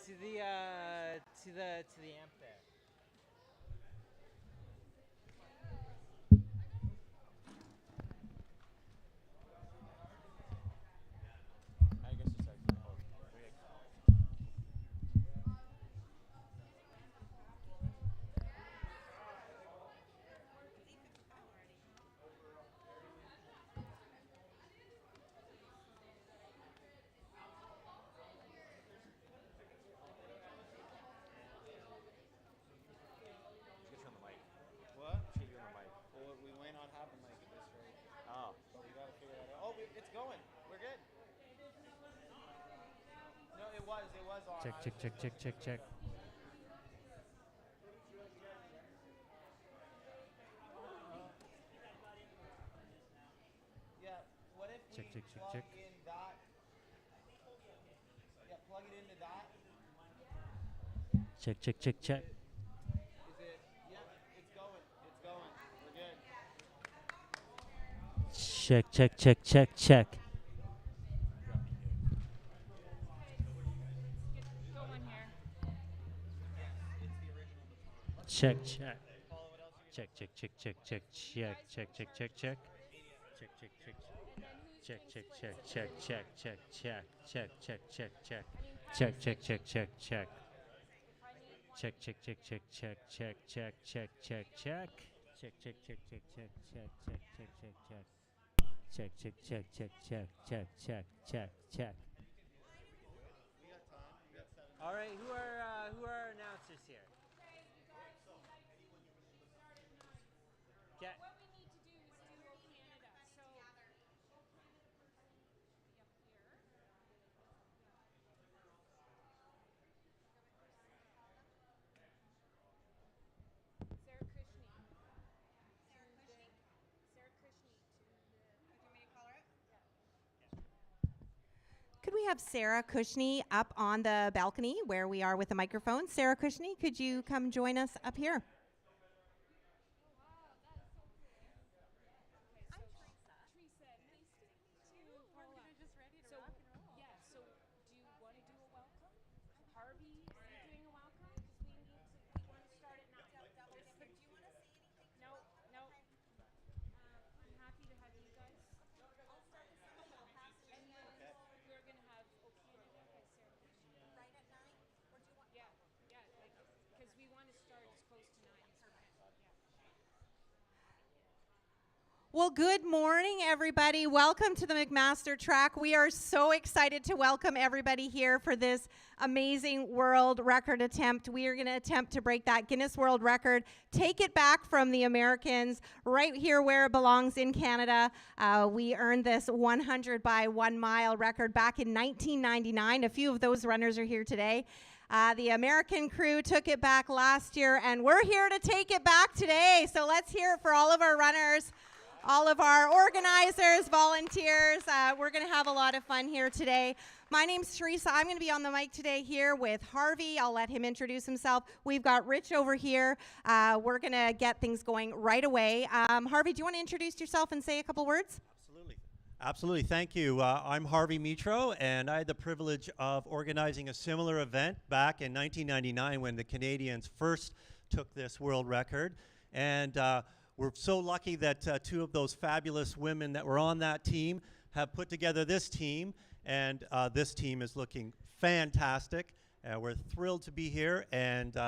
to the amp there. I guess it's actually Just on the mic. What? Should be on the mic. Well, we might not have a mic at this rate, Oh. but we gotta figure that out. Oh, it's going. We're good. No, it was on. Check, check, check, check, check, check. Yeah. What if Check, we check, check, plug check. in that? Yeah, plug it into that. Check, check, check, check. Is it? Yeah, it's going. It's going. We're good. Check, check, check, check, check. Check, check. Check, check, check, check, check, check, check, check, check, check. Check, check, check. Check, check, check, check, check, check, check, check, check, check, check. Check, check, check, check, check. Check, check, check, check, check, check, check, check, check, check. Check, check, check, check, check, check, check, check, check, check. Check, check, check, check, check, check, check, check, check. All right, who are our announcers here? Get. What we need to do is do O Canada. So Sarah Kushni. Sarah Kushni to the. Do you want me to call her up? Could we have Sarah Kushni up on the balcony where we are with the microphone? Sarah Kushni, could you come join us up here? Well, good morning, everybody. Welcome to the McMaster Track. We are so excited to welcome everybody here for this amazing world record attempt. We are going to attempt to break that Guinness World Record, take it back from the Americans, right here where it belongs in Canada. We earned this 100 by 1 mile record back in 1999. A few of those runners are here today. The American crew took it back last year, and we're here to take it back today. So let's hear it for all of our runners, all of our organizers, volunteers. We're going to have a lot of fun here today. My name's Teresa. I'm going to be on the mic today here with Harvey. I'll let him introduce himself. We've got Rich over here. We're going to get things going right away. Harvey, do you want to introduce yourself and say a couple words? Absolutely. Thank you. I'm Harvey Mitro, and I had the privilege of organizing a similar event back in 1999 when the Canadians first took this world record. And we're so lucky that two of those fabulous women that were on that team have put together this team, and this team is looking fantastic. We're thrilled to be here, and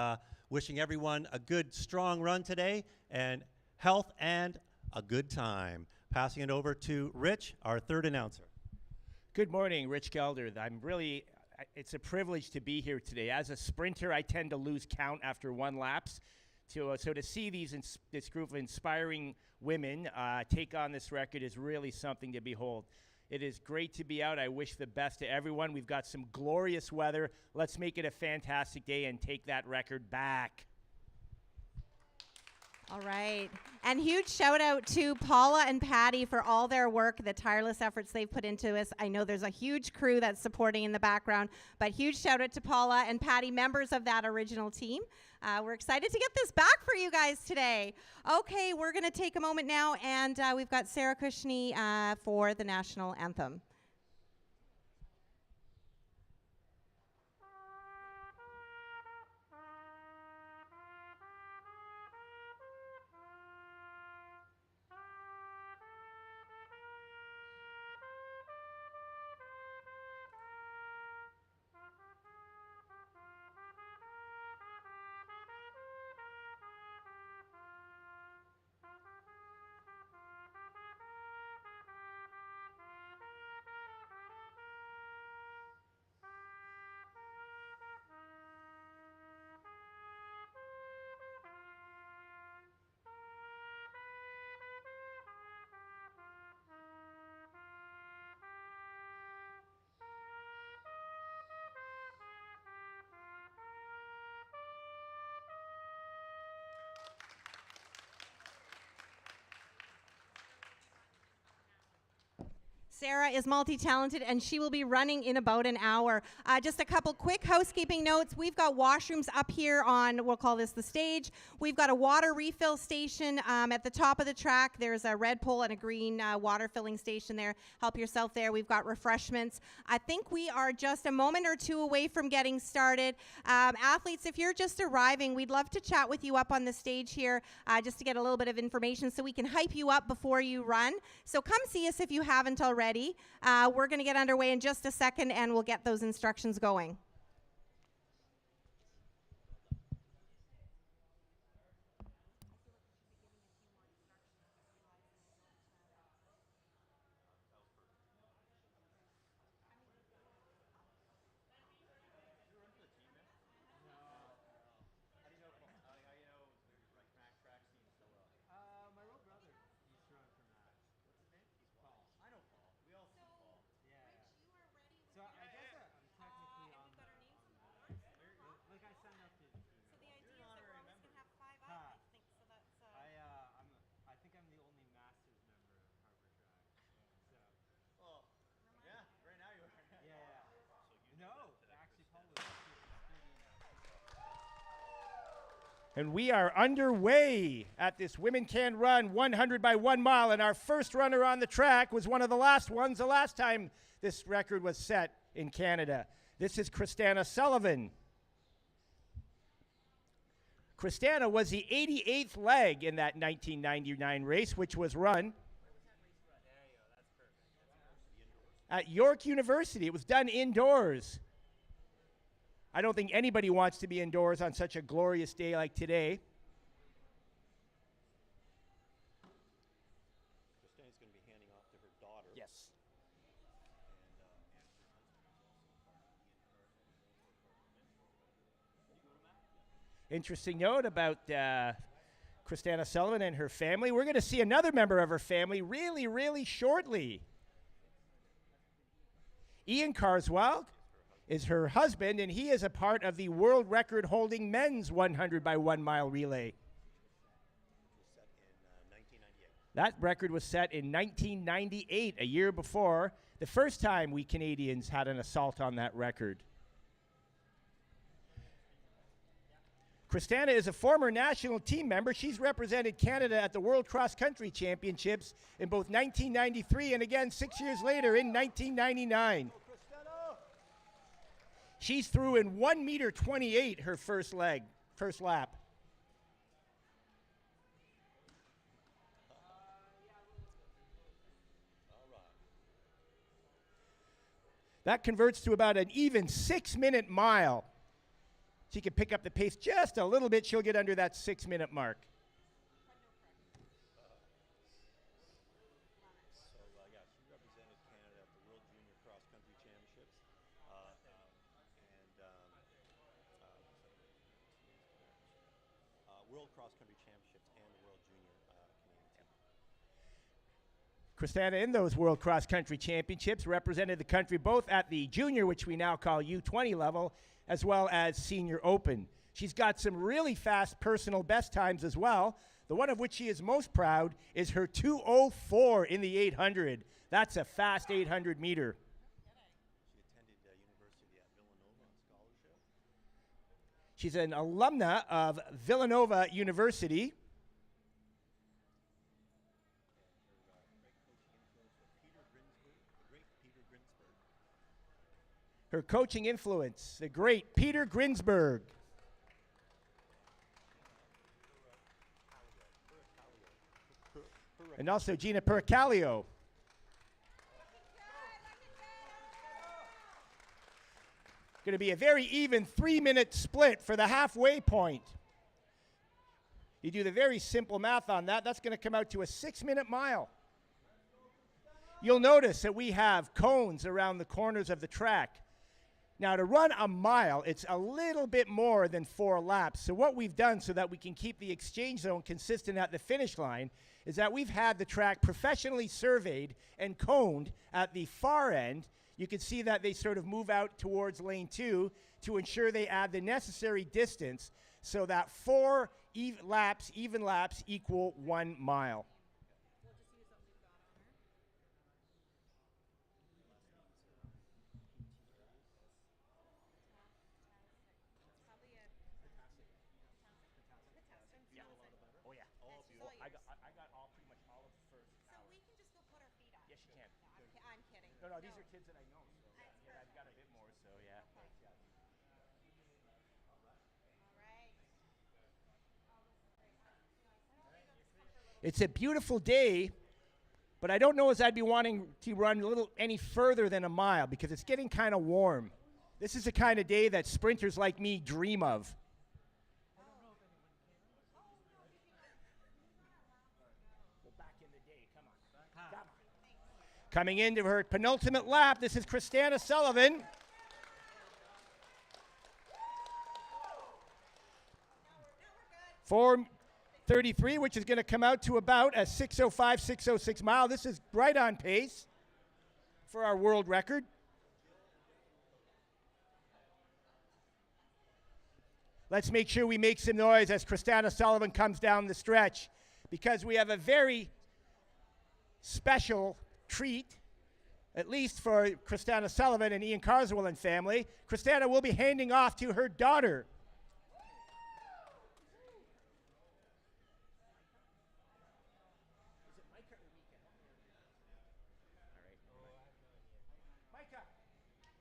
wishing everyone a good, strong run today, and health and a good time. Passing it over to Rich, our third announcer. Good morning, Rich Gelder. It's a privilege to be here today. As a sprinter, I tend to lose count after one lapse. So to see this group of inspiring women take on this record is really something to behold. It is great to be out. I wish the best to everyone. We've got some glorious weather. Let's make it a fantastic day and take that record back. All right. And huge shout out to Paula and Patty for all their work, the tireless efforts they've put into this. I know there's a huge crew that's supporting in the background, but huge shout out to Paula and Patty, members of that original team. We're excited to get this back for you guys today. Okay, we're going to take a moment now, and we've got Sarah Kushni for the national anthem. Sarah is multi-talented, and she will be running in about an hour. Just a couple quick housekeeping notes. We've got washrooms up here on, we'll call this the stage. We've got a water refill station at the top of the track. There's a red pole and a green water filling station there. Help yourself there. We've got refreshments. I think we are just a moment or two away from getting started. Athletes, if you're just arriving, we'd love to chat with you up on the stage here just to get a little bit of information so we can hype you up before you run. So come see us if you haven't already. We're going to get underway in just a second, and we'll get those instructions going. My real brother used to run for Max. What's his name? He's Paul. I know Paul. We all see Paul. Yeah, yeah. So I guess I'm technically on the like I signed up to the team. So the idea is that we're always going to have 5 athletes, think, so that's... I think I'm the only Masters member of Harbour Track. So. Oh. Yeah. Right now you are. Yeah, yeah. No, actually, Paul was 30 And we are underway at this Women Can Run 100 by 1 mile. And our first runner on the track was one of the last ones the last time this record was set in Canada. This is Christana Sullivan. Christana was the 88th leg in that 1999 race, which was run at York University. It was done indoors. I don't think anybody wants to be indoors on such a glorious day like today. Christina's going to be handing off to her daughter. Yes. Interesting note about Christana Sullivan and her family. We're going to see another member of her family really, really shortly. Ian Carswell is her husband, and he is a part of the world record holding men's 100 by 1 mile relay. That record was set in 1998, a year before the first time we Canadians had an assault on that record. Christana is a former national team member. She's represented Canada at the World Cross Country Championships in both 1993 and again 6 years later in 1999. She's through in 1:28 her first lap. That converts to about an even 6-minute mile. She can pick up the pace just a little bit. She'll get under that 6-minute mark. She represented Canada at the World Junior Cross Country Championships World Cross Country Championships and the World Junior Canadian team. Christana, in those World Cross Country Championships, represented the country both at the junior, which we now call U20 level, as well as Senior Open. She's got some really fast personal best times as well. The one of which she is most proud is her 2:04 in the 800. That's a fast 800 meter. She attended University at Villanova on scholarship. She's an alumna of Villanova University. Her coaching influence, the great Peter Grinsberg. And also Gina Pericalio. Going to be a very even 3-minute split for the halfway point. You do the very simple math on that, that's going to come out to a 6-minute mile. You'll notice that we have cones around the corners of the track. Now, to run a mile, it's a little bit more than 4 laps. So what we've done so that we can keep the exchange zone consistent at the finish line is that we've had the track professionally surveyed and coned at the far end. You can see that they sort of move out towards lane 2 to ensure they add the necessary distance so that 4 even laps equal 1 mile. no, these are kids that I know. So yeah, I've got a bit more. So yeah. It's a beautiful day, but I don't know as I'd be wanting to run any further than a mile because it's getting kind of warm. This is the kind of day that sprinters like me dream of. Back in the day, come on. Coming into her penultimate lap, this is Christiana Sullivan. For 33, which is going to come out to about a 6:05, 6:06 mile. This is right on pace for our world record. Let's make sure we make some noise as Christiana Sullivan comes down the stretch because we have a very special treat, at least for Christiana Sullivan and Ian Carswell and family. Christiana will be handing off to her daughter. Micah.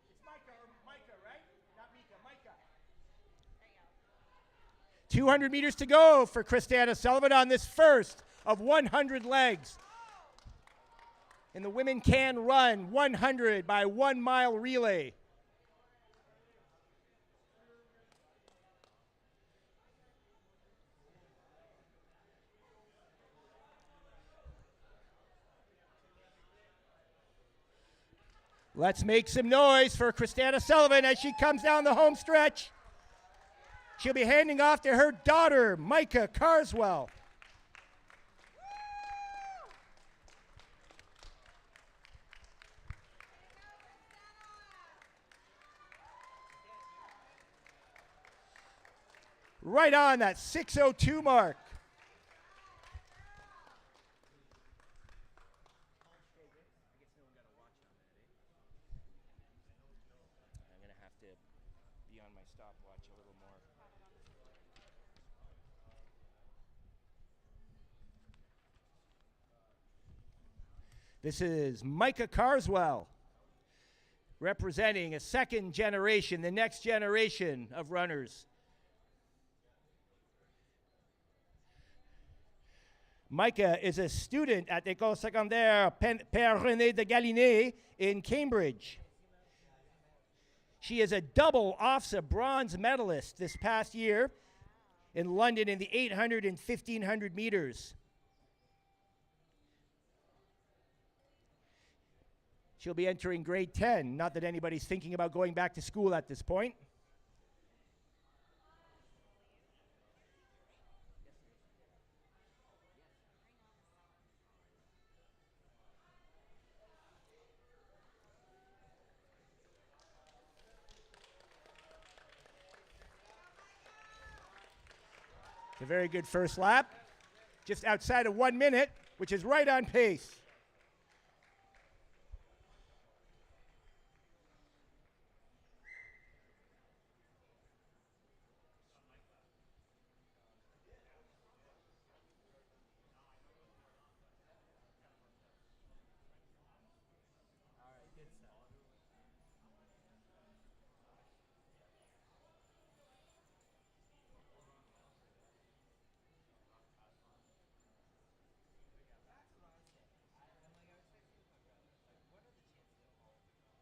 It's Micah or Micah, right? Not Mika, Micah. 200 meters to go for Christiana Sullivan on this first of 100 legs. And the women can run 100 by 1 mile relay. Let's make some noise for Christiana Sullivan as she comes down the home stretch. She'll be handing off to her daughter, Micah Carswell. Right on that 6:02 mark. I'm going to have to be on my stopwatch a little more. This is Micah Carswell, representing a second generation, the next generation of runners. Micah is a student at École Secondaire Père René de Galiné in Cambridge. She is a double OFSA bronze medalist this past year in London in the 800 and 1500 meters. She'll be entering grade 10, not that anybody's thinking about going back to school at this point. A very good first lap, just outside of 1 minute, which is right on pace.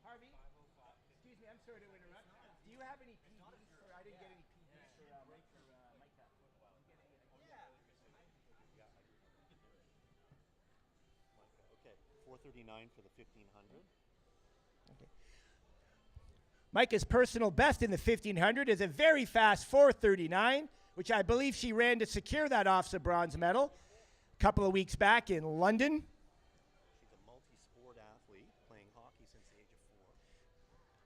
Harvey, excuse me, I'm sorry to interrupt. Do you have any PDs? Or I didn't get any PDs for Micah. Okay, 4:39 for the 1500. Okay. Micah's personal best in the 1500 is a very fast 4:39, which I believe she ran to secure that OFSA bronze medal a couple of weeks back in London. She's a multi-sport athlete playing hockey since the age of 4.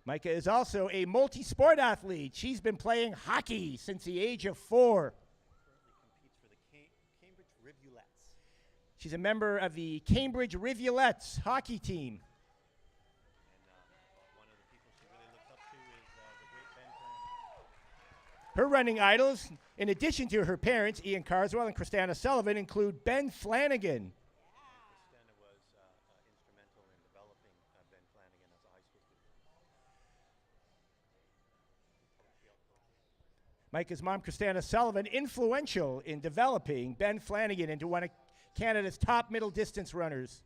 Micah is also a multi-sport athlete. She's been playing hockey since the age of 4. Currently competes for the Cambridge Rivulets. She's a member of the Cambridge Rivulets hockey team. And one of the people she really looks up to is the great Ben Flanagan. Her running idols, in addition to her parents, Ian Carswell and Christiana Sullivan, include Ben Flanagan. Christiana was instrumental in developing Ben Flanagan Micah's mom, Christina Sullivan, influential in developing Ben Flanagan into one of Canada's top middle distance runners.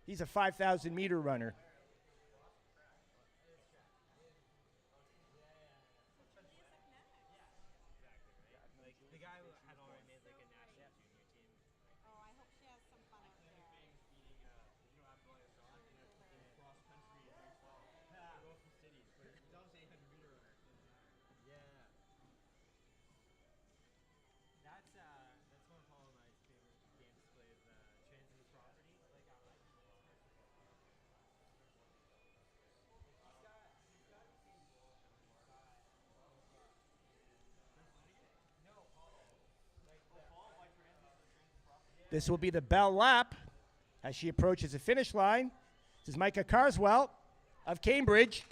He's a 5,000 meter runner. The guy who had already made like a national junior team. Oh, I hope she has some fun out there. Cross country in high school. Go from cities, but he's also 800 meter runner. Yeah. That's one of Paul and I's favorite games to play is transitive property. Like I like This will be the bell lap as she approaches the finish line. This is Micah Carswell of Cambridge.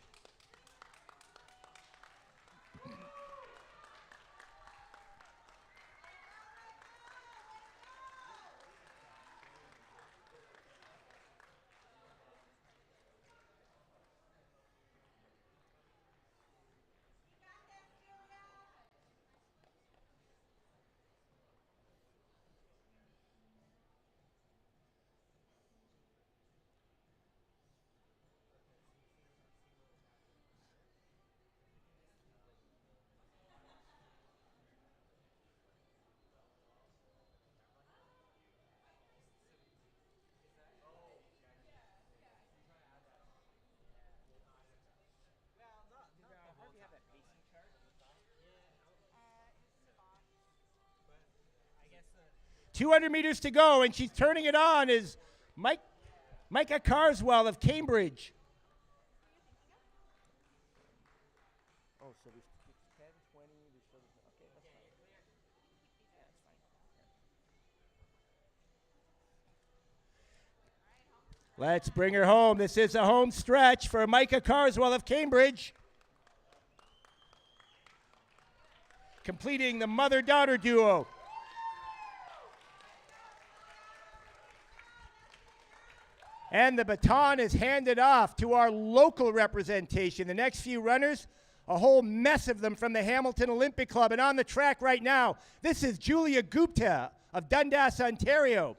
Harvey have that pacing chart? I guess 200 meters to go, and she's turning it on is Micah Carswell of Cambridge. Oh, so there's 10, 20, okay, that's fine. Yeah, that's fine. Let's bring her home. This is a home stretch for Micah Carswell of Cambridge. Completing the mother-daughter duo. And the baton is handed off to our local representation. The next few runners, a whole mess of them from the Hamilton Olympic Club. And on the track right now, this is Julia Gupta of Dundas, Ontario.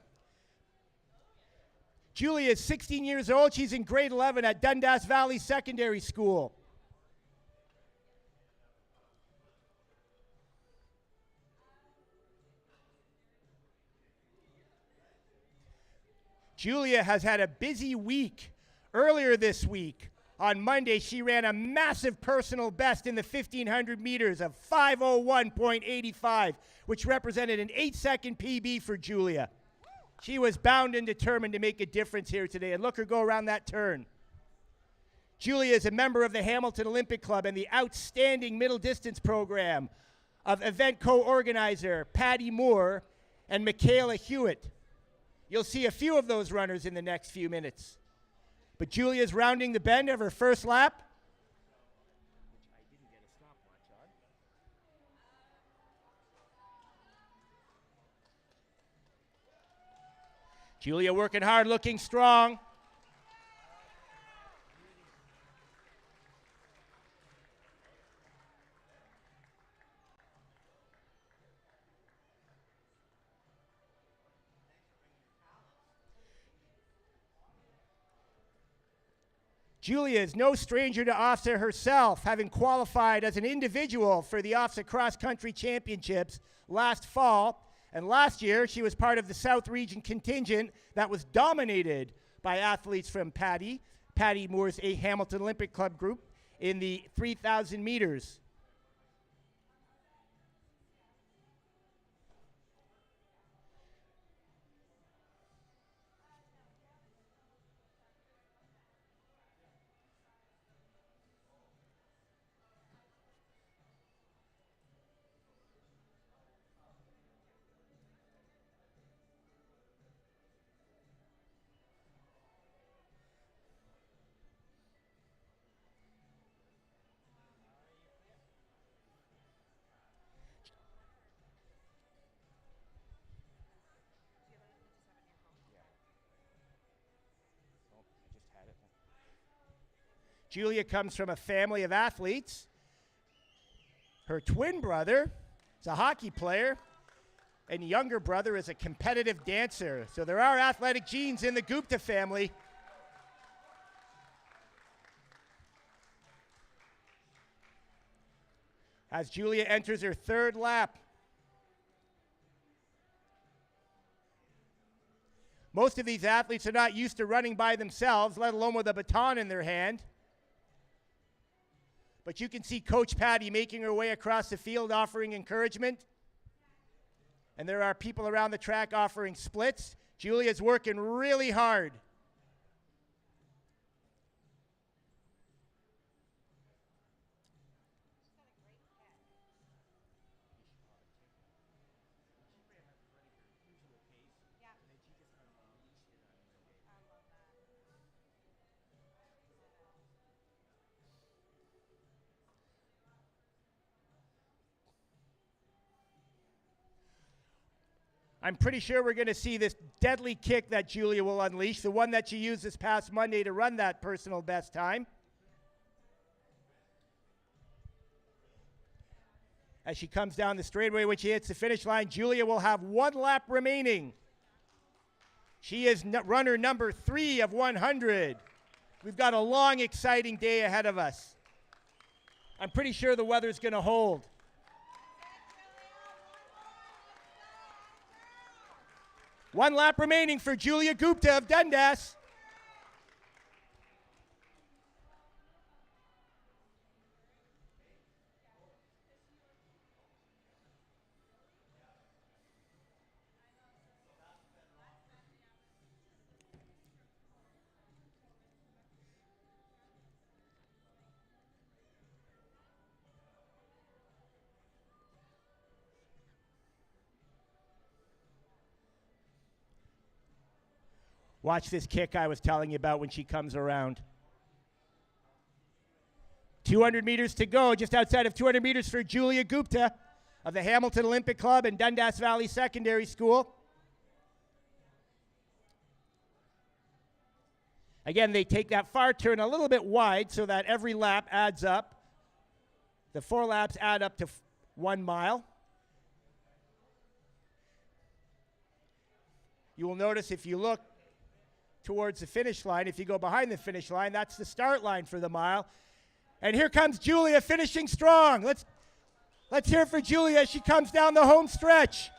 Julia is 16 years old. She's in grade 11 at Dundas Valley Secondary School. Julia has had a busy week. Earlier this week, on Monday, she ran a massive personal best in the 1,500 meters of 5:01.85, which represented an 8-second PB for Julia. She was bound and determined to make a difference here today, and look her go around that turn. Julia is a member of the Hamilton Olympic Club and the outstanding middle distance program of event co-organizer Patty Moore and Michaela Hewitt. You'll see a few of those runners in the next few minutes. But Julia's rounding the bend of her first lap. Which I didn't get a stopwatch on. Julia working hard, looking strong. Julia is no stranger to OFSA herself, having qualified as an individual for the OFSA Cross Country Championships last fall. And last year, she was part of the South Region contingent that was dominated by athletes from Patty Moore's Hamilton Olympic Club group in the 3,000 meters. Julia comes from a family of athletes. Her twin brother is a hockey player, and younger brother is a competitive dancer. So there are athletic genes in the Gupta family. As Julia enters her third lap. Most of these athletes are not used to running by themselves, let alone with a baton in their hand. But you can see Coach Patty making her way across the field offering encouragement. And there are people around the track offering splits. Julia's working really hard. I'm pretty sure we're going to see this deadly kick that Julia will unleash, the one that she used this past Monday to run that personal best time. As she comes down the straightaway, when she hits the finish line, Julia will have 1 lap remaining. She is runner number 3 of 100. We've got a long, exciting day ahead of us. I'm pretty sure the weather's going to hold. One lap remaining for Julia Gupta of Dundas. Watch this kick I was telling you about when she comes around. 200 meters to go, just outside of 200 meters for Julia Gupta of the Hamilton Olympic Club and Dundas Valley Secondary School. Again, they take that far turn a little bit wide so that every lap adds up. The 4 laps add up to 1 mile. You will notice if you look towards the finish line, if you go behind the finish line, that's the start line for the mile. And here comes Julia finishing strong. Let's hear it for Julia as she comes down the home stretch.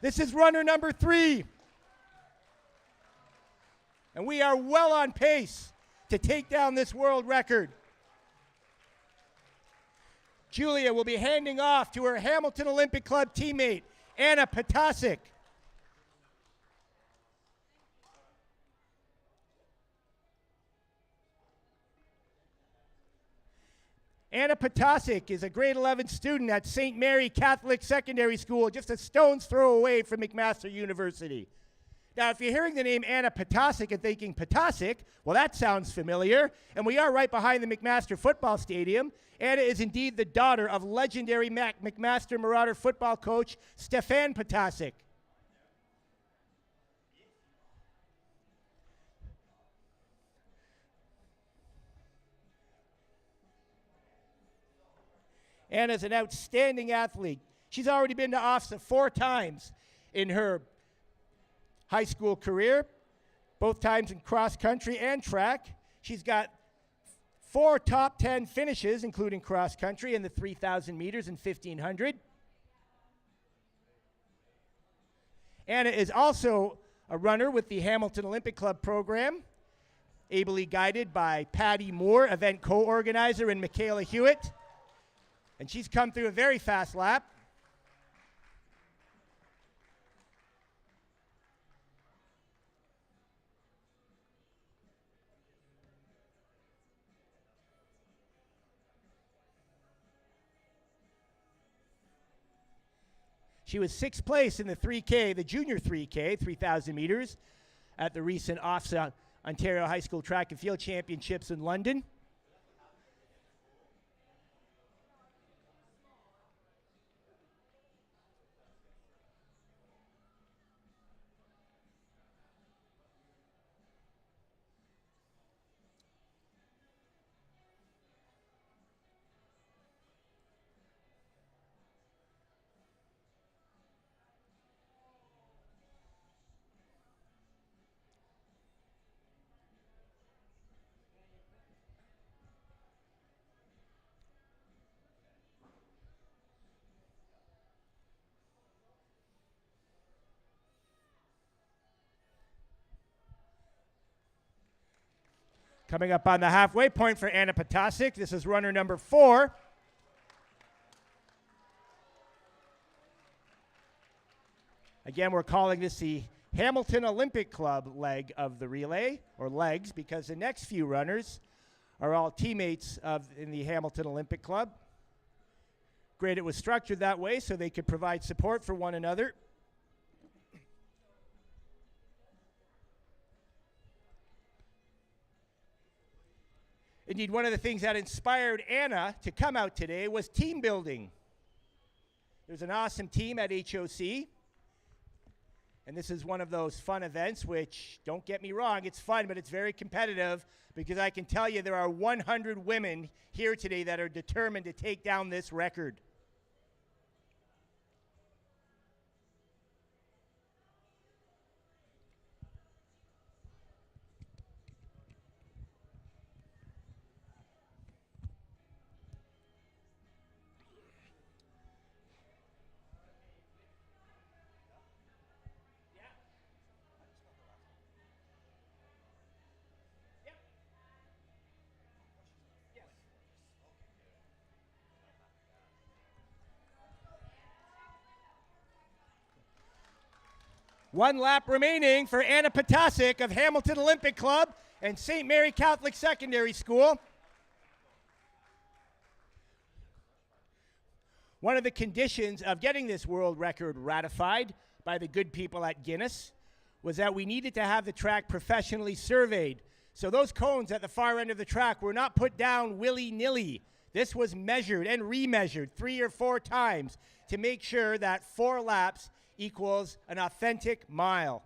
This is runner number 3. And we are well on pace to take down this world record. Julia will be handing off to her Hamilton Olympic Club teammate, Anna Potasic. Anna Potasic is a grade 11 student at St. Mary Catholic Secondary School, just a stone's throw away from McMaster University. Now, if you're hearing the name Anna Potasic and thinking Potasic, well, that sounds familiar, and we are right behind the McMaster football stadium. Anna is indeed the daughter of legendary McMaster Marauder football coach Stefan Potasic. Anna's an outstanding athlete. She's already been to OFSA 4 times in her high school career, both times in cross country and track. She's got 4 top 10 finishes, including cross country in the 3,000 meters and 1,500. Anna is also a runner with the Hamilton Olympic Club program, ably guided by Patty Moore, event co-organizer, and Michaela Hewitt. And she's come through a very fast lap. She was 6th place in the 3K, the junior 3K, 3,000 meters, at the recent OFSA Ontario High School Track and Field Championships in London. Coming up on the halfway point for Anna Potasic. This is runner number 4. Again, we're calling this the Hamilton Olympic Club leg of the relay, or legs, because the next few runners are all teammates in the Hamilton Olympic Club. Great, it was structured that way so they could provide support for one another. Indeed, one of the things that inspired Anna to come out today was team building. There's an awesome team at HOC, and this is one of those fun events which, don't get me wrong, it's fun, but it's very competitive, because I can tell you there are 100 women here today that are determined to take down this record. One lap remaining for Anna Potasic of Hamilton Olympic Club and St. Mary Catholic Secondary School. One of the conditions of getting this world record ratified by the good people at Guinness was that we needed to have the track professionally surveyed. So those cones at the far end of the track were not put down willy-nilly. This was measured and remeasured 3 or 4 times to make sure that 4 laps equals an authentic mile.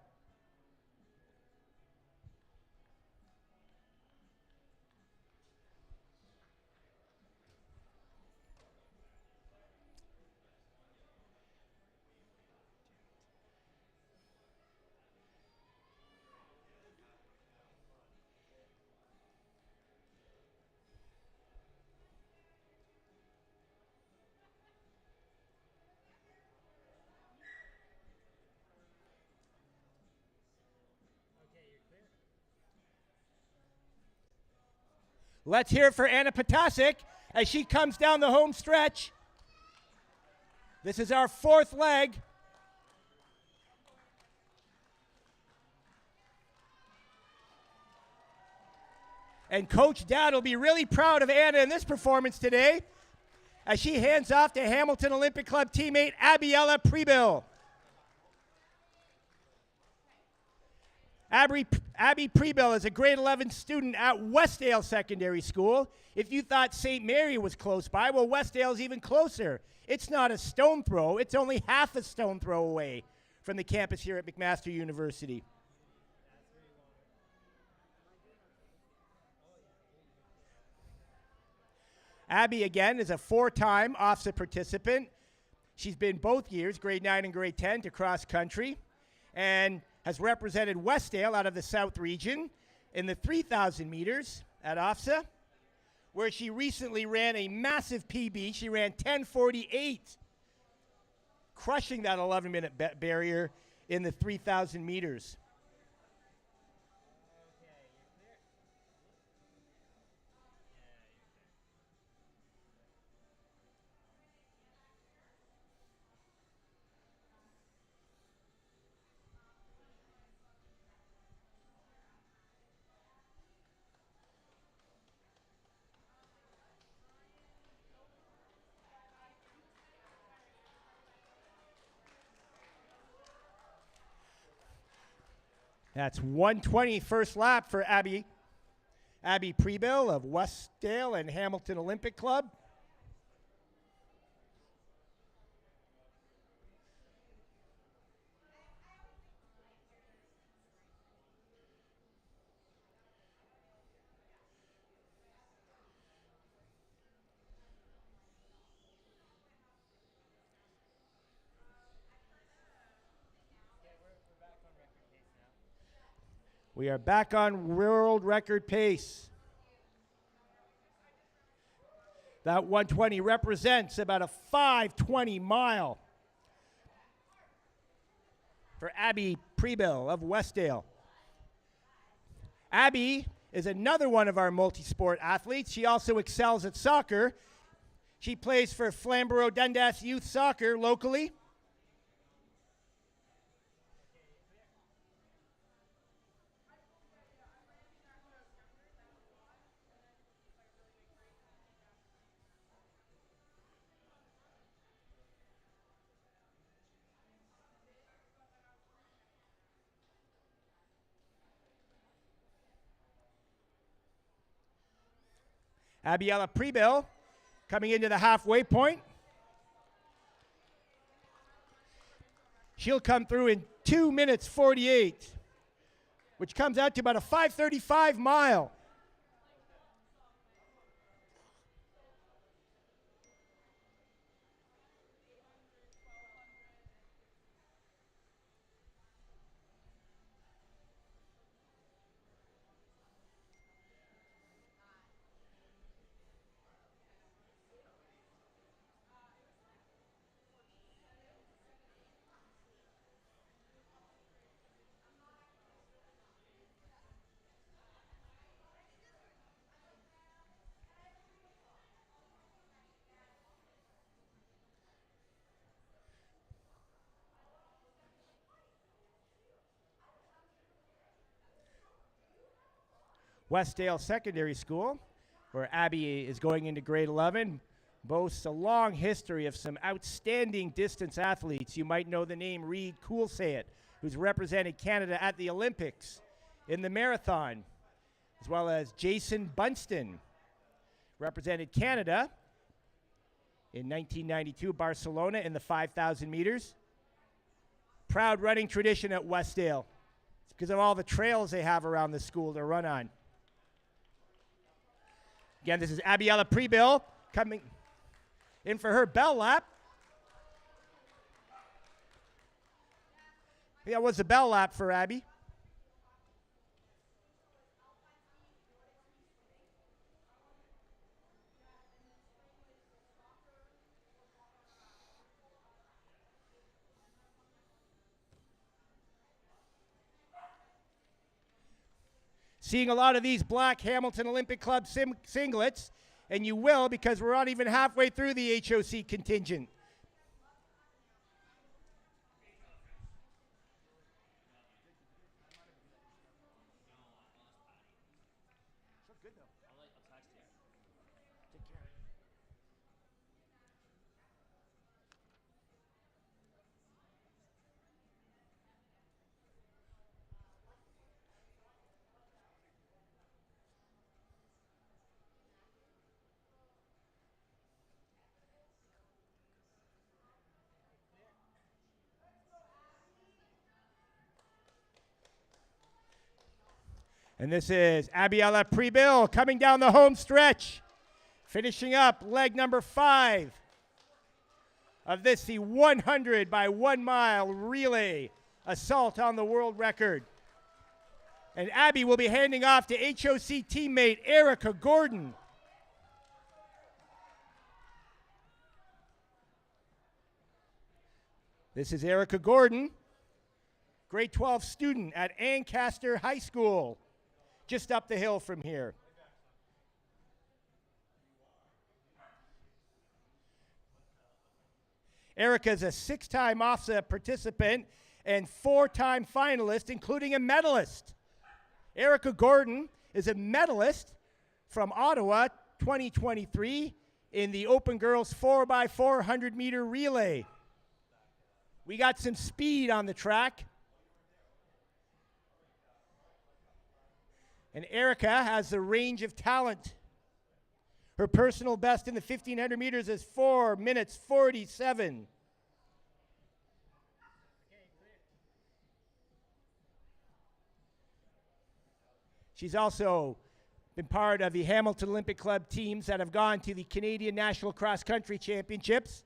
Let's hear it for Anna Potasic as she comes down the home stretch. This is our 4th leg. And Coach Dad will be really proud of Anna in this performance today as she hands off to Hamilton Olympic Club teammate Abiella Prebill. Abby Prebill is a grade 11 student at Westdale Secondary School. If you thought St. Mary was close by, well, Westdale's even closer. It's not a stone throw. It's only half a stone throw away from the campus here at McMaster University. Abby, again, is a 4-time OFSA participant. She's been both years, grade 9 and grade 10, to cross country, and has represented Westdale out of the South region in the 3,000 meters at OFSA, where she recently ran a massive PB. She ran 10:48, crushing that 11-minute barrier in the 3,000 meters. That's 1:20 first lap for Abby Prebill of Westdale and Hamilton Olympic Club. We are back on world record pace. That 1:20 represents about a 5:20 mile for Abby Prebill of Westdale. Abby is another one of our multi-sport athletes. She also excels at soccer. She plays for Flamborough Dundas Youth Soccer locally. Abiella Prebill coming into the halfway point. She'll come through in 2 minutes 48, which comes out to about a 5:35 mile. Westdale Secondary School, where Abby is going into grade 11, boasts a long history of some outstanding distance athletes. You might know the name Reed Coolsayet, who's represented Canada at the Olympics in the marathon, as well as Jason Bunston, represented Canada in 1992 Barcelona in the 5,000 meters. Proud running tradition at Westdale. It's because of all the trails they have around the school to run on. Again, this is Abiella Prebill coming in for her bell lap. Yeah, what's the bell lap for Abby? Seeing a lot of these black Hamilton Olympic Club singlets, and you will because we're not even halfway through the HOC contingent. And this is Abiella Prebill coming down the home stretch, finishing up leg number 5 of this, the 100 by 1 mile relay assault on the world record. And Abby will be handing off to HOC teammate Erica Gordon. This is Erica Gordon, grade 12 student at Ancaster High School, just up the hill from here. Erica is a 6-time OFSA participant and 4-time finalist, including a medalist. Erica Gordon is a medalist from Ottawa 2023 in the Open Girls 4x400 meter relay. We got some speed on the track. And Erica has the range of talent. Her personal best in the 1,500 meters is 4 minutes 47. She's also been part of the Hamilton Olympic Club teams that have gone to the Canadian National Cross Country Championships.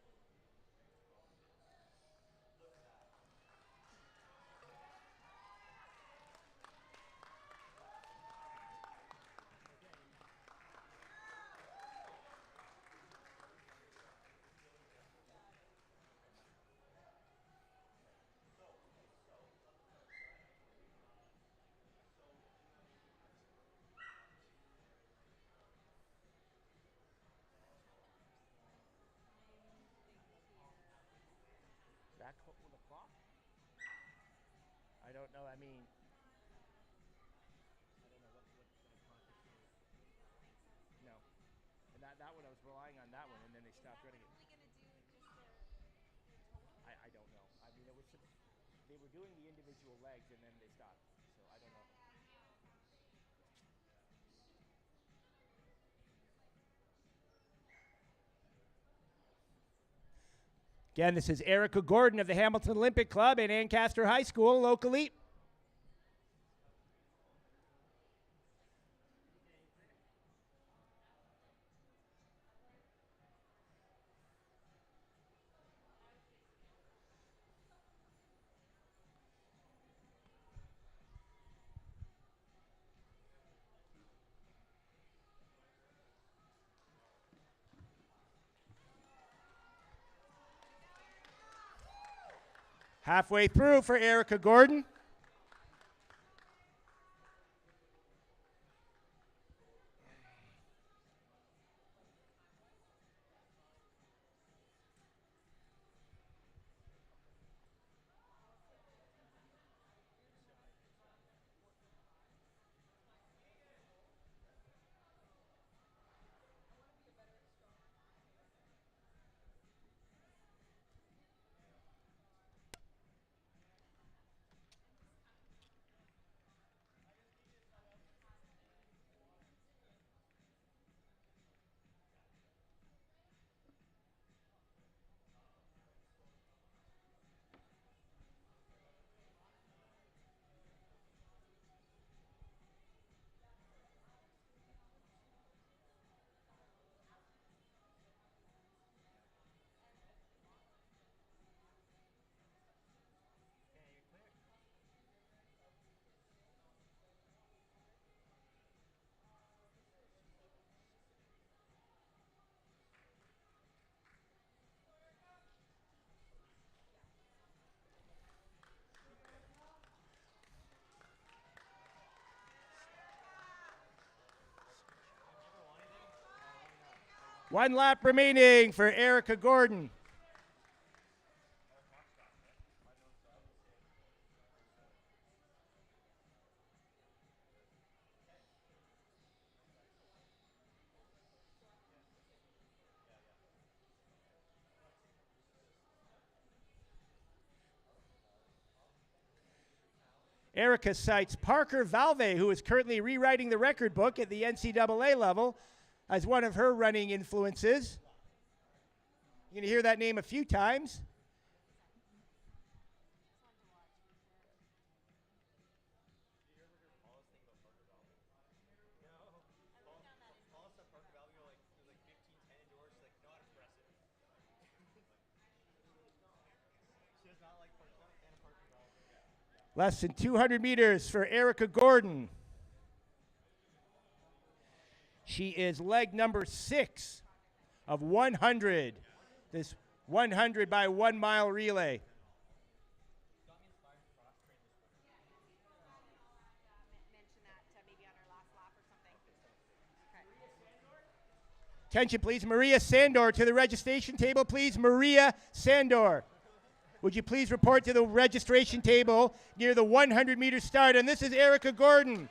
don't know. I mean, I don't know what context is. No. And that one, I was relying on that one, and then they stopped running it. I don't know. I mean, they were doing the individual legs, and then they stopped. So I don't know. Again, this is Erica Gordon of the Hamilton Olympic Club and Ancaster High School locally. Halfway through for Erica Gordon. One lap remaining for Erica Gordon. Erica cites Parker Valve, who is currently rewriting the record book at the NCAA level, as one of her running influences. You're going to hear that name a few times. Less than 200 meters for Erica Gordon. She is leg number 6 of 100. This 100 by 1 mile relay. Attention, please. Maria Sandor to the registration table, please. Maria Sandor. Would you please report to the registration table near the 100-meter start? And this is Erica Gordon.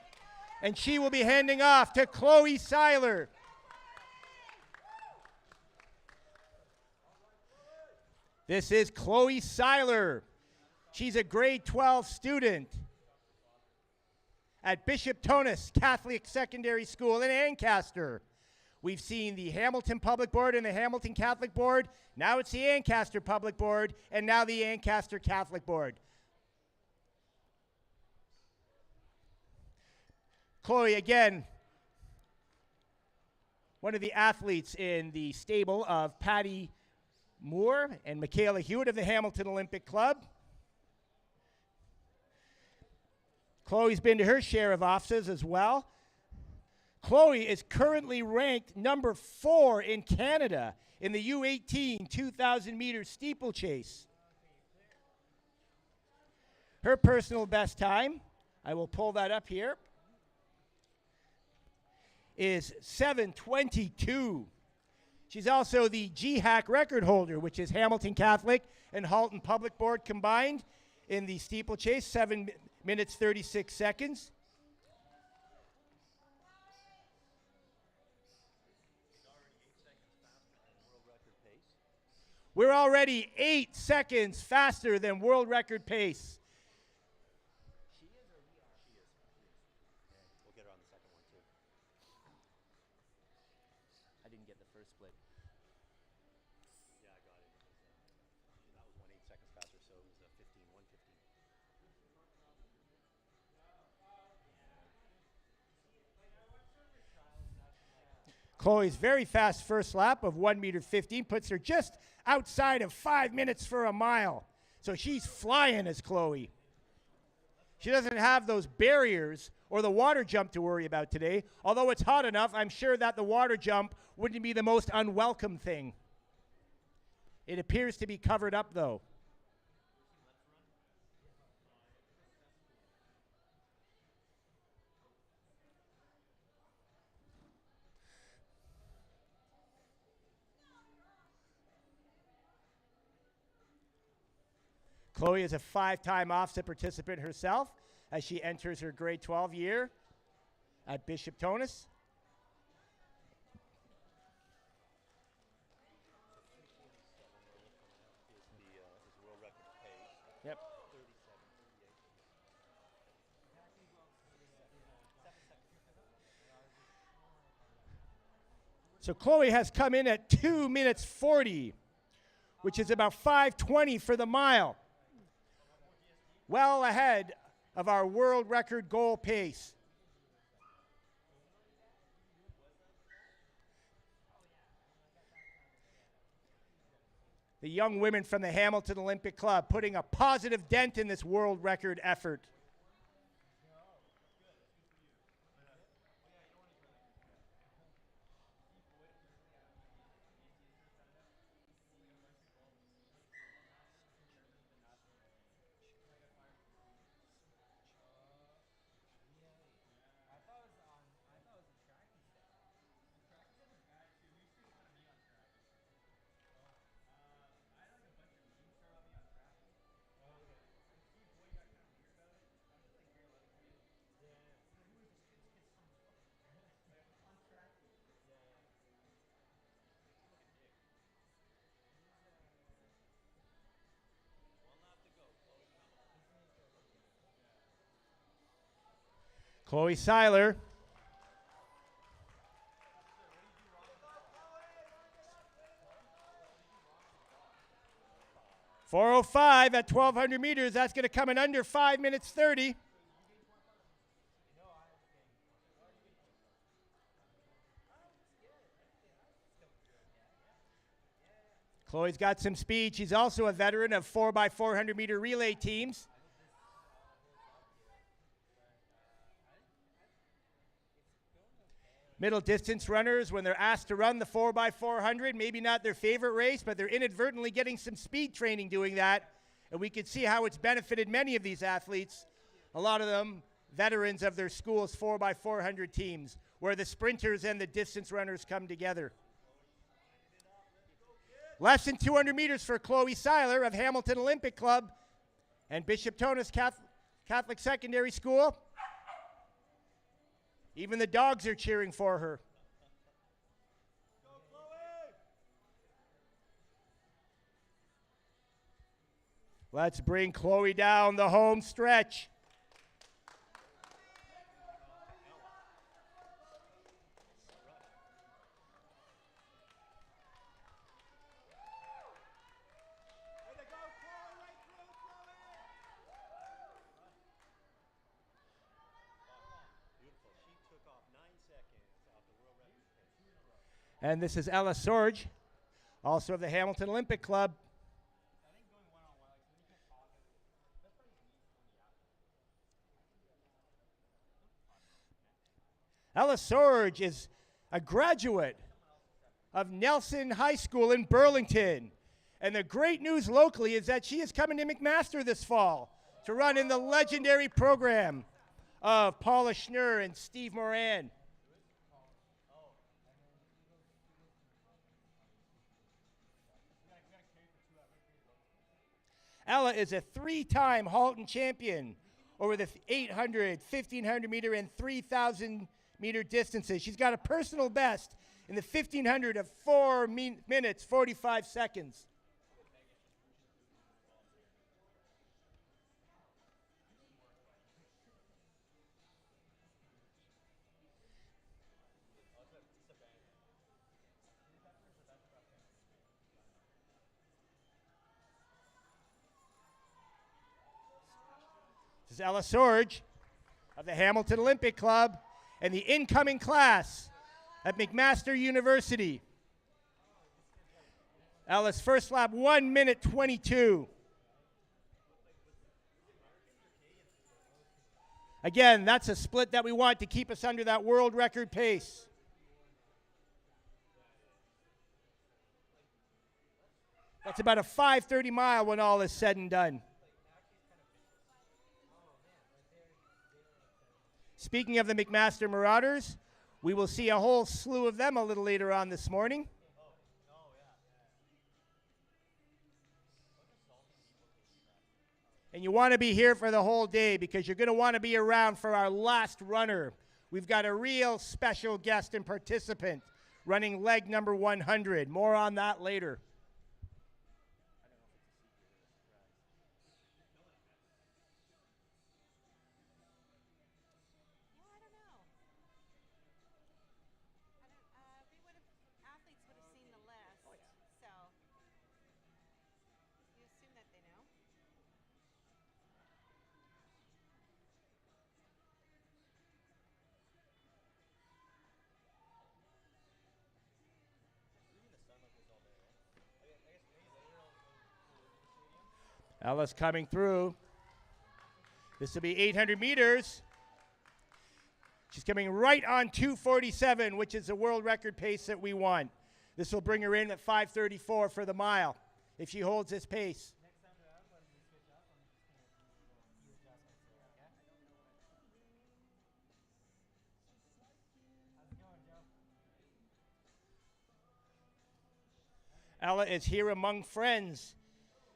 And she will be handing off to Chloe Seiler. This is Chloe Seiler. She's a grade 12 student at Bishop Tonus Catholic Secondary School in Ancaster. We've seen the Hamilton Public Board and the Hamilton Catholic Board. Now it's the Ancaster Public Board, and now the Ancaster Catholic Board. Chloe, again, one of the athletes in the stable of Patty Moore and Michaela Hewitt of the Hamilton Olympic Club. Chloe's been to her share of offices as well. Chloe is currently ranked number 4 in Canada in the U18 2,000-meter steeplechase. Her personal best time, I will pull that up here, is 7:22. She's also the GHAC record holder, which is Hamilton Catholic and Halton Public Board combined in the steeplechase, 7 minutes 36 seconds. We're already 8 seconds faster than world record pace. We'll get her on the second one, too. I didn't get the first split. Yeah, I got it. That was 8 seconds faster, so it was 1:15. Chloe's very fast first lap of 1:15 puts her just outside of 5 minutes for a mile. So she's flying as Chloe. She doesn't have those barriers or the water jump to worry about today. Although it's hot enough, I'm sure that the water jump wouldn't be the most unwelcome thing. It appears to be covered up, though. Chloe is a 5-time offset participant herself as she enters her grade 12 year at Bishop Tonus. Yep. So Chloe has come in at 2 minutes 40, which is about 5:20 for the mile. Well ahead of our world record goal pace. The young women from the Hamilton Olympic Club putting a positive dent in this world record effort. Chloe Seiler. .405 at 1,200 meters. That's going to come in under 5 minutes 30. Chloe's got some speed. She's also a veteran of 4x400 meter relay teams. Middle distance runners, when they're asked to run the 4x400, maybe not their favorite race, but they're inadvertently getting some speed training doing that. And we can see how it's benefited many of these athletes, a lot of them veterans of their school's 4x400 teams, where the sprinters and the distance runners come together. Less than 200 meters for Chloe Seiler of Hamilton Olympic Club and Bishop Tonus Catholic Secondary School. Even the dogs are cheering for her. Go, Chloe! Let's bring Chloe down the home stretch. And this is Ella Sorge, also of the Hamilton Olympic Club. Ella Sorge is a graduate of Nelson High School in Burlington. And the great news locally is that she is coming to McMaster this fall to run in the legendary program of Paula Schnurr and Steve Moran. Ella is a 3-time Halton champion over the 800, 1,500 meter, and 3,000 meter distances. She's got a personal best in the 1,500 of 4 minutes, 45 seconds. This is Ella Sorge of the Hamilton Olympic Club and the incoming class at McMaster University. Ella's first lap, 1 minute 22. Again, that's a split that we want to keep us under that world record pace. That's about a 5:30 mile when all is said and done. Speaking of the McMaster Marauders, we will see a whole slew of them a little later on this morning. And you want to be here for the whole day because you're going to want to be around for our last runner. We've got a real special guest and participant running leg number 100. More on that later. Ella's coming through. This will be 800 meters. She's coming right on 2:47, which is the world record pace that we want. This will bring her in at 5:34 for the mile if she holds this pace. Ella is here among friends,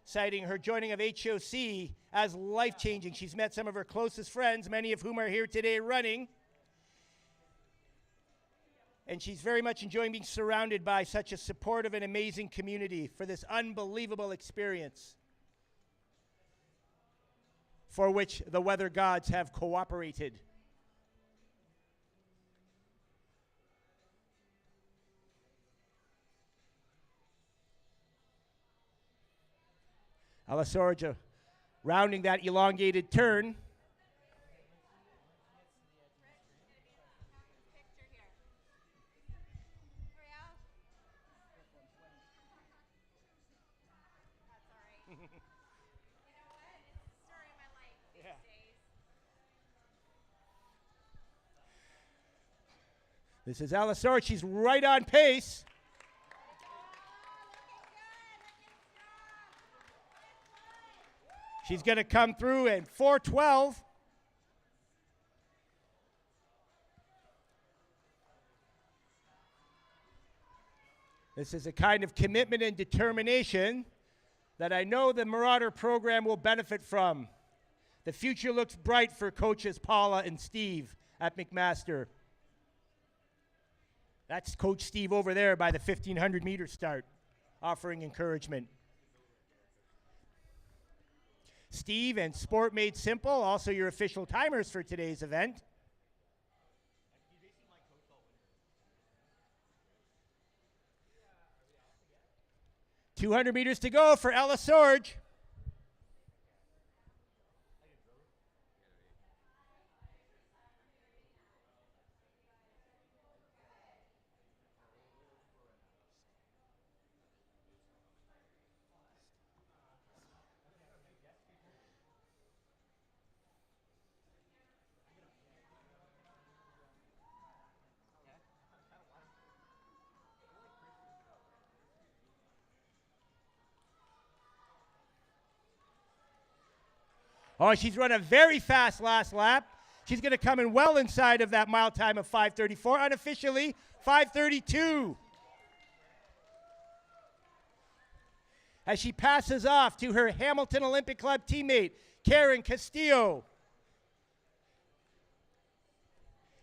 citing her joining of HOC as life-changing. She's met some of her closest friends, many of whom are here today running. And she's very much enjoying being surrounded by such a supportive and amazing community for this unbelievable experience for which the weather gods have cooperated. Ella Sorge rounding that elongated turn. This is Ella Sorge. She's right on pace. She's going to come through in 4:12. This is a kind of commitment and determination that I know the Marauder program will benefit from. The future looks bright for coaches Paula and Steve at McMaster. That's Coach Steve over there by the 1,500 meter start, offering encouragement. Steve and Sport Made Simple, also your official timers for today's event. 200 meters to go for Ella Sorge. Oh, she's run a very fast last lap. She's going to come in well inside of that mile time of 5:34, unofficially 5:32. As she passes off to her Hamilton Olympic Club teammate, Karen Castillo.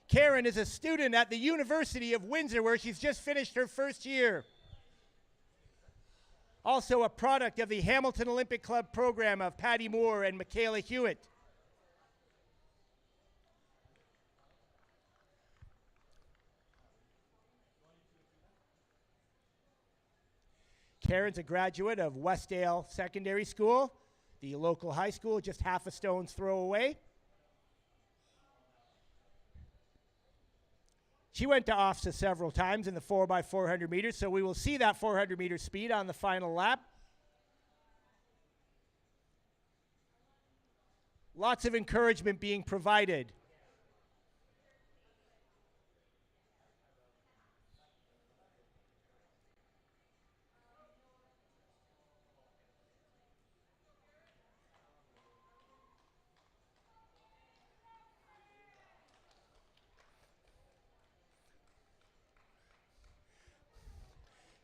Karen is a student at the University of Windsor, where she's just finished her first year. Also a product of the Hamilton Olympic Club program of Patty Moore and Michaela Hewitt. Karen's a graduate of Westdale Secondary School, the local high school just half a stone's throw away. She went to OFSA several times in the 4x400 meters, so we will see that 400 meter speed on the final lap. Lots of encouragement being provided.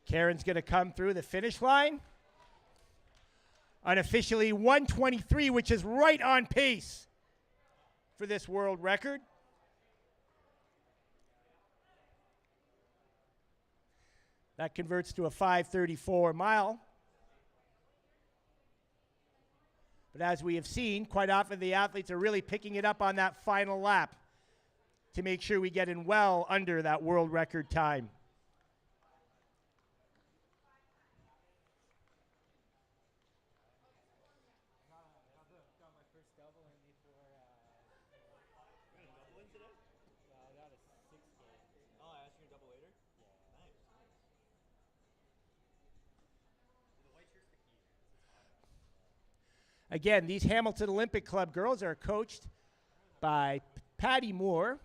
Karen's going to come through the finish line. Unofficially 1:23, which is right on pace for this world record. That converts to a 5:34 mile. But as we have seen, quite often the athletes are really picking it up on that final lap to make sure we get in well under that world record time. Again, these Hamilton Olympic Club girls are coached by Patty Moore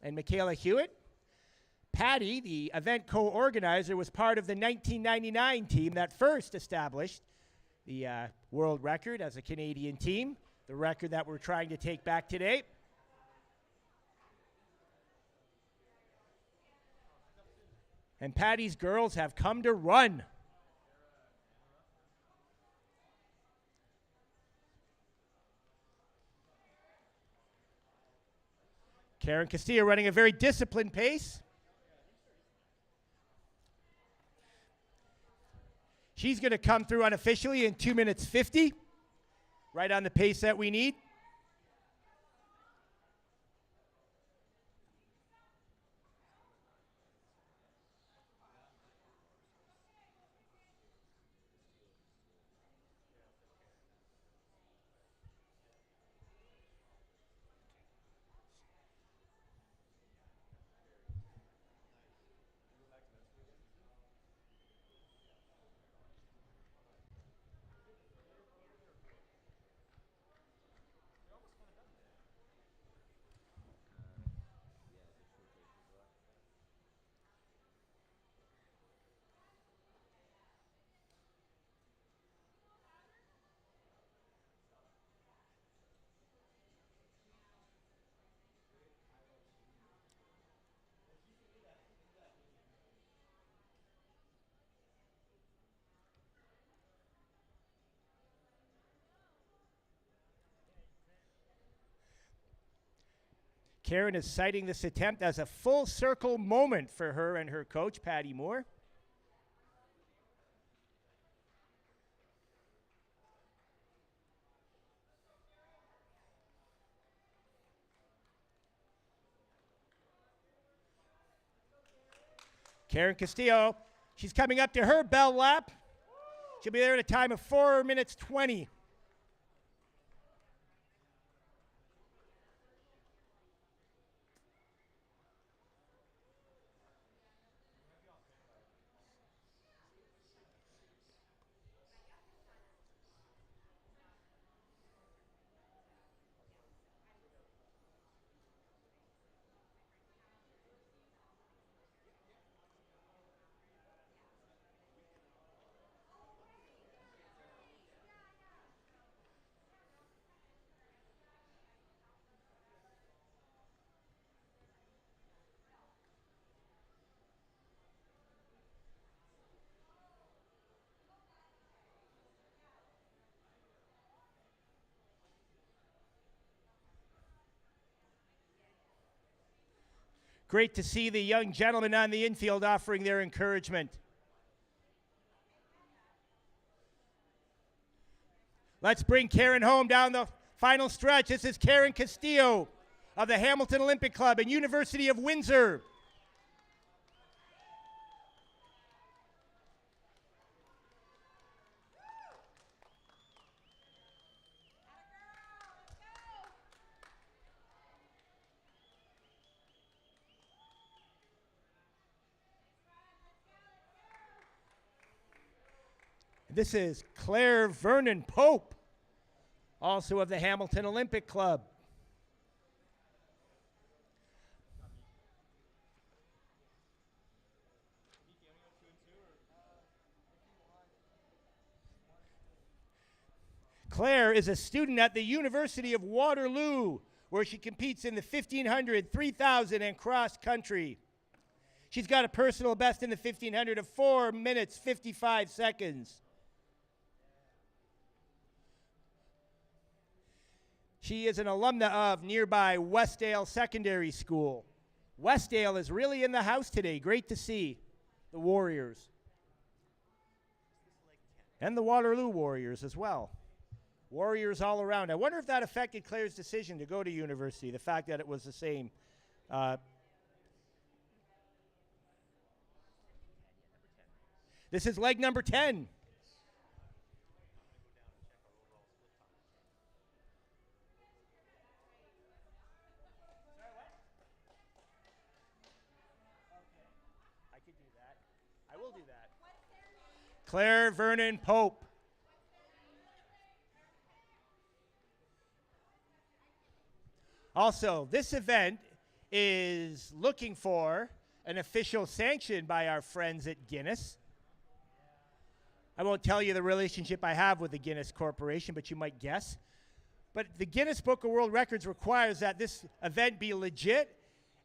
and Michaela Hewitt. Patty, the event co-organizer, was part of the 1999 team that first established the world record as a Canadian team, the record that we're trying to take back today. And Patty's girls have come to run. Karen Castillo running a very disciplined pace. She's going to come through unofficially in 2 minutes 50, right on the pace that we need. Karen is citing this attempt as a full circle moment for her and her coach, Patty Moore. Karen Castillo, she's coming up to her bell lap. She'll be there at a time of 4 minutes 20. Great to see the young gentlemen on the infield offering their encouragement. Let's bring Karen home down the final stretch. This is Karen Castillo of the Hamilton Olympic Club and University of Windsor. This is Claire Vernon Pope, also of the Hamilton Olympic Club. Claire is a student at the University of Waterloo, where she competes in the 1500, 3000, and cross country. She's got a personal best in the 1500 of 4 minutes, 55 seconds. She is an alumna of nearby Westdale Secondary School. Westdale is really in the house today. Great to see the Warriors. And the Waterloo Warriors as well. Warriors all around. I wonder if that affected Claire's decision to go to university, the fact that it was the same. This is leg number 10. I will do that. Claire Vernon Pope. Also, this event is looking for an official sanction by our friends at Guinness. I won't tell you the relationship I have with the Guinness Corporation, but you might guess. But the Guinness Book of World Records requires that this event be legit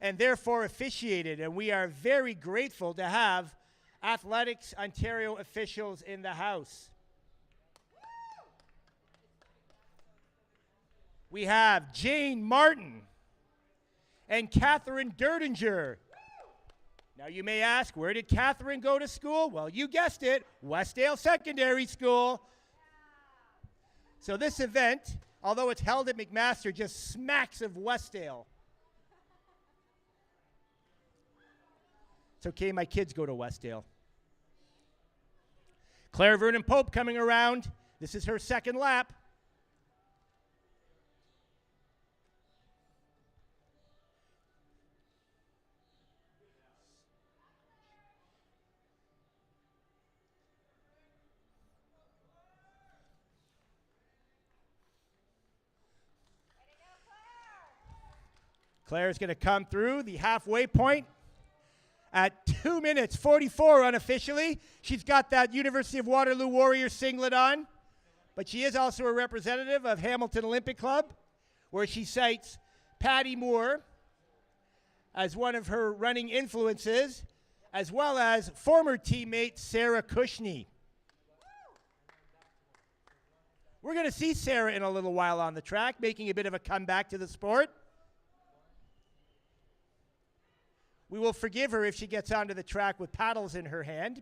and therefore officiated, and we are very grateful to have Athletics Ontario officials in the house. We have Jane Martin and Catherine Derdinger. Now you may ask, where did Catherine go to school? Well, you guessed it, Westdale Secondary School. So this event, although it's held at McMaster, just smacks of Westdale. It's okay, my kids go to Westdale. Claire Vernon Pope coming around. This is her second lap. Claire's going to come through the halfway point at 2 minutes 44 unofficially. She's got that University of Waterloo Warriors singlet on, but she is also a representative of Hamilton Olympic Club, where she cites Patty Moore as one of her running influences, as well as former teammate Sarah Cushney. We're going to see Sarah in a little while on the track, making a bit of a comeback to the sport. We will forgive her if she gets onto the track with paddles in her hand.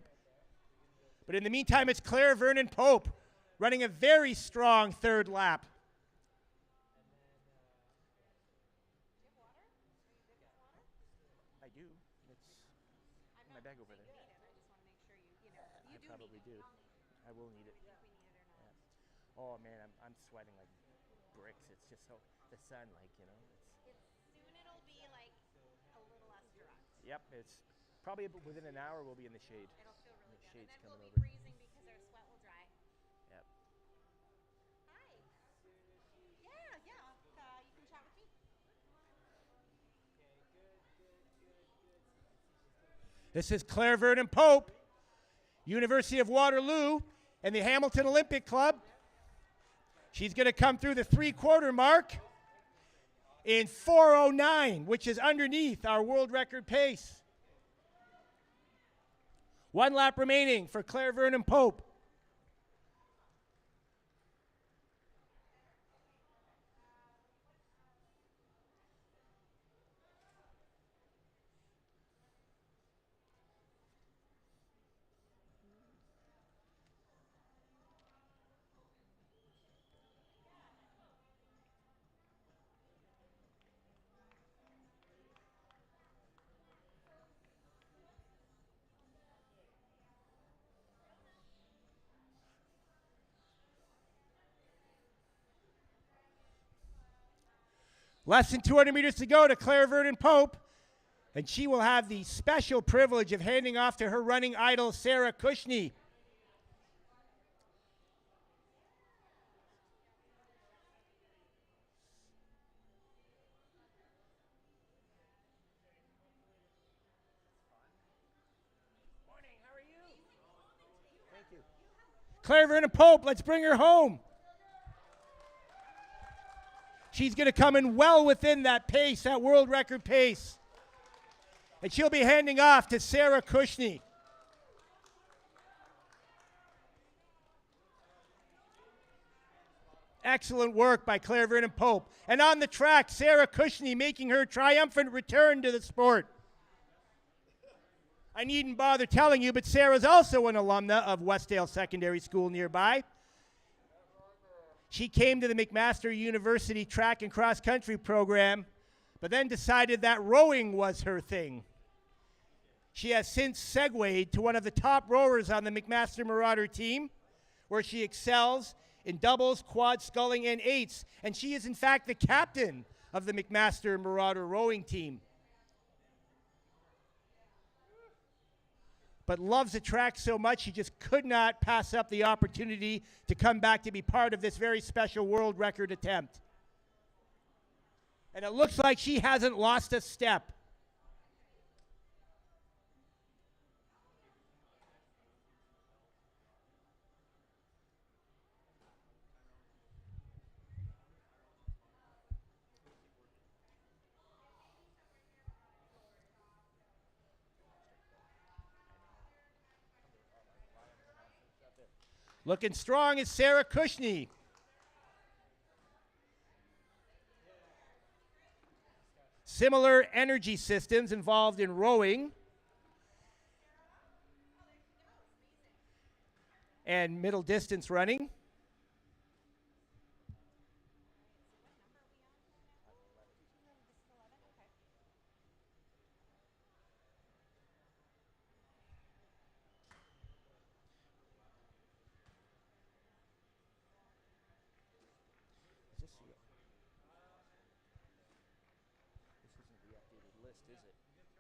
But in the meantime, it's Claire Vernon Pope running a very strong third lap. I do. It's in my bag over there. I probably do. I will need it. Yeah. Oh man, I'm sweating like bricks. It's just so the sun, like, you know. Soon it'll be like a little less direct. Yep, it's probably within an hour we'll be in the shade. It'll feel really The good. shade's And then coming we'll over. be freezing because our sweat will dry. Yep. Hi. Yeah. You can chat with me. This is Claire Vernon Pope, University of Waterloo, and the Hamilton Olympic Club. She's going to come through the three-quarter mark in 4:09, which is underneath our world record pace. 1 lap remaining for Claire Vernon Pope. Less than 200 meters to go to Claire Vernon Pope. And she will have the special privilege of handing off to her running idol, Sarah Cushney. Claire Vernon Pope, let's bring her home. She's going to come in well within that pace, that world record pace. And she'll be handing off to Sarah Cushney. Excellent work by Claire Vernon Pope. And on the track, Sarah Cushney making her triumphant return to the sport. I needn't bother telling you, but Sarah's also an alumna of Westdale Secondary School nearby. She came to the McMaster University track and cross country program, but then decided that rowing was her thing. She has since segued to one of the top rowers on the McMaster Marauder team, where she excels in doubles, quad sculling, and eights, and she is in fact the captain of the McMaster Marauder rowing team. But loves the track so much she just could not pass up the opportunity to come back to be part of this very special world record attempt. And it looks like she hasn't lost a step. Looking strong is Sarah Cushney. Similar energy systems involved in rowing and middle distance running.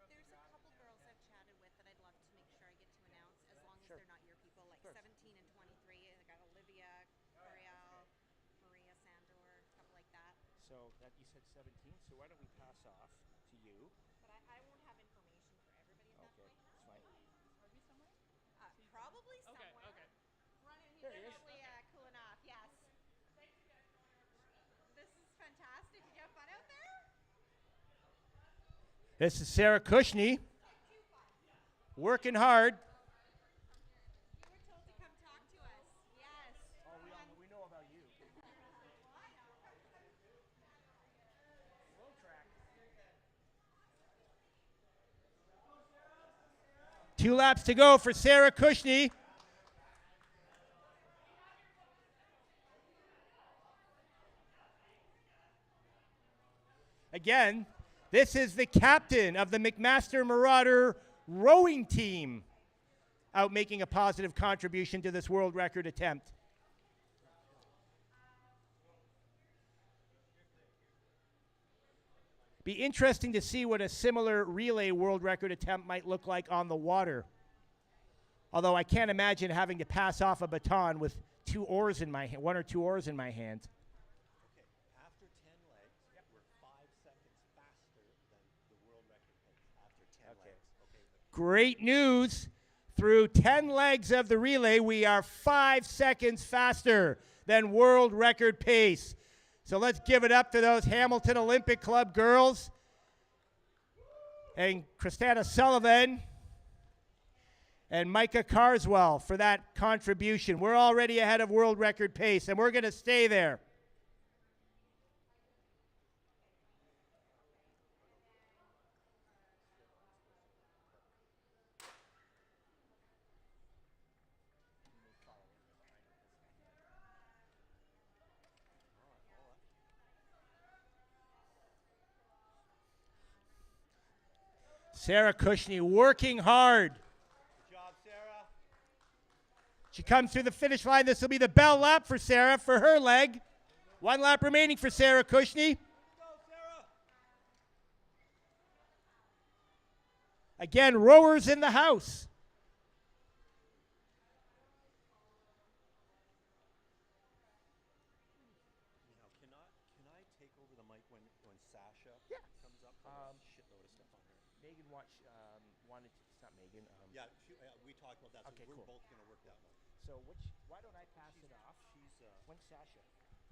There's a couple girls I've chatted with that I'd love to make sure I get to announce, as long as they're not your people, like 17 and 23. I got Olivia, Coriel, Maria Sandor, a couple like that. So that you said 17, so why don't we pass off to you? But I won't have information for everybody at that point. That's fine. Probably somewhere. Okay. He's There he is. definitely cool enough, yes. This is fantastic. You have fun out there? This is Sarah Cushney, working hard. You were told to come talk to us. Yes. Oh, we know about you. Slow track. 2 laps to go for Sarah Cushney. Again, this is the captain of the McMaster Marauder rowing team out making a positive contribution to this world record attempt. Be interesting to see what a similar relay world record attempt might look like on the water. Although I can't imagine having to pass off a baton with 2 oars in my hand, 1 or 2 oars in my hand. Okay, after 10 legs, we're 5 seconds faster than the world record pace after 10 legs. Okay. Great news. Through 10 legs of the relay, we are 5 seconds faster than world record pace. So let's give it up to those Hamilton Olympic Club girls and Christina Sullivan and Micah Carswell for that contribution. We're already ahead of world record pace, and we're going to stay there. Sarah Cushney working hard. Good job, Sarah. She comes through the finish line. This will be the bell lap for Sarah for her leg. 1 lap remaining for Sarah Cushney. Go, Sarah. Again, rowers in the house. Now, can I take over the mic when Sasha Yeah. comes up? There's a shitload of stuff on her. Megan wanted to, it's not Megan. Yeah, we talked about that. So Okay, we're cool. both going to work that one. So why don't I pass it off? She's When's Sasha?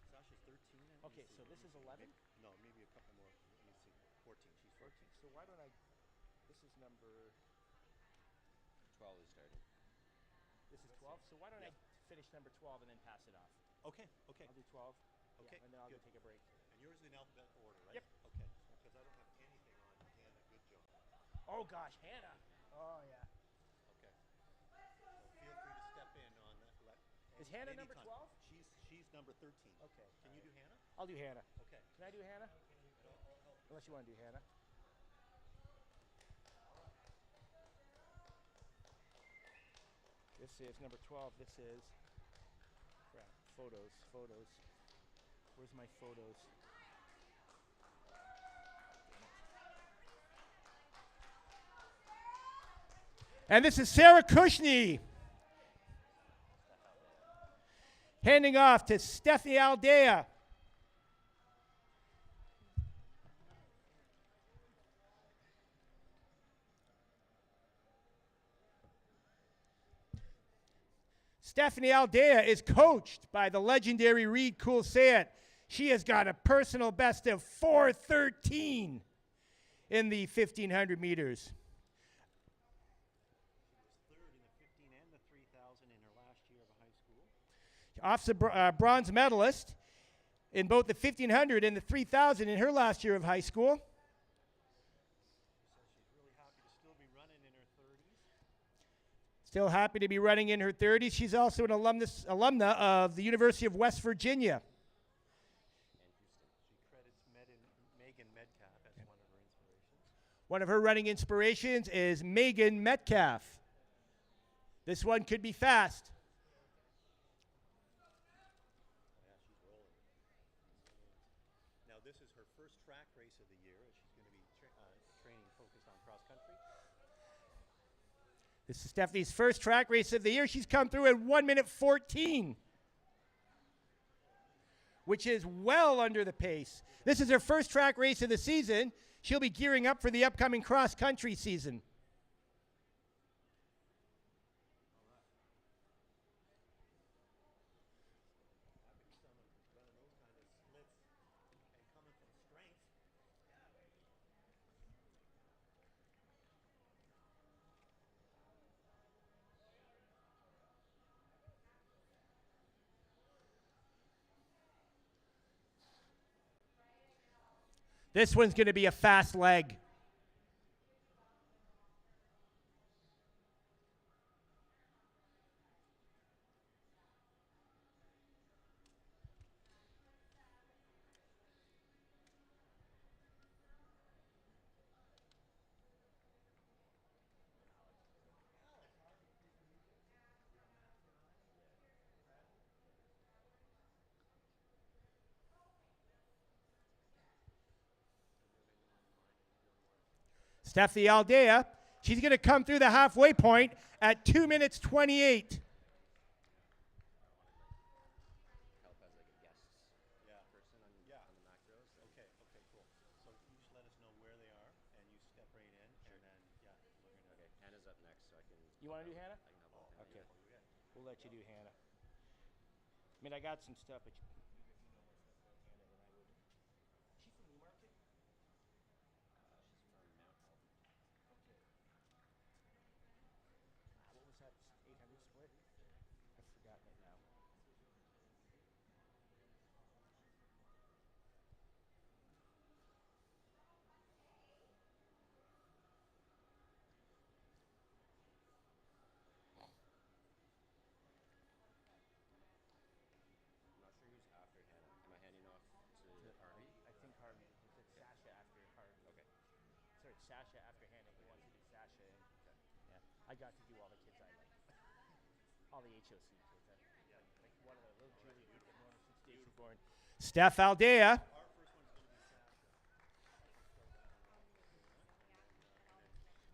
Sasha's 13. And Okay, so this is 11? No, maybe a couple more. Let me see. 14. She's 14. So why don't I, this is number, 12 is starting. this is 12? So why don't I finish number 12 and then pass it off? Okay. I'll do 12. Okay, Yeah, and then I'll go good. take a break. And yours is in alphabetical order, right? Yep. Okay. Because I don't have anything on Hannah Goodjob. Oh gosh, Hannah. Oh yeah. Okay. So feel free to step in on that. Is Hannah number anytime. 12? She's number 13. Okay. Can you do Hannah? I'll do Hannah. Okay. Can I do Hannah? Unless you want to do Hannah. This is number 12. This is crap. Photos. Where's my photos? And this is Sarah Kushney. Handing off to Stephanie Aldea. Stephanie Aldea is coached by the legendary Reed Coulsayet. She has got a personal best of 4:13 in the 1,500 meters. She was third in the 15 and the 3,000 in her last year of high school. Off bronze medalist in both the 1,500 and the 3,000 in her last year of high school. She says she's really happy to still be running in her 30s. Still happy to be running in her 30s. She's also an alumna of the University of West Virginia. She credits Megan Metcalf as one of her inspirations. One of her running inspirations is Megan Metcalf. This one could be fast. Yeah, she's rolling. Now, this is her first track race of the year. She's going to be training focused on cross country. This is Stephanie's first track race of the year. She's come through at 1 minute 14, which is well under the pace. This is her first track race of the season. She'll be gearing up for the upcoming cross country season. Running those kind of splits and coming from strength. This one's going to be a fast leg. Stephanie Aldea, she's going to come through the halfway point at 2 minutes 28. Help as like a guest person on the macros. Okay, cool. So you just let us know where they are, and you step right in, and then, we're going to... Okay, Hannah's up next, so I can. You want to do Hannah? I can help out. Okay. We'll let you do Hannah. I mean, I got some stuff, but you know more stuff about Hannah than I would. She's from Newmarket? She's from Mount Holly. Okay. What was that 800 split? I've forgotten it now. I'm not sure who's after Hannah. Am I handing off to Harvey? I think Harvey. It's Sasha after Harvey. Okay. Sorry, Sasha after Hannah. He wants to do Sasha. And, yeah, I got to do all the kids I like. All the HOC kids. Like one of the little Julie Luke I've known her since day she was born. Steph Aldea.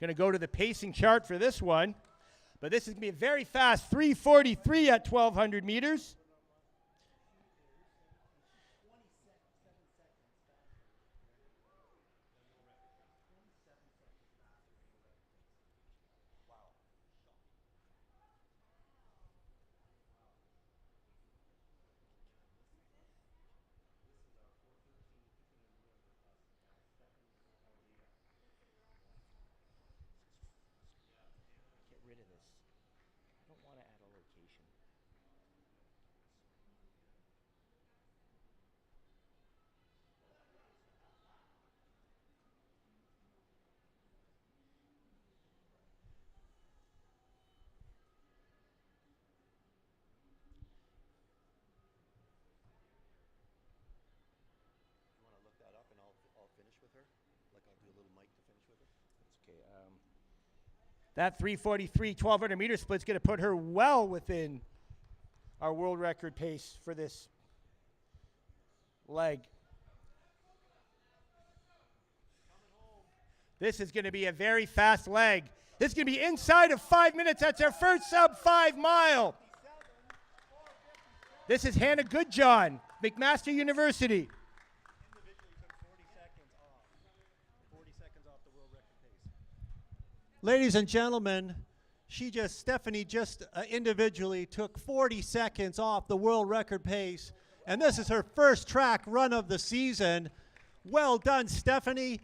Going to go to the pacing chart for this one. But this is going to be a very fast 3:43 at 1,200 meters. Get rid of this. I don't want to add a location. You want to look that up and I'll finish with her? Like I'll do a little mic to finish with her? That's okay. That 3:43 1,200 meter split's going to put her well within our world record pace for this leg. This is going to be a very fast leg. This is going to be inside of 5 minutes. That's our first sub-5 mile. This is Hannah Goodjohn, McMaster University. Individually took 40 seconds off. 40 seconds off the world record pace. Ladies and gentlemen, Stephanie just individually took 40 seconds off the world record pace. And this is her first track run of the season. Well done, Stephanie.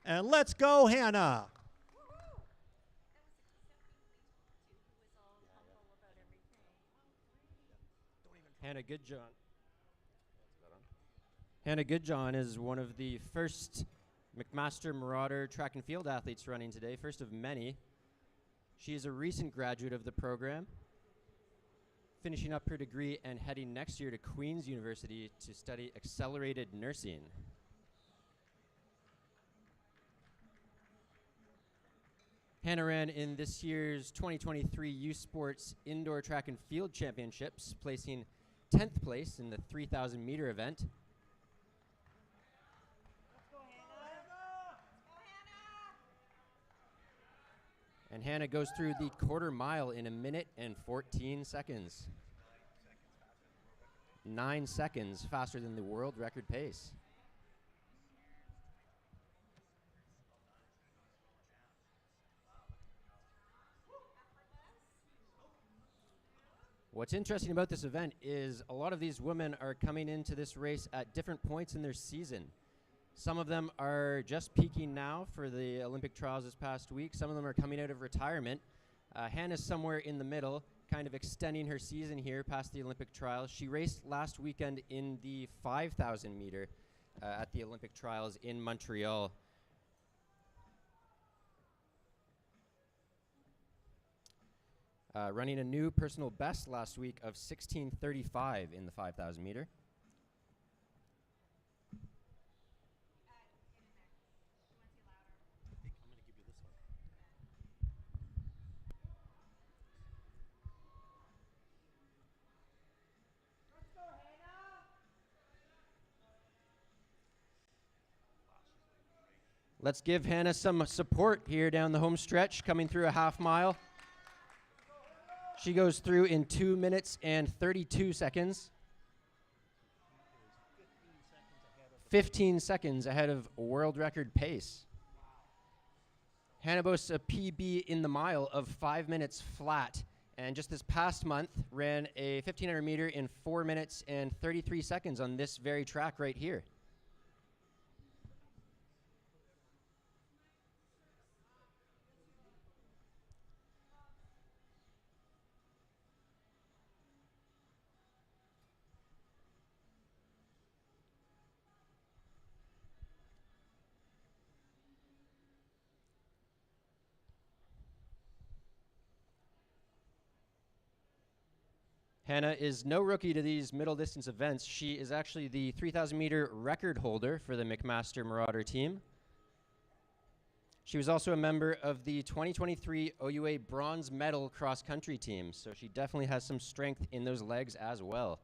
And let's go, Hannah. Hannah Goodjohn. Hannah Goodjohn is one of the first McMaster Marauder track and field athletes running today, first of many. She is a recent graduate of the program, finishing up her degree and heading next year to Queen's University to study accelerated nursing. Hannah ran in this year's 2023 U Sports Indoor Track and Field Championships, placing 10th place in the 3,000 meter event. And Hannah goes through the quarter mile in 1 minute and 14 seconds. 9 seconds faster than the world record pace. What's interesting about this event is a lot of these women are coming into this race at different points in their season. Some of them are just peaking now for the Olympic trials this past week. Some of them are coming out of retirement. Hannah's somewhere in the middle, kind of extending her season here past the Olympic trials. She raced last weekend in the 5,000 meter at the Olympic trials in Montreal. Running a new personal best last week of 16:35 in the 5,000 meter. Let's give Hannah some support here down the home stretch, coming through a half mile. She goes through in 2 minutes and 32 seconds. 15 seconds ahead of world record pace. Hannah boasts a PB in the mile of 5 minutes flat. And just this past month, ran a 1,500 meter in 4 minutes and 33 seconds on this very track right here. Hannah is no rookie to these middle distance events. She is actually the 3,000 meter record holder for the McMaster Marauder team. She was also a member of the 2023 OUA bronze medal cross country team, so she definitely has some strength in those legs as well.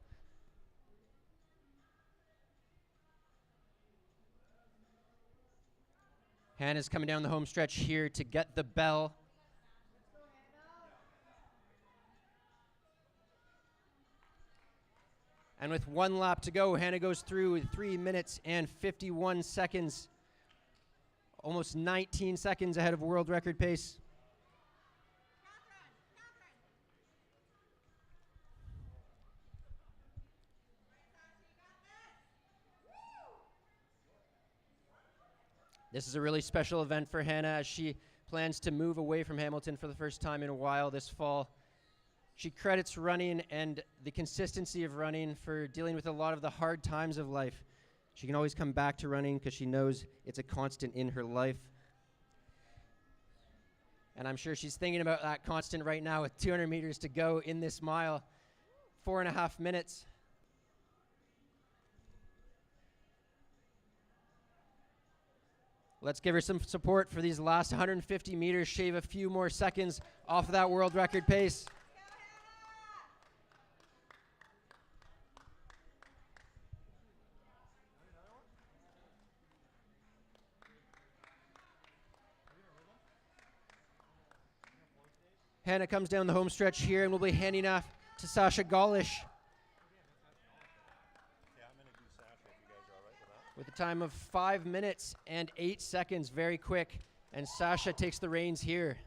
Hannah's coming down the home stretch here to get the bell. And with 1 lap to go, Hannah goes through 3 minutes and 51 seconds. Almost 19 seconds ahead of world record pace. This is a really special event for Hannah as she plans to move away from Hamilton for the first time in a while this fall. She credits running and the consistency of running for dealing with a lot of the hard times of life. She can always come back to running because she knows it's a constant in her life. And I'm sure she's thinking about that constant right now with 200 meters to go in this mile. 4.5 minutes. Let's give her some support for these last 150 meters, shave a few more seconds off of that world record pace. Hannah comes down the home stretch here and will be handing off to Sasha Golish. With a time of 5 minutes and 8 seconds, very quick. And Sasha takes the reins here.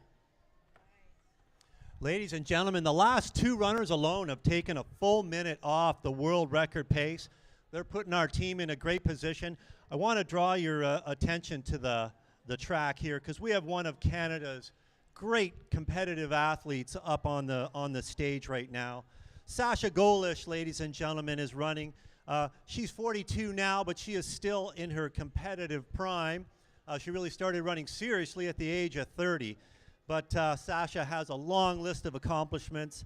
Ladies and gentlemen, the last 2 runners alone have taken a full minute off the world record pace. They're putting our team in a great position. I want to draw your attention to the track here because we have one of Canada's great competitive athletes up on the stage right now. Sasha Golish, ladies and gentlemen, is running. She's 42 now, but she is still in her competitive prime. She really started running seriously at the age of 30. But Sasha has a long list of accomplishments.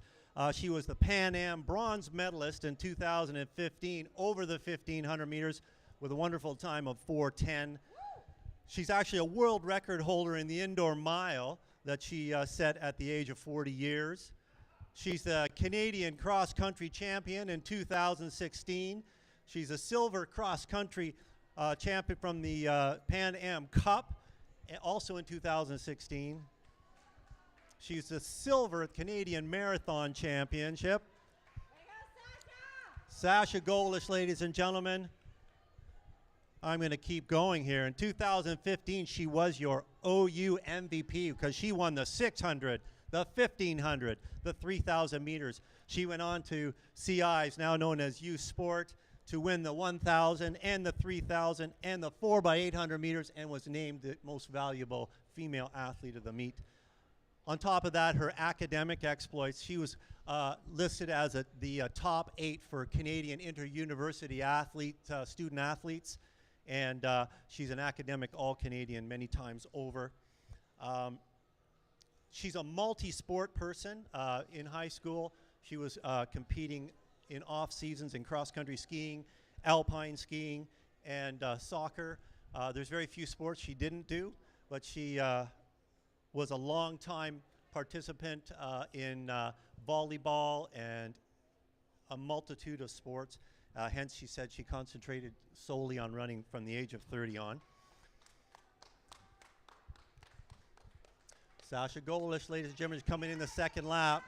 She was the Pan Am bronze medalist in 2015 over the 1,500 meters with a wonderful time of 4:10. She's actually a world record holder in the indoor mile that she set at the age of 40 years. She's the Canadian cross-country champion in 2016. She's a silver cross-country champion from the Pan Am Cup, also in 2016. She's the silver Canadian Marathon Championship. Sasha Golish, ladies and gentlemen. I'm going to keep going here. In 2015, she was your OU MVP because she won the 600, the 1,500, the 3,000 meters. She went on to CI's, now known as U Sport, to win the 1,000 and the 3,000 and the 4x800 meters and was named the most valuable female athlete of the meet. On top of that, her academic exploits, she was listed as the top 8 for Canadian inter-university student athletes. And she's an academic all-Canadian many times over. She's a multi-sport person. In high school, she was competing in off-seasons in cross-country skiing, alpine skiing, and soccer. There's very few sports she didn't do, but she was a long-time participant in volleyball and a multitude of sports. Hence, she said she concentrated solely on running from the age of 30 on. Sasha Golish, ladies and gentlemen, is coming in the second lap.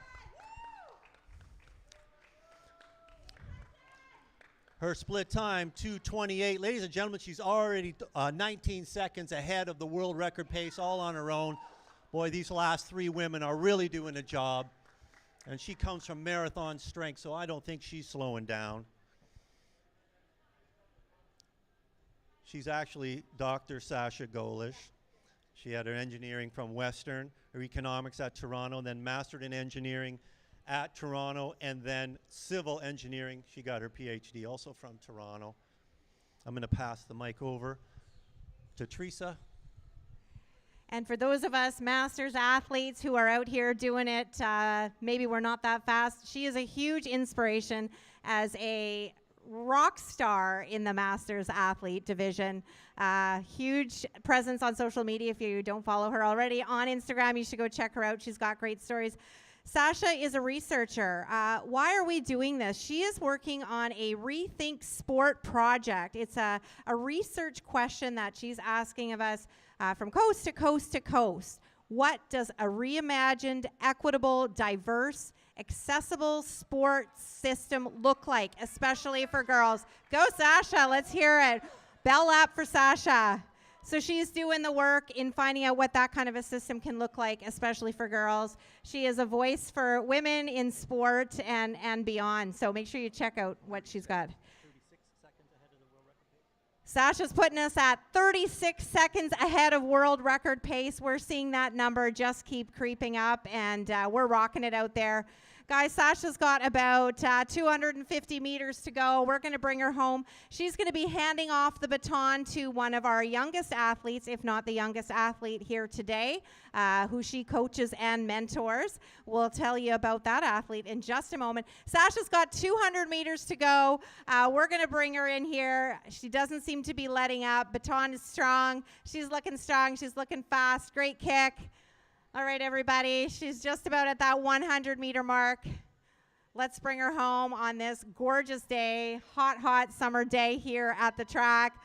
Her split time, 2:28. Ladies and gentlemen, she's already 19 seconds ahead of the world record pace, all on her own. Boy, these last 3 women are really doing a job. And she comes from marathon strength, so I don't think she's slowing down. She's actually Dr. Sasha Golish. She had her engineering from Western, her economics at Toronto, then mastered in engineering at Toronto, and then civil engineering. She got her PhD also from Toronto. I'm going to pass the mic over to Teresa. And for those of us masters athletes who are out here doing it, maybe we're not that fast. She is a huge inspiration as a rock star in the masters athlete division. Huge presence on social media. If you don't follow her already on Instagram, you should go check her out. She's got great stories. Sasha is a researcher. Why are we doing this? She is working on a Rethink Sport project. It's a research question that she's asking of us from coast to coast to coast. What does a reimagined, equitable, diverse, accessible sports system look like, especially for girls? Go, Sasha. Let's hear it. Bell up for Sasha. So she's doing the work in finding out what that kind of a system can look like, especially for girls. She is a voice for women in sport and beyond. So make sure you check out what she's got. Sasha's putting us at 36 seconds ahead of world record pace. We're seeing that number just keep creeping up, and we're rocking it out there. Guys, Sasha's got about 250 meters to go. We're going to bring her home. She's going to be handing off the baton to one of our youngest athletes, if not the youngest athlete here today, who she coaches and mentors. We'll tell you about that athlete in just a moment. Sasha's got 200 meters to go. We're going to bring her in here. She doesn't seem to be letting up. Baton is strong. She's looking strong. She's looking fast. Great kick. All right, everybody, she's just about at that 100-meter mark. Let's bring her home on this gorgeous day, hot summer day here at the track.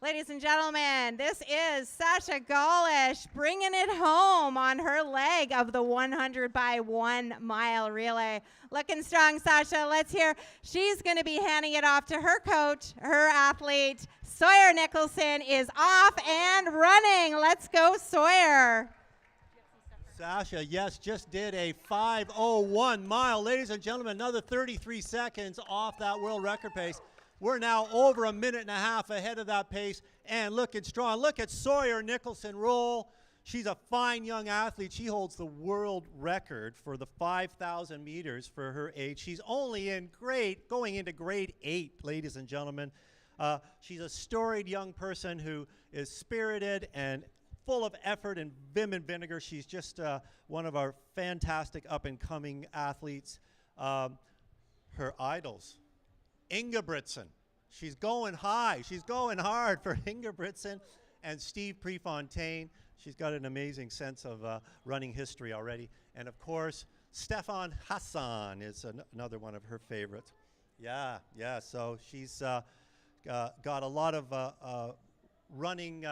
Ladies and gentlemen, this is Sasha Golish bringing it home on her leg of the 100 by 1 mile relay. Looking strong, Sasha. Let's hear. She's going to be handing it off to her coach, her athlete. Sawyer Nicholson is off and running. Let's go, Sawyer. Sasha, yes, just did a 5:01 mile. Ladies and gentlemen, another 33 seconds off that world record pace. We're now over a minute and a half ahead of that pace and looking strong. Look at Sawyer Nicholson roll. She's a fine young athlete. She holds the world record for the 5,000 meters for her age. She's only in going into grade 8, ladies and gentlemen. She's a storied young person who is spirited and full of effort and vim and vinegar. She's just one of our fantastic up-and-coming athletes. Her idols, Ingebrigtsen. She's going high. She's going hard for Ingebrigtsen and Steve Prefontaine. She's got an amazing sense of running history already. And, of course, Stefan Hassan is another one of her favorites. Yeah, so she's got a lot of running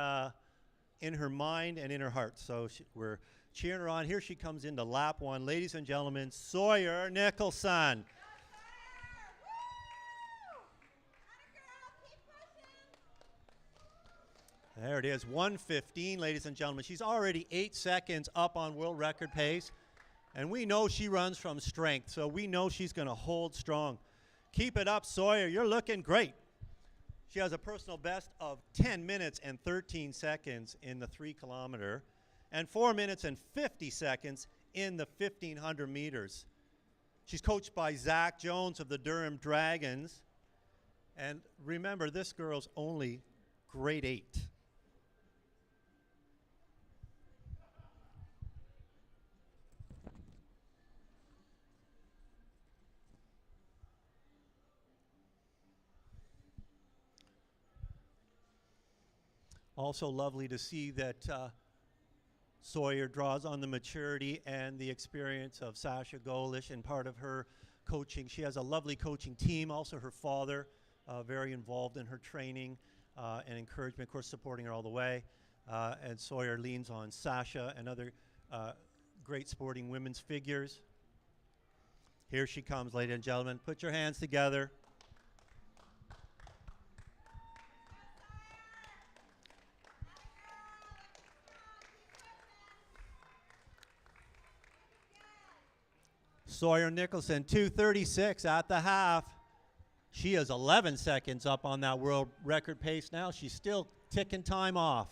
in her mind and in her heart. So we're cheering her on. Here she comes into lap 1. Ladies and gentlemen, Sawyer Nicholson. There it is, 1:15, ladies and gentlemen. She's already 8 seconds up on world record pace. And we know she runs from strength, so we know she's going to hold strong. Keep it up, Sawyer. You're looking great. She has a personal best of 10 minutes and 13 seconds in the 3-kilometer and 4 minutes and 50 seconds in the 1,500 meters. She's coached by Zach Jones of the Durham Dragons. And remember, this girl's only grade 8. Also lovely to see that Sawyer draws on the maturity and the experience of Sasha Golish and part of her coaching. She has a lovely coaching team. Also her father, very involved in her training and encouragement, of course, supporting her all the way. And Sawyer leans on Sasha and other great sporting women's figures. Here she comes, ladies and gentlemen. Put your hands together. Sawyer Nicholson, 2:36 at the half. She is 11 seconds up on that world record pace now. She's still ticking time off.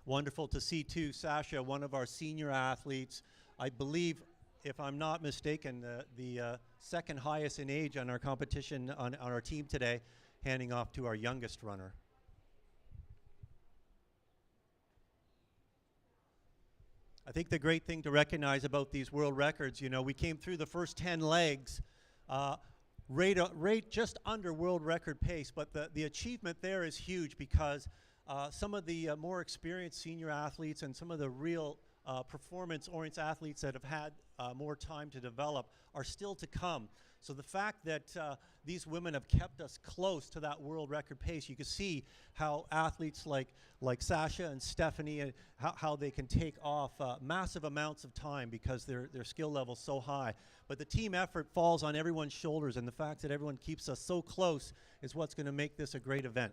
Wonderful to see, too, Sasha, one of our senior athletes. I believe, if I'm not mistaken, the second highest in age on our competition on our team today, handing off to our youngest runner. I think the great thing to recognize about these world records, you know, we came through the first 10 legs rate just under world record pace, but the achievement there is huge because some of the more experienced senior athletes and some of the real performance-oriented athletes that have had more time to develop are still to come. So the fact that these women have kept us close to that world record pace, you can see how athletes like Sasha and Stephanie, how they can take off massive amounts of time because their skill level's so high. But the team effort falls on everyone's shoulders, and the fact that everyone keeps us so close is what's going to make this a great event.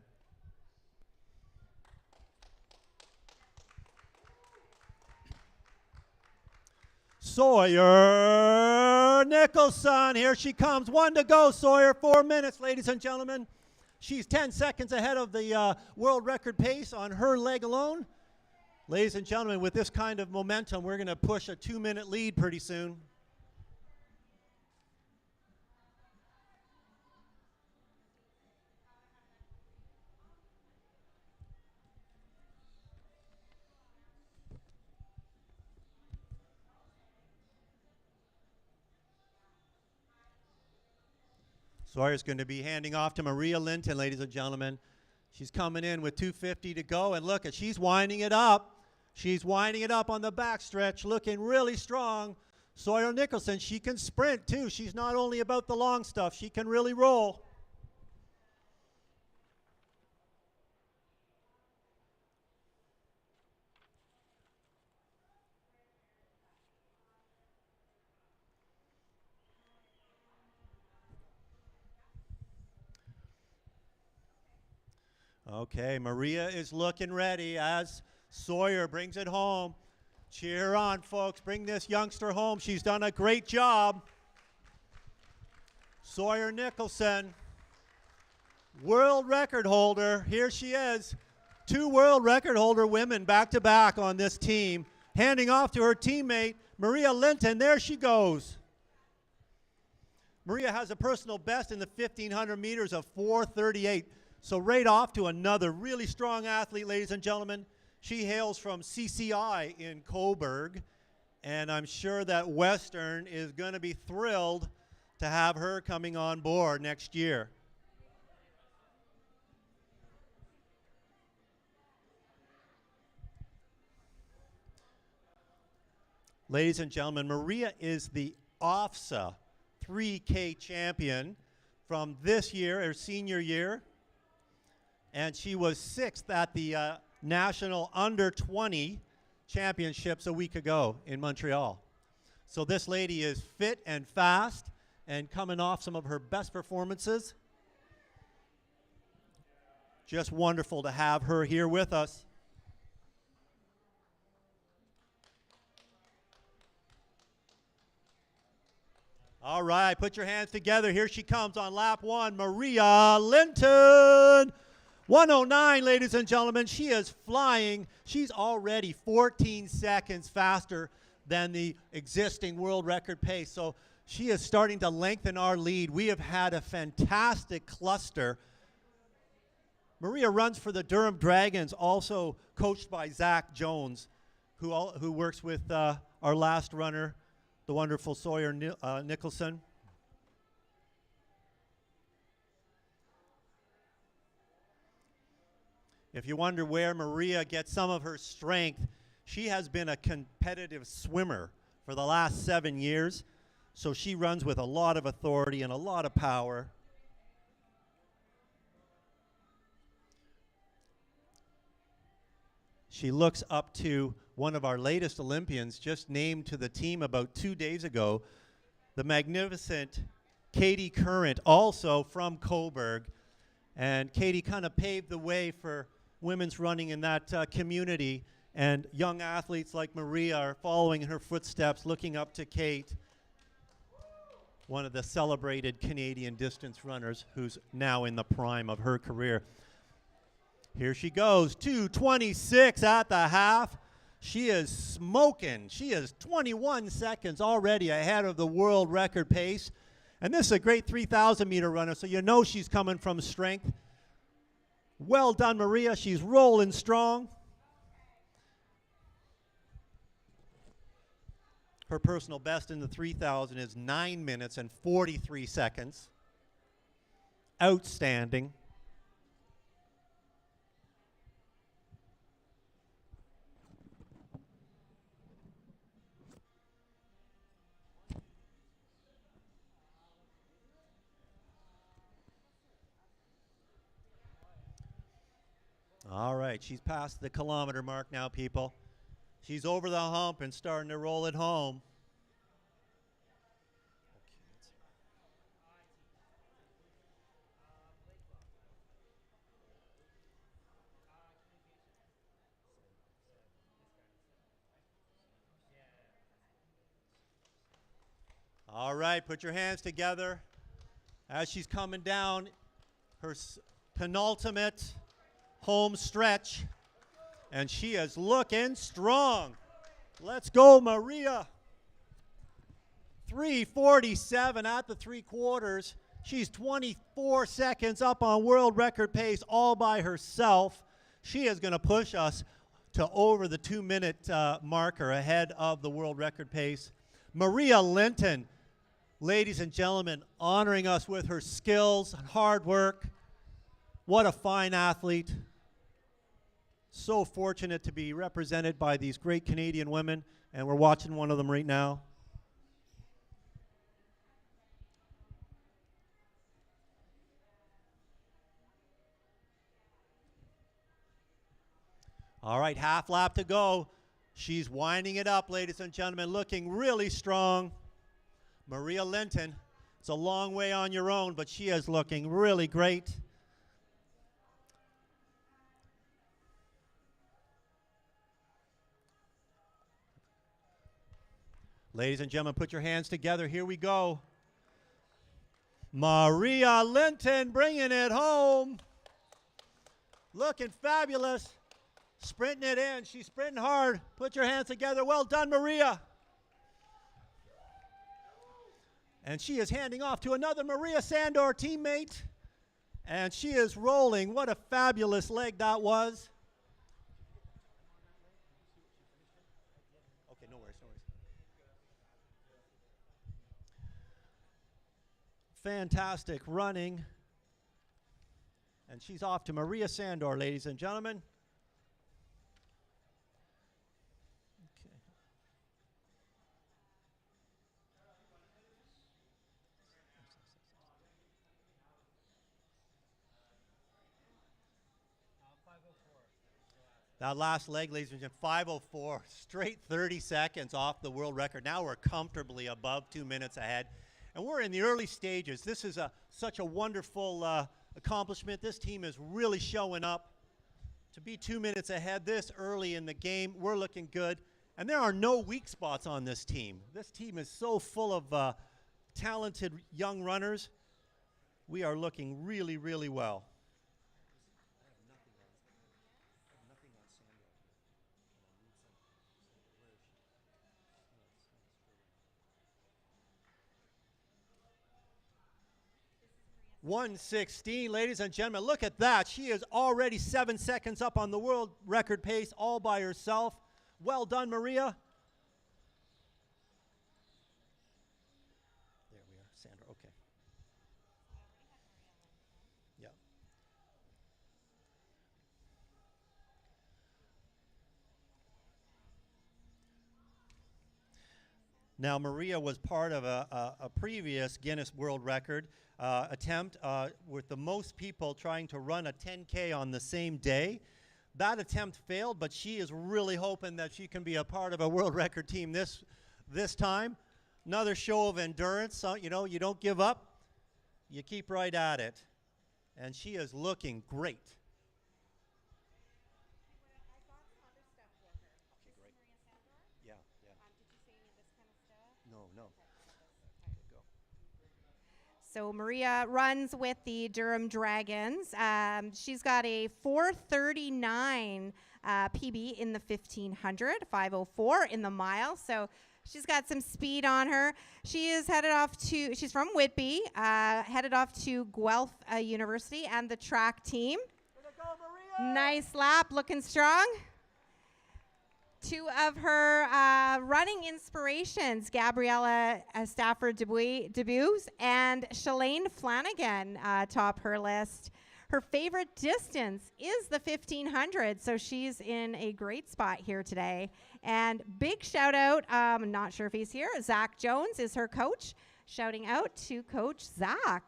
Sawyer Nicholson, here she comes. 1 to go, Sawyer. 4 minutes, ladies and gentlemen. She's 10 seconds ahead of the world record pace on her leg alone. Ladies and gentlemen, with this kind of momentum, we're going to push a 2-minute lead pretty soon. Sawyer's going to be handing off to Maria Linton, ladies and gentlemen. She's coming in with 2:50 to go, and look, she's winding it up. She's winding it up on the backstretch, looking really strong. Sawyer Nicholson, she can sprint too. She's not only about the long stuff, she can really roll. Okay, Maria is looking ready as Sawyer brings it home. Cheer on, folks. Bring this youngster home. She's done a great job. Sawyer Nicholson, world record holder. Here she is. 2 world record holder women back-to-back on this team. Handing off to her teammate, Maria Linton. There she goes. Maria has a personal best in the 1,500 meters of 4:38. So right off to another really strong athlete, ladies and gentlemen. She hails from CCI in Coburg, and I'm sure that Western is going to be thrilled to have her coming on board next year. Ladies and gentlemen, Maria is the OFSA 3K champion from this year, her senior year. And she was 6th at the National Under-20 Championships a week ago in Montreal. So this lady is fit and fast and coming off some of her best performances. Just wonderful to have her here with us. All right, put your hands together. Here she comes on lap 1, Maria Linton. 1:09, ladies and gentlemen. She is flying. She's already 14 seconds faster than the existing world record pace. So she is starting to lengthen our lead. We have had a fantastic cluster. Maria runs for the Durham Dragons, also coached by Zach Jones, who works with our last runner, the wonderful Sawyer Nicholson. If you wonder where Maria gets some of her strength, she has been a competitive swimmer for the last 7 years. So she runs with a lot of authority and a lot of power. She looks up to one of our latest Olympians, just named to the team about 2 days ago, the magnificent Katie Current, also from Coburg. And Katie kind of paved the way for women's running in that community, and young athletes like Maria are following in her footsteps, looking up to Kate, one of the celebrated Canadian distance runners who's now in the prime of her career. Here she goes, 2:26 at the half. She is smoking. She is 21 seconds already ahead of the world record pace. And this is a great 3,000 meter runner, so you know she's coming from strength. Well done, Maria. She's rolling strong. Her personal best in the 3,000 is 9 minutes and 43 seconds. Outstanding. All right, she's past the kilometer mark now, people. She's over the hump and starting to roll it home. All right, put your hands together as she's coming down her penultimate home stretch, and she is looking strong. Let's go, Maria. 3:47 at the 3/4. She's 24 seconds up on world record pace all by herself. She is going to push us to over the 2-minute marker ahead of the world record pace. Maria Linton, ladies and gentlemen, honoring us with her skills and hard work. What a fine athlete. So fortunate to be represented by these great Canadian women, and we're watching one of them right now. All right, half lap to go. She's winding it up, ladies and gentlemen, looking really strong. Maria Linton, it's a long way on your own, but she is looking really great. Ladies and gentlemen, put your hands together. Here we go. Maria Linton bringing it home. Looking fabulous. Sprinting it in. She's sprinting hard. Put your hands together. Well done, Maria. And she is handing off to another Maria Sandor teammate. And she is rolling. What a fabulous leg that was. Okay, no worries, no worries. Fantastic running. And she's off to Maria Sandor, ladies and gentlemen. That last leg, ladies and gentlemen, 5:04, straight 30 seconds off the world record. Now we're comfortably above 2 minutes ahead. And we're in the early stages. This is such a wonderful accomplishment. This team is really showing up. To be 2 minutes ahead this early in the game, we're looking good. And there are no weak spots on this team. This team is so full of talented young runners. We are looking really, really well. .116, ladies and gentlemen, look at that. She is already 7 seconds up on the world record pace all by herself. Well done, Maria. There we are, Sandra, okay. Yeah. Now, Maria was part of a previous Guinness World Record attempt with the most people trying to run a 10K on the same day. That attempt failed, but she is really hoping that she can be a part of a world record team this time. Another show of endurance. So, you know, you don't give up. You keep right at it. And she is looking great. No. So Maria runs with the Durham Dragons. She's got a 4:39 PB in the 1500, 5:04 in the mile. So she's got some speed on her. She is she's from Whitby, headed off to Guelph University and the track team. Nice lap, looking strong. Two of her running inspirations, Gabriella Stafford Debus and Shalane Flanagan, top her list. Her favorite distance is the 1500, so she's in a great spot here today. And big shout out, I'm not sure if he's here, Zach Jones is her coach. Shouting out to Coach Zach.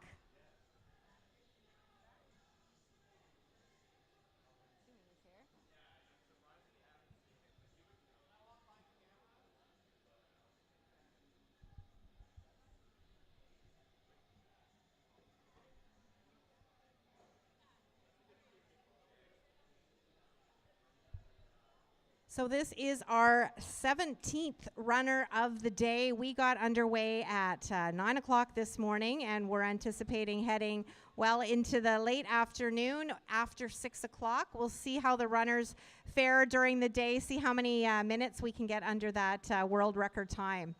So this is our 17th runner of the day. We got underway at 9 o'clock this morning, and we're anticipating heading well into the late afternoon after 6 o'clock. We'll see how the runners fare during the day, see how many minutes we can get under that world record time.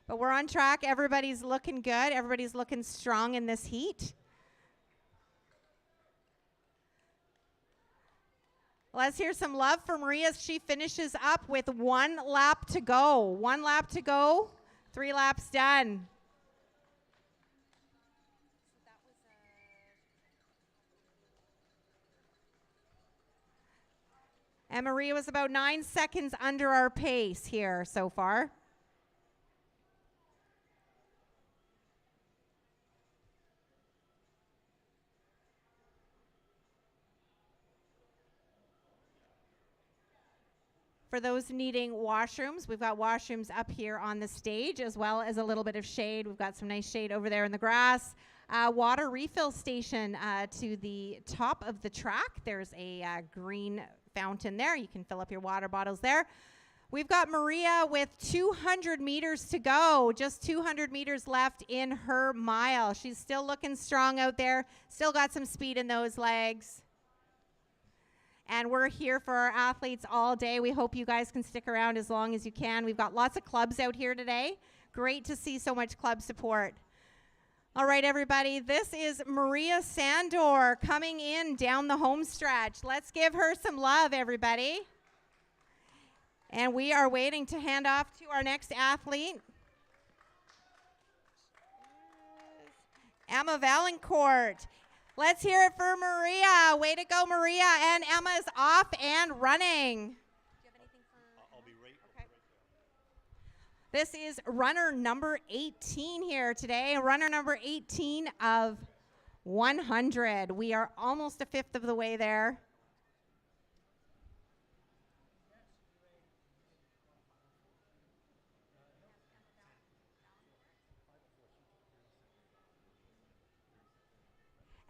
But we're on track. Everybody's looking good. Everybody's looking strong in this heat. Let's hear some love for Maria as she finishes up with 1 lap to go. 1 lap to go, 3 laps done. And Maria was about 9 seconds under our pace here so far. For those needing washrooms, we've got washrooms up here on the stage, as well as a little bit of shade. We've got some nice shade over there in the grass. Water refill station to the top of the track. There's a green fountain there. You can fill up your water bottles there. We've got Maria with 200 meters to go, just 200 meters left in her mile. She's still looking strong out there, still got some speed in those legs. And we're here for our athletes all day. We hope you guys can stick around as long as you can. We've got lots of clubs out here today. Great to see so much club support. All right, everybody, this is Maria Sandor coming in down the home stretch. Let's give her some love, everybody. And we are waiting to hand off to our next athlete. Emma Valancourt. Let's hear it for Maria. Way to go, Maria. And Emma's off and running. Do you have anything for? I'll be right. Okay. This is runner number 18 here today. Runner number 18 of 100. We are almost a fifth of the way there.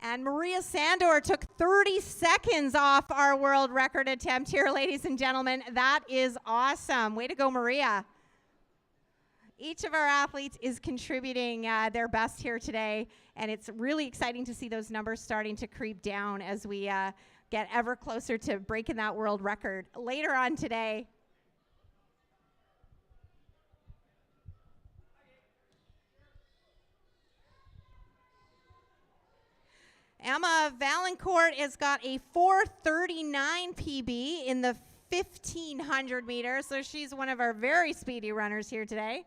And Maria Sandor took 30 seconds off our world record attempt here, ladies and gentlemen. That is awesome. Way to go, Maria. Each of our athletes is contributing their best here today, and it's really exciting to see those numbers starting to creep down as we get ever closer to breaking that world record. Later on today, Emma Valancourt has got a 4:39 PB in the 1,500 meters, so she's one of our very speedy runners here today.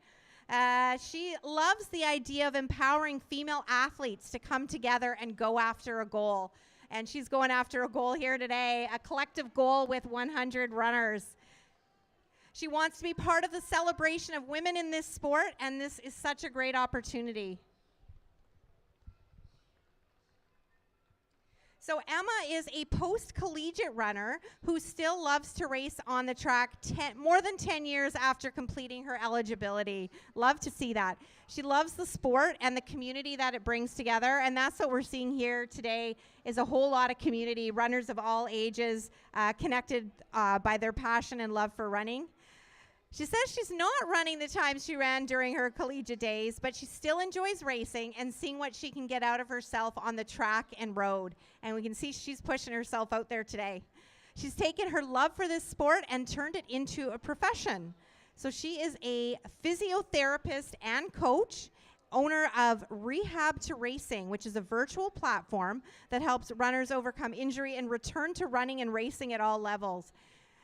She loves the idea of empowering female athletes to come together and go after a goal. And she's going after a goal here today, a collective goal with 100 runners. She wants to be part of the celebration of women in this sport, and this is such a great opportunity. So Emma is a post-collegiate runner who still loves to race on the track more than 10 years after completing her eligibility. Love to see that. She loves the sport and the community that it brings together, and that's what we're seeing here today is a whole lot of community, runners of all ages, connected by their passion and love for running. She says she's not running the times she ran during her collegiate days, but she still enjoys racing and seeing what she can get out of herself on the track and road. And we can see she's pushing herself out there today. She's taken her love for this sport and turned it into a profession. So she is a physiotherapist and coach, owner of Rehab to Racing, which is a virtual platform that helps runners overcome injury and return to running and racing at all levels.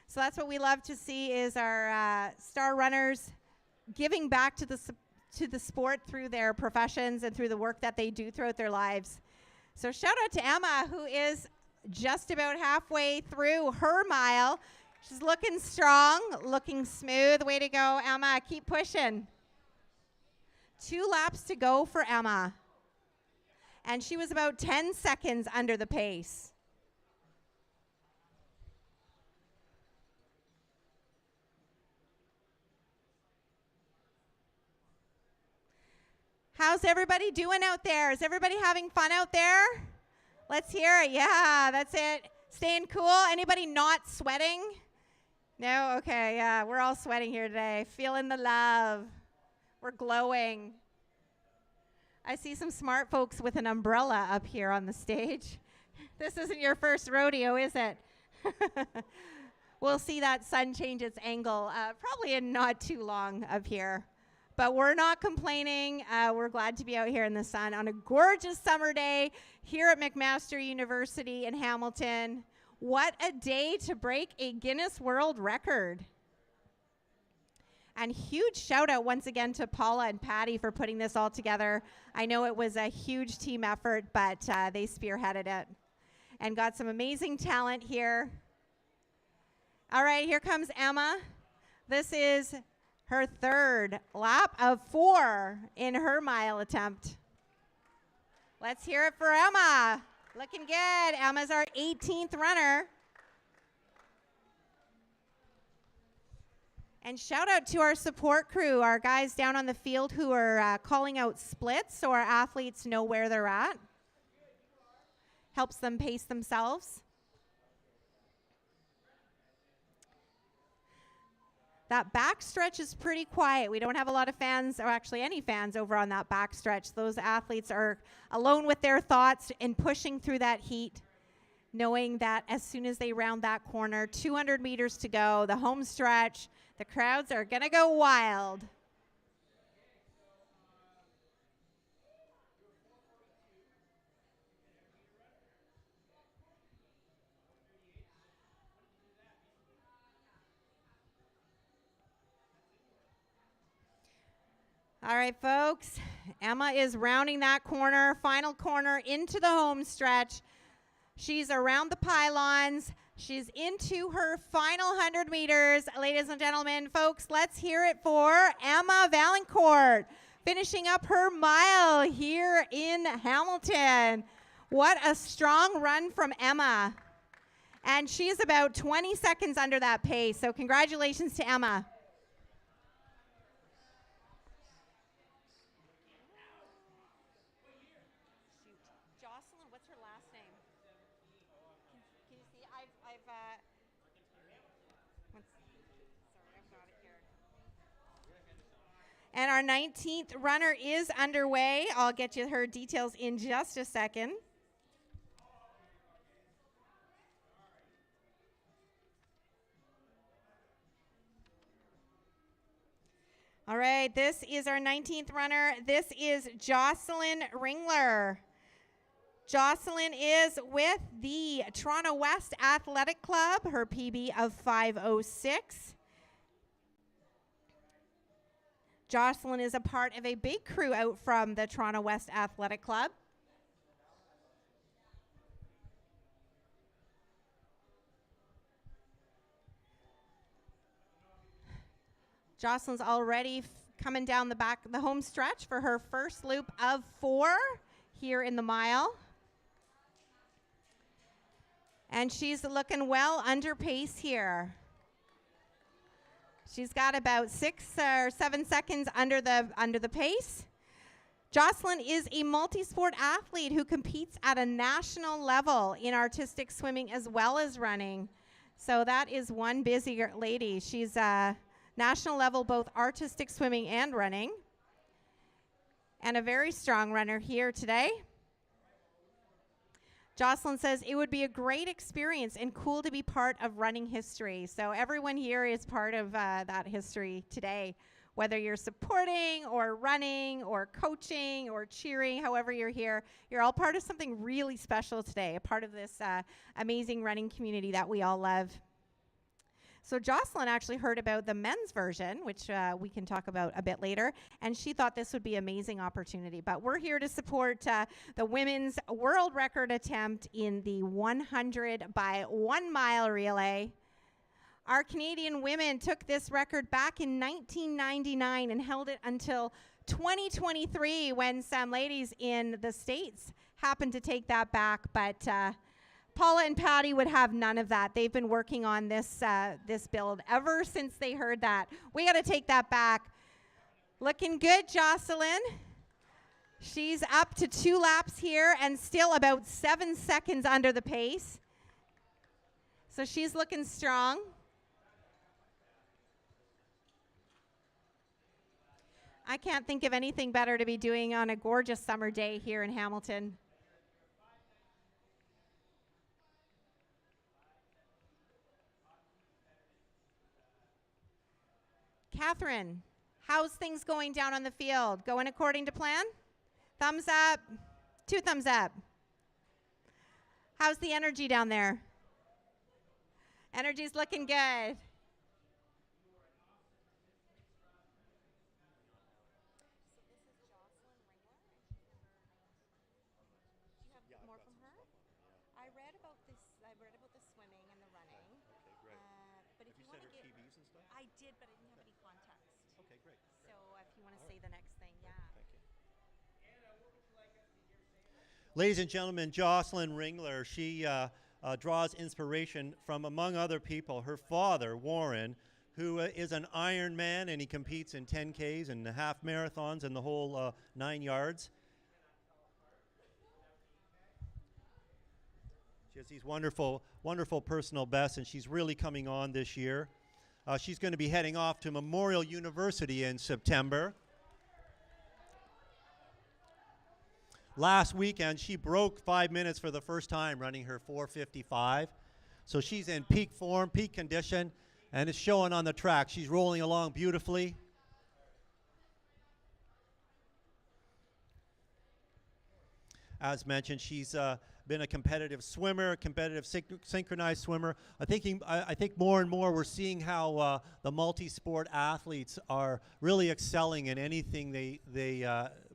So that's what we love to see is our star runners giving back to the sport through their professions and through the work that they do throughout their lives. So shout out to Emma, who is just about halfway through her mile. She's looking strong, looking smooth. Way to go, Emma. Keep pushing. 2 laps to go for Emma. And she was about 10 seconds under the pace. How's everybody doing out there? Is everybody having fun out there? Let's hear it. Yeah, that's it. Staying cool. Anybody not sweating? No? Okay, yeah. We're all sweating here today. Feeling the love. We're glowing. I see some smart folks with an umbrella up here on the stage. This isn't your first rodeo, is it? We'll see that sun change its angle probably in not too long up here. But we're not complaining. We're glad to be out here in the sun on a gorgeous summer day here at McMaster University in Hamilton. What a day to break a Guinness World Record. And huge shout out once again to Paula and Patty for putting this all together. I know it was a huge team effort, but they spearheaded it and got some amazing talent here. All right, here comes Emma. This is her third lap of 4 in her mile attempt. Let's hear it for Emma. Looking good. Emma's our 18th runner. And shout out to our support crew, our guys down on the field who are calling out splits so our athletes know where they're at. Helps them pace themselves. That back stretch is pretty quiet. We don't have a lot of fans, or actually any fans over on that back stretch. Those athletes are alone with their thoughts and pushing through that heat, knowing that as soon as they round that corner, 200 meters to go, the home stretch, the crowds are going to go wild. All right, folks, Emma is rounding that corner, final corner into the home stretch. She's around the pylons. She's into her final 100 meters. Ladies and gentlemen, folks, let's hear it for Emma Valancourt, finishing up her mile here in Hamilton. What a strong run from Emma. And she's about 20 seconds under that pace, so congratulations to Emma. And our 19th runner is underway. I'll get you her details in just a second. All right, this is our 19th runner. This is Jocelyn Ringler. Jocelyn is with the Toronto West Athletic Club, her PB of 5:06. Jocelyn is a part of a big crew out from the Toronto West Athletic Club. Jocelyn's already coming down the home stretch for her first loop of 4 here in the mile. And she's looking well under pace here. She's got about 6 or 7 seconds under the pace. Jocelyn is a multi-sport athlete who competes at a national level in artistic swimming as well as running. So that is one busy lady. She's national level, both artistic swimming and running. And a very strong runner here today. Jocelyn says it would be a great experience and cool to be part of running history. So everyone here is part of that history today, whether you're supporting or running or coaching or cheering, however you're here, you're all part of something really special today, a part of this amazing running community that we all love. So Jocelyn actually heard about the men's version, which we can talk about a bit later, and she thought this would be an amazing opportunity. But we're here to support the women's world record attempt in the 100 by 1 mile relay. Our Canadian women took this record back in 1999 and held it until 2023 when some ladies in the States happened to take that back, but Paula and Patty would have none of that. They've been working on this build ever since they heard that. We got to take that back. Looking good, Jocelyn. She's up to 2 laps here and still about 7 seconds under the pace. So she's looking strong. I can't think of anything better to be doing on a gorgeous summer day here in Hamilton. Catherine, how's things going down on the field? Going according to plan? Thumbs up. 2 thumbs up. How's the energy down there? Energy's looking good. I read about this. I read about the swimming and the running. Okay, great. But if Have you you want sent to her get, TVs and stuff? I did, but I didn't have any context. Okay, great. So if you want to All say right. the next thing, yeah. Thank you. Ladies and gentlemen, Jocelyn Ringler, she draws inspiration from, among other people, her father, Warren, who is an Ironman, and he competes in 10Ks and half marathons and the whole 9 yards. She has these wonderful, wonderful personal bests, and she's really coming on this year. She's going to be heading off to Memorial University in September. Last weekend, she broke 5 minutes for the first time running her 4:55. So she's in peak form, peak condition, and it's showing on the track. She's rolling along beautifully. As mentioned, she's been a competitive swimmer, a competitive synchronized swimmer. I think more and more we're seeing how the multi-sport athletes are really excelling in anything they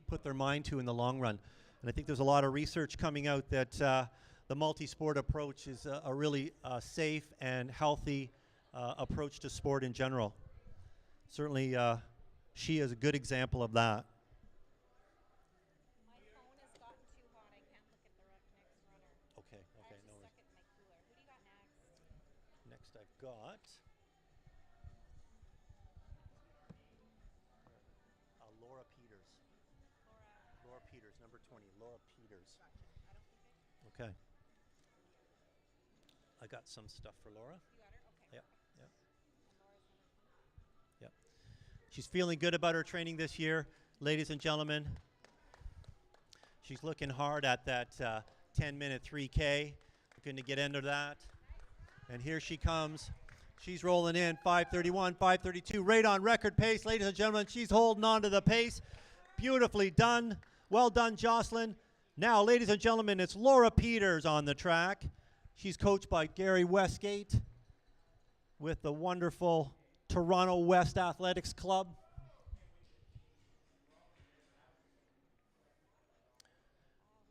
put their mind to in the long run. And I think there's a lot of research coming out that the multi-sport approach is a really safe and healthy approach to sport in general. Certainly, she is a good example of that. My phone has gotten too hot. I can't look at the next runner. Okay, okay, no worries. Stuck it in my cooler. Who do you got next? Next I've got Laura Peters. Laura Peters, number 20, Laura Peters. Okay. I got some stuff for Laura. You got her? Okay. Yep, yep. Yep. She's feeling good about her training this year, ladies and gentlemen. She's looking hard at that 10-minute 3K. Looking to get into that. And here she comes. She's rolling in 5:31, 5:32, right on record pace. Ladies and gentlemen, she's holding on to the pace. Beautifully done. Well done, Jocelyn. Now, ladies and gentlemen, it's Laura Peters on the track. She's coached by Gary Westgate with the wonderful Toronto West Athletics Club.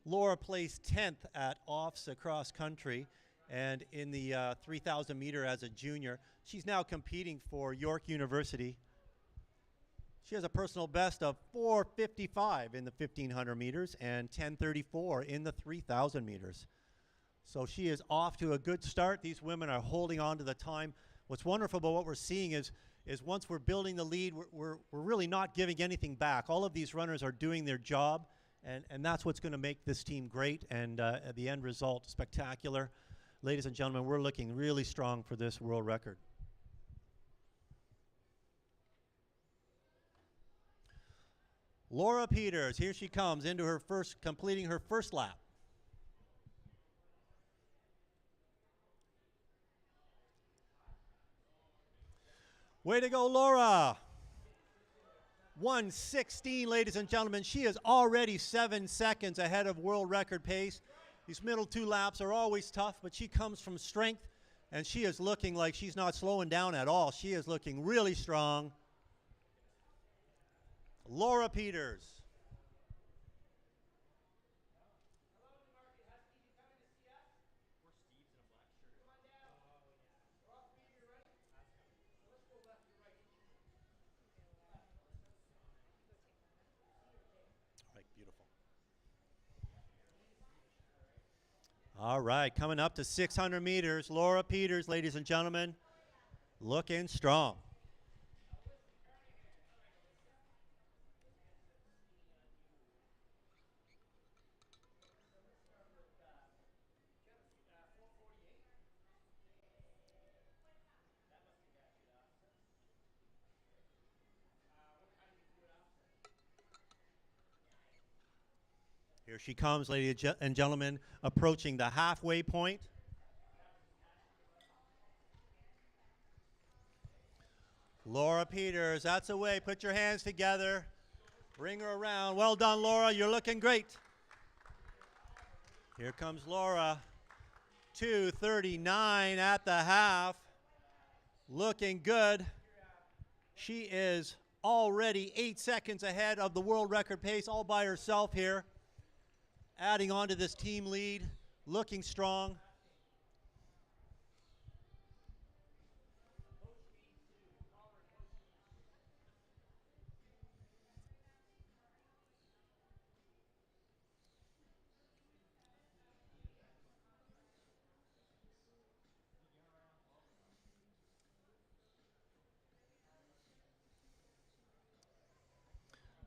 Laura placed 10th at OFSA cross country and in the 3,000 meter as a junior. She's now competing for York University. She has a personal best of 4:55 in the 1,500 meters and 10:34 in the 3,000 meters. So she is off to a good start. These women are holding on to the time. What's wonderful about what we're seeing is once we're building the lead, we're really not giving anything back. All of these runners are doing their job, and that's what's going to make this team great, and the end result spectacular. Ladies and gentlemen, we're looking really strong for this world record. Laura Peters, here she comes into her first, completing her first lap. Way to go, Laura. 1:16, ladies and gentlemen. She is already 7 seconds ahead of world record pace. These middle 2 laps are always tough, but she comes from strength, and she is looking like she's not slowing down at all. She is looking really strong. Laura Peters. Beautiful. All right, coming up to 600 meters, Laura Peters, ladies and gentlemen, looking strong. Here she comes, ladies and gentlemen, approaching the halfway point. Laura Peters, that's the way. Put your hands together. Bring her around. Well done, Laura. You're looking great. Here comes Laura. 2:39 at the half. Looking good. She is already 8 seconds ahead of the world record pace all by herself here. Adding on to this team lead. Looking strong.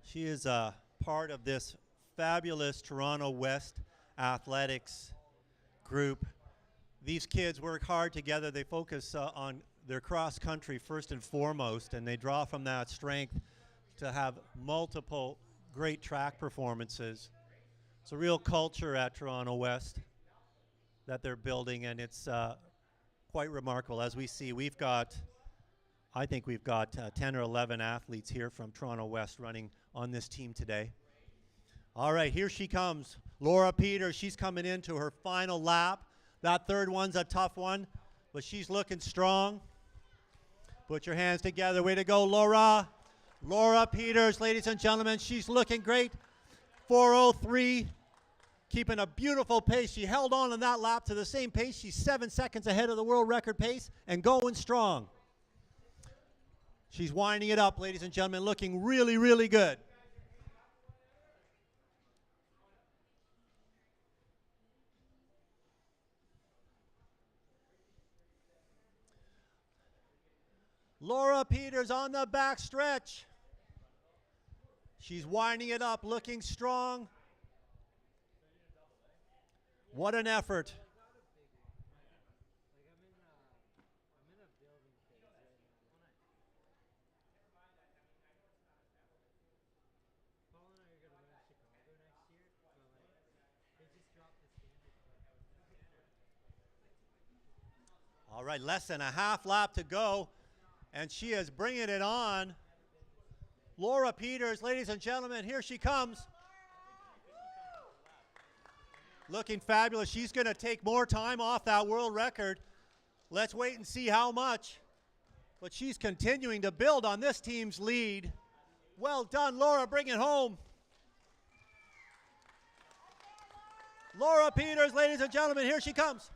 She is a part of this fabulous Toronto West athletics group. These kids work hard together. They focus on their cross country first and foremost, and they draw from that strength to have multiple great track performances. It's a real culture at Toronto West that they're building, and it's quite remarkable. As we see, I think we've got 10 or 11 athletes here from Toronto West running on this team today. All right, here she comes. Laura Peters, she's coming into her final lap. That third one's a tough one, but she's looking strong. Put your hands together. Way to go, Laura. Laura Peters, ladies and gentlemen, she's looking great. 4:03, keeping a beautiful pace. She held on that lap to the same pace. She's 7 seconds ahead of the world record pace and going strong. She's winding it up, ladies and gentlemen, looking really, really good. Laura Peters on the back stretch. She's winding it up, looking strong. What an effort. All right, less than a half lap to go, and she is bringing it on. Laura Peters, ladies and gentlemen, here she comes. Looking fabulous. She's going to take more time off that world record. Let's wait and see how much. But she's continuing to build on this team's lead. Well done, Laura. Bring it home. Laura Peters, ladies and gentlemen, here she comes.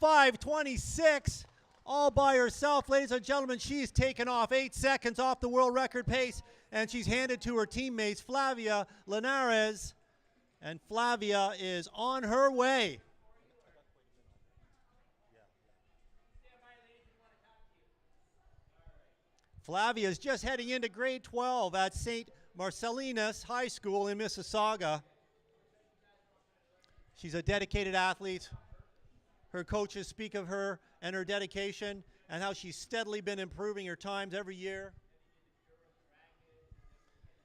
5:26, all by herself, ladies and gentlemen. She's taken off 8 seconds off the world record pace, and she's handed to her teammates, Flavia Linares, and Flavia is on her way. Flavia is just heading into grade 12 at St. Marcellinus High School in Mississauga. She's a dedicated athlete. Her coaches speak of her and her dedication and how she's steadily been improving her times every year.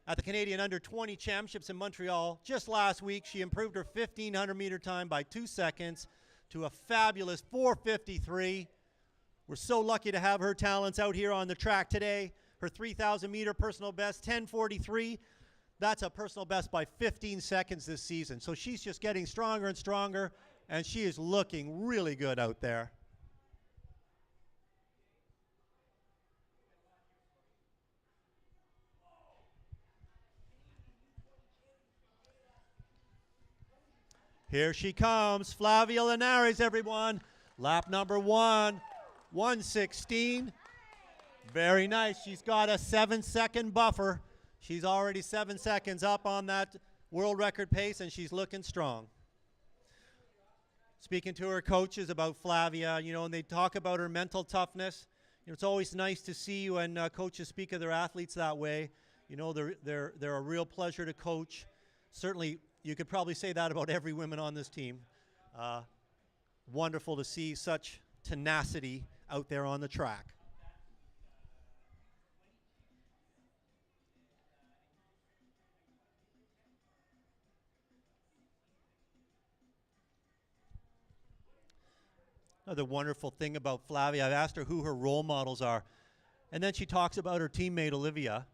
At the Canadian Under-20 Championships in Montreal just last week, she improved her 1,500-meter time by 2 seconds to a fabulous 4:53. We're so lucky to have her talents out here on the track today. Her 3,000-meter personal best, 10:43. That's a personal best by 15 seconds this season. So she's just getting stronger and stronger, and she is looking really good out there. Here she comes, Flavia Linares, everyone. Lap number 1:16. Very nice. She's got a 7-second buffer. She's already 7 seconds up on that world record pace, and she's looking strong. Speaking to her coaches about Flavia, and they talk about her mental toughness. It's always nice to see when coaches speak of their athletes that way. They're a real pleasure to coach. Certainly, you could probably say that about every woman on this team. Wonderful to see such tenacity out there on the track. Another wonderful thing about Flavia, I've asked her who her role models are. And then she talks about her teammate, Olivia.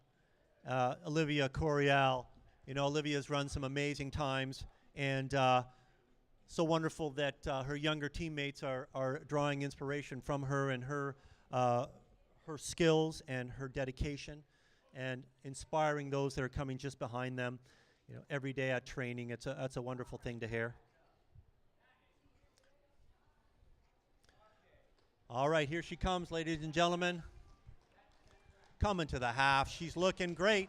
Olivia Coriel. You know, Olivia's run some amazing times. And so wonderful that her younger teammates are drawing inspiration from her and her skills and her dedication and inspiring those that are coming just behind them, you know, every day at training. That's a wonderful thing to hear. All right, here she comes, ladies and gentlemen. Coming to the half. She's looking great.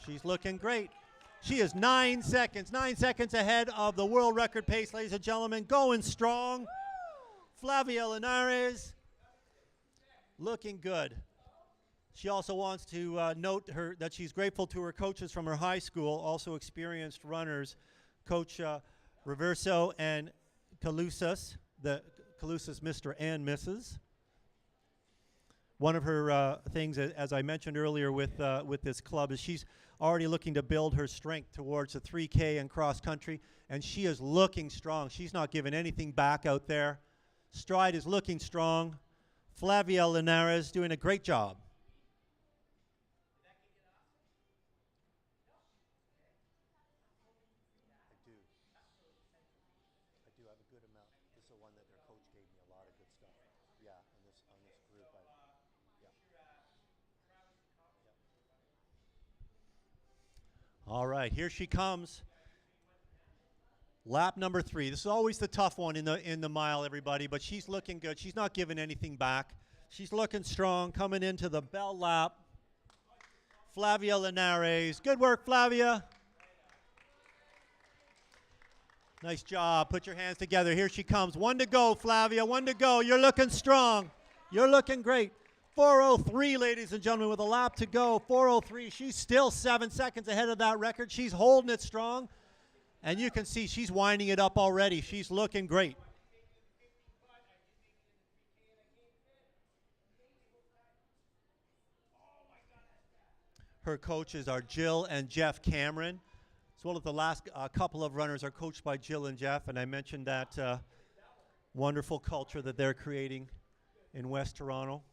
She's looking great. She is 9 seconds ahead of the world record pace, ladies and gentlemen. Going strong. Flavia Linares looking good. She also wants to note that she's grateful to her coaches from her high school, also experienced runners, Coach Reverso and Calusas, the Calusas Mr. and Mrs. One of her things, as I mentioned earlier with this club, is she's already looking to build her strength towards the 3K and cross country, and she is looking strong. She's not giving anything back out there. Stride is looking strong. Flavia Linares doing a great job. I do have a good amount. This is the one that their coach gave me a lot of good stuff. Yeah, on this group. All right, here she comes. Lap number 3. This is always the tough one in the mile, everybody, but she's looking good. She's not giving anything back. She's looking strong, coming into the bell lap. Flavia Linares. Good work, Flavia. Nice job. Put your hands together. Here she comes. 1 to go, Flavia. 1 to go. You're looking strong. You're looking great. 4:03, ladies and gentlemen, with a lap to go. 4:03. She's still 7 seconds ahead of that record. She's holding it strong. And you can see she's winding it up already. She's looking great. Her coaches are Jill and Jeff Cameron. So one of the last couple of runners are coached by Jill and Jeff, and I mentioned that wonderful culture that they're creating in West Toronto.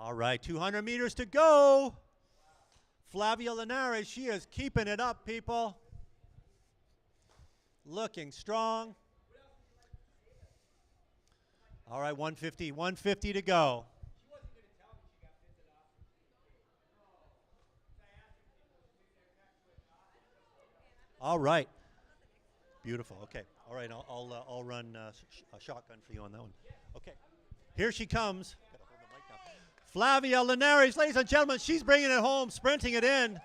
All right, 200 meters to go. Flavia Linares, she is keeping it up, people. Looking strong. All right, 150 to go. All right. Beautiful. Okay. All right, I'll run a shotgun for you on that one. Okay. Here she comes. Gotta hold the mic now. Flavia Linares, ladies and gentlemen, she's bringing it home, sprinting it in.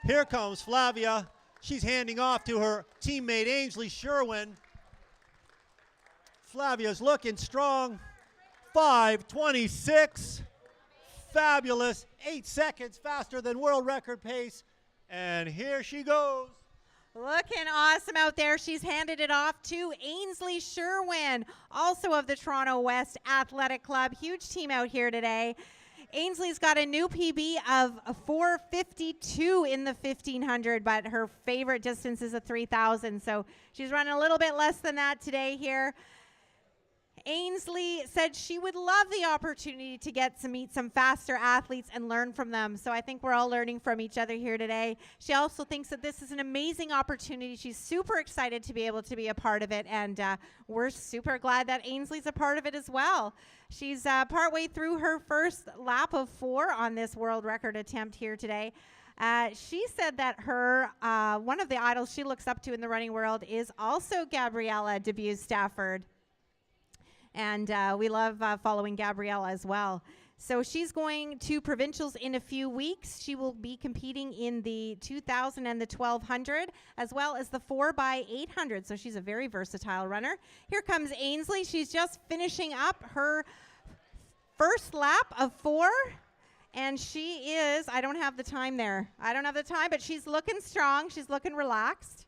Here comes Flavia. She's handing off to her teammate, Ainsley Sherwin. Flavia's looking strong. 5:26. Fabulous. 8 seconds faster than world record pace. And here she goes. Looking awesome out there. She's handed it off to Ainsley Sherwin, also of the Toronto West Athletic Club. Huge team out here today. Ainsley's got a new PB of 4:52 in the 1500, but her favorite distance is a 3000, so she's running a little bit less than that today here. Ainsley said she would love the opportunity to get to meet some faster athletes and learn from them. So I think we're all learning from each other here today. She also thinks that this is an amazing opportunity. She's super excited to be able to be a part of it, and we're super glad that Ainsley's a part of it as well. She's partway through her first lap of 4 on this world record attempt here today. She said that her one of the idols she looks up to in the running world is also Gabriella Debuse-Stafford. And we love following Gabriella as well. So she's going to provincials in a few weeks. She will be competing in the 2000 and the 1200, as well as the 4x800. So she's a very versatile runner. Here comes Ainsley. She's just finishing up her first lap of 4. And she is, I don't have the time there. I don't have the time, but she's looking strong. She's looking relaxed.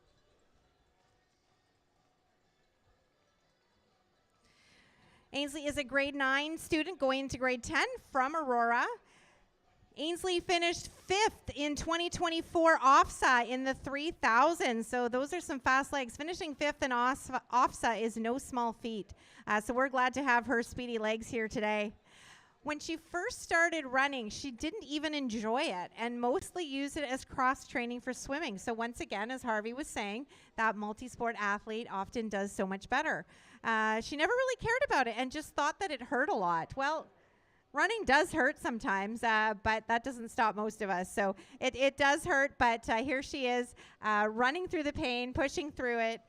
Ainsley is a grade 9 student going into grade 10 from Aurora. Ainsley finished 5th in 2024 OFSA in the 3,000. So those are some fast legs. Finishing 5th in OFSA is no small feat. So we're glad to have her speedy legs here today. When she first started running, she didn't even enjoy it and mostly used it as cross-training for swimming. So once again, as Harvey was saying, that multi-sport athlete often does so much better. She never really cared about it and just thought that it hurt a lot. Well, running does hurt sometimes, but that doesn't stop most of us. So it does hurt, but here she is running through the pain, pushing through it.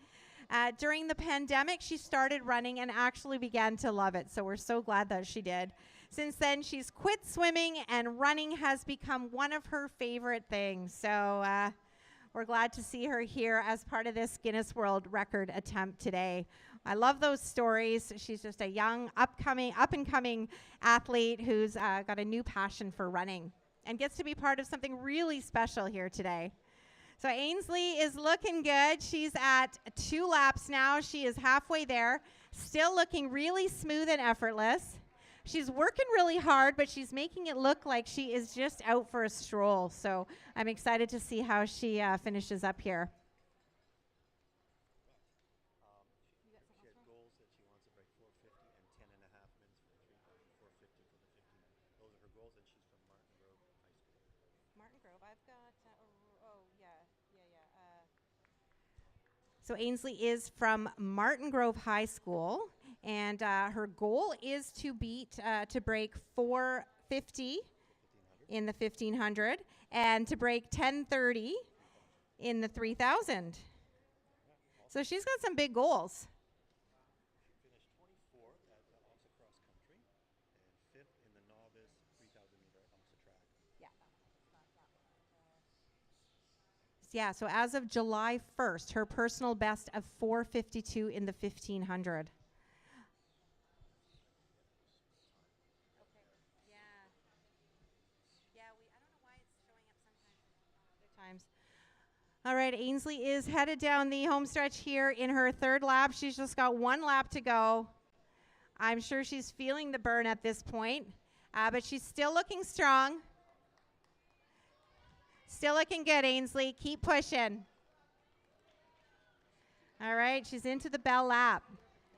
During the pandemic, she started running and actually began to love it. So we're so glad that she did. Since then, she's quit swimming, and running has become one of her favorite things. So we're glad to see her here as part of this Guinness World Record attempt today. I love those stories. She's just a young, up-and-coming athlete who's got a new passion for running and gets to be part of something really special here today. So Ainsley is looking good. She's at 2 laps now. She is halfway there, still looking really smooth and effortless. She's working really hard, but she's making it look like she is just out for a stroll. So I'm excited to see how she finishes up here. She had goals that she wants to break 450 and 10 and a half minutes for 3,450 for the 15. Those are her goals, and she's from Martin Grove High School. Martin Grove, I've got, So Ainsley is from Martin Grove High School, and her goal is to break 450 in the 1500 and to break 1030 in the 3000. So she's got some big goals. She finished 24th at the OFSA cross country and 5th in the novice 3,000 meter OFSA track. Yeah, so as of July 1st, her personal best of 4:52 in the 1500. All right, Ainsley is headed down the home stretch here in her 3rd lap. She's just got 1 lap to go. I'm sure she's feeling the burn at this point, but she's still looking strong. Still looking good, Ainsley. Keep pushing. All right, she's into the bell lap.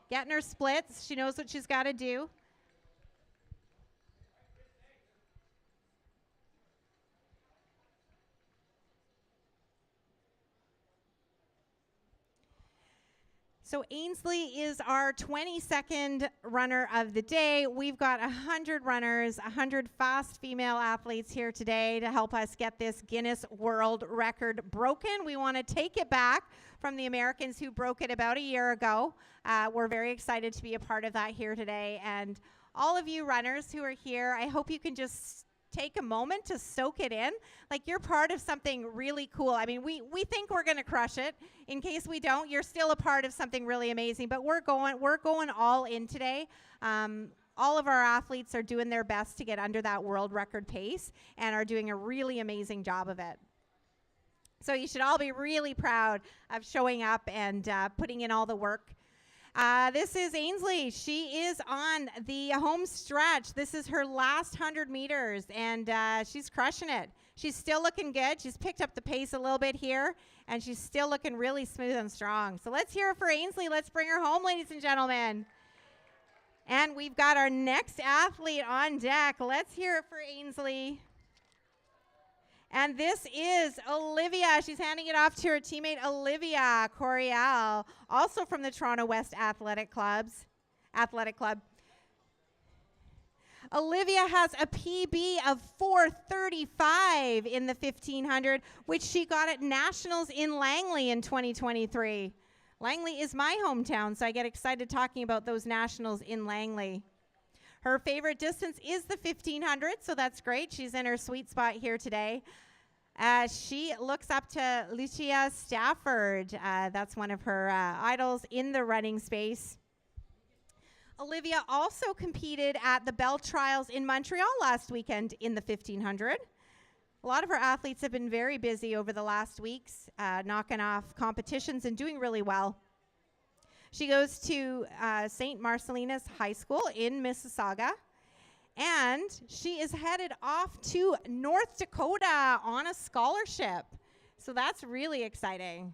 Getting her splits. She knows what she's got to do. So Ainsley is our 22nd runner of the day. We've got 100 runners, 100 fast female athletes here today to help us get this Guinness World Record broken. We want to take it back from the Americans who broke it about a year ago. We're very excited to be a part of that here today. And all of you runners who are here, I hope you can just take a moment to soak it in. Like, you're part of something really cool. I mean, we think we're going to crush it. In case we don't, you're still a part of something really amazing. But we're going all in today. All of our athletes are doing their best to get under that world record pace and are doing a really amazing job of it. So you should all be really proud of showing up and putting in all the work. This is Ainsley. She is on the home stretch. This is her last 100 meters, and she's crushing it. She's still looking good. She's picked up the pace a little bit here, and she's still looking really smooth and strong. So let's hear it for Ainsley. Let's bring her home, ladies and gentlemen. And we've got our next athlete on deck. Let's hear it for Ainsley. And this is Olivia. She's handing it off to her teammate, Olivia Corial, also from the Toronto West Athletic Club. Olivia has a PB of 4:35 in the 1500, which she got at Nationals in Langley in 2023. Langley is my hometown, so I get excited talking about those Nationals in Langley. Her favorite distance is the 1500, so that's great. She's in her sweet spot here today. She looks up to Lucia Stafford. That's one of her idols in the running space. Olivia also competed at the Bell Trials in Montreal last weekend in the 1500. A lot of her athletes have been very busy over the last weeks, knocking off competitions and doing really well. She goes to St. Marcellinus High School in Mississauga. And she is headed off to North Dakota on a scholarship. So that's really exciting.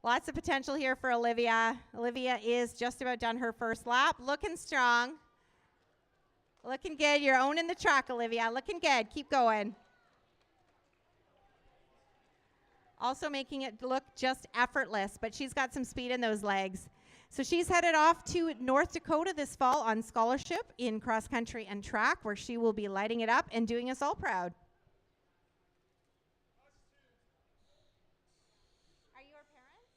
Lots of potential here for Olivia. Olivia is just about done her first lap. Looking strong. Looking good. You're owning the track, Olivia. Looking good. Keep going. Also making it look just effortless, but she's got some speed in those legs. So she's headed off to North Dakota this fall on scholarship in cross country and track, where she will be lighting it up and doing us all proud. Are your parents?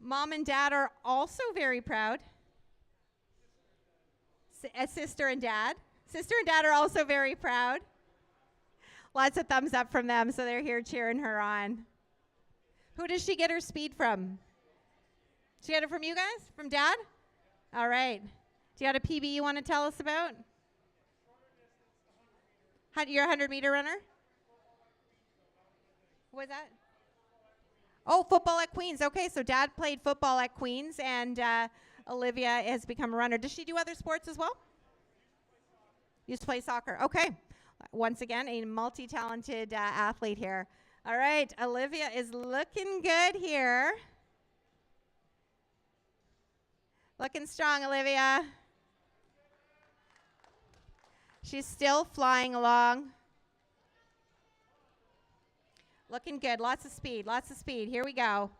Mom and dad are also very proud. Sister and dad. Sister and dad are also very proud. Lots of thumbs up from them, so they're here cheering her on. Who does she get her speed from? She got it from you guys? From dad? All right. Do you have a PB you want to tell us about? You're a 100-meter runner? What was that? Oh, football at Queens. Okay, so dad played football at Queens, and Olivia has become a runner. Does she do other sports as well? Used to play soccer. Okay. Once again, a multi-talented athlete here. All right, Olivia is looking good here. Looking strong, Olivia. She's still flying along. Looking good. Lots of speed. Lots of speed. Here we go.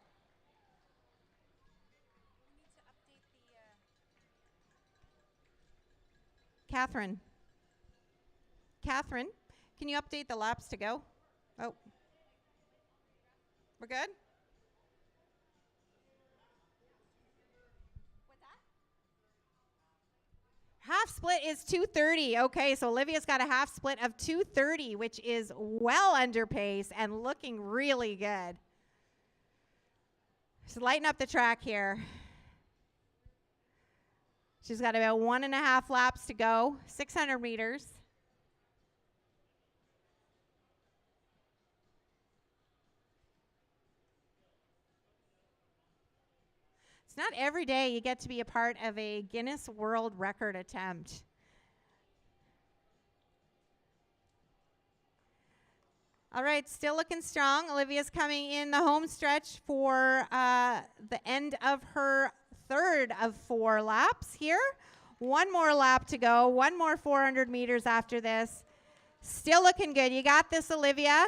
Catherine. Catherine, can you update the laps to go? Oh. We're good? What's that? Half split is 2:30. Okay, so Olivia's got a half split of 2:30, which is well under pace and looking really good. She's lighting up the track here. She's got about 1.5 laps to go, 600 meters. It's not every day you get to be a part of a Guinness World Record attempt. All right, still looking strong. Olivia's coming in the home stretch for the end of her third of 4 laps here. One more lap to go, one more 400 meters after this. Still looking good. You got this, Olivia.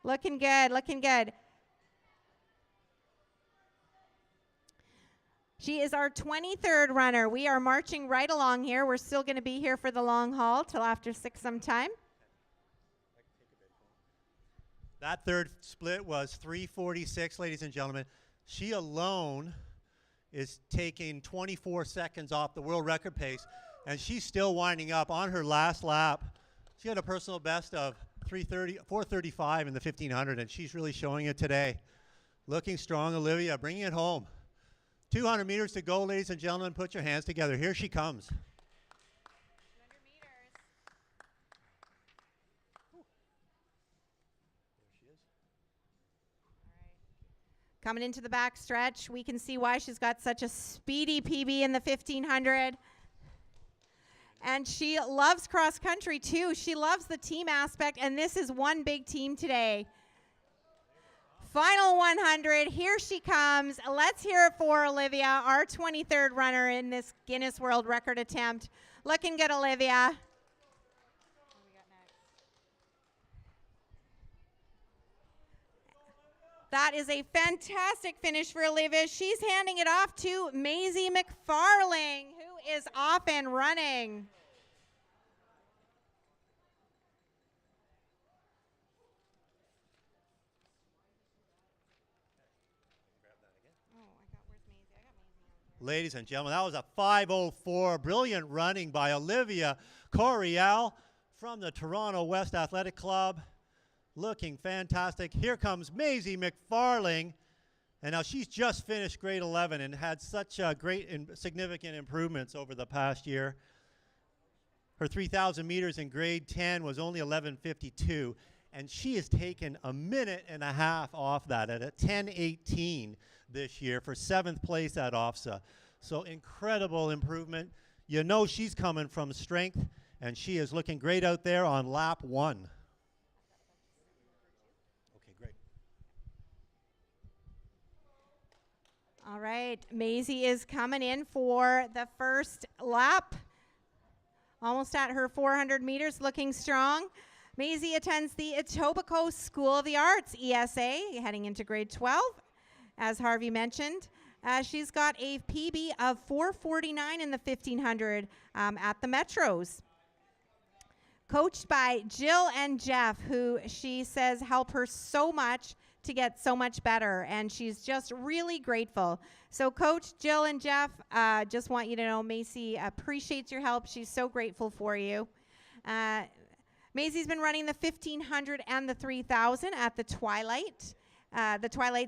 Looking good, looking good. She is our 23rd runner. We are marching right along here. We're still going to be here for the long haul till after 6 sometime. That third split was 3:46, ladies and gentlemen. She alone is taking 24 seconds off the world record pace, and she's still winding up on her last lap. She had a personal best of 4:35 in the 1500, and she's really showing it today. Looking strong, Olivia, bringing it home. 200 meters to go, ladies and gentlemen. Put your hands together. Here she comes. 200 meters. There she is. All right. Coming into the back stretch, we can see why she's got such a speedy PB in the 1500. And she loves cross country too. She loves the team aspect, and this is one big team today. Final 100, here she comes. Let's hear it for Olivia, our 23rd runner in this Guinness World Record attempt. Looking good, Olivia. What do we got next? That is a fantastic finish for Olivia. She's handing it off to Maisie McFarling, who is off and running. Ladies and gentlemen, that was a 5:04. Brilliant running by Olivia Coriel from the Toronto West Athletic Club. Looking fantastic. Here comes Maisie McFarling. And now she's just finished grade 11 and had such great and significant improvements over the past year. Her 3,000 meters in grade 10 was only 11:52. And she has taken a minute and a half off that at a 10:18 this year for 7th place at OFSA. So incredible improvement. You know she's coming from strength, and she is looking great out there on lap 1. Okay, great. All right, Maisie is coming in for the first lap. Almost at her 400 meters, looking strong. Maisie attends the Etobicoke School of the Arts, ESA, heading into grade 12, as Harvey mentioned. She's got a PB of 4:49 in the 1500 at the Metros. Coached by Jill and Jeff, who she says help her so much to get so much better, and she's just really grateful. So Coach Jill and Jeff, just want you to know Maisie appreciates your help. She's so grateful for you. Maisie's been running the 1500 and the 3000 at the Twilight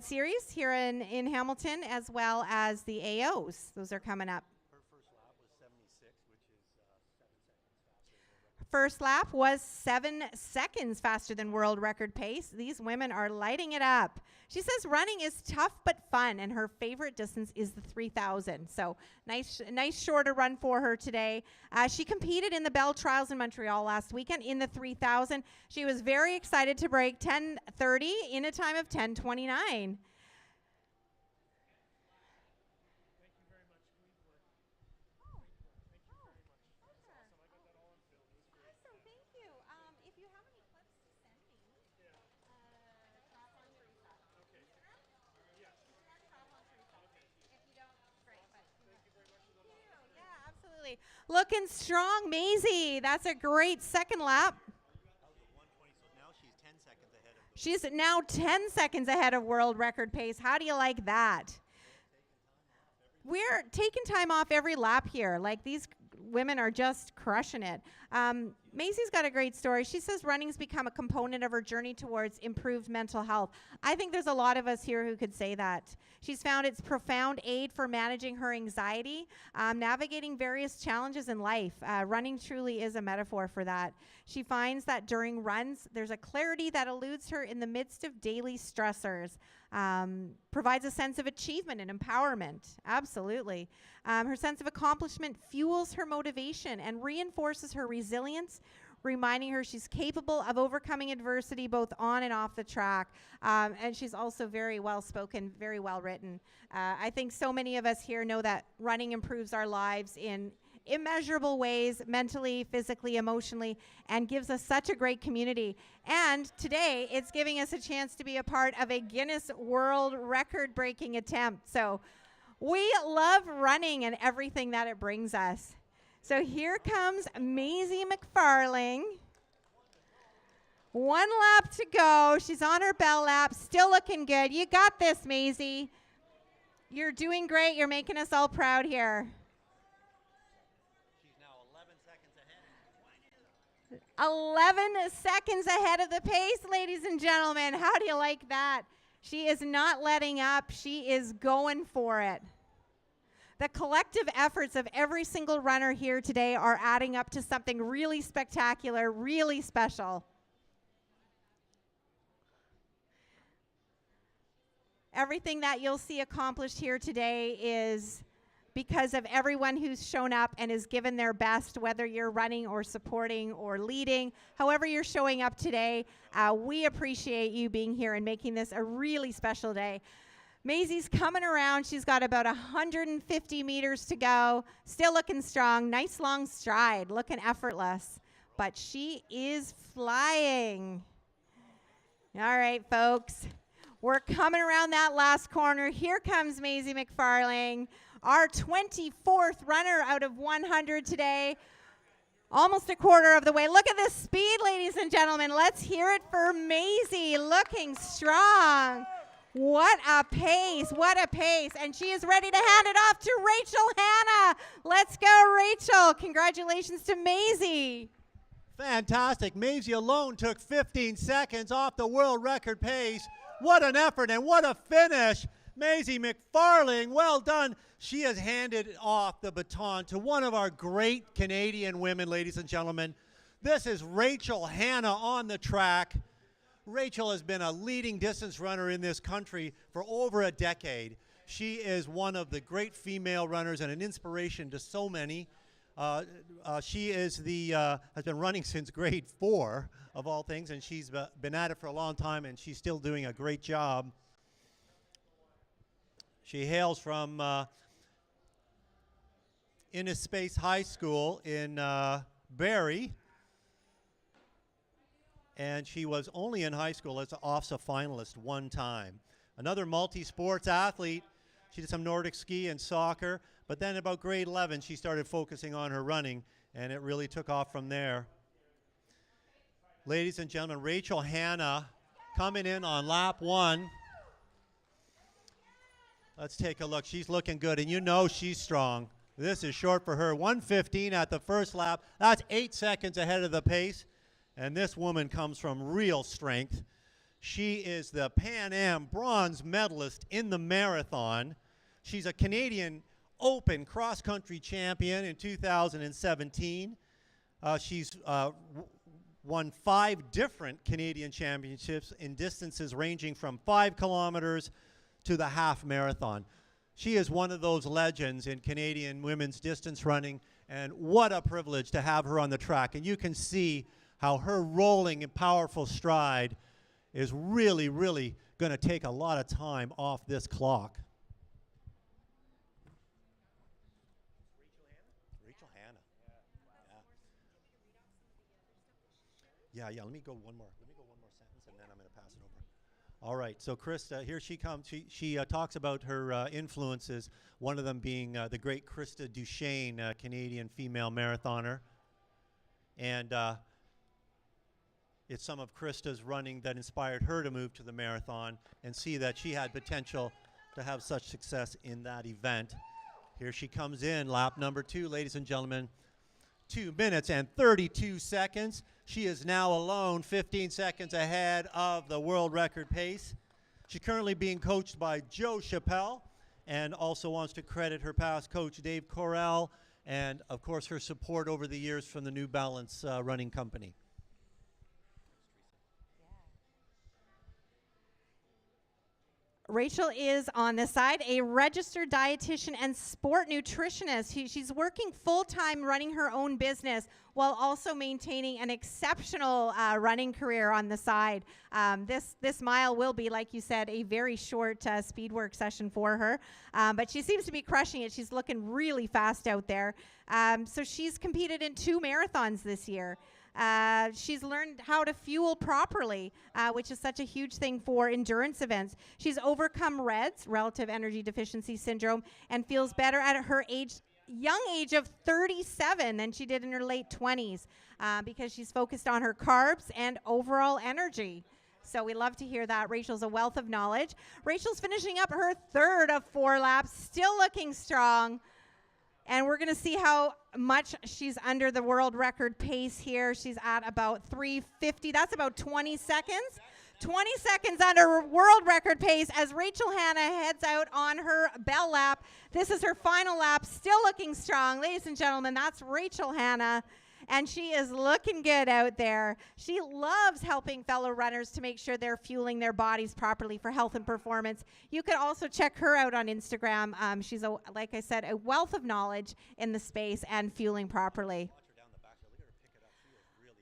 Series here in Hamilton, as well as the AOs. Those are coming up. Her first lap was 76, which is 7 seconds faster. First lap was 7 seconds faster than world record pace. These women are lighting it up. She says running is tough but fun, and her favorite distance is the 3000. So nice shorter run for her today. She competed in the Bell Trials in Montreal last weekend in the 3000. She was very excited to break 10:30 in a time of 10:29. Looking strong, Maisie. That's a great second lap. She's now 10 seconds ahead of world record pace. How do you like that? We're taking time off every lap here. Like, these women are just crushing it. Maisie's got a great story. She says running's become a component of her journey towards improved mental health. I think there's a lot of us here who could say that. She's found its profound aid for managing her anxiety, navigating various challenges in life. Running truly is a metaphor for that. She finds that during runs, there's a clarity that eludes her in the midst of daily stressors. Provides a sense of achievement and empowerment. Absolutely. Her sense of accomplishment fuels her motivation and reinforces her resilience, reminding her she's capable of overcoming adversity both on and off the track. And she's also very well spoken, very well written. I think so many of us here know that running improves our lives in immeasurable ways, mentally, physically, emotionally, and gives us such a great community. And today, it's giving us a chance to be a part of a Guinness World Record-breaking attempt. So we love running and everything that it brings us. So here comes Maisie McFarling. 1 lap to go. She's on her bell lap, still looking good. You got this, Maisie. You're doing great. You're making us all proud here. 11 seconds ahead of the pace, ladies and gentlemen. How do you like that? She is not letting up. She is going for it. The collective efforts of every single runner here today are adding up to something really spectacular, really special. Everything that you'll see accomplished here today is because of everyone who's shown up and has given their best, whether you're running or supporting or leading. However you're showing up today, we appreciate you being here and making this a really special day. Maisie's coming around. She's got about 150 meters to go. Still looking strong. Nice long stride. Looking effortless. But she is flying. All right, folks. We're coming around that last corner. Here comes Maisie McFarling, our 24th runner out of 100 today. Almost a quarter of the way. Look at this speed, ladies and gentlemen. Let's hear it for Maisie, looking strong. What a pace, what a pace. And she is ready to hand it off to Rachel Hanna. Let's go, Rachel. Congratulations to Maisie. Fantastic. Maisie alone took 15 seconds off the world record pace. What an effort and what a finish. Maisie McFarling, well done. She has handed off the baton to one of our great Canadian women, ladies and gentlemen. This is Rachel Hanna on the track. Rachel has been a leading distance runner in this country for over a decade. She is one of the great female runners and an inspiration to so many. She is has been running since grade 4, of all things, and she's been at it for a long time, and she's still doing a great job. She hails from Innispace High School in Barrie, and she was only in high school as an OFSA finalist one time. Another multi-sports athlete. She did some Nordic ski and soccer, but then about grade 11 she started focusing on her running, and it really took off from there. Ladies and gentlemen, Rachel Hanna coming in on lap 1. Let's take a look. She's looking good, and you know she's strong. This is short for her. 1:15 at the first lap. That's 8 seconds ahead of the pace, and this woman comes from real strength. She is the Pan Am bronze medalist in the marathon. She's a Canadian Open cross-country champion in 2017. She's won 5 different Canadian championships in distances ranging from 5 kilometers to the half marathon. She is one of those legends in Canadian women's distance running, and what a privilege to have her on the track. And you can see how her rolling and powerful stride is really, really going to take a lot of time off this clock. Rachel Hanna. Yeah, let me go one more sentence, and then I'm going to pass it over. All right, so Krista, here she comes. She talks about her influences, one of them being the great Krista Duchesne, Canadian female marathoner. And it's some of Krista's running that inspired her to move to the marathon and see that she had potential to have such success in that event. Here she comes in, lap number 2, ladies and gentlemen. 2 minutes and 32 seconds. She is now alone, 15 seconds ahead of the world record pace. She's currently being coached by Joe Chappelle, and also wants to credit her past coach, Dave Correll, and of course her support over the years from the New Balance running company. Rachel is on this side, a registered dietitian and sport nutritionist. She's working full-time running her own business while also maintaining an exceptional running career on the side. This mile will be, like you said, a very short speed work session for her, but she seems to be crushing it. She's looking really fast out there. So she's competed in 2 marathons this year. She's learned how to fuel properly, which is such a huge thing for endurance events. She's overcome REDS, relative energy deficiency syndrome, and feels better at her young age of 37 than she did in her late 20s, because she's focused on her carbs and overall energy. So we love to hear that. Rachel's a wealth of knowledge. Rachel's finishing up her 3rd of 4 laps, still looking strong. And we're going to see how much she's under the world record pace here. She's at about 3:50. That's about 20 seconds. 20 seconds under world record pace as Rachel Hanna heads out on her bell lap. This is her final lap, still looking strong. Ladies and gentlemen, that's Rachel Hanna, and she is looking good out there. She loves helping fellow runners to make sure they're fueling their bodies properly for health and performance. You can also check her out on Instagram. She's, like I said, a wealth of knowledge in the space and fueling properly.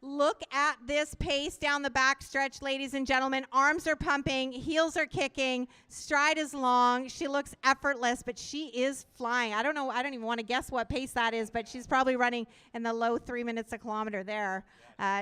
Look at this pace down the back stretch, ladies and gentlemen. Arms are pumping, heels are kicking, stride is long. She looks effortless, but she is flying. I don't know, I don't even want to guess what pace that is, but she's probably running in the low 3 minutes a kilometer there.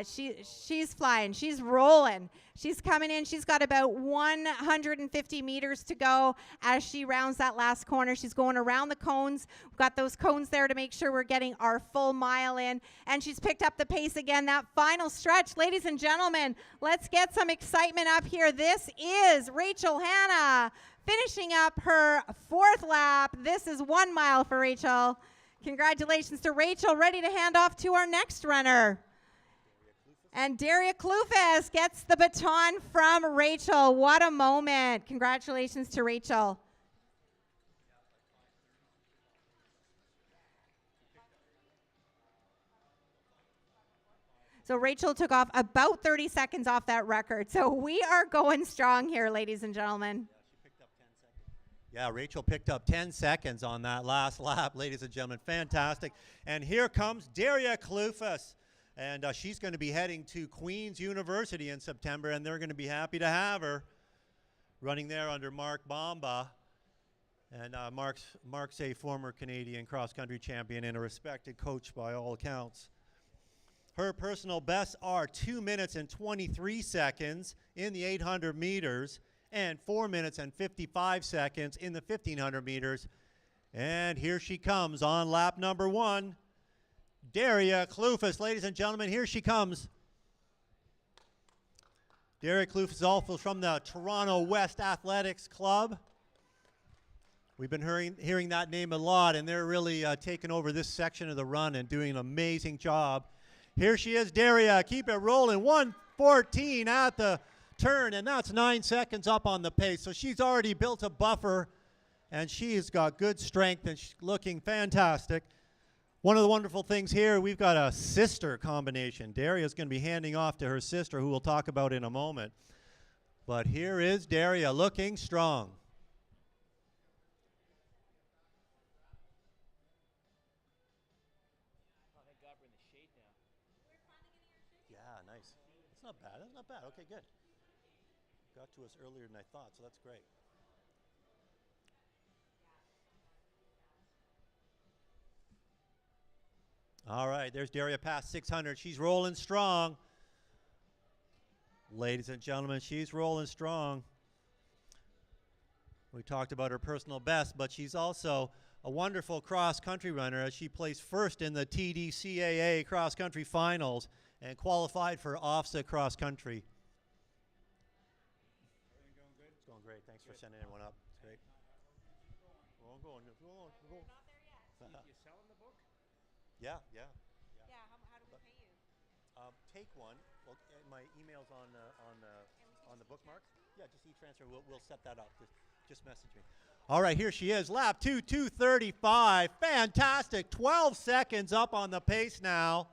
She's flying, she's rolling. She's coming in, she's got about 150 meters to go as she rounds that last corner. She's going around the cones. We've got those cones there to make sure we're getting our full mile in. And she's picked up the pace again, that final stretch. Ladies and gentlemen, let's get some excitement up here. This is Rachel Hanna finishing up her 4th lap. This is 1 mile for Rachel. Congratulations to Rachel, ready to hand off to our next runner. And Daria Klufas gets the baton from Rachel. What a moment. Congratulations to Rachel. So Rachel took off about 30 seconds off that record. So we are going strong here, ladies and gentlemen. Yeah, Rachel picked up 10 seconds on that last lap, ladies and gentlemen. Fantastic. And here comes Daria Kloufas. And she's going to be heading to Queen's University in September, and they're going to be happy to have her running there under Mark Bamba. And Mark's a former Canadian cross-country champion and a respected coach by all accounts. Her personal bests are 2 minutes and 23 seconds in the 800 meters and 4 minutes and 55 seconds in the 1500 meters. And here she comes on lap number 1. Daria Kloufas, ladies and gentlemen, here she comes. Daria Kloufas is also from the Toronto West Athletics Club. We've been hearing that name a lot, and they're really taking over this section of the run and doing an amazing job. Here she is, Daria. Keep it rolling. 1:14 at the turn, and that's 9 seconds up on the pace. So she's already built a buffer, and she's got good strength, and she's looking fantastic. One of the wonderful things here, we've got a sister combination. Daria's going to be handing off to her sister, who we'll talk about in a moment. But here is Daria looking strong. Yeah, nice. It's not bad. That's not bad. Okay, good. Got to us earlier than I thought, so that's great. All right, there's Daria past 600. She's rolling strong. Ladies and gentlemen, she's rolling strong. We talked about her personal best, but she's also a wonderful cross-country runner as she placed first in the TDCAA cross-country finals and qualified for OFSA cross-country. Everything going good? It's going great. Thanks for sending everyone up. It's great. Go on. We're not there yet. You selling the book? Yeah. Yeah, how do we pay you? Take one. Well, my email's on the bookmark. Yeah, just e-transfer. We'll set that up. Just message me. All right, here she is. Lap 2, 2:35. Fantastic. 12 seconds up on the pace now.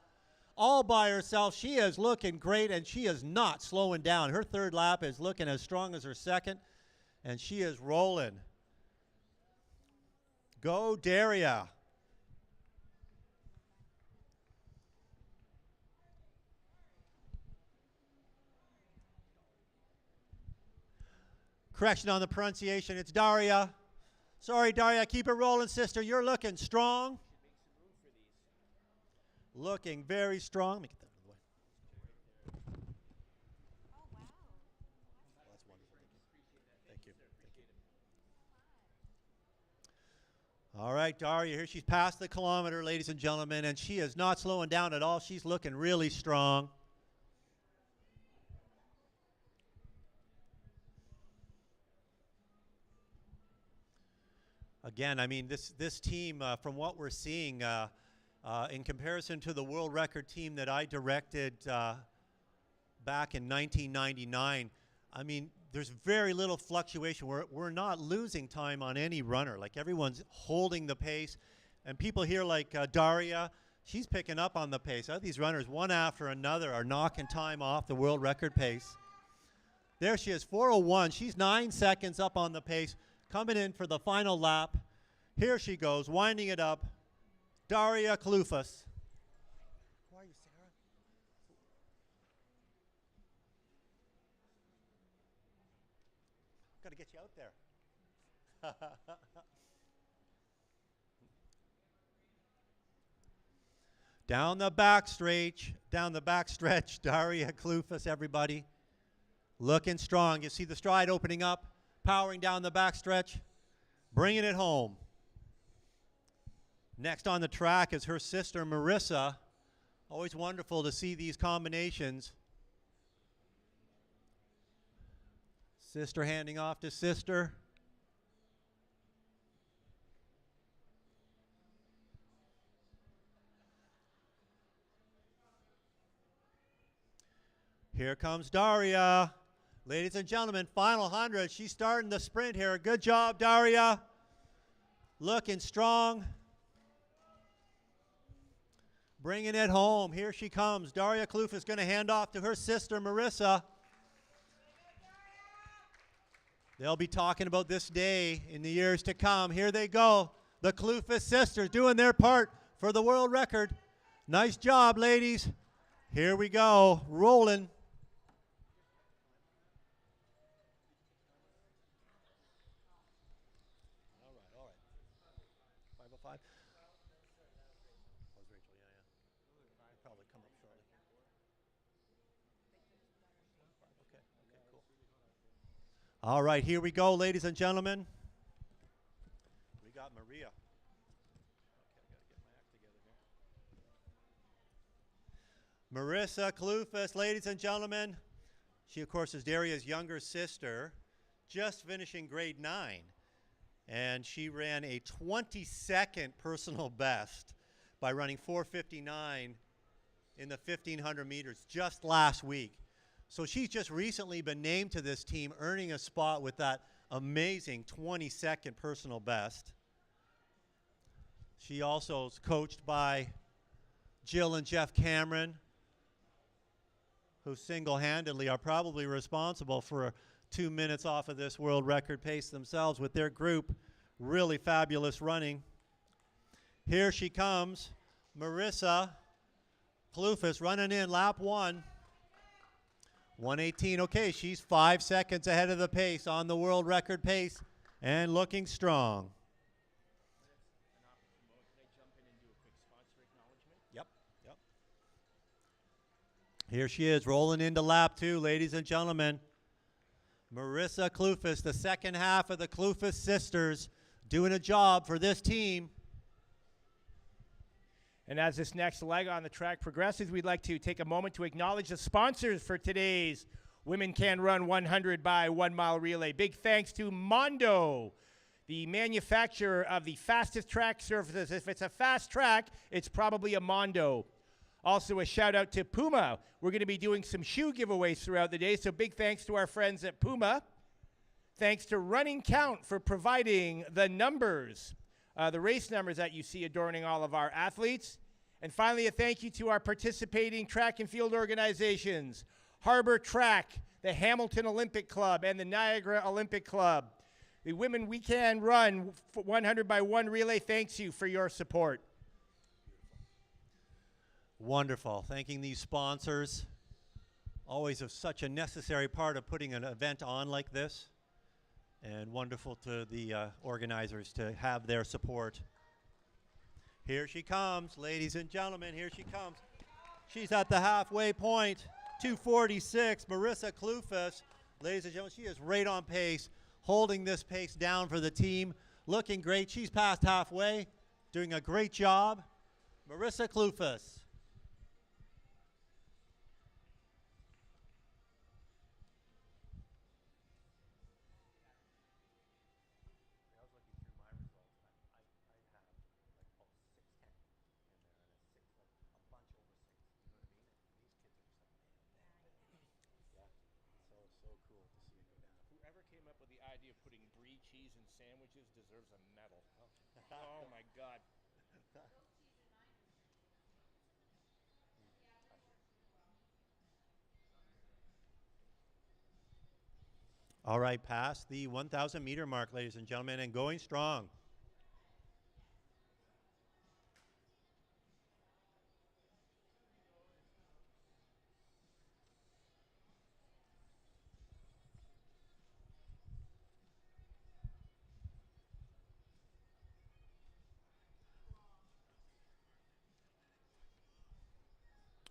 All by herself. She is looking great, and she is not slowing down. Her third lap is looking as strong as her second, and she is rolling. Go, Daria. Correction on the pronunciation. It's Daria. Sorry, Daria. Keep it rolling, sister. You're looking strong. Looking very strong. Let me get that out of the way. Oh, wow. Oh, that's wonderful. Thank you. All right, Daria. Here she's past the kilometer, ladies and gentlemen, and she is not slowing down at all. She's looking really strong. Again, I mean, this team, from what we're seeing, in comparison to the world record team that I directed back in 1999, I mean, there's very little fluctuation. We're not losing time on any runner. Like, everyone's holding the pace. And people here like Daria, she's picking up on the pace. These runners, one after another, are knocking time off the world record pace. There she is, 4:01. She's 9 seconds up on the pace. Coming in for the final lap. Here she goes, winding it up. Daria Kloufas. Who are you, Sarah? Got to get you out there. Down the backstretch, Daria Kloufas, everybody. Looking strong. You see the stride opening up. Powering down the backstretch, bringing it home. Next on the track is her sister, Marissa. Always wonderful to see these combinations. Sister handing off to sister. Here comes Daria. Ladies and gentlemen, final 100. She's starting the sprint here. Good job, Daria. Looking strong. Bringing it home. Here she comes. Daria Kloufas is going to hand off to her sister, Marissa. They'll be talking about this day in the years to come. Here they go. The Kloofus sisters doing their part for the world record. Nice job, ladies. Here we go. Rolling. All right. 5:05. Rachel, yeah. Probably come up shortly. Okay, cool. All right, here we go, ladies and gentlemen. We got Maria. Okay, I gotta get my act together here. Marissa Kloofus, ladies and gentlemen. She, of course, is Daria's younger sister, just finishing grade 9. And she ran a 22nd personal best by running 4:59 in the 1,500 meters just last week. So she's just recently been named to this team, earning a spot with that amazing 22nd personal best. She also is coached by Jill and Jeff Cameron, who single-handedly are probably responsible for 2 minutes off of this world record pace themselves with their group. Really fabulous running. Here she comes, Marissa Kloofus running in lap 1. 1:18. Okay, she's 5 seconds ahead of the pace on the world record pace and looking strong. Yep. Here she is rolling into lap 2, ladies and gentlemen. Marissa Kloofus, the second half of the Kloofus sisters, doing a job for this team. And as this next leg on the track progresses, we'd like to take a moment to acknowledge the sponsors for today's Women Can Run 100 by 1 mile relay. Big thanks to Mondo, the manufacturer of the fastest track surfaces. If it's a fast track, it's probably a Mondo. Also a shout out to Puma. We're going to be doing some shoe giveaways throughout the day, so big thanks to our friends at Puma. Thanks to Running Count for providing the numbers, the race numbers that you see adorning all of our athletes. And finally, a thank you to our participating track and field organizations, Harbor Track, the Hamilton Olympic Club, and the Niagara Olympic Club. The Women We Can Run 100 by 1 relay thanks you for your support. Wonderful. Thanking these sponsors. Always such a necessary part of putting an event on like this. And wonderful to the organizers to have their support. Here she comes, ladies and gentlemen, here she comes. She's at the halfway point, 2:46, Marissa Kloofus. Ladies and gentlemen, she is right on pace, holding this pace down for the team, looking great. She's past halfway, doing a great job. Marissa Kloofus. Whoever came up with the idea of putting brie cheese in sandwiches deserves a medal. Oh my God. All right, past the 1,000 meter mark, ladies and gentlemen, and going strong.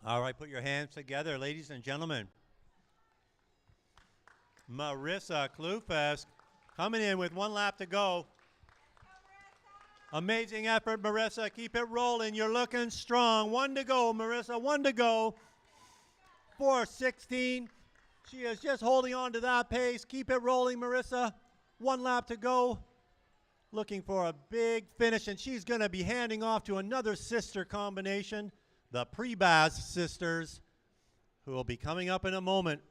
All right, put your hands together, ladies and gentlemen. Marissa Kloofus coming in with 1 lap to go. Amazing effort, Marissa. Keep it rolling. You're looking strong. 1 to go, Marissa. 1 to go. 4:16. She is just holding on to that pace. Keep it rolling, Marissa. 1 lap to go. Looking for a big finish, and she's going to be handing off to another sister combination, the Prebaz sisters, who will be coming up in a moment.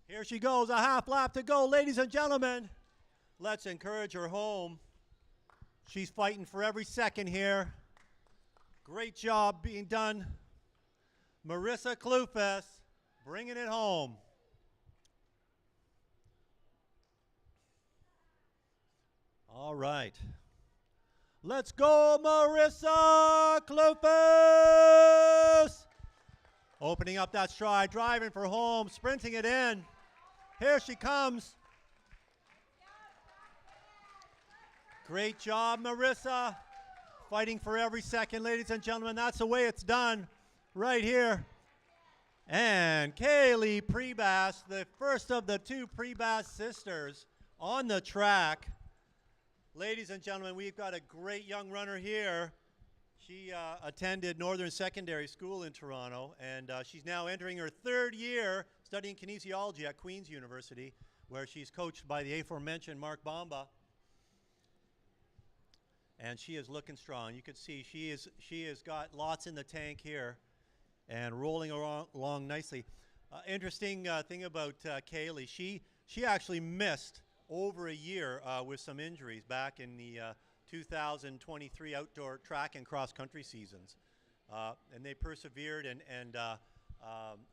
Here she goes, a half lap to go, ladies and gentlemen. Let's encourage her home. She's fighting for every second here. Great job being done. Marissa Klufas bringing it home. All right. Let's go, Marissa Klufas! Opening up that stride, driving for home, sprinting it in. Here she comes. Great job, Marissa. Fighting for every second, ladies and gentlemen. That's the way it's done right here. And Kaylee Prebass, the first of the two Prebass sisters on the track. Ladies and gentlemen, we've got a great young runner here. She attended Northern Secondary School in Toronto, and she's now entering her third year studying kinesiology at Queen's University, where she's coached by the aforementioned Mark Bamba. And she is looking strong. You can see she has got lots in the tank here and rolling along nicely. Interesting thing about Kaylee, she actually missed over a year with some injuries back in the 2023 outdoor track and cross country seasons. And they persevered, and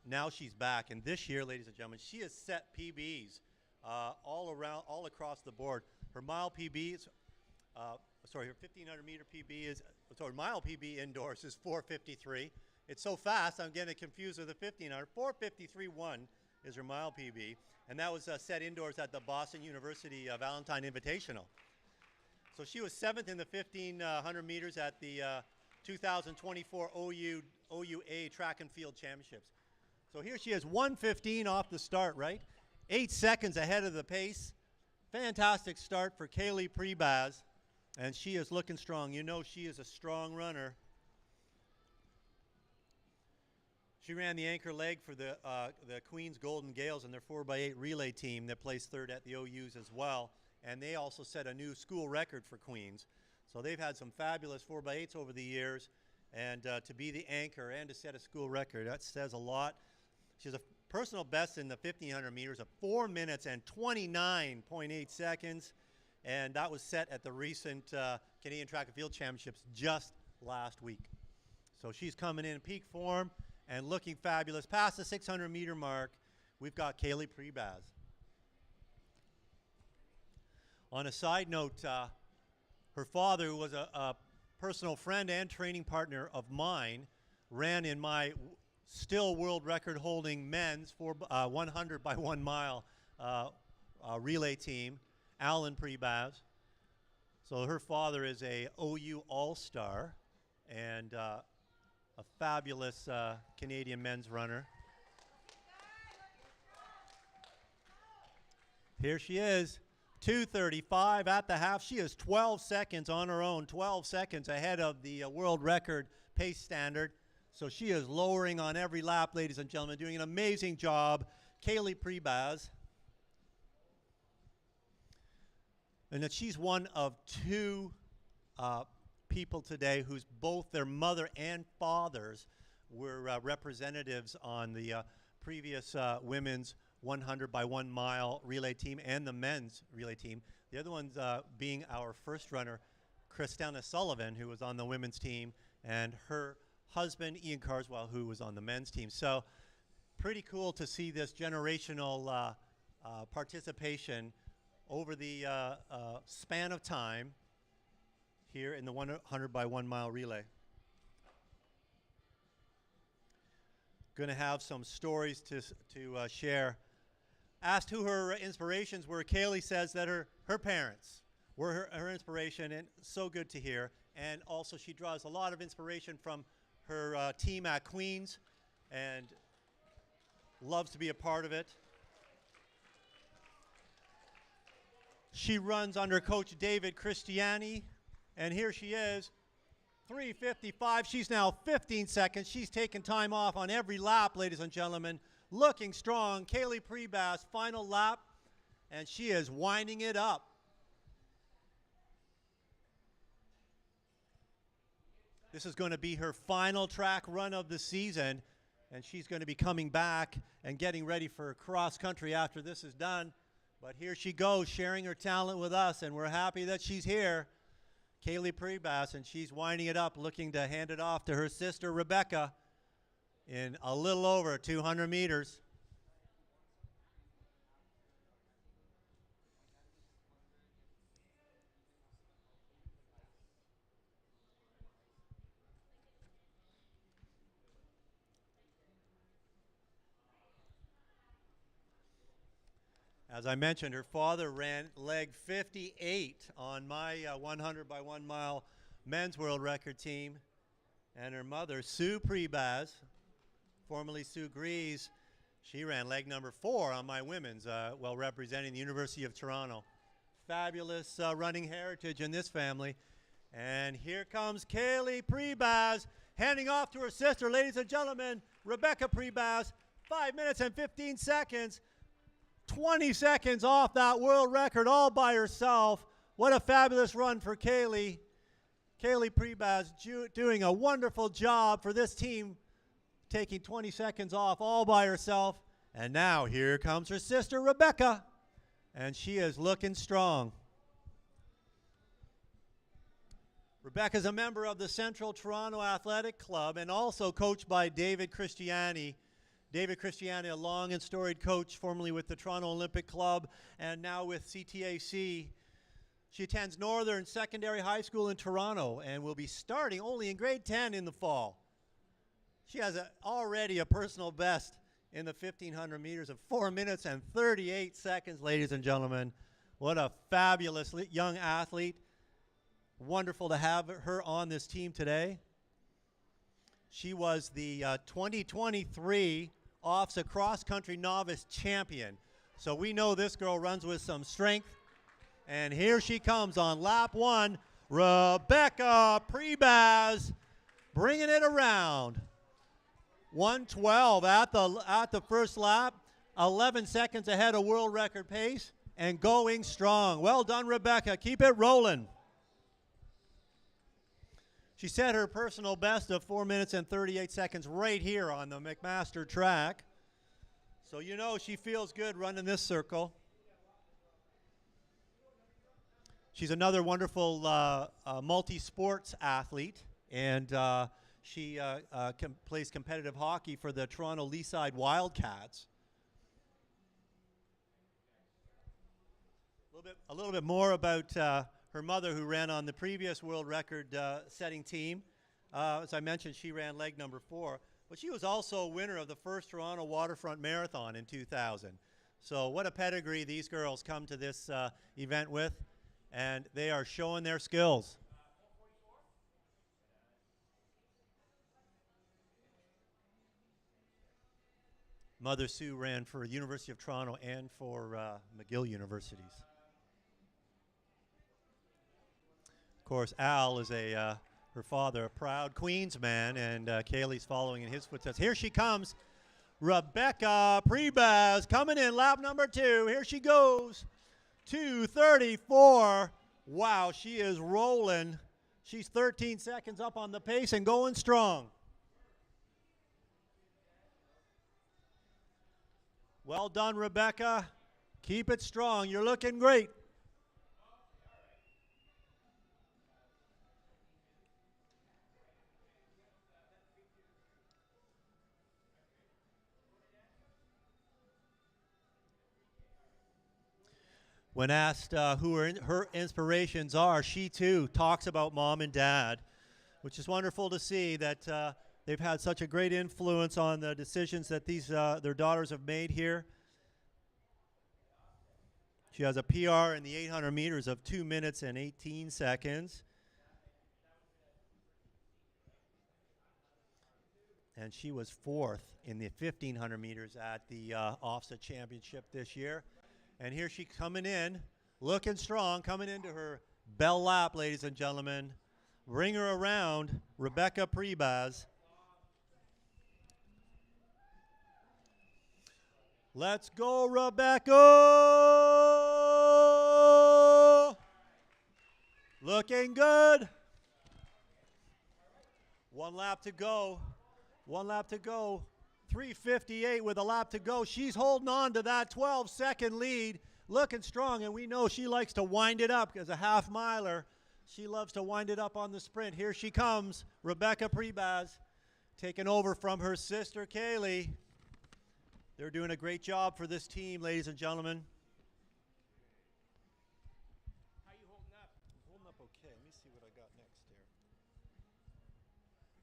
now she's back. And this year, ladies and gentlemen, she has set PBs all across the board. Her mile PB is, her 1,500 meter PB is, mile PB indoors is 4:53. It's so fast, I'm getting confused with the 1,500. 4:53.1 is her mile PB, and that was set indoors at the Boston University Valentine Invitational. So she was 7th in the 1,500 meters at the 2024 OUA Track and Field Championships. So here she is, 1:15 off the start, right? 8 seconds ahead of the pace. Fantastic start for Kaylee Prebass, and she is looking strong. You know she is a strong runner. She ran the anchor leg for the Queens Golden Gales and their 4x8 relay team that placed third at the OUs as well. And they also set a new school record for Queens. So they've had some fabulous 4x8s over the years. And to be the anchor and to set a school record, that says a lot. She has a personal best in the 1,500 meters of 4 minutes and 29.8 seconds. And that was set at the recent Canadian Track and Field Championships just last week. So she's coming in peak form and looking fabulous. Past the 600 meter mark, we've got Kaylee Prebass. On a side note, her father, who was a personal friend and training partner of mine, ran in my still world record holding men's 100 by 1 mile relay team, Alan Prebass. So her father is a OU All-Star and a fabulous Canadian men's runner. Here she is, 2:35 at the half. She is 12 seconds on her own, 12 seconds ahead of the world record pace standard. So she is lowering on every lap, ladies and gentlemen, doing an amazing job. Kaylee Prebass. And that she's one of two people today whose both their mother and fathers were representatives on the previous women's 100 by 1 mile relay team and the men's relay team. The other ones being our first runner, Christina Sullivan, who was on the women's team, and her husband, Ian Carswell, who was on the men's team. So pretty cool to see this generational participation over the span of time here in the 100 by 1 mile relay. Going to have some stories to share. Asked who her inspirations were, Kaylee says that her parents were her inspiration, and so good to hear. And also she draws a lot of inspiration from her team at Queens and loves to be a part of it. She runs under Coach David Christiani, and here she is, 3:55. She's now 15 seconds. She's taken time off on every lap, ladies and gentlemen. Looking strong. Kaylee Prebass, final lap, and she is winding it up. This is going to be her final track run of the season, and she's going to be coming back and getting ready for cross country after this is done. But here she goes, sharing her talent with us, and we're happy that she's here. Kaylee Prebas, and she's winding it up, looking to hand it off to her sister Rebecca in a little over 200 meters. As I mentioned, her father ran leg 58 on my 100 by 1 mile men's world record team. And her mother, Sue Prebas, formerly Sue Grease, she ran leg number 4 on my women's, while representing the University of Toronto. Fabulous running heritage in this family. And here comes Kaylee Prebas, handing off to her sister, ladies and gentlemen, Rebecca Prebas, 5 minutes and 15 seconds. 20 seconds off that world record all by herself. What a fabulous run for Kaylee. Kaylee Prebas doing a wonderful job for this team, taking 20 seconds off all by herself. And now here comes her sister Rebecca, and she is looking strong. Rebecca's a member of the Central Toronto Athletic Club and also coached by David Christiani. David Christiani, a long and storied coach, formerly with the Toronto Olympic Club and now with CTAC. She attends Northern Secondary High School in Toronto and will be starting only in grade 10 in the fall. She has already a personal best in the 1,500 meters of 4 minutes and 38 seconds, ladies and gentlemen. What a fabulous young athlete. Wonderful to have her on this team today. She was the 2023 OFSA Cross Country Novice Champion. So we know this girl runs with some strength. And here she comes on lap 1, Rebecca Prebas, bringing it around. 1:12 at the first lap, 11 seconds ahead of world record pace, and going strong. Well done, Rebecca. Keep it rolling. She set her personal best of 4 minutes and 38 seconds right here on the McMaster track. So you know she feels good running this circle. She's another wonderful multi-sports athlete, and she plays competitive hockey for the Toronto Leaside Wildcats. A little bit more about her mother, who ran on the previous world record setting team. As I mentioned, she ran leg number 4, but she was also a winner of the first Toronto Waterfront Marathon in 2000. So what a pedigree these girls come to this event with, and they are showing their skills. Mother Sue ran for the University of Toronto and for McGill Universities. Of course, Al is her father, a proud Queens man, and Kaylee's following in his footsteps. Here she comes, Rebecca Prebas coming in lap number 2. Here she goes, 2:34. Wow, she is rolling. She's 13 seconds up on the pace and going strong. Well done, Rebecca. Keep it strong. You're looking great. When asked who her inspirations are, she too talks about mom and dad, which is wonderful to see that they've had such a great influence on the decisions that their daughters have made here. She has a PR in the 800 meters of 2 minutes and 18 seconds. And she was 4th in the 1,500 meters at the OFSA Championship this year. And here she's coming in, looking strong, coming into her bell lap, ladies and gentlemen. Bring her around, Rebecca Prebas. Let's go, Rebecca! Looking good. 1 lap to go. 1 lap to go. 3:58 with a lap to go. She's holding on to that 12-second lead, looking strong, and we know she likes to wind it up as a half miler. She loves to wind it up on the sprint. Here she comes, Rebecca Prebaz, taking over from her sister, Kaylee. They're doing a great job for this team, ladies and gentlemen. How you holding up? I'm holding up okay. Let me see what I got next here.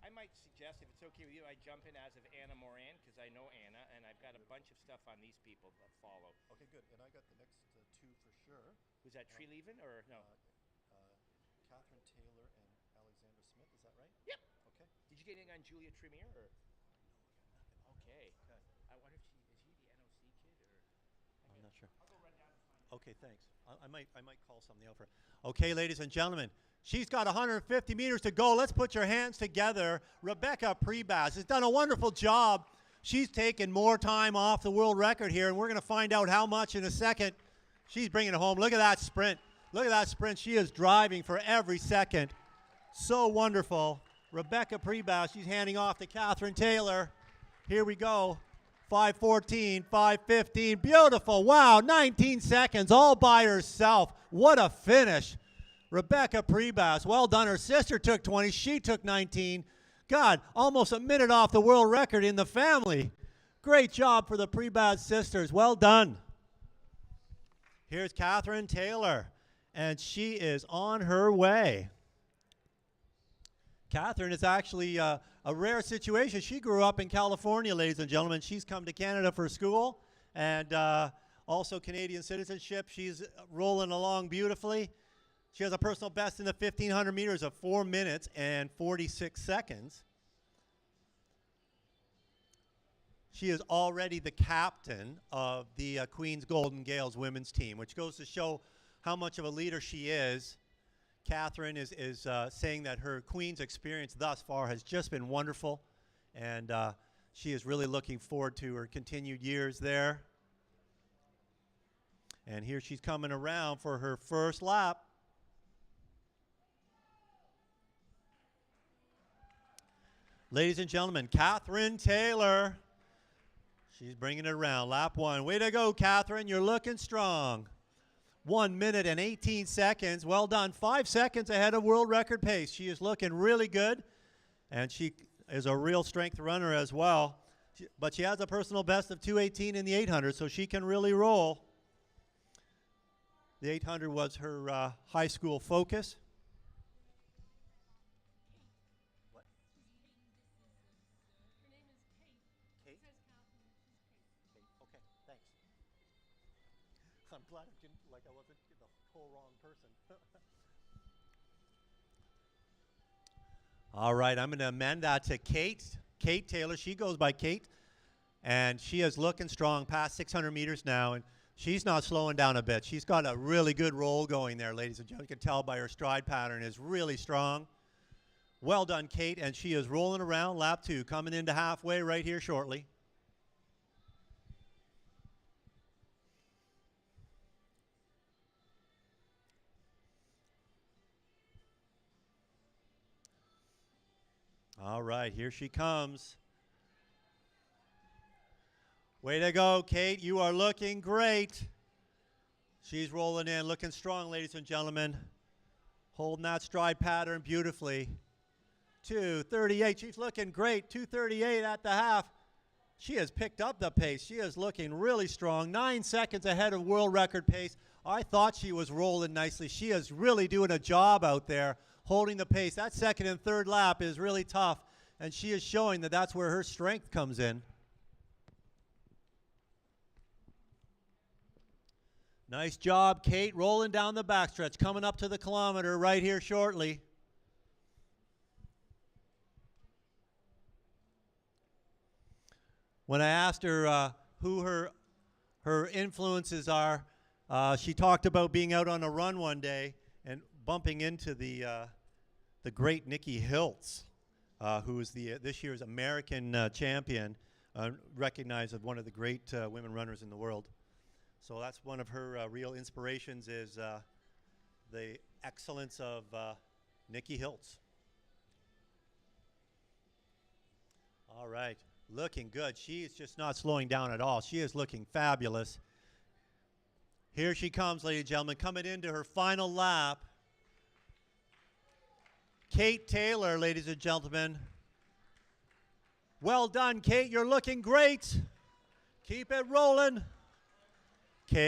I might suggest, if it's okay with you, I jump in as of Anna Moran, because I know Anna, and I've got a bunch of stuff on these people that follow. Okay, good. And I got the next two for sure. Was that Tree Leaving, or no? Catherine Taylor and Alexandra Smith, is that right? Yep. Okay. Did you get anything on Julia Tremere, or? Okay. I wonder if is he the NOC kid, or? I'm not sure. I'll go run down and find out. Okay, thanks. I might call something out for her. Okay, ladies and gentlemen, she's got 150 meters to go. Let's put your hands together. Rebecca Prebaz has done a wonderful job. She's taken more time off the world record here, and we're going to find out how much in a second. She's bringing it home. Look at that sprint. Look at that sprint. She is driving for every second. So wonderful. Rebecca Prebaz, she's handing off to Catherine Taylor. Here we go. 5:14, 5:15. Beautiful. Wow, 19 seconds all by herself. What a finish. Rebecca Prebaz, well done. Her sister took 20. She took 19. God, almost a minute off the world record in the family. Great job for the Prebaz sisters. Well done. Here's Catherine Taylor, and she is on her way. Catherine is actually a rare situation. She grew up in California, ladies and gentlemen. She's come to Canada for school and also Canadian citizenship. She's rolling along beautifully. She has a personal best in the 1,500 meters of 4 minutes and 46 seconds. She is already the captain of the Queen's Golden Gales women's team, which goes to show how much of a leader she is. Catherine is saying that her Queen's experience thus far has just been wonderful, and she is really looking forward to her continued years there. And here she's coming around for her first lap. Ladies and gentlemen, Catherine Taylor. She's bringing it around. Lap one. Way to go, Catherine. You're looking strong. 1 minute and 18 seconds. Well done. 5 seconds ahead of world record pace. She is looking really good, and she is a real strength runner as well. But she has a personal best of 2:18 in the 800, so she can really roll. The 800 was her high school focus. What? Kate? Kate. Okay, thanks. I'm glad I didn't, like I wasn't the whole wrong person. All right, I'm going to amend that to Kate. Kate Taylor, she goes by Kate, and she is looking strong past 600 meters now, and she's not slowing down a bit. She's got a really good roll going there, ladies and gentlemen. You can tell by her stride pattern is really strong. Well done, Kate, and she is rolling around. Lap two, coming into halfway right here shortly. All right, here she comes. Way to go, Kate. You are looking great. She's rolling in, looking strong, ladies and gentlemen. Holding that stride pattern beautifully. 2:38. She's looking great. 2:38 at the half. She has picked up the pace. She is looking really strong. 9 seconds ahead of world record pace. I thought she was rolling nicely. She is really doing a job out there, holding the pace. That second and third lap is really tough, and she is showing that that's where her strength comes in. Nice job, Kate, rolling down the backstretch, coming up to the kilometer right here shortly. When I asked her who her influences are, she talked about being out on a run one day and bumping into the great Nikki Hiltz, who is this year's American champion, recognized as one of the great women runners in the world. So that's one of her real inspirations is the excellence of Nikki Hiltz. All right. Looking good. She is just not slowing down at all. She is looking fabulous. Here she comes, ladies and gentlemen, coming into her final lap. Kate Taylor, ladies and gentlemen. Well done, Kate. You're looking great. Keep it rolling. Kate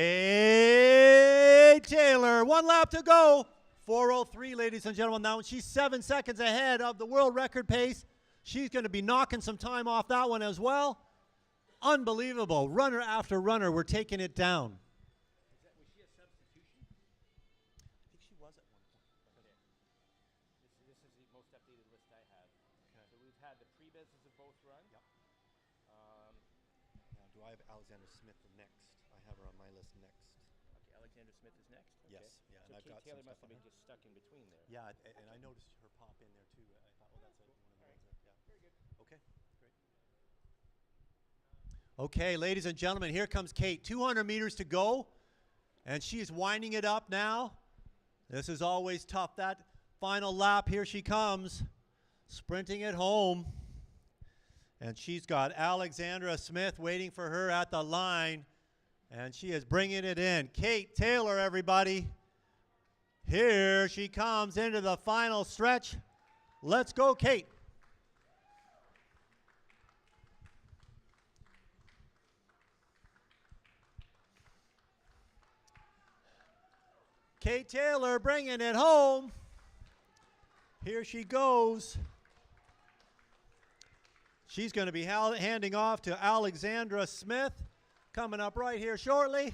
Taylor, 1 lap to go. 4:03, ladies and gentlemen. Now she's 7 seconds ahead of the world record pace. She's going to be knocking some time off that one as well. Unbelievable. Runner after runner, we're taking it down. Was she a substitution? I think she was at one point. Okay. This is the most updated list I have. Okay. So we've had the pre-business of both run. Yep. Now, do I have Alexander Smith next? I have her on my list next. Okay, Alexander Smith is next. Yes, Okay. yeah, So and I've Kate got some Taylor must stuff have on been her. just stuck in between there. Yeah, and I noticed her pop in there too. I thought, well, that's one of the ones that, yeah. Very good. Okay, great. Okay, ladies and gentlemen, here comes Kate. 200 meters to go, and she's winding it up now. This is always tough. That final lap, here she comes, sprinting it home. And she's got Alexandra Smith waiting for her at the line, and she is bringing it in. Kate Taylor, everybody. Here she comes into the final stretch. Let's go, Kate. Kate Taylor bringing it home. Here she goes. She's going to be handing off to Alexandra Smith, coming up right here shortly.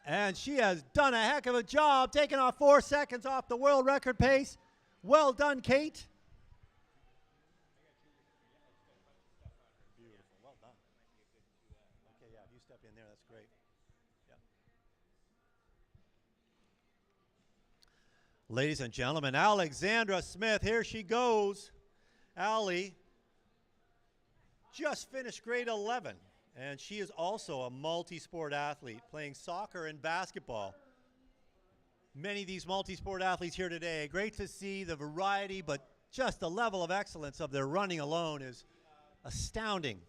And she has done a heck of a job, taking off 4 seconds off the world record pace. Well done, Kate. Beautiful, well done. Okay, yeah, if you step in there, that's great. Yeah. Ladies and gentlemen, Alexandra Smith, here she goes. Allie just finished grade 11, and she is also a multi-sport athlete, playing soccer and basketball. Many of these multi-sport athletes here today, great to see the variety, but just the level of excellence of their running alone is astounding.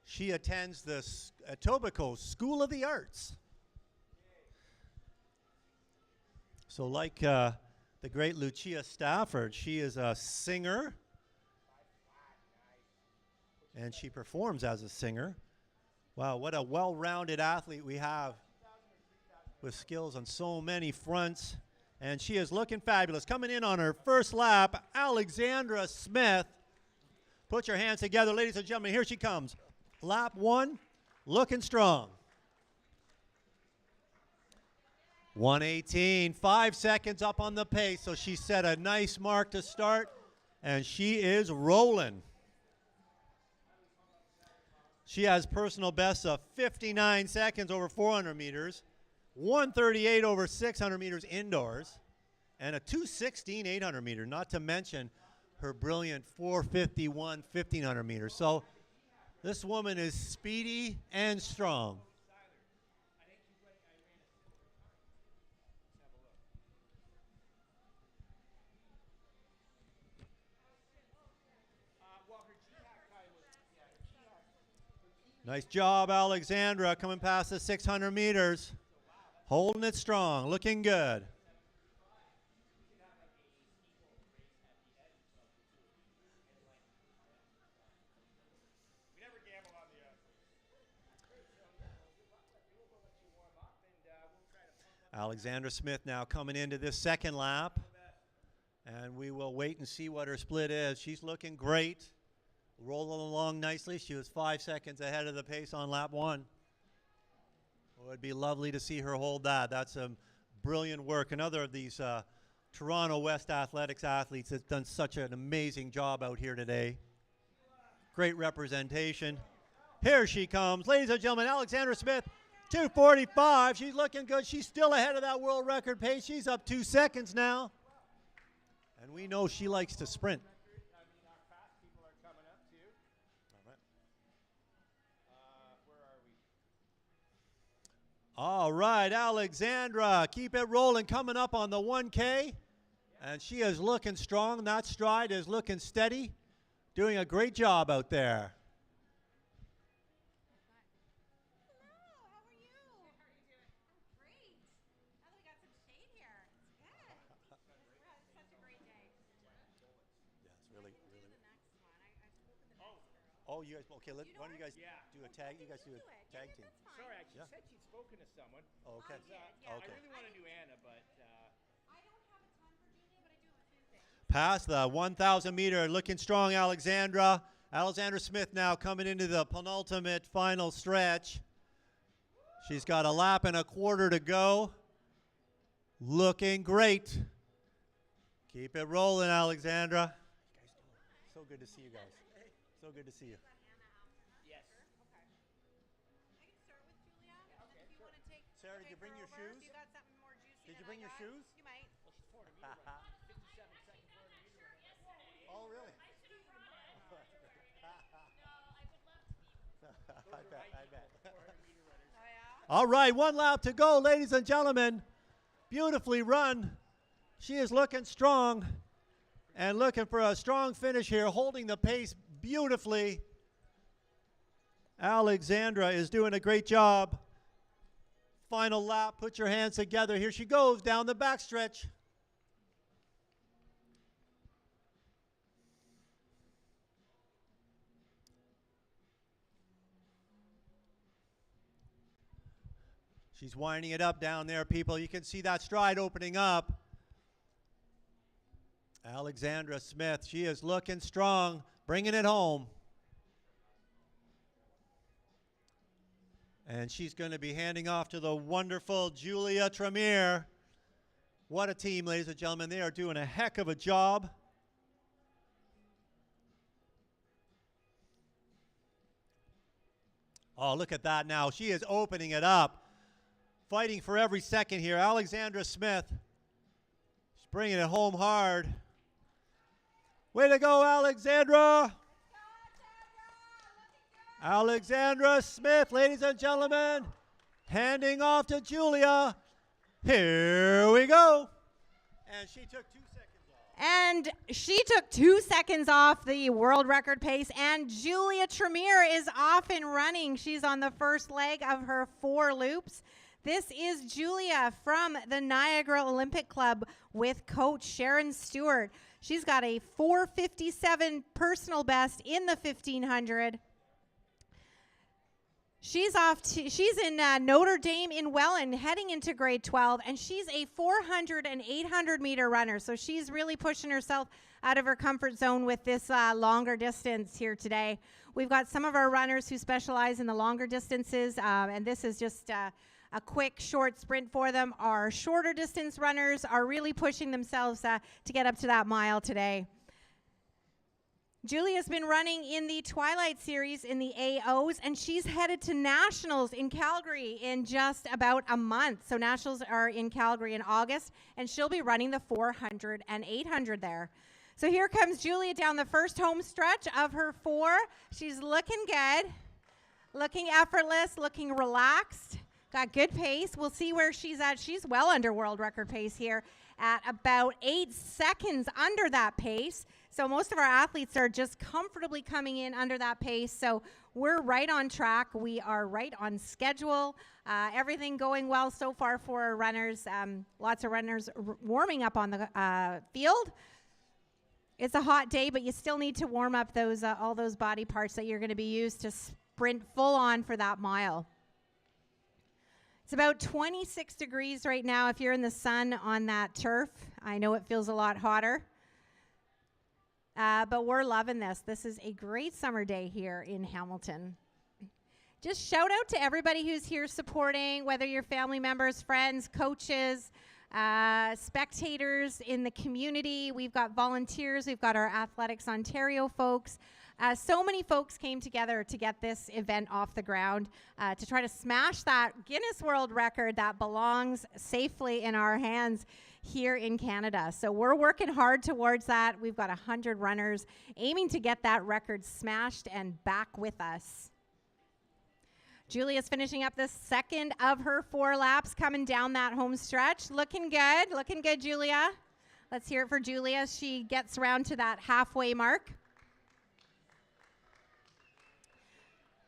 She attends the Etobicoke School of the Arts. So like the great Lucia Stafford, she is a singer, and she performs as a singer. Wow, what a well-rounded athlete we have with skills on so many fronts. And she is looking fabulous. Coming in on her first lap, Alexandra Smith. Put your hands together, ladies and gentlemen. Here she comes. Lap 1, looking strong. 1:18, 5 seconds up on the pace. So she set a nice mark to start, and she is rolling. She has personal bests of 59 seconds over 400 meters, 1:38 over 600 meters indoors, and a 2:16 800 meter, not to mention her brilliant 4:51 1500 meters. So this woman is speedy and strong. Nice job, Alexandra, coming past the 600 meters. Holding it strong, looking good. Alexandra Smith now coming into this second lap. And we will wait and see what her split is. She's looking great. Rolling along nicely. She was 5 seconds ahead of the pace on lap 1. Well, it'd be lovely to see her hold that. That's some brilliant work. Another of these Toronto West Athletics athletes that's done such an amazing job out here today. Great representation. Here she comes. Ladies and gentlemen, Alexandra Smith, 2:45. She's looking good. She's still ahead of that world record pace. She's up 2 seconds now. And we know she likes to sprint. All right, Alexandra, keep it rolling, coming up on the 1K. And she is looking strong. That stride is looking steady. Doing a great job out there. Oh, you guys, okay, why don't you guys do a tag? You guys do a tag team. Sorry, she Yeah. said she'd spoken to someone. Oh, okay. I Okay. really want to do Anna, but Past the 1,000 meter, looking strong, Alexandra. Alexandra Smith now coming into the penultimate final stretch. She's got a lap and a quarter to go. Looking great. Keep it rolling, Alexandra. So good to see you guys. So good to see you. yes. Sarah, did you bring your shoes? Did you bring your shoes? You might. Oh, really? I bet. All right, one lap to go, ladies and gentlemen. Beautifully run. She is looking strong and looking for a strong finish here, holding the pace beautifully. Alexandra is doing a great job. Final lap, put your hands together. Here she goes down the backstretch. She's winding it up down there, people. You can see that stride opening up. Alexandra Smith, she is looking strong, bringing it home. And she's going to be handing off to the wonderful Julia Tremere. What a team, ladies and gentlemen. They are doing a heck of a job. Oh, look at that now. She is opening it up. Fighting for every second here. Alexandra Smith. She's bringing it home hard. Way to go, Alexandra. Alexandra Smith, ladies and gentlemen. Handing off to Julia. Here we go. And she took 2 seconds off. And she took 2 seconds off the world record pace, and Julia Tremere is off and running. She's on the first leg of her 4 loops. This is Julia from the Niagara Olympic Club with coach Sharon Stewart. She's got a 4:57 personal best in the 1500. She's in Notre Dame in Welland, heading into grade 12, and she's a 400 and 800 meter runner. So she's really pushing herself out of her comfort zone with this longer distance here today. We've got some of our runners who specialize in the longer distances, and this is just a quick, short sprint for them. Our shorter distance runners are really pushing themselves to get up to that mile today. Julia's been running in the Twilight Series in the AOs, and she's headed to Nationals in Calgary in just about a month. So Nationals are in Calgary in August, and she'll be running the 400 and 800 there. So here comes Julia down the first home stretch of her 4. She's looking good, looking effortless, looking relaxed, got good pace. We'll see where she's at. She's well under world record pace here at about 8 seconds under that pace. So most of our athletes are just comfortably coming in under that pace. So we're right on track. We are right on schedule. Everything going well so far for our runners. Lots of runners warming up on the field. It's a hot day, but you still need to warm up those all those body parts that you're going to be used to sprint full on for that mile. It's about 26 degrees right now if you're in the sun on that turf. I know it feels a lot hotter. But we're loving this. This is a great summer day here in Hamilton. Just shout out to everybody who's here supporting, whether you're family members, friends, coaches, spectators in the community. We've got volunteers. We've got our Athletics Ontario folks. So many folks came together to get this event off the ground, to try to smash that Guinness World Record that belongs safely in our hands here in Canada. So we're working hard towards that. We've got 100 runners aiming to get that record smashed and back with us. Julia's finishing up the second of her 4 laps, coming down that home stretch. Looking good, Julia. Let's hear it for Julia as she gets around to that halfway mark.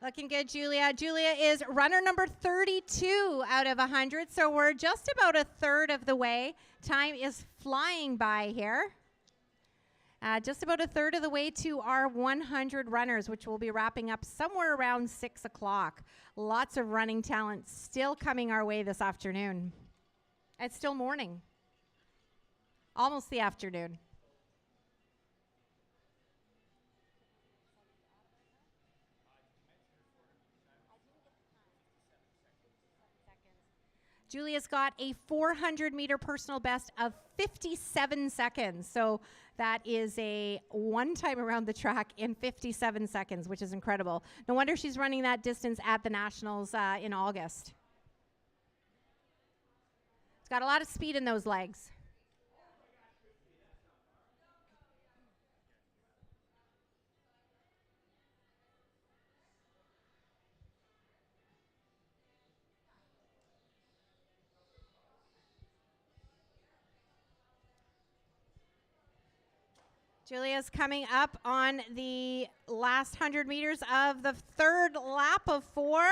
Looking good, Julia. Julia is runner number 32 out of 100, so we're just about a third of the way. Time is flying by here. Just about a third of the way to our 100 runners, which will be wrapping up somewhere around 6 o'clock. Lots of running talent still coming our way this afternoon. It's still morning. Almost the afternoon. Julia's got a 400-meter personal best of 57 seconds. So that is a one time around the track in 57 seconds, which is incredible. No wonder she's running that distance at the Nationals in August. It's got a lot of speed in those legs. Julia's coming up on the last 100 meters of the third lap of 4.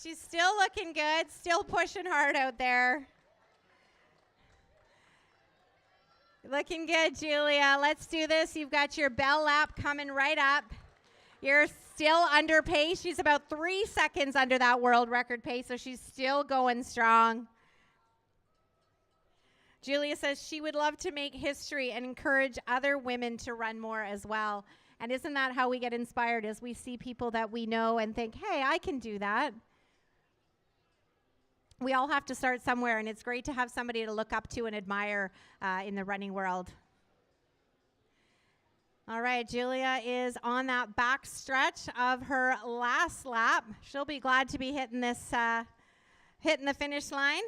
She's still looking good, still pushing hard out there. Looking good, Julia. Let's do this. You've got your bell lap coming right up. You're still under pace. She's about 3 seconds under that world record pace, so she's still going strong. Julia says she would love to make history and encourage other women to run more as well. And isn't that how we get inspired, as we see people that we know and think, hey, I can do that. We all have to start somewhere, and it's great to have somebody to look up to and admire in the running world. All right, Julia is on that back stretch of her last lap. She'll be glad to be hitting this, hitting the finish line.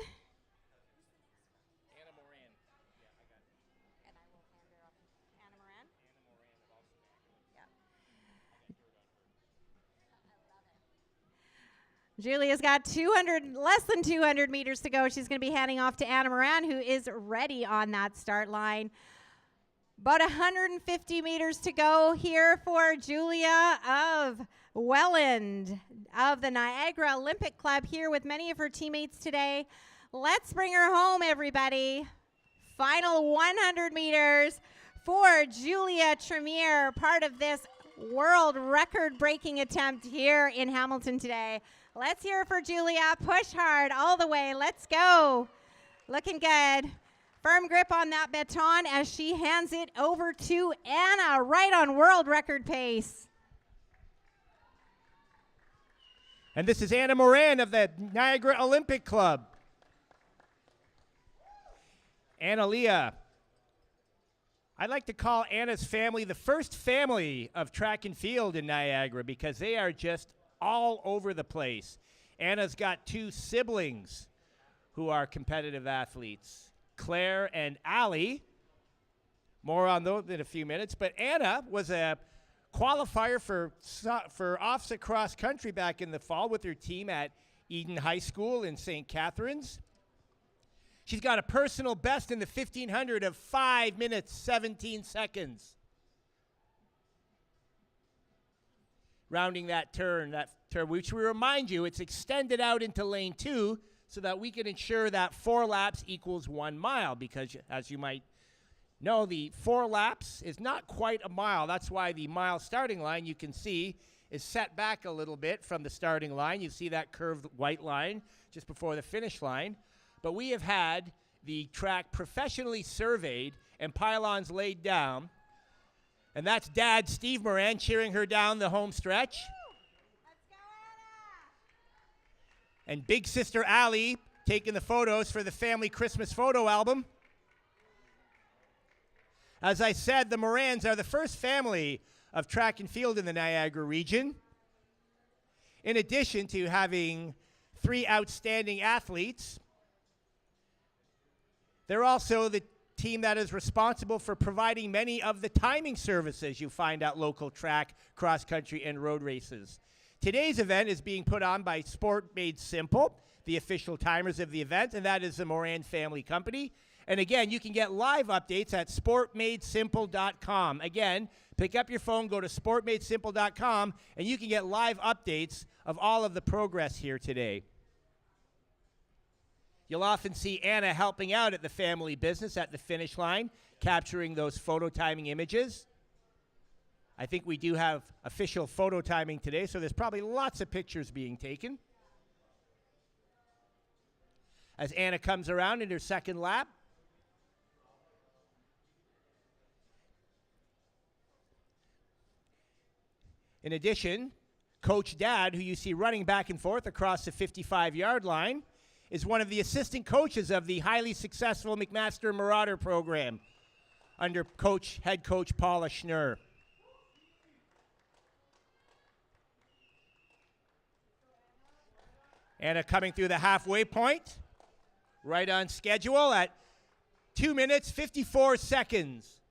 Julia's got less than 200 meters to go. She's going to be handing off to Anna Moran, who is ready on that start line. About 150 meters to go here for Julia of Welland of the Niagara Olympic Club, here with many of her teammates today. Let's bring her home, everybody. Final 100 meters for Julia Tremere, part of this world record-breaking attempt here in Hamilton today. Let's hear it for Julia. Push hard all the way. Let's go. Looking good. Firm grip on that baton as she hands it over to Anna, right on world record pace. And this is Anna Moran of the Niagara Olympic Club. Anna Leah. I'd like to call Anna's family the first family of track and field in Niagara, because they are just all over the place. Anna's got 2 siblings who are competitive athletes, Claire and Allie. More on those in a few minutes. But Anna was a qualifier for offset cross country back in the fall with her team at Eden High School in St. Catharines. She's got a personal best in the 1500 of 5 minutes, 17 seconds. Rounding that turn, which we remind you, it's extended out into lane 2 so that we can ensure that 4 laps equals 1 mile, because as you might know, the 4 laps is not quite a mile. That's why the mile starting line, you can see, is set back a little bit from the starting line. You see that curved white line just before the finish line. But we have had the track professionally surveyed and pylons laid down. And that's Dad Steve Moran cheering her down the home stretch. Let's go, Anna! And big sister Allie taking the photos for the family Christmas photo album. As I said, the Morans are the first family of track and field in the Niagara region. In addition to having 3 outstanding athletes, they're also the team that is responsible for providing many of the timing services you find at local track, cross-country, and road races. Today's event is being put on by Sport Made Simple, the official timers of the event, and that is the Moran family company. And again, you can get live updates at sportmadesimple.com. Again, pick up your phone, go to sportmadesimple.com, and you can get live updates of all of the progress here today. You'll often see Anna helping out at the family business at the finish line, capturing those photo timing images. I think we do have official photo timing today, so there's probably lots of pictures being taken. As Anna comes around in her second lap. In addition, Coach Dad, who you see running back and forth across the 55-yard line, is one of the assistant coaches of the highly successful McMaster Marauder program under head coach Paula Schnurr. Anna coming through the halfway point, right on schedule at 2 minutes, 54 seconds.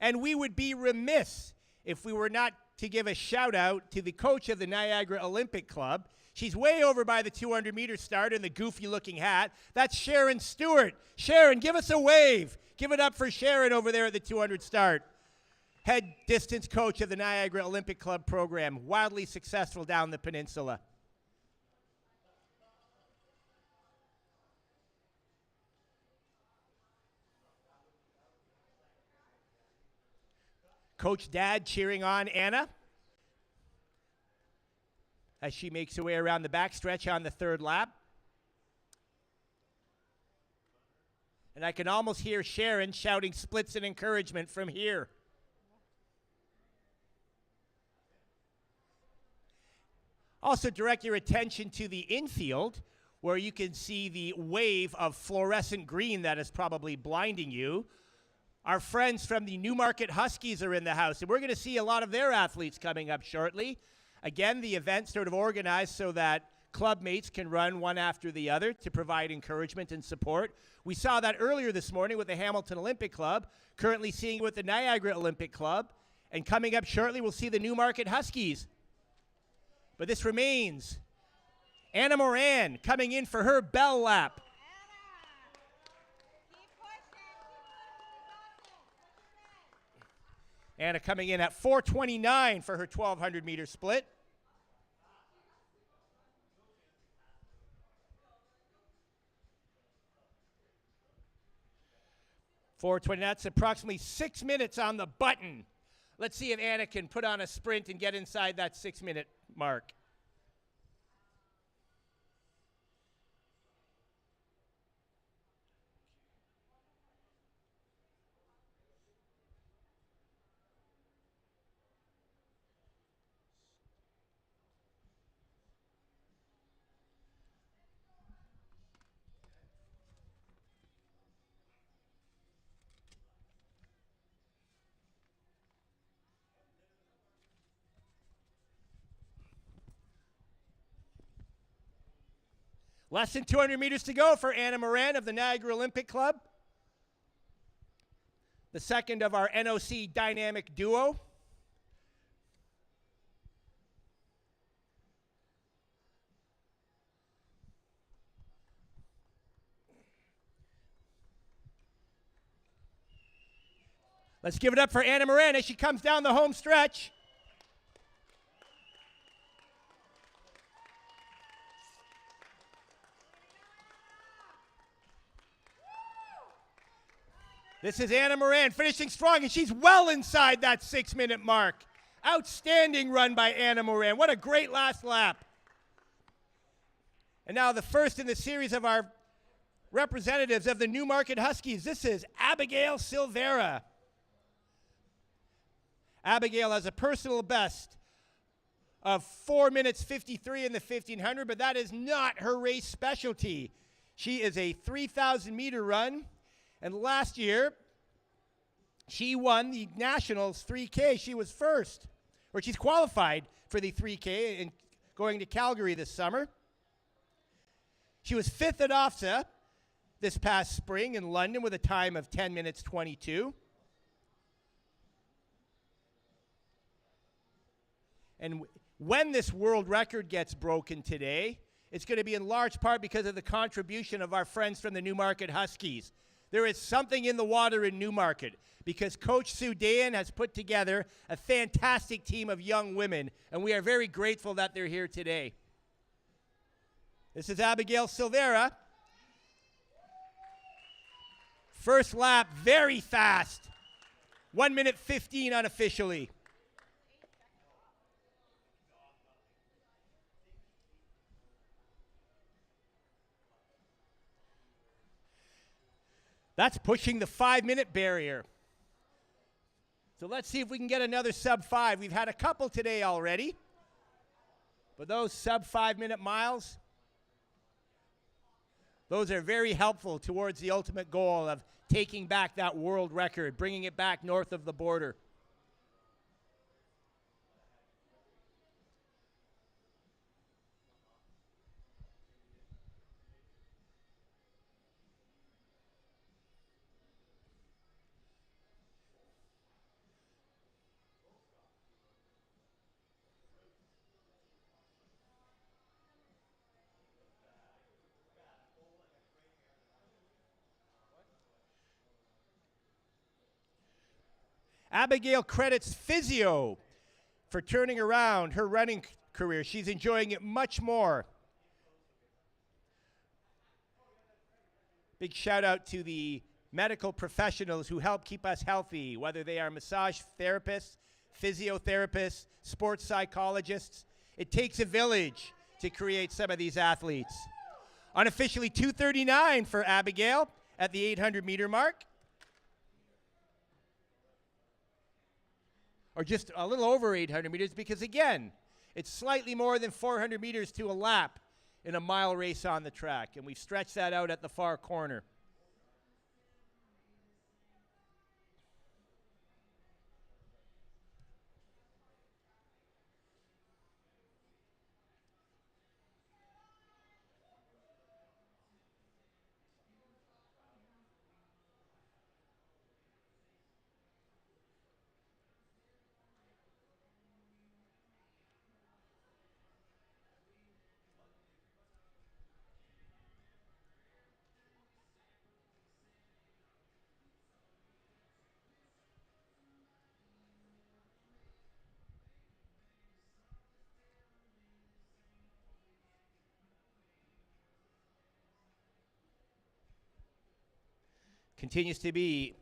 And we would be remiss if we were not to give a shout out to the coach of the Niagara Olympic Club. She's way over by the 200-meter start in the goofy-looking hat. That's Sharon Stewart. Sharon, give us a wave. Give it up for Sharon over there at the 200 start. Head distance coach of the Niagara Olympic Club program, wildly successful down the peninsula. Coach Dad cheering on Anna as she makes her way around the backstretch on the third lap. And I can almost hear Sharon shouting splits and encouragement from here. Also direct your attention to the infield, where you can see the wave of fluorescent green that is probably blinding you. Our friends from the Newmarket Huskies are in the house, and we're going to see a lot of their athletes coming up shortly. Again, the event's sort of organized so that club mates can run one after the other to provide encouragement and support. We saw that earlier this morning with the Hamilton Olympic Club, currently seeing it with the Niagara Olympic Club, and coming up shortly we'll see the Newmarket Huskies. But this remains Anna Moran coming in for her bell lap. Anna coming in at 4:29 for her 1,200-meter split. That's approximately 6 minutes on the button. Let's see if Anna can put on a sprint and get inside that 6-minute mark. Less than 200 meters to go for Anna Moran of the Niagara Olympic Club. The second of our NOC dynamic duo. Let's give it up for Anna Moran as she comes down the home stretch. This is Anna Moran finishing strong, and she's well inside that 6-minute mark. Outstanding run by Anna Moran. What a great last lap. And now the first in the series of our representatives of the Newmarket Huskies. This is Abigail Silvera. Abigail has a personal best of 4 minutes 53 in the 1500, but that is not her race specialty. She is a 3,000-meter run. And last year, she won the Nationals 3K. She was first, or she's qualified for the 3K and going to Calgary this summer. She was fifth at OFSA this past spring in London with a time of 10 minutes 22. And when this world record gets broken today, it's going to be in large part because of the contribution of our friends from the Newmarket Huskies. There is something in the water in Newmarket because Coach Sue Dayan has put together a fantastic team of young women, and we are very grateful that they're here today. This is Abigail Silvera. First lap, very fast. 1 minute 15 unofficially. That's pushing the 5-minute barrier. So let's see if we can get another sub 5. We've had a couple today already. But those sub 5-minute miles, those are very helpful towards the ultimate goal of taking back that world record, bringing it back north of the border. Abigail credits physio for turning around her running career. She's enjoying it much more. Big shout out to the medical professionals who help keep us healthy, whether they are massage therapists, physiotherapists, sports psychologists. It takes a village to create some of these athletes. Unofficially 2:39 for Abigail at the 800-meter mark. Or just a little over 800 meters because, again, it's slightly more than 400 meters to a lap in a mile race on the track, and we've stretched that out at the far corner. Continues to be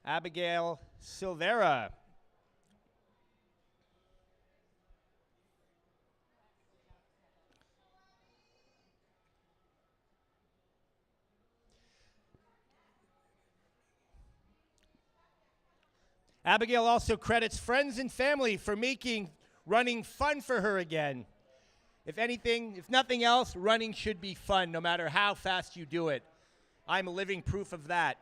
Abigail Silvera. Abigail also credits friends and family for making running fun for her again. If anything, if nothing else, running should be fun no matter how fast you do it. I'm living proof of that.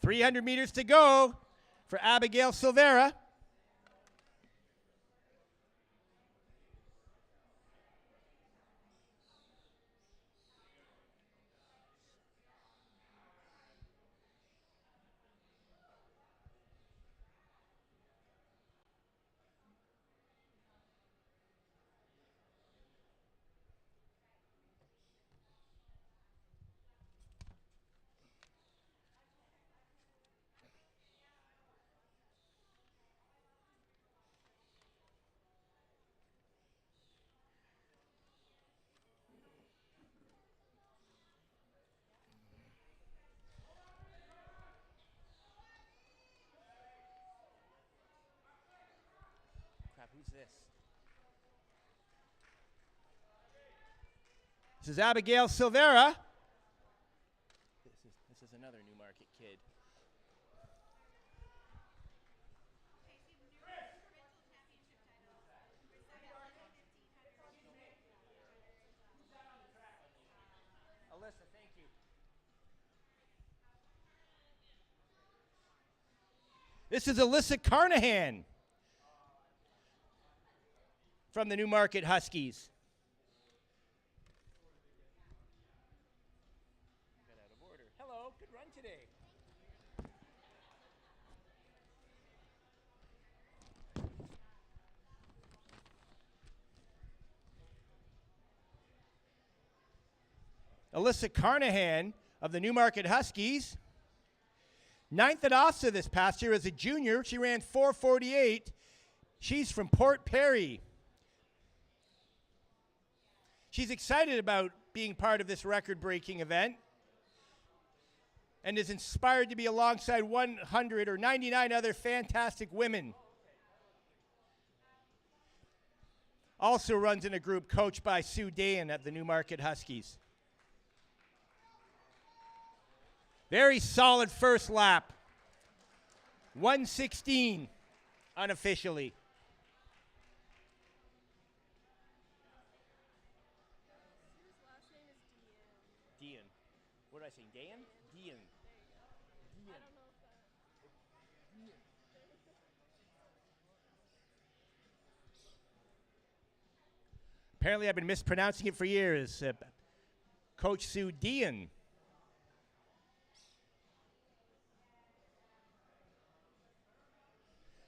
.300 meters to go for Abigail Silvera. Crap, who's this? This is Abigail Silvera. This is another Newmarket kid. Alyssa, thank you. This is Alyssa Carnahan from the Newmarket Huskies. Got out of order. Hello. Good run today. Alyssa Carnahan of the Newmarket Huskies. 9th at OFSA this past year as a junior. She ran 4:48. She's from Port Perry. She's excited about being part of this record-breaking event and is inspired to be alongside 100 or 99 other fantastic women. Also runs in a group coached by Sue Dayan at the Newmarket Huskies. Very solid first lap. 1:16 unofficially. Dean. What did I say? Dan? Dean. Apparently, I've been mispronouncing it for years. Coach Sue Dean.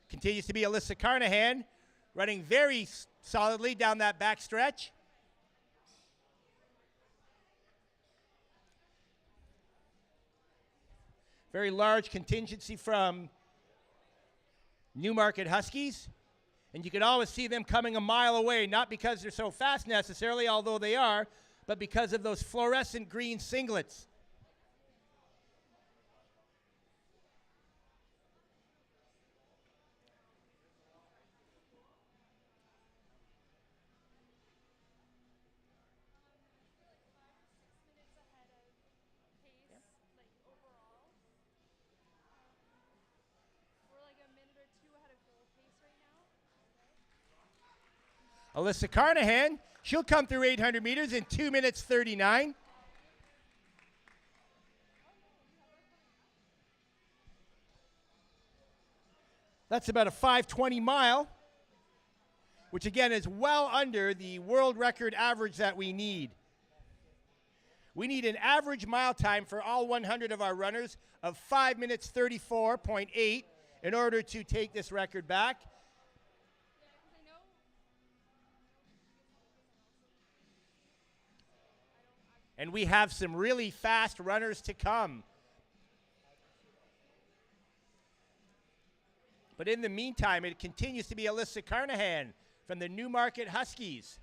Continues to be Alyssa Carnahan, running very solidly down that back stretch. Very large contingency from Newmarket Huskies. And you can always see them coming a mile away, not because they're so fast necessarily, although they are, but because of those fluorescent green singlets. Alyssa Carnahan, she'll come through 800 meters in 2 minutes 39. That's about a 5:20 mile, which again is well under the world record average that we need. We need an average mile time for all 100 of our runners of 5 minutes 34.8 in order to take this record back. And we have some really fast runners to come. But in the meantime, it continues to be Alyssa Carnahan from the Newmarket Huskies.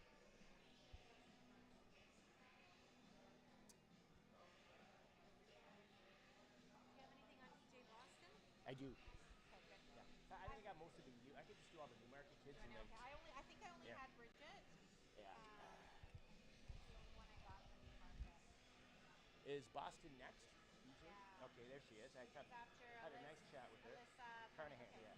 I do. Yeah. I think I got most of the. I could just do all the Newmarket kids. And then, I think I only had Bridget. yeah. Is Boston next? Yeah. Okay, there she is. I had a nice chat with her. Carnahan, yeah.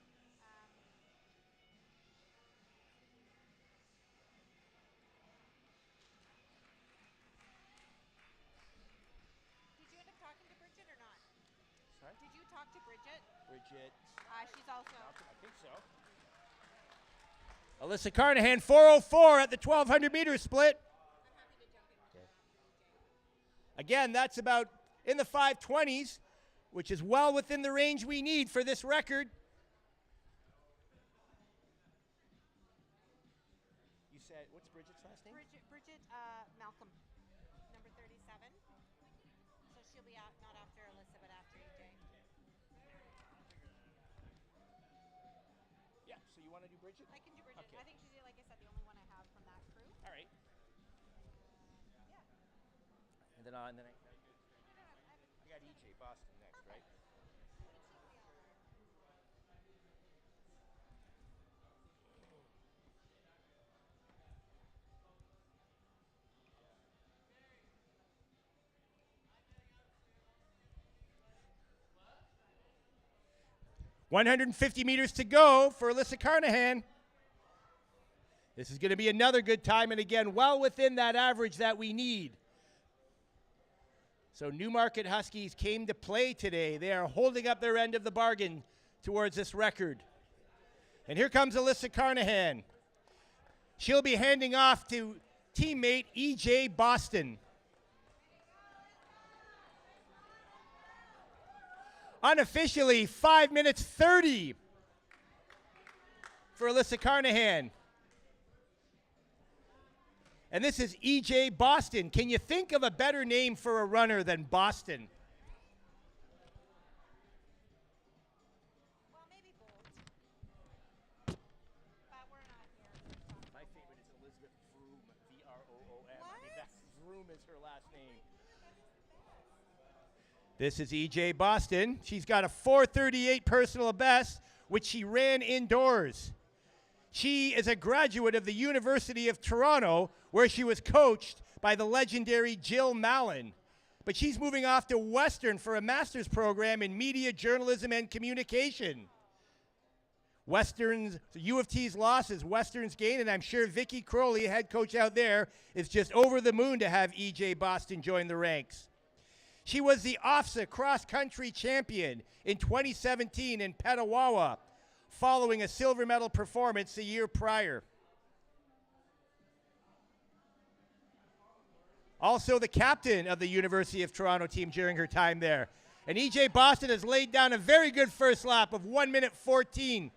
Did you end up talking to Bridget or not? Sorry? Did you talk to Bridget? Bridget. She's also. I think so. Alyssa Carnahan, 4:04 at the 1,200 meter split. I'm happy to jump in with AJ. Again, that's about in the 5:20s, which is well within the range we need for this record. You said, what's Bridget's last name? Bridget Malcolm, number 37. So she'll be out not after Alyssa, but after AJ. Yeah, so you want to do Bridget? I can do Bridget. Okay. I think she's, like I said, the only one I have from that crew. All right. Yeah. And then I got EJ Boston next, right? $150 meters to go for Alyssa Carnahan. This is going to be another good time, and again, well within that average that we need. So Newmarket Huskies came to play today. They are holding up their end of the bargain towards this record. And here comes Alyssa Carnahan. She'll be handing off to teammate EJ Boston. Unofficially, 5 minutes 30 for Alyssa Carnahan. And this is E.J. Boston. Can you think of a better name for a runner than Boston? Well, maybe Bolt. But we're not here. My favorite is Elizabeth Vroom, V-R-O-O-M. What? I mean, that's Vroom is her last name. This is E.J. Boston. She's got a 4:38 personal best, which she ran indoors. She is a graduate of the University of Toronto, where she was coached by the legendary Jill Mallon. But she's moving off to Western for a master's program in media, journalism, and communication. Western's, U of T's loss is Western's gain, and I'm sure Vicki Crowley, head coach out there, is just over the moon to have E.J. Boston join the ranks. She was the OFSA cross-country champion in 2017 in Petawawa, following a silver medal performance the year prior. Also the captain of the University of Toronto team during her time there. And E.J. Boston has laid down a very good first lap of 1 minute 14.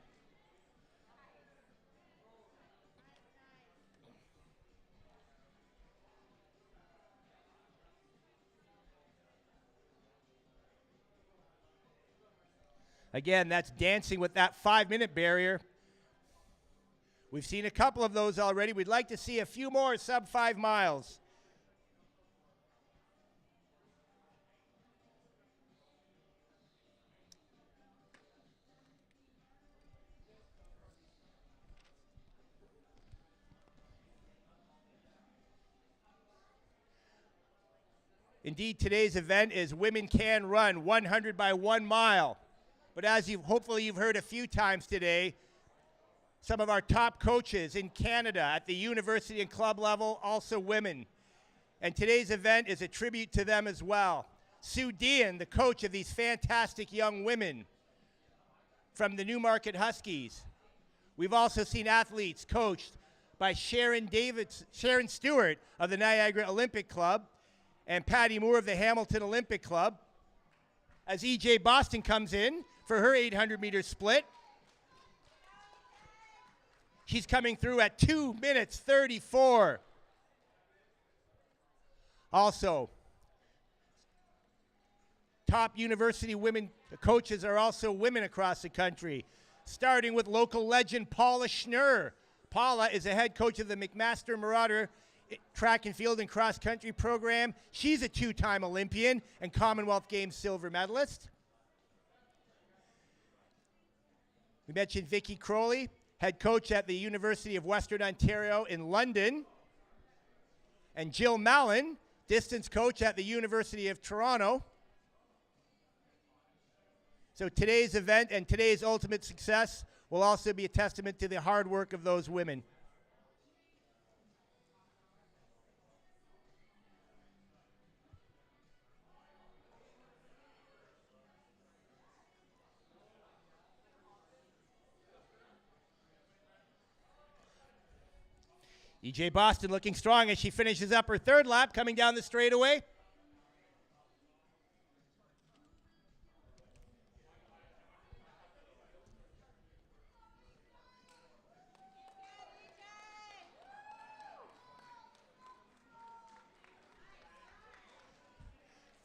Again, that's dancing with that 5-minute barrier. We've seen a couple of those already. We'd like to see a few more sub 5 miles. Indeed, today's event is Women Can Run 100 by 1 mile. But as hopefully you've heard a few times today, some of our top coaches in Canada at the university and club level, also women. And today's event is a tribute to them as well. Sue Dean, the coach of these fantastic young women from the Newmarket Huskies. We've also seen athletes coached by Sharon Stewart of the Niagara Olympic Club and Patty Moore of the Hamilton Olympic Club. As E.J. Boston comes in for her 800-meter split. She's coming through at 2 minutes 34. Also, top university women coaches are also women across the country, starting with local legend Paula Schnurr. Paula is a head coach of the McMaster Marauder track and field and cross country program. She's a 2-time Olympian and Commonwealth Games silver medalist. We mentioned Vicki Crowley, head coach at the University of Western Ontario in London. And Jill Mallon, distance coach at the University of Toronto. So today's event and today's ultimate success will also be a testament to the hard work of those women. E.J. Boston looking strong as she finishes up her 3rd lap, coming down the straightaway.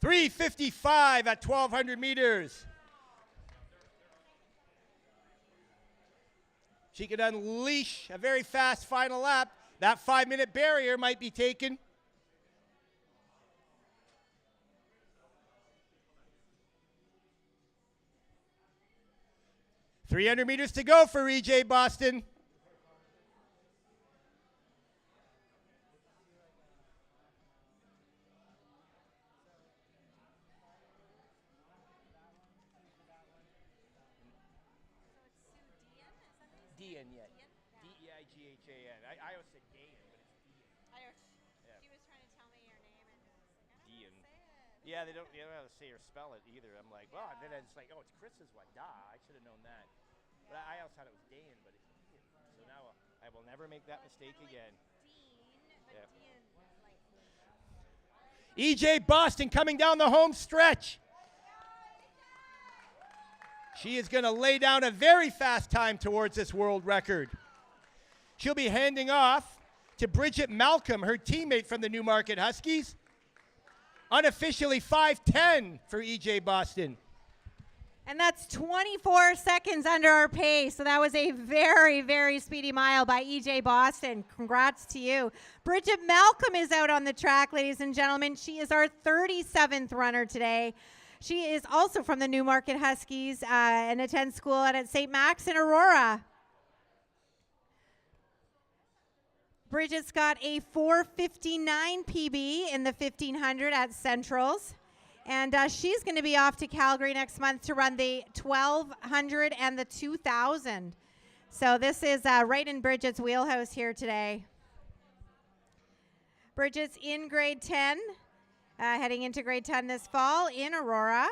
.355 at 1,200 meters. She could unleash a very fast final lap. That 5-minute barrier might be taken. .300 meters to go for E.J. Boston. Dean, yeah. D-E-I-G-H-A-N. I always said Dean, but it's Dean. Yeah. She was trying to tell me your name, and I was like, I Dean. don't know how to say it. Yeah, they don't know how to say or spell it either. I'm like, well, then it's like, oh, it's Chris's one. Duh, I should have known that. But I always thought it was Dean, but it's Dean. So now I will never make that mistake again. Dean, but Yeah. Dean, like. E.J. Boston coming down the home stretch. She is going to lay down a very fast time towards this world record. She'll be handing off to Bridget Malcolm, her teammate from the Newmarket Huskies. Unofficially 5:10 for EJ Boston. And that's 24 seconds under our pace. So that was a very, very speedy mile by EJ Boston. Congrats to you. Bridget Malcolm is out on the track, ladies and gentlemen. She is our 37th runner today. She is also from the Newmarket Huskies and attends school at St. Max in Aurora. Bridget's got a 4:59 PB in the 1500 at Centrals. And she's going to be off to Calgary next month to run the 1200 and the 2000. So this is right in Bridget's wheelhouse here today. Bridget's in grade 10, heading into grade 10 this fall in Aurora.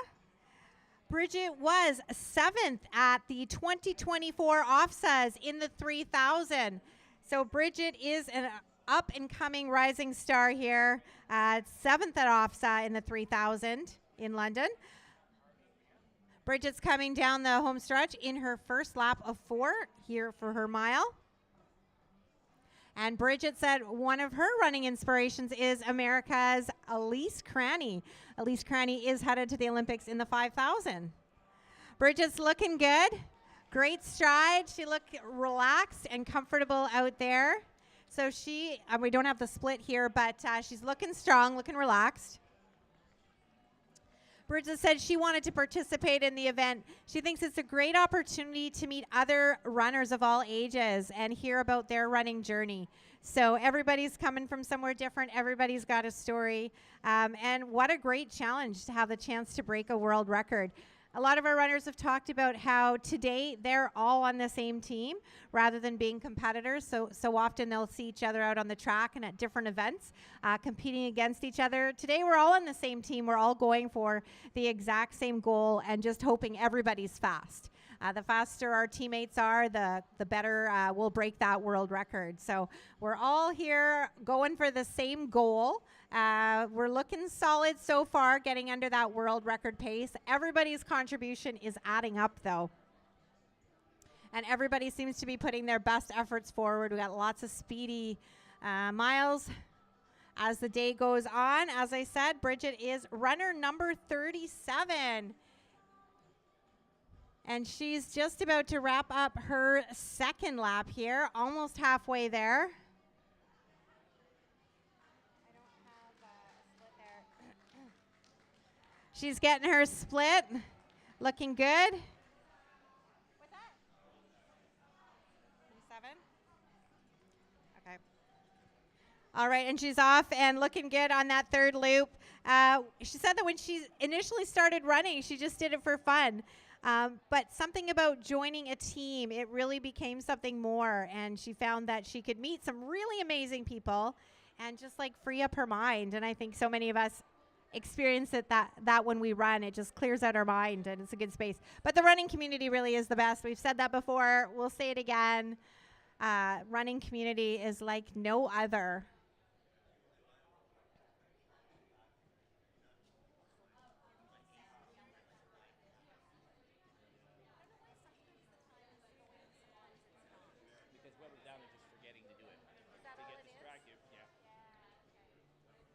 Bridget was 7th at the 2024 OFSAs in the 3000. So Bridget is an up-and-coming rising star here, 7th at OFSA in the 3000 in London. Bridget's coming down the home stretch in her first lap of 4 here for her mile. And Bridget said one of her running inspirations is America's Elise Cranny. Elise Cranny is headed to the Olympics in the 5000. Bridget's looking good. Great stride. She looked relaxed and comfortable out there. So she, we don't have the split here, but she's looking strong, looking relaxed. Bridget said she wanted to participate in the event. She thinks it's a great opportunity to meet other runners of all ages and hear about their running journey. So everybody's coming from somewhere different. Everybody's got a story. And what a great challenge to have the chance to break a world record. A lot of our runners have talked about how today they're all on the same team rather than being competitors. So often they'll see each other out on the track and at different events competing against each other. Today we're all on the same team. We're all going for the exact same goal and just hoping everybody's fast. The faster our teammates are, the better we'll break that world record. So we're all here going for the same goal. We're looking solid so far, getting under that world record pace. Everybody's contribution is adding up, though. And everybody seems to be putting their best efforts forward. We got lots of speedy miles as the day goes on. As I said, Bridget is runner number 37. And she's just about to wrap up her second lap here, almost halfway there. I don't have a split there. She's getting her split, looking good. What's that? 7? Okay. All right, and she's off and looking good on that third loop. She said that when she initially started running, she just did it for fun. But something about joining a team, it really became something more. And she found that she could meet some really amazing people and just like free up her mind. And I think so many of us experience it that when we run, it just clears out our mind and it's a good space. But the running community really is the best. We've said that before. We'll say it again. Running community is like no other.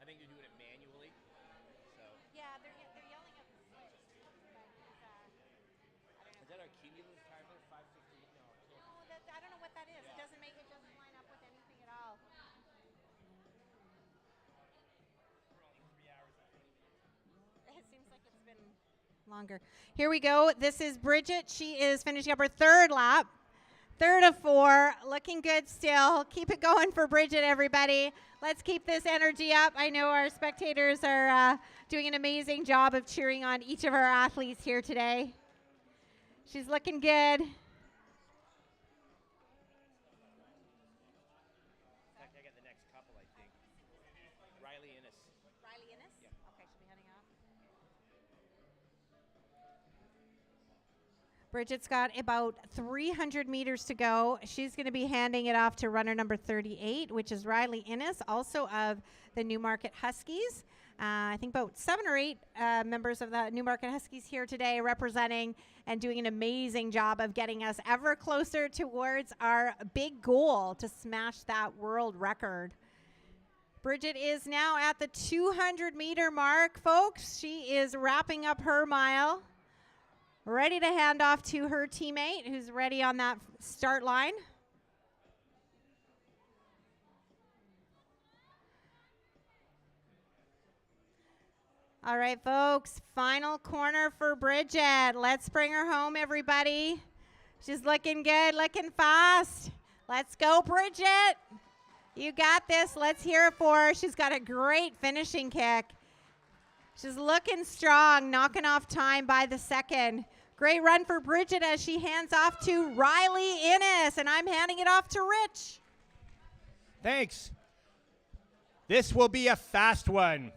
I think you're doing it manually. So. Yeah, they're yelling at the switch. Is that our cumulative timer? 5:15? No. No, I don't know what that is. Yeah. It doesn't line up with anything at all. We're only 3 hours out. It seems like it's been longer. Here we go. This is Bridget. She is finishing up her third lap. 3rd of 4, looking good still. Keep it going for Bridget, everybody. Let's keep this energy up. I know our spectators are doing an amazing job of cheering on each of our athletes here today. She's looking good. I got the next couple, I think. Riley Innes. Riley Innes? Yeah. Okay, she'll be heading off. Bridget's got about 300 meters to go. She's going to be handing it off to runner number 38, which is Riley Innes, also of the Newmarket Huskies. I think about 7 or 8 members of the Newmarket Huskies here today representing and doing an amazing job of getting us ever closer towards our big goal to smash that world record. Bridget is now at the 200-meter mark, folks. She is wrapping up her mile, ready to hand off to her teammate who's ready on that start line. All right, folks, final corner for Bridget. Let's bring her home, everybody. She's looking good, looking fast. Let's go, Bridget. You got this. Let's hear it for her. She's got a great finishing kick. She's looking strong, knocking off time by the second. Great run for Bridget as she hands off to Riley Innes, and I'm handing it off to Rich. Thanks. This will be a fast one.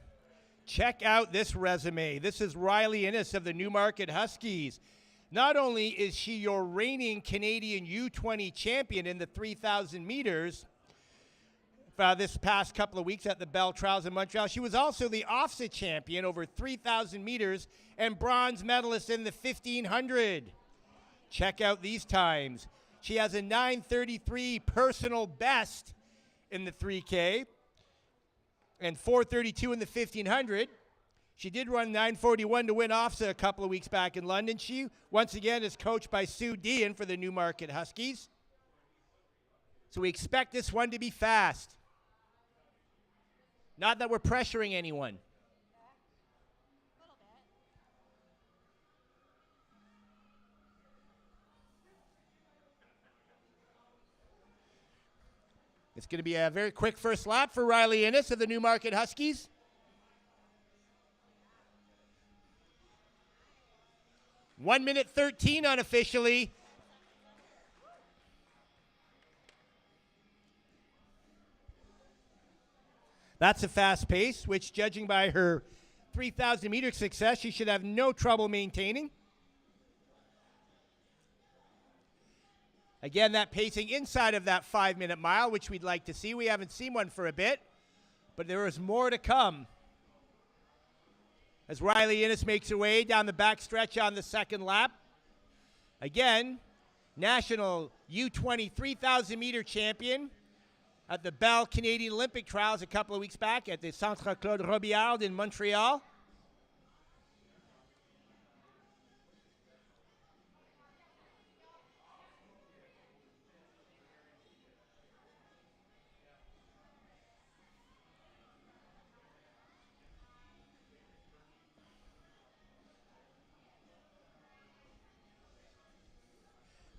Check out this resume. This is Riley Innes of the Newmarket Huskies. Not only is she your reigning Canadian U20 champion in the 3,000 meters this past couple of weeks at the Bell Trials in Montreal, she was also the OFSA champion over 3,000 meters and bronze medalist in the 1,500. Check out these times. She has a 9:33 personal best in the 3K and 4:32 in the 1,500. She did run 9:41 to win OFSA a couple of weeks back in London. She, once again, is coached by Sue Dean for the Newmarket Huskies. So we expect this one to be fast. Not that we're pressuring anyone. It's going to be a very quick first lap for Riley Innes of the Newmarket Huskies. One minute 13 unofficially. That's a fast pace, which, judging by her 3,000 meter success, she should have no trouble maintaining. Again, that pacing inside of that 5-minute mile, which we'd like to see. We haven't seen one for a bit, but there is more to come. As Riley Innes makes her way down the back stretch on the second lap. Again, national U20 3,000 meter champion at the Bell Canadian Olympic Trials a couple of weeks back at the Centre Claude Robillard in Montreal.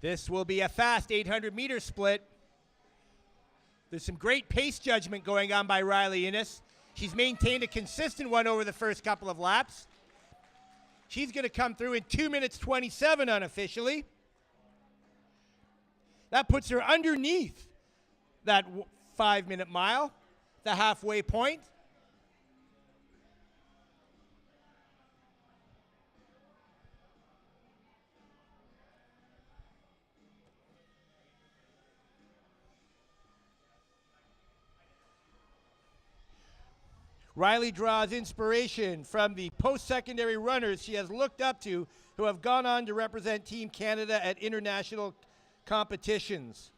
This will be a fast 800-meter split. There's some great pace judgment going on by Riley Innes. She's maintained a consistent one over the first couple of laps. She's going to come through in 2 minutes 27 unofficially. That puts her underneath that 5-minute mile, the halfway point. Riley draws inspiration from the post-secondary runners she has looked up to who have gone on to represent Team Canada at international competitions.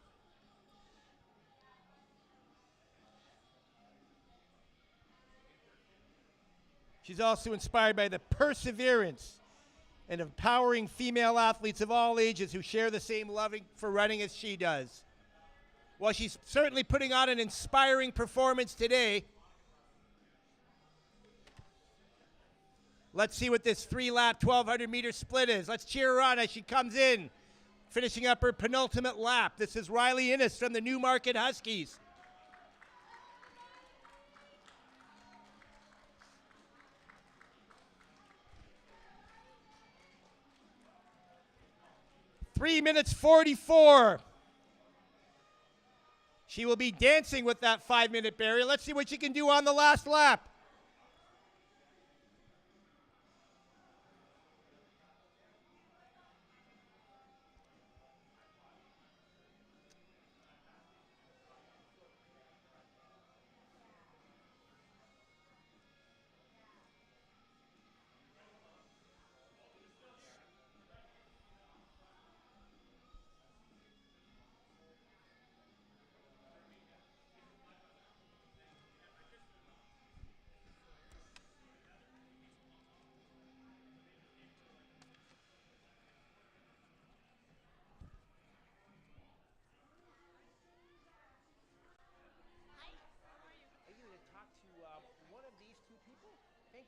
She's also inspired by the perseverance and empowering female athletes of all ages who share the same love for running as she does. While she's certainly putting on an inspiring performance today, let's see what this 3-lap, 1,200-meter split is. Let's cheer her on as she comes in, finishing up her penultimate lap. This is Riley Innes from the Newmarket Huskies. Three minutes 44. She will be dancing with that 5-minute barrier. Let's see what she can do on the last lap.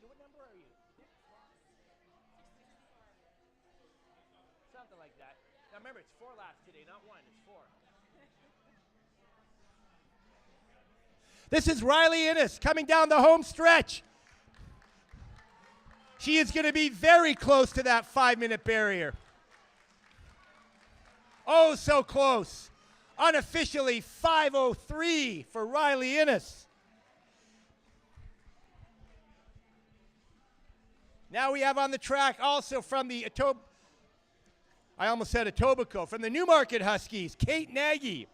Teresa, what number are you? Something like that. Now remember, it's 4 laps today, not 1. It's 4. This is Riley Innes coming down the home stretch. She is going to be very close to that 5-minute barrier. Oh, so close. Unofficially 5:03 for Riley Innes. Now we have on the track also from the Etobicoke, from the Newmarket Huskies, Kate Nagy.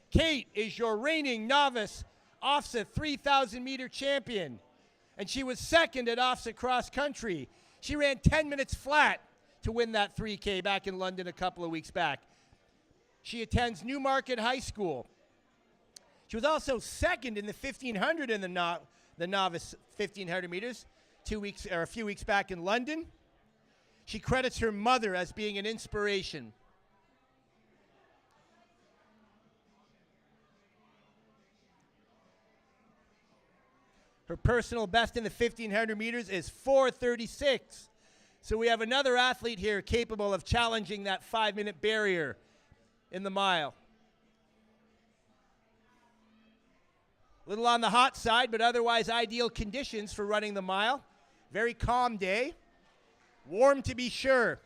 Kate is your reigning novice OFSA 3,000-meter champion, and she was second at OFSA cross country. She ran 10 minutes flat to win that 3K back in London a couple of weeks back. She attends Newmarket High School. She was also second in the 1,500 in the novice 1,500 meters a few weeks back in London. She credits her mother as being an inspiration. Her personal best in the 1,500 meters is 4:36. So we have another athlete here capable of challenging that 5-minute barrier in the mile. A little on the hot side, but otherwise ideal conditions for running the mile. Very calm day. Warm to be sure.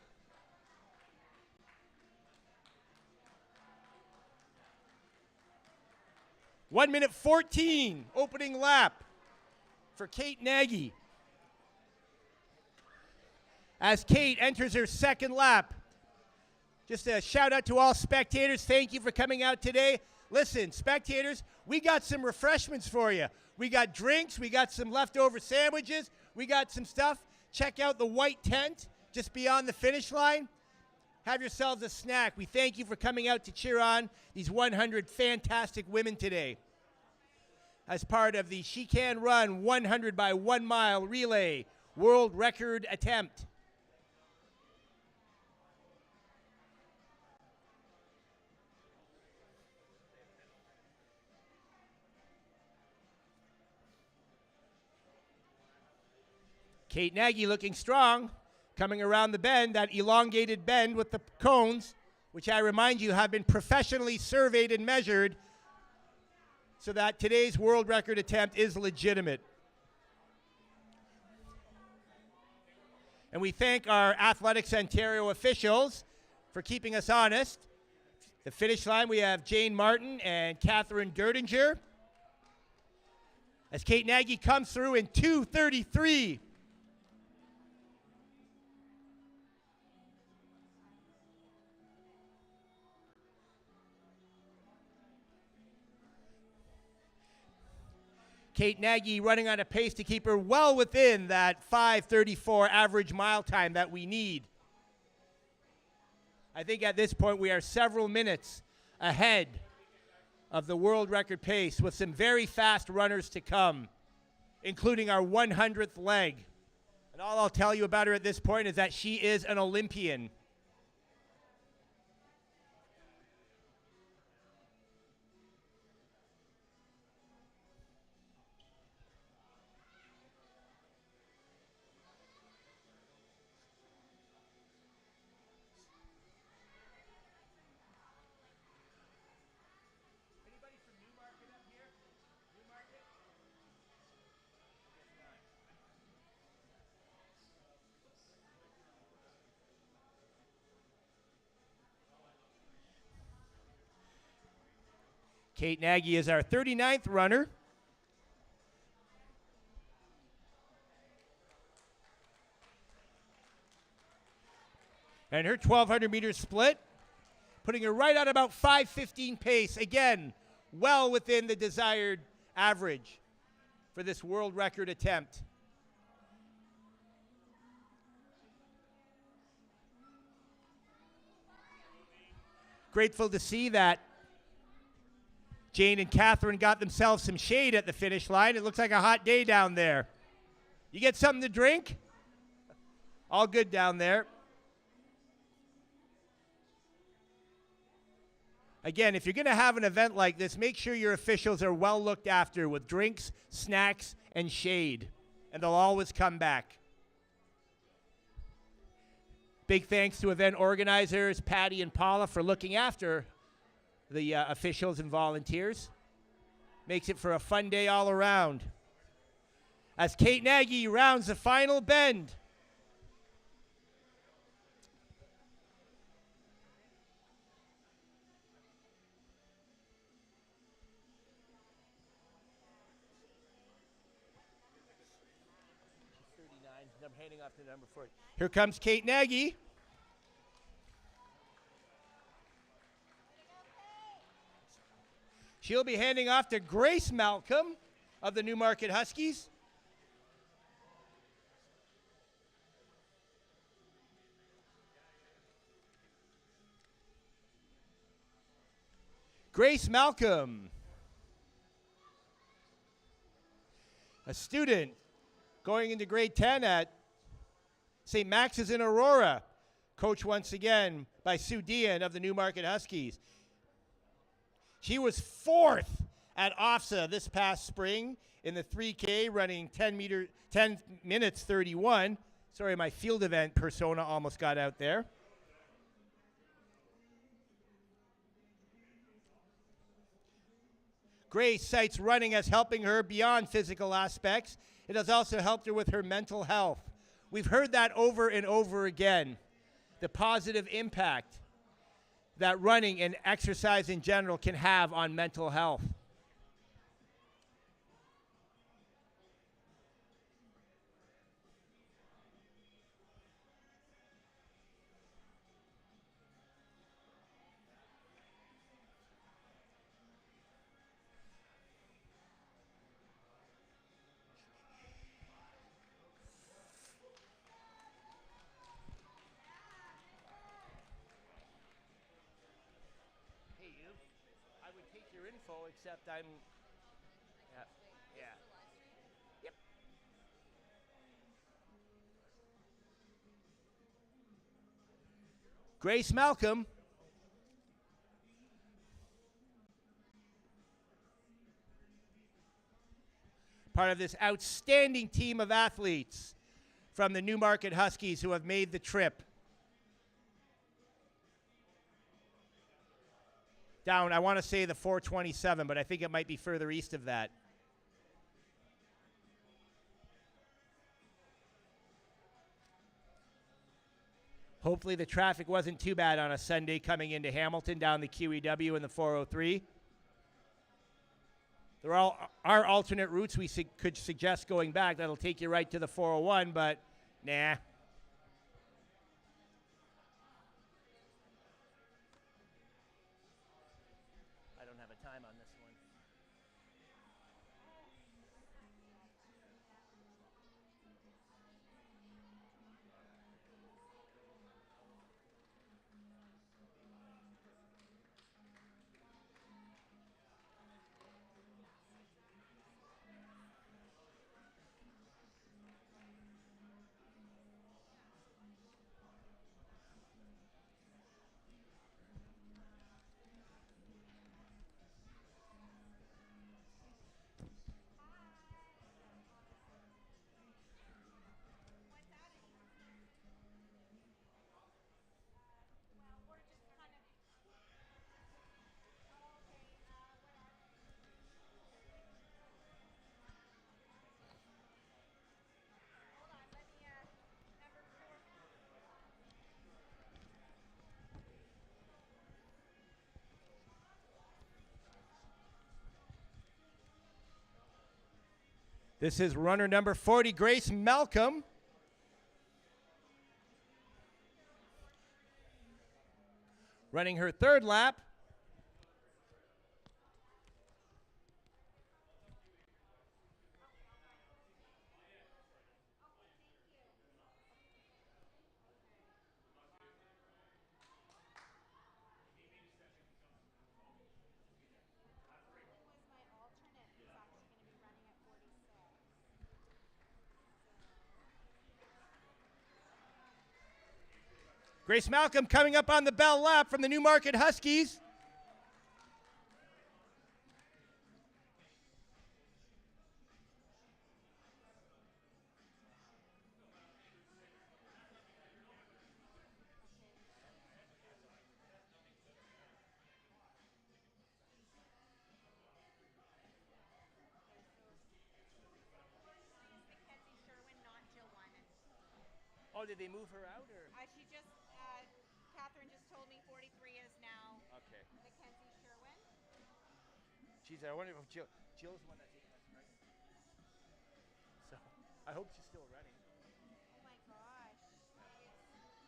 One minute 14, opening lap for Kate Nagy. As Kate enters her second lap, just a shout out to all spectators. Thank you for coming out today. Listen, spectators, we got some refreshments for you. We got drinks, we got some leftover sandwiches, we got some stuff. Check out the white tent just beyond the finish line. Have yourselves a snack. We thank you for coming out to cheer on these 100 fantastic women today as part of the She Can Run 100 by 1 mile relay world record attempt. Kate Nagy looking strong, coming around the bend, that elongated bend with the cones, which I remind you have been professionally surveyed and measured so that today's world record attempt is legitimate. And we thank our Athletics Ontario officials for keeping us honest. The finish line, we have Jane Martin and Catherine Derdinger. As Kate Nagy comes through in 2:33. Kate Nagy running on a pace to keep her well within that 5:34 average mile time that we need. I think at this point we are several minutes ahead of the world record pace with some very fast runners to come, including our 100th leg. And all I'll tell you about her at this point is that she is an Olympian. Kate Nagy is our 39th runner. And her 1,200 meter split, putting her right at about 5:15 pace. Again, well within the desired average for this world record attempt. Grateful to see that Jane and Catherine got themselves some shade at the finish line. It looks like a hot day down there. You get something to drink? All good down there. Again, if you're going to have an event like this, make sure your officials are well looked after with drinks, snacks, and shade. and they'll always come back. Big thanks to event organizers, Patty and Paula, for looking after the officials and volunteers. Makes it for a fun day all around. As Kate Nagy rounds the final bend. I'm handing off to number 4. Here comes Kate Nagy. She'll be handing off to Grace Malcolm of the Newmarket Huskies. Grace Malcolm, a student going into grade 10 at St. Max's in Aurora, coached once again by Sue Dean of the Newmarket Huskies. She was 4th at OFSA this past spring in the 3K, running 10 minutes 31. Sorry, my field event persona almost got out there. Grace cites running as helping her beyond physical aspects. It has also helped her with her mental health. We've heard that over and over again, the positive impact that running and exercise in general can have on mental health. Except I'm, yeah. Yep. Grace Malcolm. Part of this outstanding team of athletes from the Newmarket Huskies who have made the trip. Down, I want to say the 427, but I think it might be further east of that. Hopefully the traffic wasn't too bad on a Sunday coming into Hamilton down the QEW and the 403. There are alternate routes we could suggest going back that'll take you right to the 401, but nah. Time on this one. This is runner number 40, Grace Malcolm. Running her 3rd lap. Grace Malcolm coming up on the bell lap from the Newmarket Huskies. Oh, did they move her out or? She just, Catherine just told me 43 is now Okay. Mackenzie Sherwin. Geez, I wonder if Jill's the one that's right. So I hope she's still running. Oh my gosh.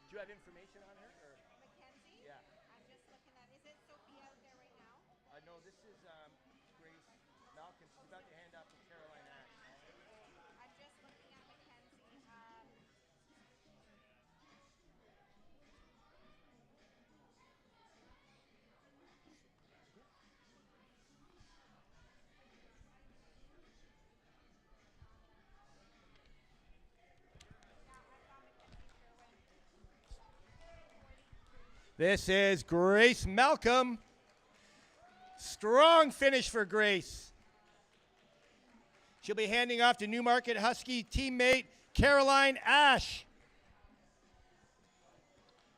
Do you have information on her? Or? Mackenzie? Yeah. I'm just looking at, is it Sophia out there right now? No, this is Grace Malcolm. She's about to hand off to Caroline Ash. I'm just looking at Mackenzie. This is Grace Malcolm. Strong finish for Grace. She'll be handing off to Newmarket Husky teammate Caroline Ash.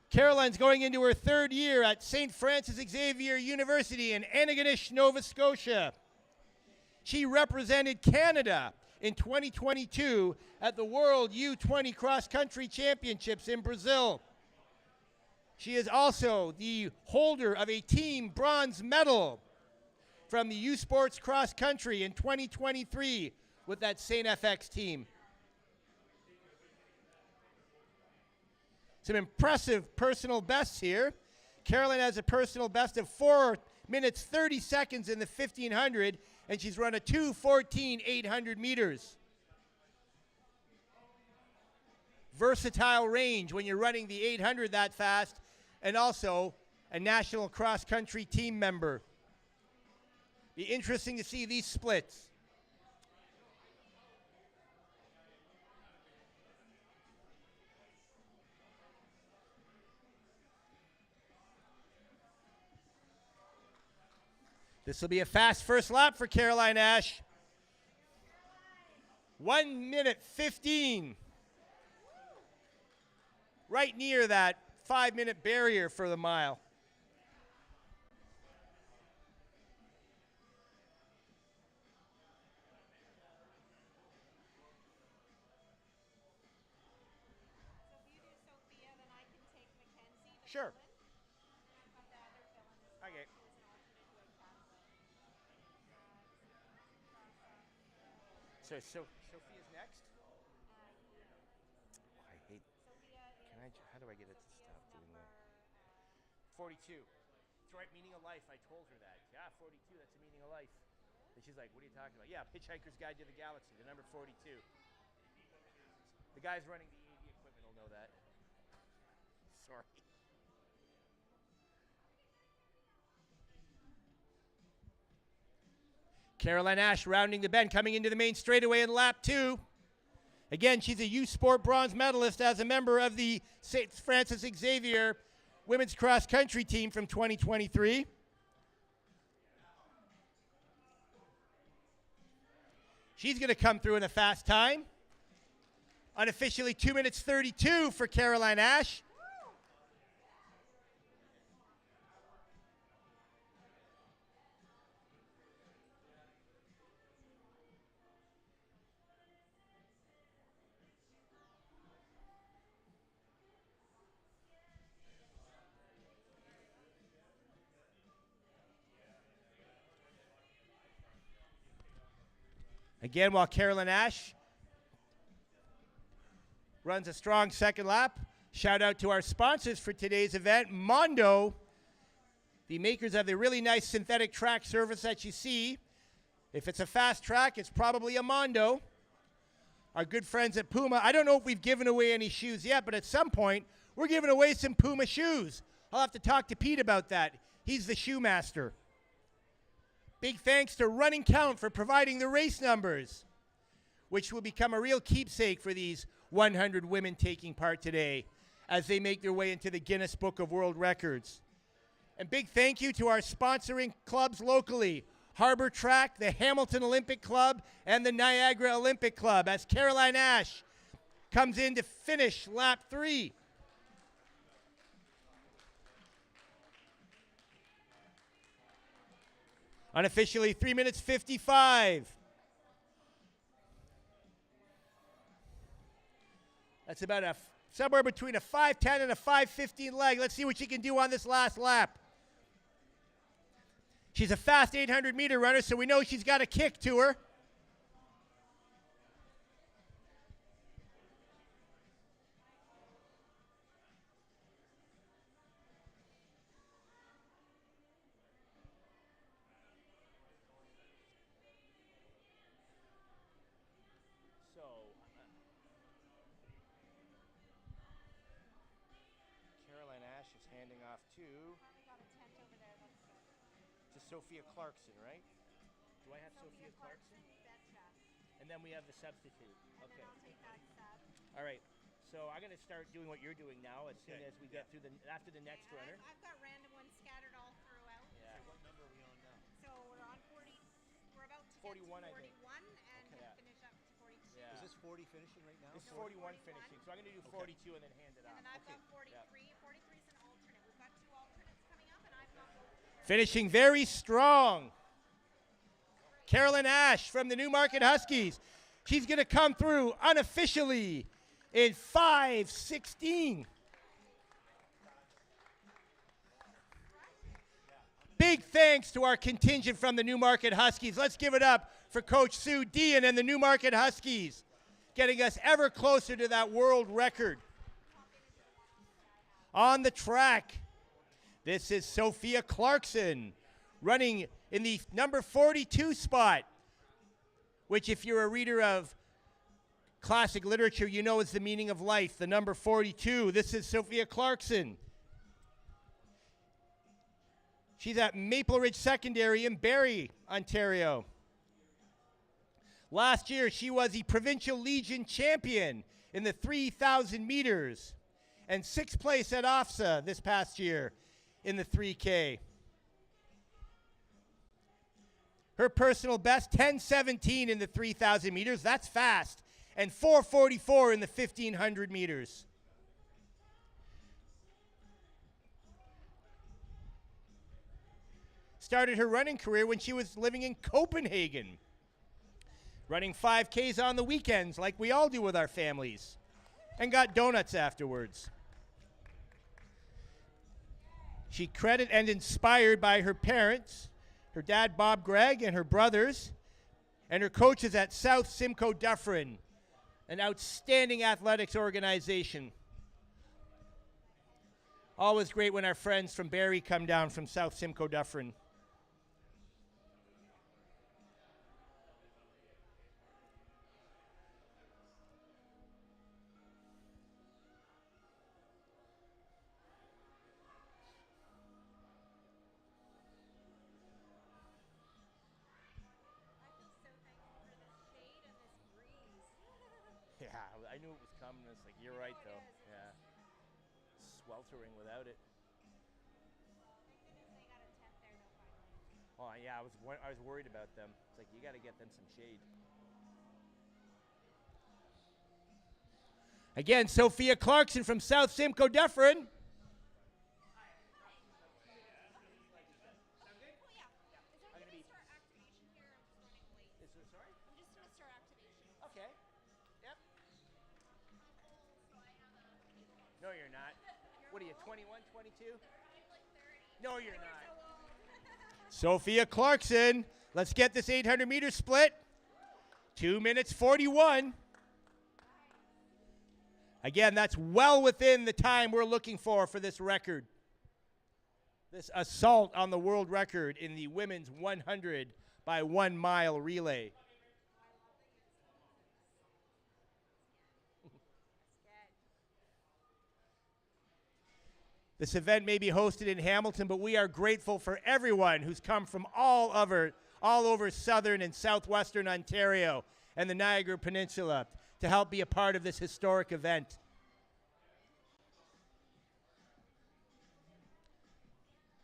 Caroline's going into her third year at St. Francis Xavier University in Antigonish, Nova Scotia. She represented Canada in 2022 at the World U20 Cross Country Championships in Brazil. She is also the holder of a team bronze medal from the U Sports Cross Country in 2023 with that St. FX team. Some impressive personal bests here. Caroline has a personal best of 4 minutes 30 seconds in the 1500, and she's run a 2:14 800 meters. Versatile range when you're running the 800 that fast, and also a national cross-country team member. Be interesting to see these splits. This will be a fast first lap for Caroline Ash. 1 minute 15. Right near that 5-minute barrier for the mile. So if you do Sophia, then I can take Mackenzie. Sure. And I've got the other villain as well. Okay. Who's an alternate who I chatted with. So Sophia's next? I hate. Sophia is How do I get it to stop doing that? 42. It's the right meaning of life. I told her that. Yeah, 42. That's the meaning of life. And she's like, "What are you talking about?" Yeah, Hitchhiker's Guide to the Galaxy, the number 42. The guys running the AV equipment will know that. Sorry. Caroline Ash rounding the bend, coming into the main straightaway in lap 2. Again, she's a U Sport bronze medalist as a member of the St. Francis Xavier women's cross country team from 2023. She's going to come through in a fast time. Unofficially 2 minutes 32 for Caroline Ash. Again, while Caroline Ash runs a strong second lap, shout out to our sponsors for today's event, Mondo, the makers of the really nice synthetic track surface that you see. If it's a fast track, it's probably a Mondo. Our good friends at Puma. I don't know if we've given away any shoes yet, but at some point, we're giving away some Puma shoes. I'll have to talk to Pete about that. He's the shoe master. Big thanks to Running Count for providing the race numbers, which will become a real keepsake for these 100 women taking part today as they make their way into the Guinness Book of World Records. And big thank you to our sponsoring clubs locally, Harbor Track, the Hamilton Olympic Club, and the Niagara Olympic Club, as Caroline Ash comes in to finish lap 3. Unofficially 3 minutes 55. That's about somewhere between a 5:10 and a 5:15 leg. Let's see what she can do on this last lap. She's a fast 800-meter runner, so we know she's got a kick to her. Handing off to Sophia Clarkson, right? Do I have Sophia Clarkson? And then we have the substitute. Okay. All right. So I'm going to start doing what you're doing now as soon as we get through after the next runner. I've got random ones scattered all throughout. Yeah. What number are we on now? So we're on 40. We're about to 41, get to I think. 41 and Okay. finish up to 42. Yeah. Is this 40 finishing right now? This is 41 finishing. So I'm going to do 42 and then hand it And off. then I've got 43. 43 is an alternate. We've got 2 alternates coming up, and I've got Finishing very strong. Carolyn Ash from the Newmarket Huskies. She's going to come through unofficially in 5:16. Big thanks to our contingent from the Newmarket Huskies. Let's give it up for Coach Sue Dean and the Newmarket Huskies, getting us ever closer to that world record. On the track, this is Sophia Clarkson running in the number 42 spot, which if you're a reader of classic literature, you know is the meaning of life, the number 42. This is Sophia Clarkson. She's at Maple Ridge Secondary in Barrie, Ontario. Last year, she was the Provincial Legion champion in the 3,000 meters and 6th place at OFSA this past year in the 3K. Her personal best, 10:17 in the 3,000 meters. That's fast. And 4:44 in the 1,500 meters. Started her running career when she was living in Copenhagen, running 5Ks on the weekends like we all do with our families, and got donuts afterwards. She credited and inspired by her parents, her dad Bob Gregg and her brothers, and her coaches at South Simcoe Dufferin, an outstanding athletics organization. Always great when our friends from Barrie come down from South Simcoe Dufferin. Yeah, I knew it was coming. It's like, you're right, though. Yeah. Sweltering without it. Oh, yeah, I was worried about them. It's like, you got to get them some shade. Again, Sophia Clarkson from South Simcoe Dufferin. Okay. Yep. No, you're not. What are you, 21, 22? No, you're not. Sophia Clarkson. Let's get this 800-meter split. 2 minutes 41. Again, that's well within the time we're looking for this record. This assault on the world record in the women's 100 by 1 mile relay. This event may be hosted in Hamilton, but we are grateful for everyone who's come from all over southern and southwestern Ontario and the Niagara Peninsula to help be a part of this historic event.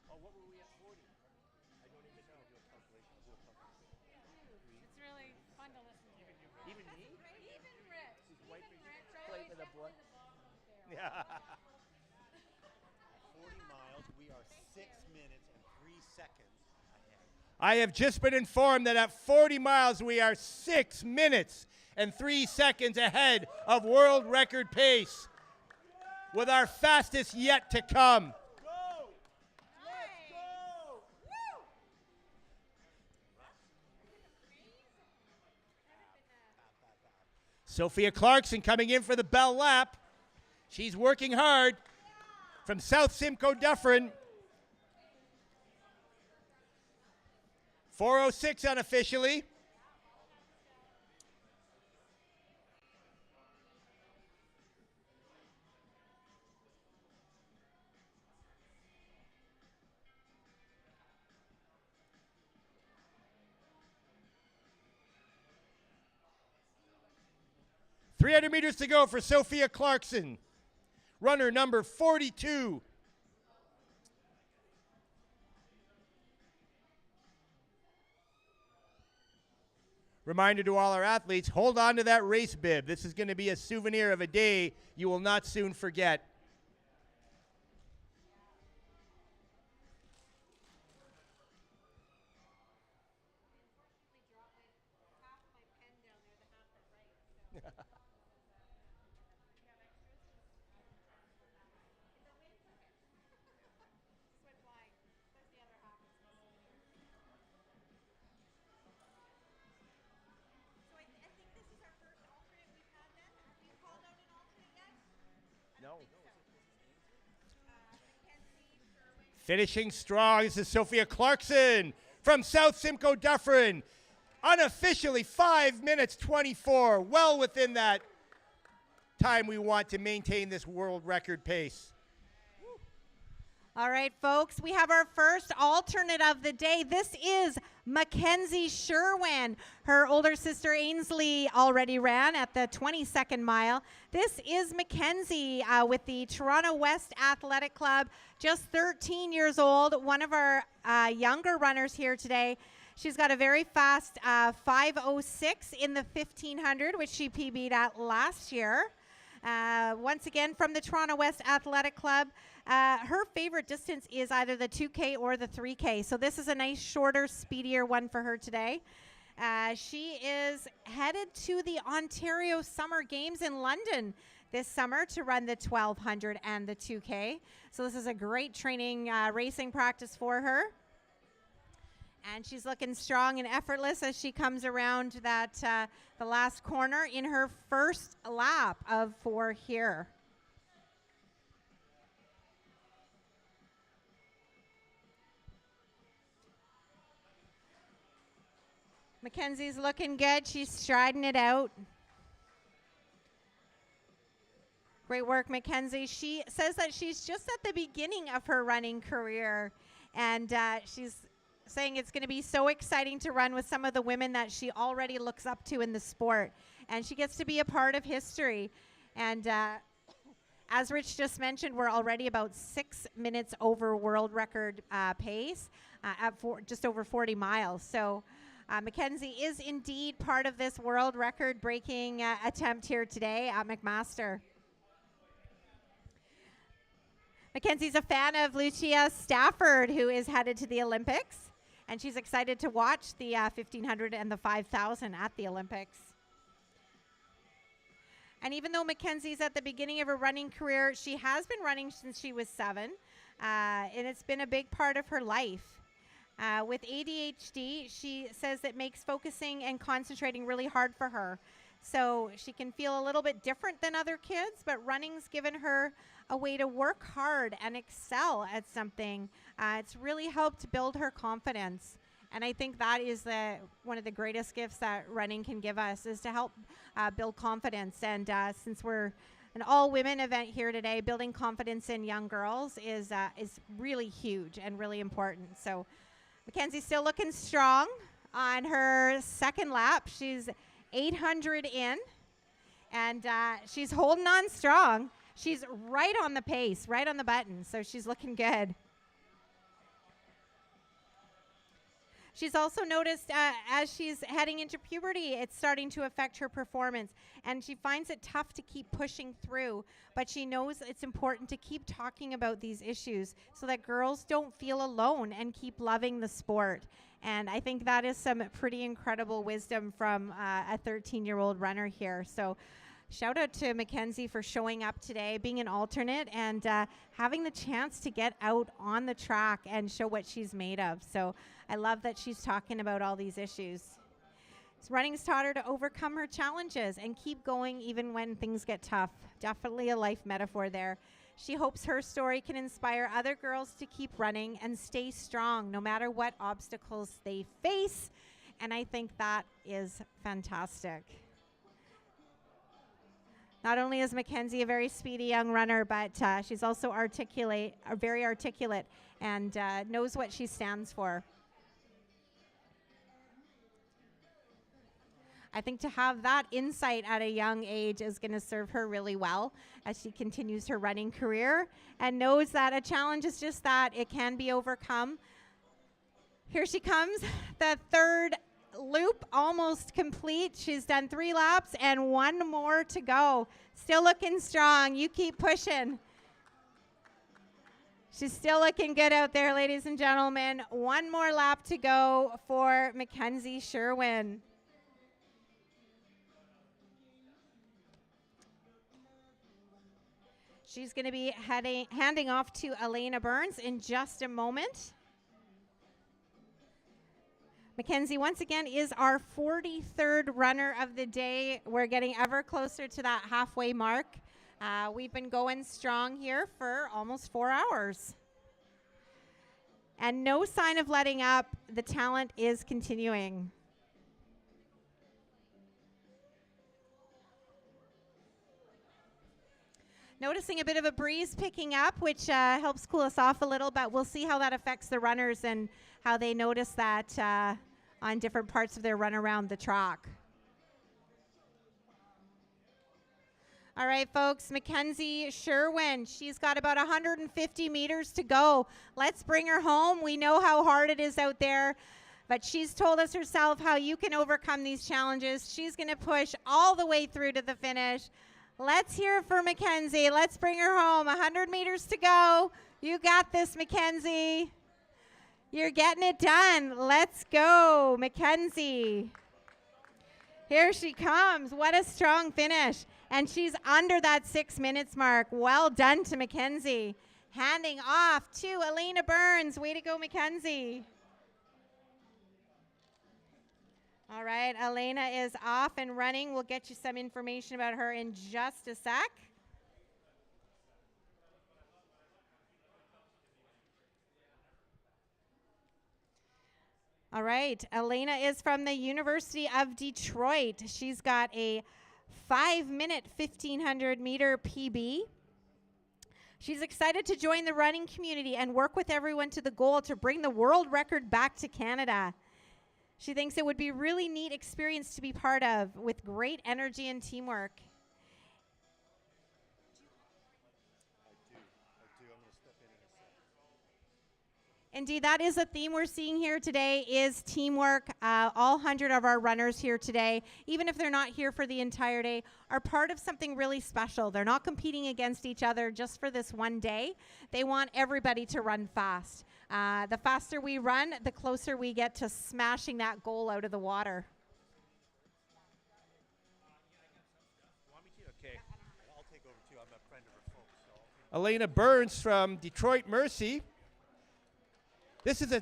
Oh, what were we at 40? I don't even know. It's really fun to listen to. Even me? Even Rich. She's wiping Right the blood. there. Yeah. 40 miles, we are 6 minutes and 3 seconds ahead. I have just been informed that at 40 miles we are 6 minutes and 3 seconds ahead of world record pace with our fastest yet to come. Sophia Clarkson coming in for the bell lap. She's working hard from South Simcoe Dufferin. 4:06 unofficially. .300 meters to go for Sophia Clarkson, runner number 42. Reminder to all our athletes, hold on to that race bib. This is going to be a souvenir of a day you will not soon forget. Finishing strong, this is Sophia Clarkson from South Simcoe Dufferin. Unofficially 5 minutes 24, well within that time we want to maintain this world record pace. All right, folks, we have our first alternate of the day. This is Mackenzie Sherwin. Her older sister Ainsley already ran at the 22nd mile. This is Mackenzie with the Toronto West Athletic Club, just 13 years old, one of our younger runners here today. She's got a very fast 5:06 in the 1500, which she PB'd at last year. Once again, from the Toronto West Athletic Club. Her favorite distance is either the 2K or the 3K. So this is a nice, shorter, speedier one for her today. She is headed to the Ontario Summer Games in London this summer to run the 1200 and the 2K. So this is a great training racing practice for her. And she's looking strong and effortless as she comes around that the last corner in her first lap of 4 here. Mackenzie's looking good. She's striding it out. Great work, Mackenzie. She says that she's just at the beginning of her running career, and she's saying it's going to be so exciting to run with some of the women that she already looks up to in the sport, and she gets to be a part of history. And as Rich just mentioned, we're already about 6 minutes over world record pace at just over 40 miles. So Mackenzie is indeed part of this world record breaking attempt here today at McMaster. Mackenzie's a fan of Lucia Stafford, who is headed to the Olympics, and she's excited to watch the 1500 and the 5000 at the Olympics. And even though Mackenzie's at the beginning of her running career, she has been running since she was 7, and it's been a big part of her life. With ADHD, she says it makes focusing and concentrating really hard for her. So she can feel a little bit different than other kids, but running's given her a way to work hard and excel at something. It's really helped build her confidence. And I think that is one of the greatest gifts that running can give us, is to help build confidence. And since we're an all-women event here today, building confidence in young girls is really huge and really important. So Mackenzie's still looking strong on her second lap. She's 800 in, and she's holding on strong. She's right on the pace, right on the button, so she's looking good. She's also noticed as she's heading into puberty, it's starting to affect her performance. And she finds it tough to keep pushing through. But she knows it's important to keep talking about these issues so that girls don't feel alone and keep loving the sport. And I think that is some pretty incredible wisdom from a 13-year-old runner here. So shout out to Mackenzie for showing up today, being an alternate, and having the chance to get out on the track and show what she's made of. So I love that she's talking about all these issues. Running's taught her to overcome her challenges and keep going even when things get tough. Definitely a life metaphor there. She hopes her story can inspire other girls to keep running and stay strong no matter what obstacles they face. And I think that is fantastic. Not only is Mackenzie a very speedy young runner, but she's also very articulate and knows what she stands for. I think to have that insight at a young age is going to serve her really well as she continues her running career and knows that a challenge is just that. It can be overcome. Here she comes, the third loop almost complete. She's done 3 laps and 1 more to go. Still looking strong. You keep pushing. She's still looking good out there, ladies and gentlemen. 1 more lap to go for Mackenzie Sherwin. She's going to be handing off to Elena Burns in just a moment. Mackenzie, once again, is our 43rd runner of the day. We're getting ever closer to that halfway mark. We've been going strong here for almost 4 hours. And no sign of letting up. The talent is continuing. Noticing a bit of a breeze picking up, which helps cool us off a little, but we'll see how that affects the runners and how they notice that on different parts of their run around the track. All right, folks, Mackenzie Sherwin, she's got about 150 meters to go. Let's bring her home. We know how hard it is out there, but she's told us herself how you can overcome these challenges. She's going to push all the way through to the finish. Let's hear it for Mackenzie. Let's bring her home. 100 meters to go. You got this, Mackenzie. You're getting it done. Let's go, Mackenzie. Here she comes. What a strong finish. And she's under that 6 minutes mark. Well done to Mackenzie. Handing off to Elena Burns. Way to go, Mackenzie. All right, Elena is off and running. We'll get you some information about her in just a sec. All right, Elena is from the University of Detroit. She's got a 5-minute 1,500 meter PB. She's excited to join the running community and work with everyone to the goal to bring the world record back to Canada. She thinks it would be a really neat experience to be part of with great energy and teamwork. Indeed, that is a theme we're seeing here today is teamwork. All 100 of our runners here today, even if they're not here for the entire day, are part of something really special. They're not competing against each other just for this one day. They want everybody to run fast. The faster we run, the closer we get to smashing that goal out of the water. Okay. I'll take over too. I'm a friend of her folks. So. Elena Burns from Detroit Mercy. This is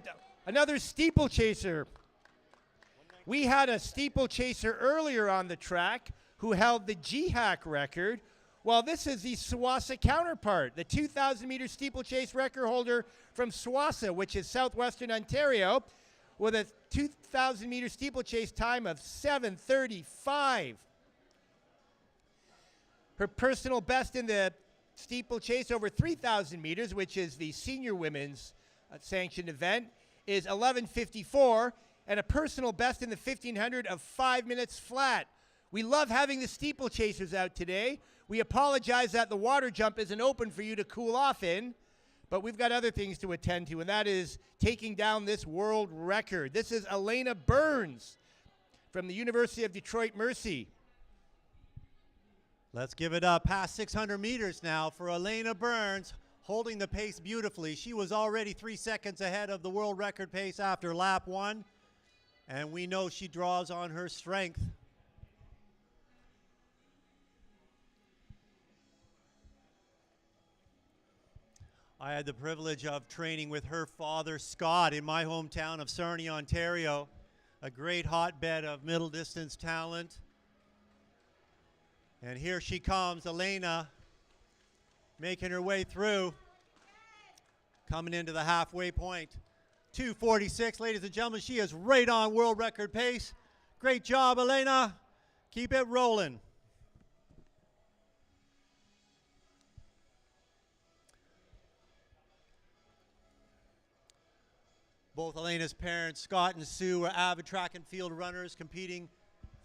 another steeplechaser. We had a steeplechaser earlier on the track who held the GHAC record. Well, this is the Swassa counterpart, the 2,000-meter steeplechase record holder from Swassa, which is southwestern Ontario, with a 2,000-meter steeplechase time of 7:35. Her personal best in the steeplechase over 3,000 meters, which is the senior women's sanctioned event, is 11:54, and a personal best in the 1,500 of 5 minutes flat. We love having the steeplechasers out today. We apologize that the water jump isn't open for you to cool off in, But we've got other things to attend to, and that is taking down this world record. This is Elena Burns from the University of Detroit Mercy. Let's give it up past 600 meters now for Elena Burns, holding the pace beautifully. She was already 3 seconds ahead of the world record pace after lap 1, and we know she draws on her strength. I had the privilege of training with her father, Scott, in my hometown of Sarnia, Ontario, a great hotbed of middle distance talent. And here she comes, Elena, making her way through, coming into the halfway point. 2:46, ladies and gentlemen, she is right on world record pace. Great job, Elena. Keep it rolling. Both Elena's parents, Scott and Sue, are avid track and field runners competing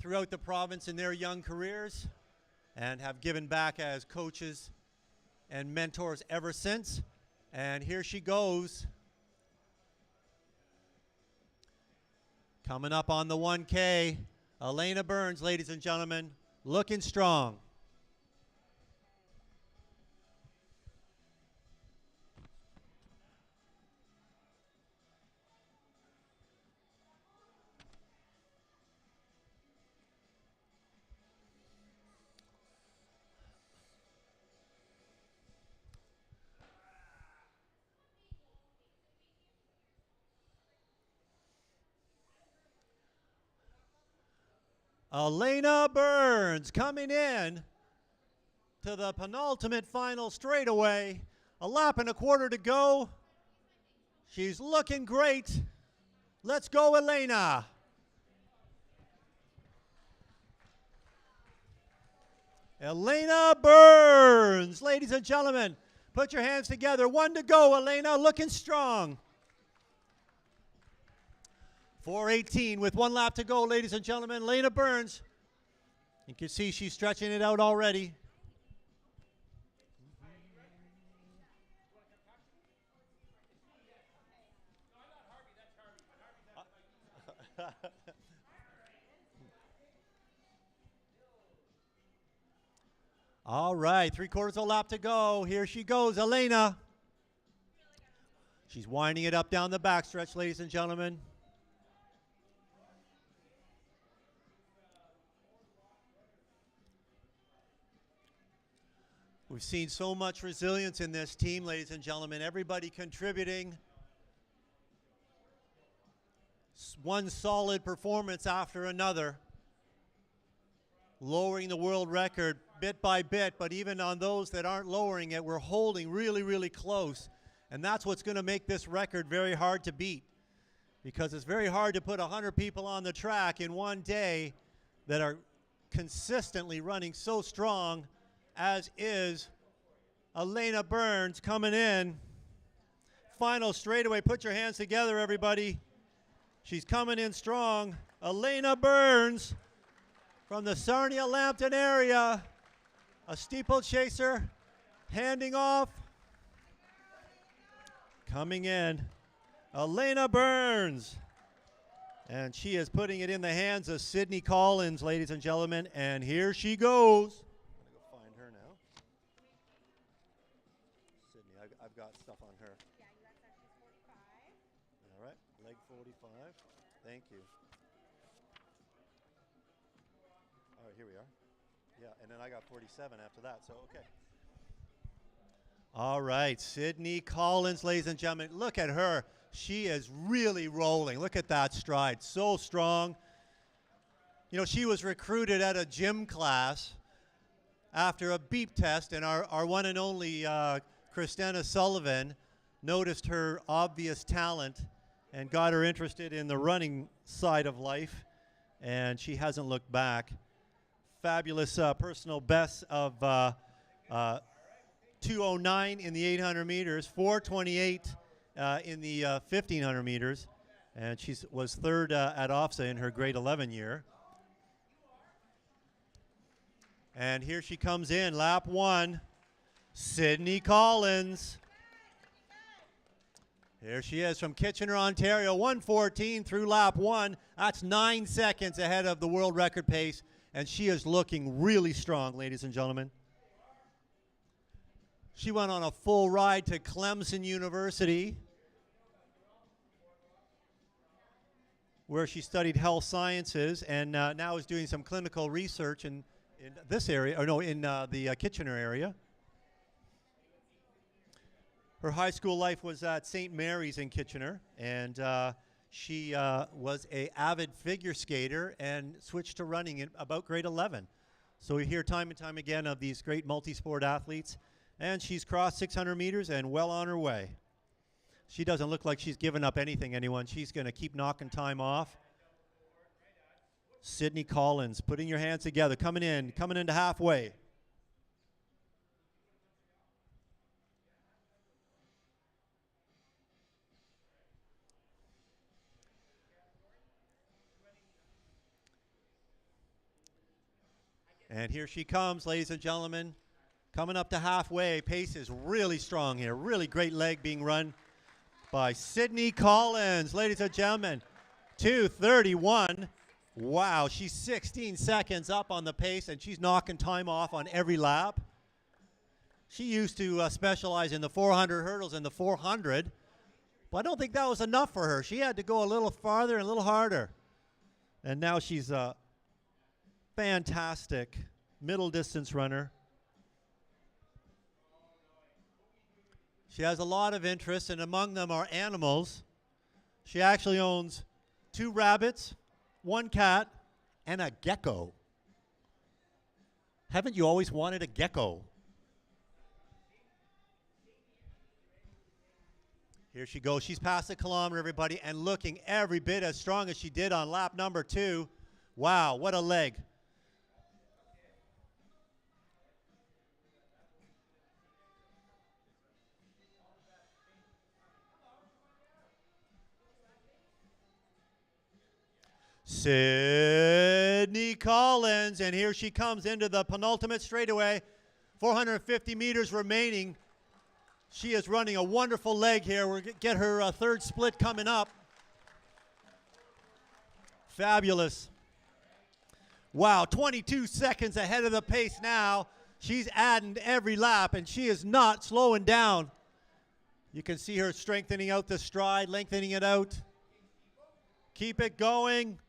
throughout the province in their young careers and have given back as coaches and mentors ever since. And here she goes. Coming up on the 1K, Elena Burns, ladies and gentlemen, looking strong. Elena Burns coming in to the penultimate final straightaway. A lap and a quarter to go. She's looking great. Let's go, Elena. Elena Burns, ladies and gentlemen, put your hands together. 1 to go, Elena, looking strong. 4:18 with 1 lap to go, ladies and gentlemen. Elena Burns. You can see she's stretching it out already. All right, 3/4 of a lap to go. Here she goes, Elena. She's winding it up down the backstretch, ladies and gentlemen. We've seen so much resilience in this team, ladies and gentlemen. Everybody contributing. One solid performance after another. Lowering the world record bit by bit, but even on those that aren't lowering it, we're holding really, really close. And that's what's going to make this record very hard to beat. Because it's very hard to put 100 people on the track in one day that are consistently running so strong, as is Elena Burns coming in. Final straightaway. Put your hands together, everybody. She's coming in strong. Elena Burns from the Sarnia-Lambton area. A steeplechaser handing off. Coming in. Elena Burns. And she is putting it in the hands of Sydney Collins, ladies and gentlemen. And here she goes. I've got stuff on her. Yeah, you got section 45. All right, leg 45. Thank you. All right, here we are. Yeah, and then I got 47 after that, so okay. All right, Sydney Collins, ladies and gentlemen. Look at her. She is really rolling. Look at that stride. So strong. You know, she was recruited at a gym class after a beep test, and our one and only Christina Sullivan noticed her obvious talent and got her interested in the running side of life, and she hasn't looked back. Fabulous personal best of 2:09 in the 800 meters, 4:28 in the 1,500 meters, and she was third at OFSA in her grade 11 year. And here she comes in, lap 1. Sydney Collins. Here she is from Kitchener, Ontario, 1:14 through lap 1. That's 9 seconds ahead of the world record pace, and she is looking really strong, ladies and gentlemen. She went on a full ride to Clemson University, where she studied health sciences, and now is doing some clinical research in this area, or no, in the Kitchener area. Her high school life was at St. Mary's in Kitchener, and she was an avid figure skater and switched to running in about grade 11. So we hear time and time again of these great multi-sport athletes, and she's crossed 600 meters and well on her way. She doesn't look like she's given up anything, anyone. She's going to keep knocking time off. Sydney Collins, putting your hands together, coming into halfway. And here she comes, ladies and gentlemen, coming up to halfway. Pace is really strong here. Really great leg being run by Sydney Collins, ladies and gentlemen. 2:31. Wow, she's 16 seconds up on the pace, and she's knocking time off on every lap. She used to specialize in the 400 hurdles and the 400, but I don't think that was enough for her. She had to go a little farther and a little harder. And now she's fantastic middle distance runner. She has a lot of interests, and among them are animals. She actually owns 2 rabbits, 1 cat, and a gecko. Haven't you always wanted a gecko? Here she goes. She's past the kilometer, everybody, and looking every bit as strong as she did on lap number 2. Wow, what a leg. Sydney Collins, and here she comes into the penultimate straightaway. 450 meters remaining. She is running a wonderful leg here. We'll get her third split coming up. Fabulous. Wow, 22 seconds ahead of the pace now. She's adding every lap, and she is not slowing down. You can see her strengthening out the stride, lengthening it out. Keep it going.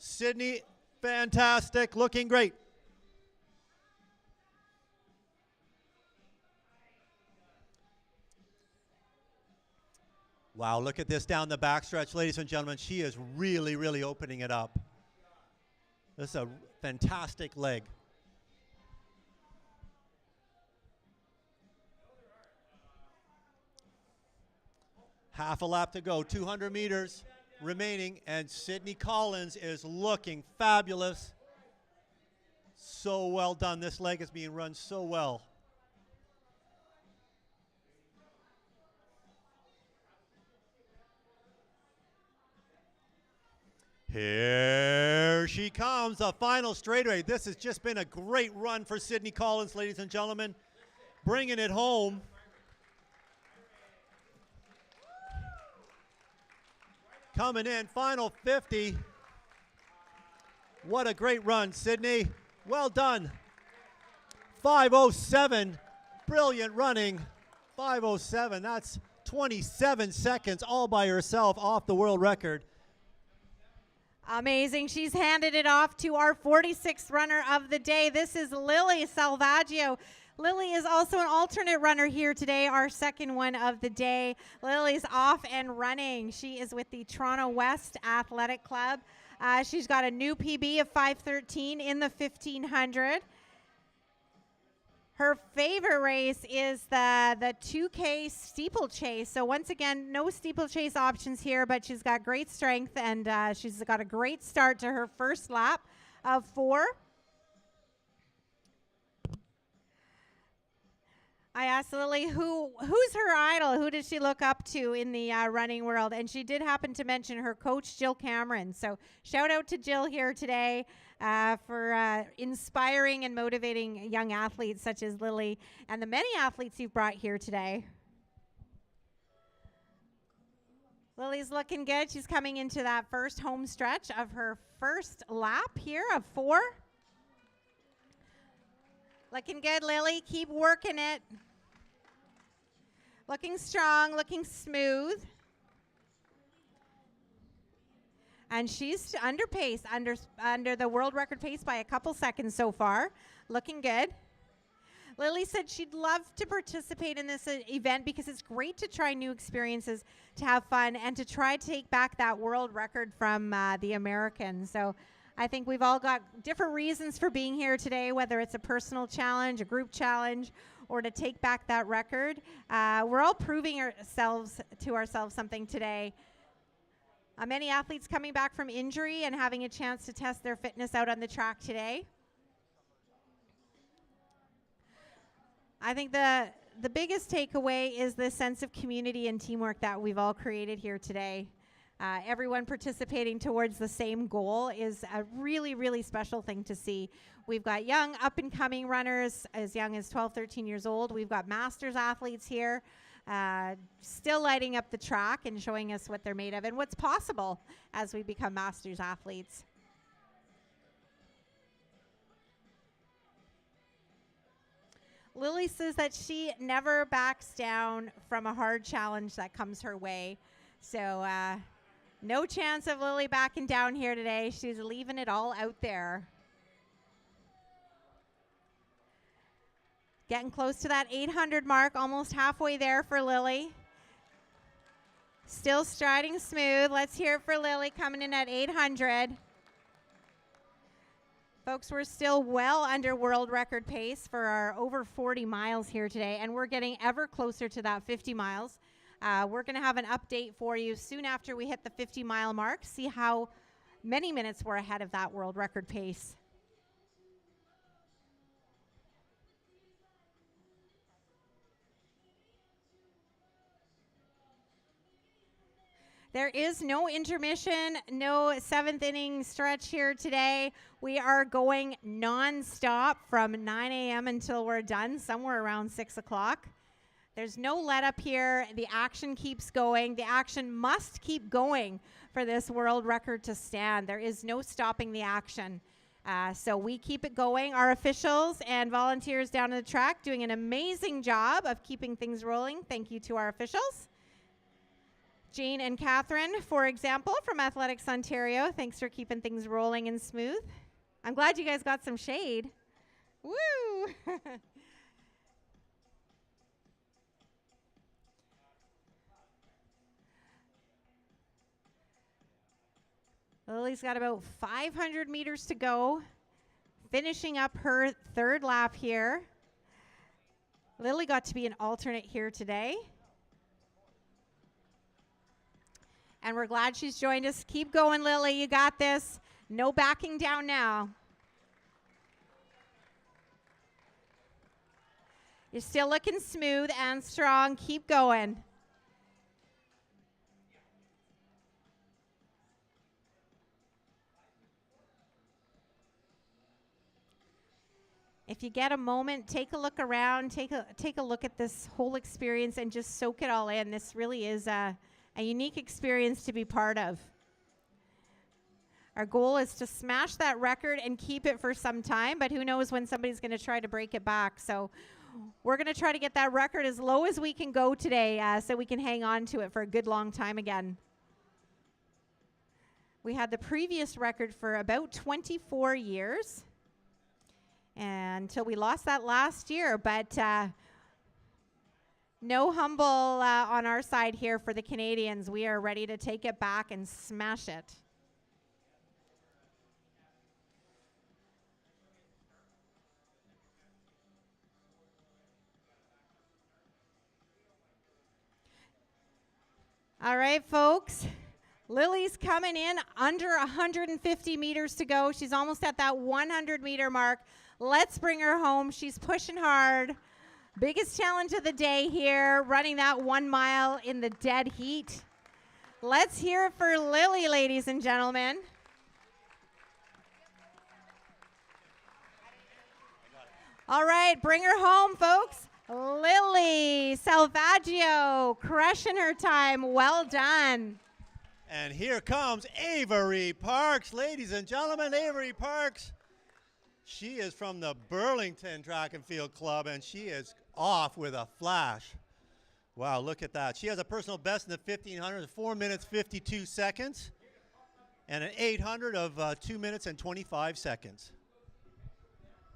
Sydney, fantastic, looking great. Wow, look at this down the backstretch, ladies and gentlemen. She is really, really opening it up. This is a fantastic leg. Half a lap to go, 200 meters remaining, and Sydney Collins is looking fabulous. So well done. This leg is being run so well. Here she comes, the final straightaway. This has just been a great run for Sydney Collins, ladies and gentlemen. Bringing it home. Coming in, final 50. What a great run, Sydney. Well done. 5:07, brilliant running. 5:07, that's 27 seconds all by herself off the world record. Amazing. She's handed it off to our 46th runner of the day. This is Lily Salvaggio. Lily is also an alternate runner here today, our second one of the day. Lily's off and running. She is with the Toronto West Athletic Club. She's got a new PB of 5:13 in the 1500. Her favorite race is the 2K steeplechase. So once again, no steeplechase options here, but she's got great strength, and she's got a great start to her first lap of 4. I asked Lily who's her idol, who does she look up to in the running world, and she did happen to mention her coach, Jill Cameron. So shout out to Jill here today for inspiring and motivating young athletes such as Lily and the many athletes you've brought here today. Lily's looking good. She's coming into that first home stretch of her first lap here of 4. Looking good, Lily. Keep working it. Looking strong, looking smooth. And she's under pace, under the world record pace by a couple seconds so far. Looking good. Lily said she'd love to participate in this event because it's great to try new experiences, to have fun, and to try to take back that world record from the Americans. So I think we've all got different reasons for being here today, whether it's a personal challenge, a group challenge, or to take back that record. We're all proving to ourselves something today. Many athletes coming back from injury and having a chance to test their fitness out on the track today. I think the biggest takeaway is the sense of community and teamwork that we've all created here today. Everyone participating towards the same goal is a really, really special thing to see. We've got young, up-and-coming runners as young as 12, 13 years old. We've got masters athletes here still lighting up the track and showing us what they're made of and what's possible as we become masters athletes. Lily says that she never backs down from a hard challenge that comes her way. So no chance of Lily backing down here today. She's leaving it all out there. Getting close to that 800 mark, almost halfway there for Lily. Still striding smooth. Let's hear it for Lily coming in at 800. Folks, we're still well under world record pace for our over 40 miles here today, and we're getting ever closer to that 50 miles. We're going to have an update for you soon after we hit the 50-mile mark, see how many minutes we're ahead of that world record pace. There is no intermission, no 7th inning stretch here today. We are going nonstop from 9 a.m. until we're done, somewhere around 6 o'clock. There's no let up here. The action keeps going. The action must keep going for this world record to stand. There is no stopping the action. So we keep it going. Our officials and volunteers down on the track doing an amazing job of keeping things rolling. Thank you to our officials. Jane and Catherine, for example, from Athletics Ontario. Thanks for keeping things rolling and smooth. I'm glad you guys got some shade. Woo! Lily's got about 500 meters to go, finishing up her 3rd lap here. Lily got to be an alternate here today. And we're glad she's joined us. Keep going, Lily. You got this. No backing down now. You're still looking smooth and strong. Keep going. If you get a moment, take a look around, take a look at this whole experience and just soak it all in. This really is a unique experience to be part of. Our goal is to smash that record and keep it for some time, but who knows when somebody's going to try to break it back. So we're going to try to get that record as low as we can go today so we can hang on to it for a good long time again. We had the previous record for about 24 years until we lost that last year, but no humble on our side here for the Canadians. We are ready to take it back and smash it. All right, folks. Lily's coming in under 150 meters to go. She's almost at that 100-meter mark. Let's bring her home. She's pushing hard. Biggest challenge of the day here, running that 1 mile in the dead heat. Let's hear it for Lily, ladies and gentlemen. All right, bring her home, folks. Lily Avery Salvaggio, crushing her time. Well done. And here comes Avery Parks. Ladies and gentlemen, Avery Parks. She is from the Burlington Track and Field Club, and she is off with a flash. Wow, look at that. She has a personal best in the 1500, 4 minutes, 52 seconds, and an 800 of 2 minutes and 25 seconds.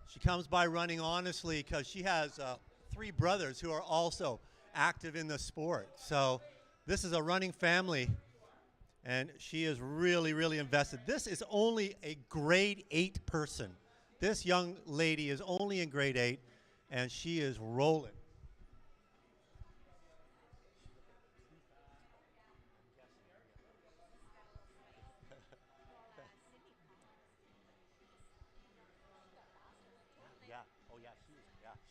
She comes by running honestly because she has 3 brothers who are also active in the sport. So this is a running family, and she is really, really invested. This is only a grade 8 person. This young lady is only in grade 8, and she is rolling.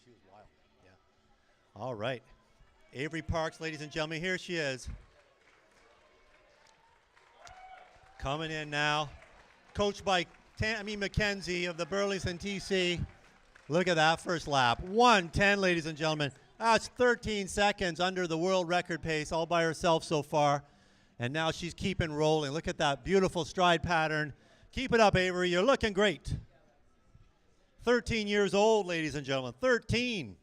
She was wild. Yeah. All right. Avery Parks, ladies and gentlemen, here she is. Coming in now. Coached by Tammy McKenzie of the Burlington TC. Look at that first lap. 1:10, ladies and gentlemen. That's 13 seconds under the world record pace all by herself so far. And now she's keeping rolling. Look at that beautiful stride pattern. Keep it up, Avery. You're looking great. 13 years old, ladies and gentlemen. 13.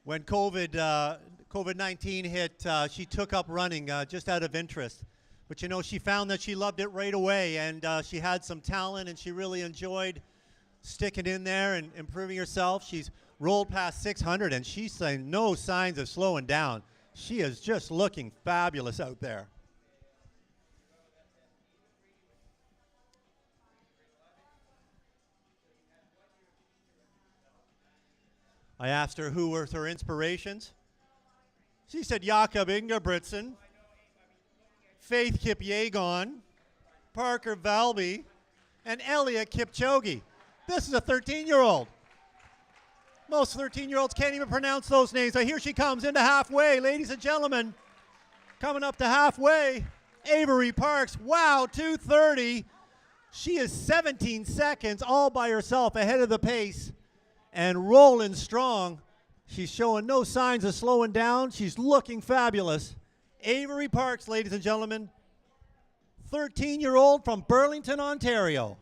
When COVID-19 hit, she took up running just out of interest. But, you know, she found that she loved it right away, and she had some talent, and she really enjoyed sticking in there and improving herself. She's rolled past 600, and she's saying no signs of slowing down. She is just looking fabulous out there. I asked her who were her inspirations. She said Jakob Ingebrigtsen, Faith Kipyegon, Parker Valby, and Elliot Kipchoge. This is a 13-year-old. Most 13-year-olds can't even pronounce those names. So here she comes into halfway, ladies and gentlemen. Coming up to halfway, Avery Parks. Wow, 2:30. She is 17 seconds all by herself ahead of the pace and rolling strong. She's showing no signs of slowing down. She's looking fabulous. Avery Parks, ladies and gentlemen. 13-year-old from Burlington, Ontario.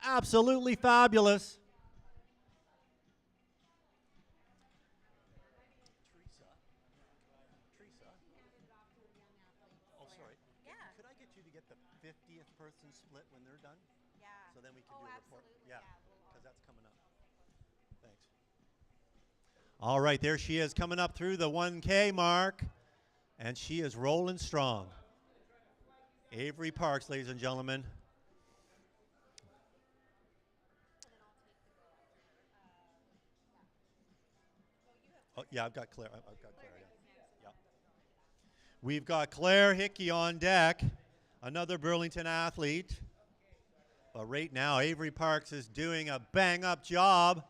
Absolutely fabulous. Teresa. Oh, sorry. Yeah. Could I get you to get the 50th person split when they're done? Yeah. So then we can do a report. Yeah, because that's coming up. Thanks. All right, there she is coming up through the 1K mark, and she is rolling strong. Avery Parks, ladies and gentlemen. Oh, yeah, I've got Claire. I've got Claire, yeah. We've got Claire Hickey on deck, another Burlington athlete. But right now, Avery Parks is doing a bang-up job.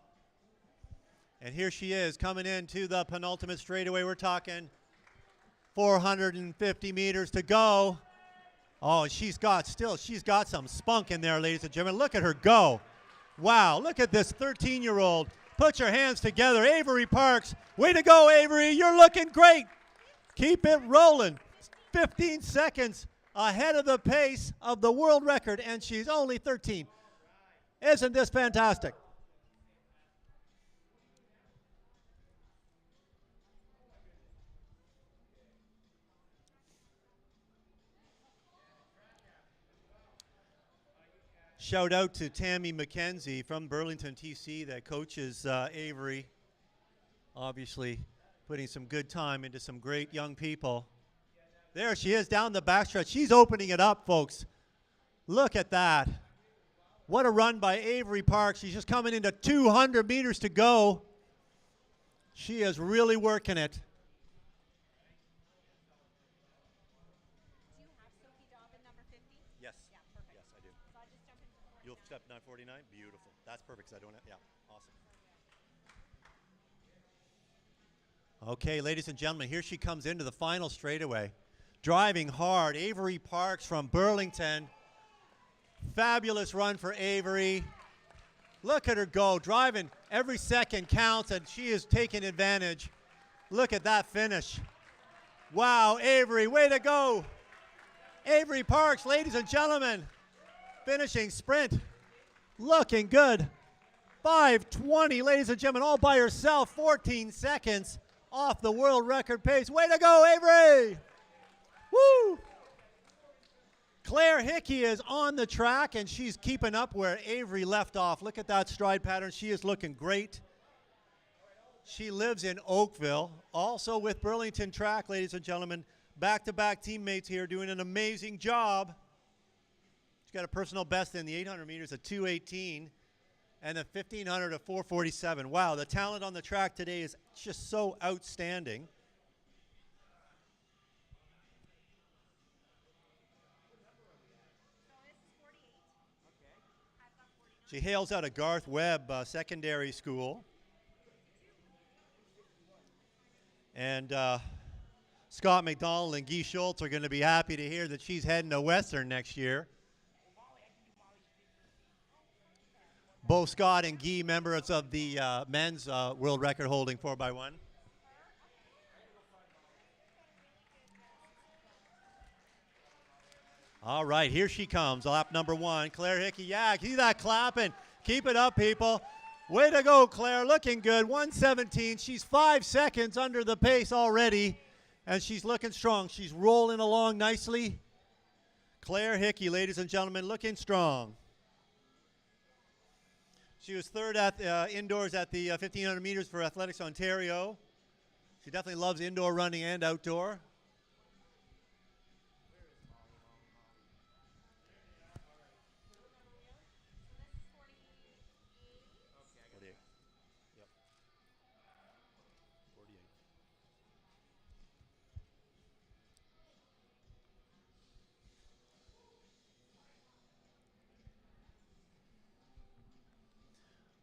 And here she is coming into the penultimate straightaway. We're talking 450 meters to go. Oh, and she's got some spunk in there, ladies and gentlemen. Look at her go. Wow, look at this 13-year-old. Put your hands together. Avery Parks. Way to go, Avery. You're looking great. Keep it rolling. 15 seconds ahead of the pace of the world record, and she's only 13. Isn't this fantastic? Shout out to Tammy McKenzie from Burlington TC that coaches Avery. Obviously putting some good time into some great young people. There she is down the backstretch. She's opening it up, folks. Look at that. What a run by Avery Parks. She's just coming into 200 meters to go. She is really working it. Yes. Yeah, perfect. Yes, I do. So I just jump in. You'll step 949? Beautiful. That's perfect because I don't have, yeah, awesome. Okay, ladies and gentlemen, here she comes into the final straightaway. Driving hard, Avery Parks from Burlington. Fabulous run for Avery. Look at her go, driving. Every second counts, and she is taking advantage. Look at that finish. Wow, Avery, way to go. Avery Parks, ladies and gentlemen, finishing sprint. Looking good. 5:20, ladies and gentlemen, all by herself, 14 seconds off the world record pace. Way to go, Avery! Woo! Claire Hickey is on the track, and she's keeping up where Avery left off. Look at that stride pattern. She is looking great. She lives in Oakville, also with Burlington Track, ladies and gentlemen. Back-to-back teammates here doing an amazing job. She's got a personal best in the 800 meters at 2:18 and the 1500 at 4:47. Wow, the talent on the track today is just so outstanding. She hails out of Garth Webb Secondary School. And Scott McDonald and Guy Schultz are going to be happy to hear that she's heading to Western next year. Both Scott and Guy, members of the men's world record holding 4x1. All right, here she comes, lap number 1. Claire Hickey, yeah, keep that clapping. Keep it up, people. Way to go, Claire, looking good. 1:17, she's 5 seconds under the pace already, and she's looking strong. She's rolling along nicely. Claire Hickey, ladies and gentlemen, looking strong. She was third at indoors at the 1500 meters for Athletics Ontario. She definitely loves indoor running and outdoor.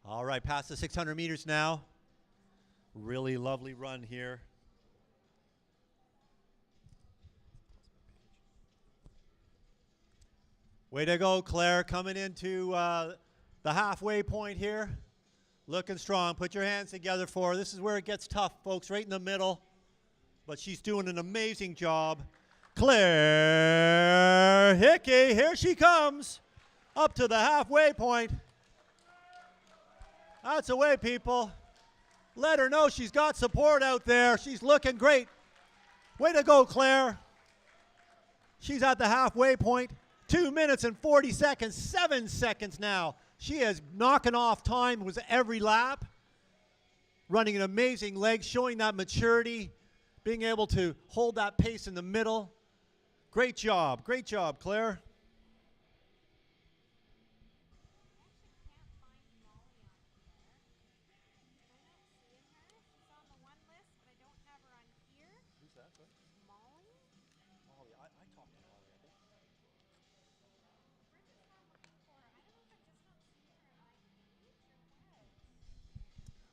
All right, past the 600 meters now. Really lovely run here. Way to go, Claire, coming into the halfway point here. Looking strong. Put your hands together for her. This is where it gets tough, folks, right in the middle. But she's doing an amazing job. Claire Hickey, here she comes. Up to the halfway point. That's the way, people. Let her know she's got support out there. She's looking great. Way to go, Claire. She's at the halfway point. 2 minutes and 40 seconds, 7 seconds now. She is knocking off time with every lap. Running an amazing leg, showing that maturity, being able to hold that pace in the middle. Great job, Claire.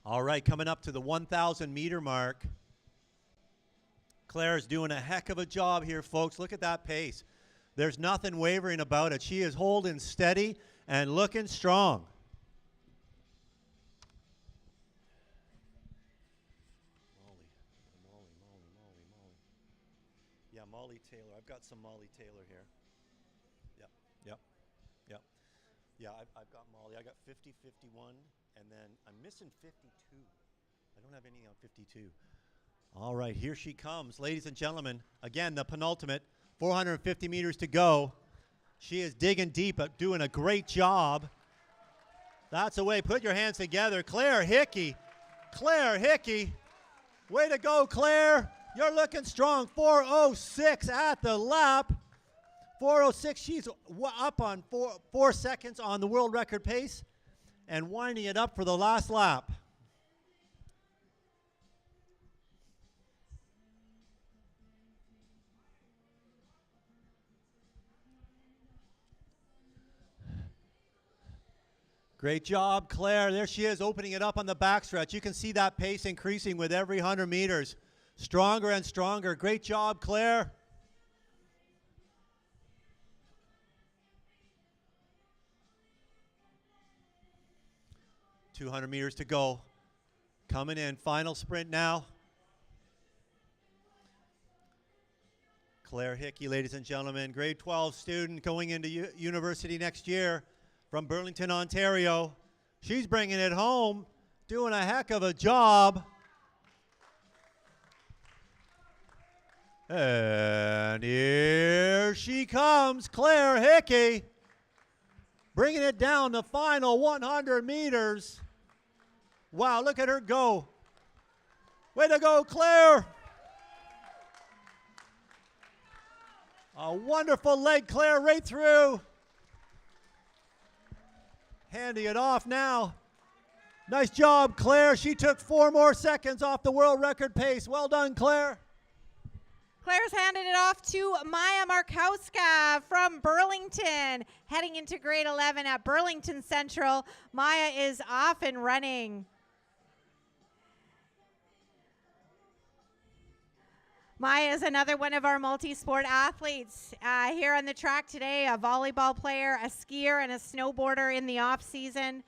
All right, coming up to the 1,000 meter mark. Claire's doing a heck of a job here, folks. Look at that pace. There's nothing wavering about it. She is holding steady and looking strong. Yeah, Molly Taylor. I've got some Molly Taylor here. Yep. Yeah, I've got Molly. I got 50, 51, and then I'm missing 52. I don't have any on 52. All right, here she comes. Ladies and gentlemen, again, the penultimate, 450 meters to go. She is digging deep, but doing a great job. That's the way. Put your hands together. Claire Hickey. Claire Hickey. Way to go, Claire. You're looking strong. 4:06 at the lap. 4:06. She's up on 4 seconds on the world record pace and winding it up for the last lap. Great job, Claire. There she is, opening it up on the backstretch. You can see that pace increasing with every 100 meters. Stronger and stronger. Great job, Claire. .200 meters to go. Coming in, final sprint now. Claire Hickey, ladies and gentlemen, grade 12 student going into university next year from Burlington, Ontario. She's bringing it home, doing a heck of a job. And here she comes, Claire Hickey, bringing it down the final 100 meters. Wow, look at her go. Way to go, Claire. A wonderful leg, Claire, right through. Handing it off now. Nice job, Claire. She took 4 more seconds off the world record pace. Well done, Claire. Claire's handed it off to Maya Markowska from Burlington, heading into grade 11 at Burlington Central. Maya is off and running. Maya is another one of our multi-sport athletes here on the track today, a volleyball player, a skier, and a snowboarder in the off-season.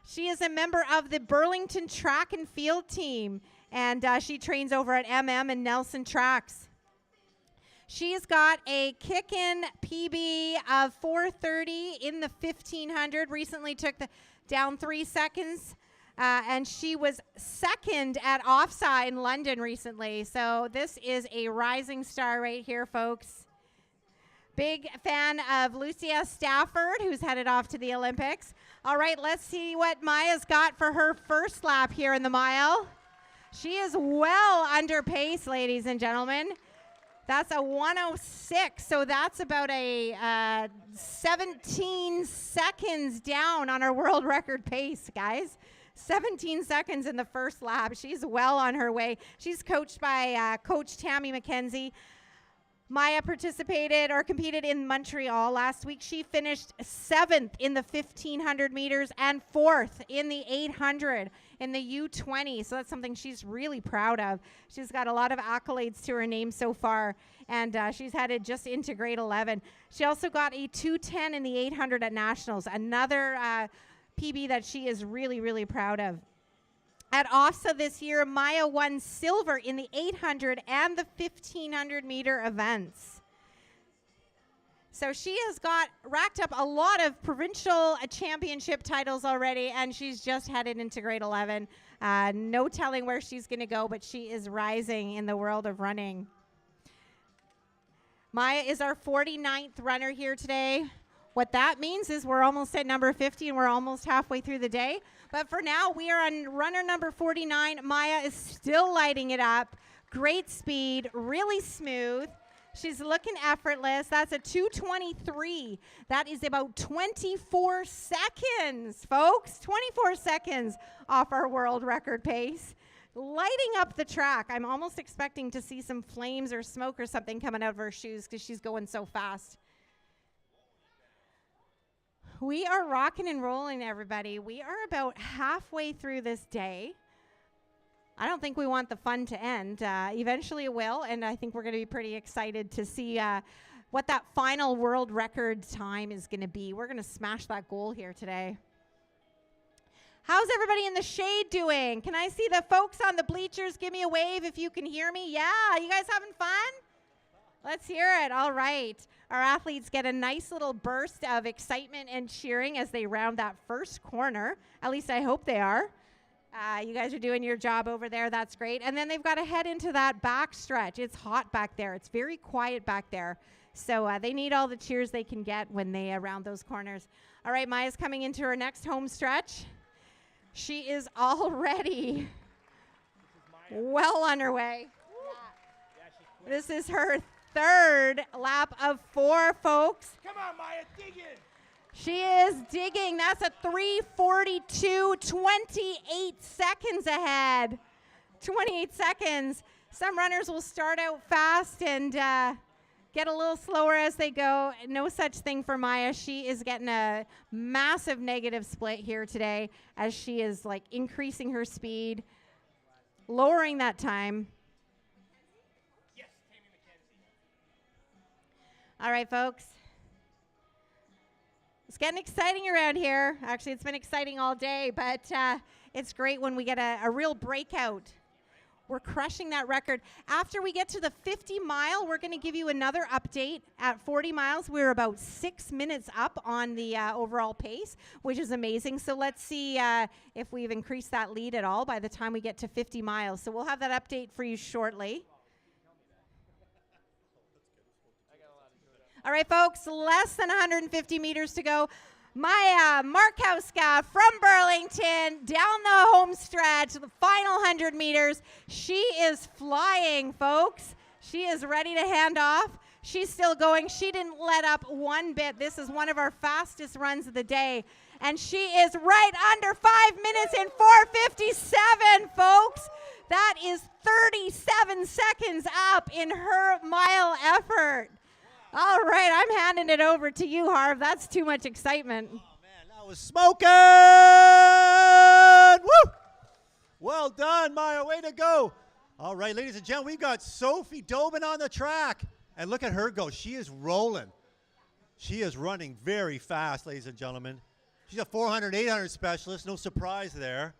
She is a member of the Burlington track and field team, and she trains over at MM and Nelson Tracks. She's got a kick-in PB of 4:30 in the 1500, recently took down 3 seconds. And she was second at offside in London recently. So this is a rising star right here, folks. Big fan of Lucia Stafford, who's headed off to the Olympics. All right, let's see what Maya's got for her first lap here in the mile. She is well under pace, ladies and gentlemen. That's a 106, so that's about a 17 seconds down on her world record pace, guys. 17 seconds in the first lap. She's well on her way. She's coached by Coach Tammy McKenzie. Maya participated or competed in Montreal last week. She finished 7th in the 1500 meters and 4th in the 800 in the U20. So that's something she's really proud of. She's got a lot of accolades to her name so far, and she's headed just into grade 11. She also got a 2:10 in the 800 at Nationals, another PB that she is really, really proud of. At OFSA this year, Maya won silver in the 800 and the 1500 meter events. So she has racked up a lot of provincial championship titles already, and she's just headed into grade 11. No telling where she's going to go, but she is rising in the world of running. Maya is our 49th runner here today. What that means is we're almost at number 50 and we're almost halfway through the day. But for now, we are on runner number 49. Maya is still lighting it up. Great speed, really smooth. She's looking effortless. That's a 2:23. That is about 24 seconds, folks. 24 seconds off our world record pace. Lighting up the track. I'm almost expecting to see some flames or smoke or something coming out of her shoes because she's going so fast. We are rocking and rolling, everybody. We are about halfway through this day. I don't think we want the fun to end. Eventually it will, and I think we're going to be pretty excited to see what that final world record time is going to be. We're going to smash that goal here today. How's everybody in the shade doing? Can I see the folks on the bleachers? Give me a wave if you can hear me. Yeah, you guys having fun? Let's hear it. All right. Our athletes get a nice little burst of excitement and cheering as they round that first corner. At least I hope they are. You guys are doing your job over there. That's great. And then they've got to head into that back stretch. It's hot back there. It's very quiet back there. So they need all the cheers they can get when they round those corners. All right, Maya's coming into her next home stretch. She is already well on her way. Yeah. This is her third lap of 4, folks. Come on, Maya, dig in. She is digging. That's a 3:42, 28 seconds ahead. 28 seconds. Some runners will start out fast and get a little slower as they go. No such thing for Maya. She is getting a massive negative split here today as she is like increasing her speed, lowering that time. All right, folks. It's getting exciting around here. Actually, it's been exciting all day, but it's great when we get a real breakout. We're crushing that record. After we get to the 50-mile, we're going to give you another update. At 40 miles, we're about 6 minutes up on the overall pace, which is amazing. So let's see if we've increased that lead at all by the time we get to 50 miles. So we'll have that update for you shortly. All right, folks, less than 150 meters to go. Maya Markowska from Burlington down the home stretch, the final 100 meters. She is flying, folks. She is ready to hand off. She's still going. She didn't let up one bit. This is one of our fastest runs of the day. And she is right under 5 minutes in 4:57, folks. That is 37 seconds up in her mile effort. All right, I'm handing it over to you, Harv. That's too much excitement. Oh, man, that was smoking! Woo! Well done, Maya. Way to go. All right, ladies and gentlemen, we've got Sophie Dobin on the track. And look at her go. She is rolling. She is running very fast, ladies and gentlemen. She's a 400, 800 specialist. No surprise there.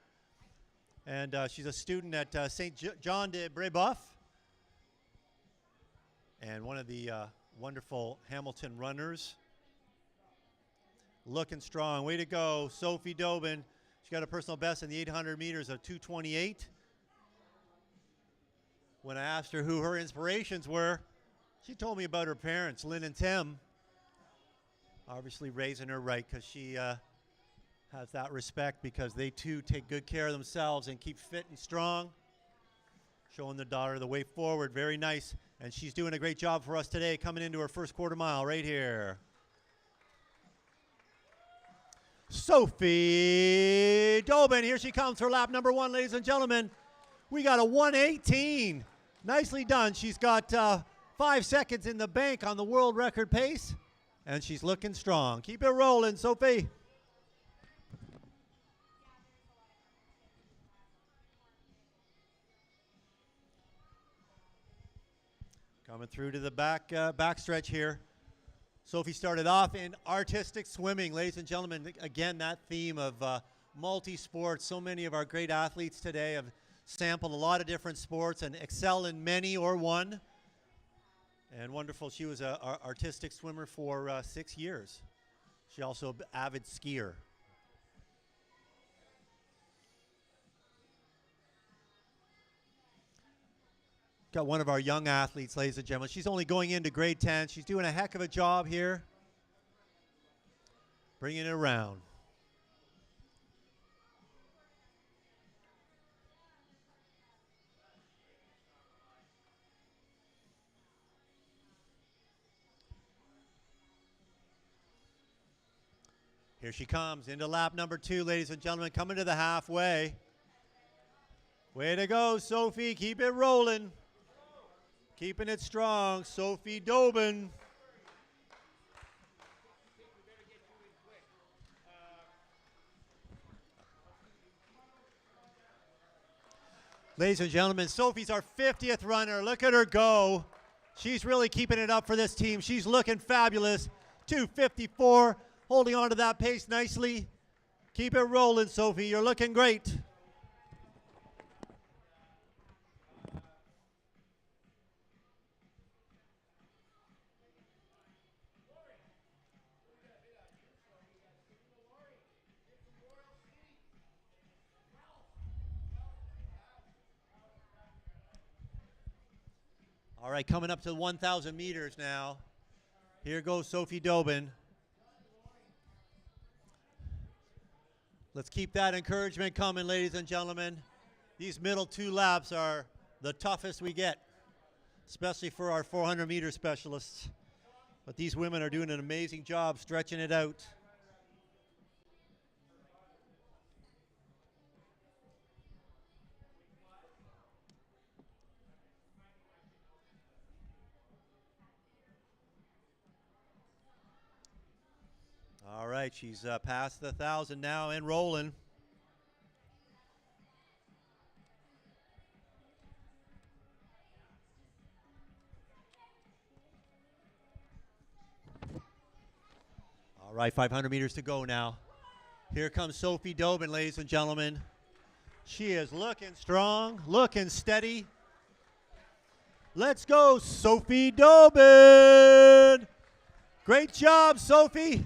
And she's a student at St. John de Brébeuf. And one of the wonderful Hamilton runners. Looking strong. Way to go, Sophie Dobin. She got a personal best in the 800 meters of 2:28. When I asked her who her inspirations were, she told me about her parents, Lynn and Tim. Obviously raising her right because she has that respect because they too take good care of themselves and keep fit and strong. Showing the daughter the way forward. Very nice. And she's doing a great job for us today coming into her first quarter mile right here. Sophie Dobin. Here she comes for lap number 1, ladies and gentlemen. We got a 1:18. Nicely done. She's got 5 seconds in the bank on the world record pace. And she's looking strong. Keep it rolling, Sophie. Coming through to the back stretch here. Sophie started off in artistic swimming. Ladies and gentlemen, again, that theme of multi-sports. So many of our great athletes today have sampled a lot of different sports and excel in many or one. And wonderful, she was an artistic swimmer for 6 years. She also an avid skier. Got one of our young athletes, ladies and gentlemen. She's only going into grade 10. She's doing a heck of a job here. Bringing it around. Here she comes into lap number 2, ladies and gentlemen, coming to the halfway. Way to go, Sophie. Keep it rolling. Keeping it strong, Sophie Dobin. Ladies and gentlemen, Sophie's our 50th runner. Look at her go. She's really keeping it up for this team. She's looking fabulous. 2:54, holding on to that pace nicely. Keep it rolling, Sophie. You're looking great. All right, coming up to 1,000 meters now. Here goes Sophie Dobin. Let's keep that encouragement coming, ladies and gentlemen. These middle 2 laps are the toughest we get, especially for our 400-meter specialists. But these women are doing an amazing job stretching it out. right, she's past the 1,000 now and rolling. All right, 500 meters to go now. Here comes Sophie Dobin, ladies and gentlemen. She is looking strong, looking steady. Let's go, Sophie Dobin. Great job, Sophie.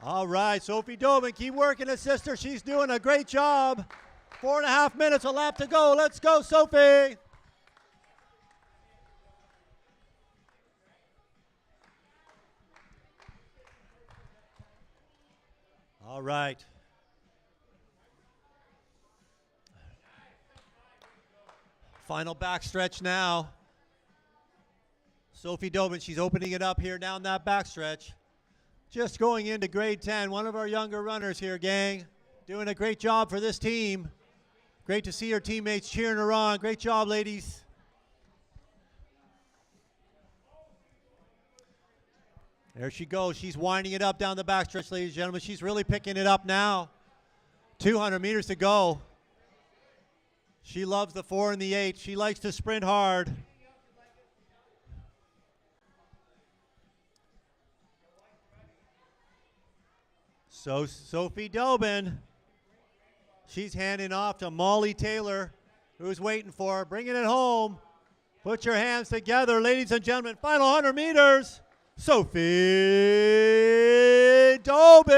All right, Sophie Dobin, keep working it, sister. She's doing a great job. 4.5 minutes, a lap to go. Let's go, Sophie. All right. Final backstretch now. Sophie Dobin, she's opening it up here down that backstretch. Just going into grade 10, one of our younger runners here, gang. Doing a great job for this team. Great to see her teammates cheering her on. Great job, ladies. There she goes. She's winding it up down the backstretch, ladies and gentlemen. She's really picking it up now. 200 meters to go. She loves the 4 and the 8. She likes to sprint hard. So Sophie Dobin, she's handing off to Molly Taylor, who's waiting for her, bringing it home. Put your hands together, ladies and gentlemen. Final 100 meters. Sophie Dobin.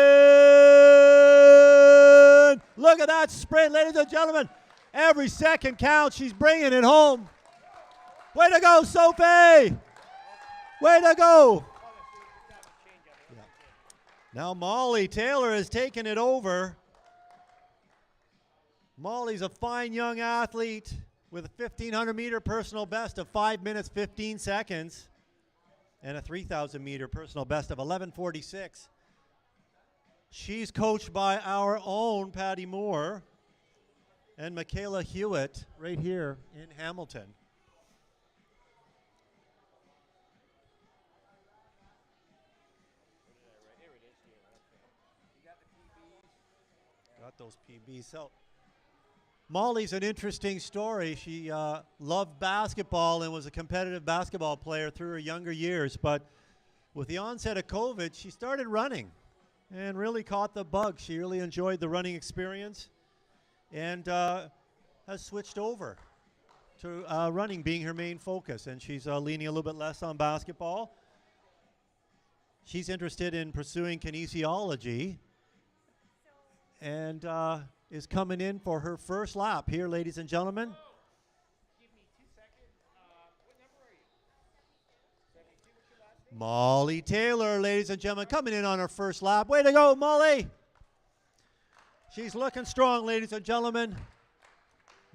Look at that sprint, ladies and gentlemen. Every second counts. She's bringing it home. Way to go, Sophie. Way to go. Yeah. Now Molly Taylor has taken it over. Molly's a fine young athlete with a 1,500 meter personal best of 5 minutes, 15 seconds. And a 3,000 meter personal best of 11:46. She's coached by our own Patty Moore and Michaela Hewitt right here in Hamilton. Got those PBs. So Molly's an interesting story. She loved basketball and was a competitive basketball player through her younger years. But with the onset of COVID, she started running and really caught the bug. She really enjoyed the running experience and has switched over to running being her main focus. And she's leaning a little bit less on basketball. She's interested in pursuing kinesiology and is coming in for her first lap here, ladies and gentlemen. Give me 2 seconds. What number are you? 72, what's your last name? Molly Taylor, ladies and gentlemen, coming in on her first lap. Way to go, Molly. She's looking strong, ladies and gentlemen.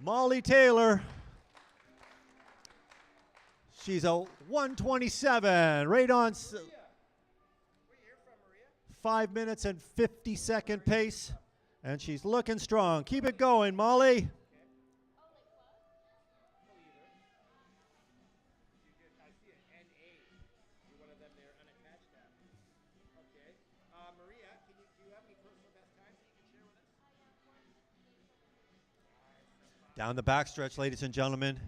Molly Taylor. She's a 1:27, right on 5 minutes and 50-second pace. And she's looking strong. Keep it going, Molly. Maria, do you have any personal best times that you can share with us? Down the backstretch, ladies and gentlemen.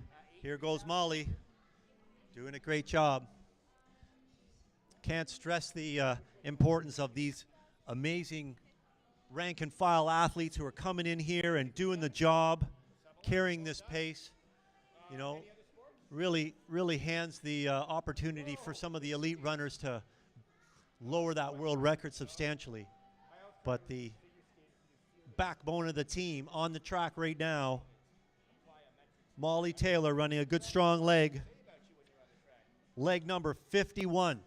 Here goes Molly. Doing a great job. Can't stress the importance of these amazing rank and file athletes who are coming in here and doing the job, carrying this pace. You know, really hands the opportunity for some of the elite runners to lower that world record substantially. But the backbone of the team on the track right now, Molly Taylor running a good strong leg. Leg number 51.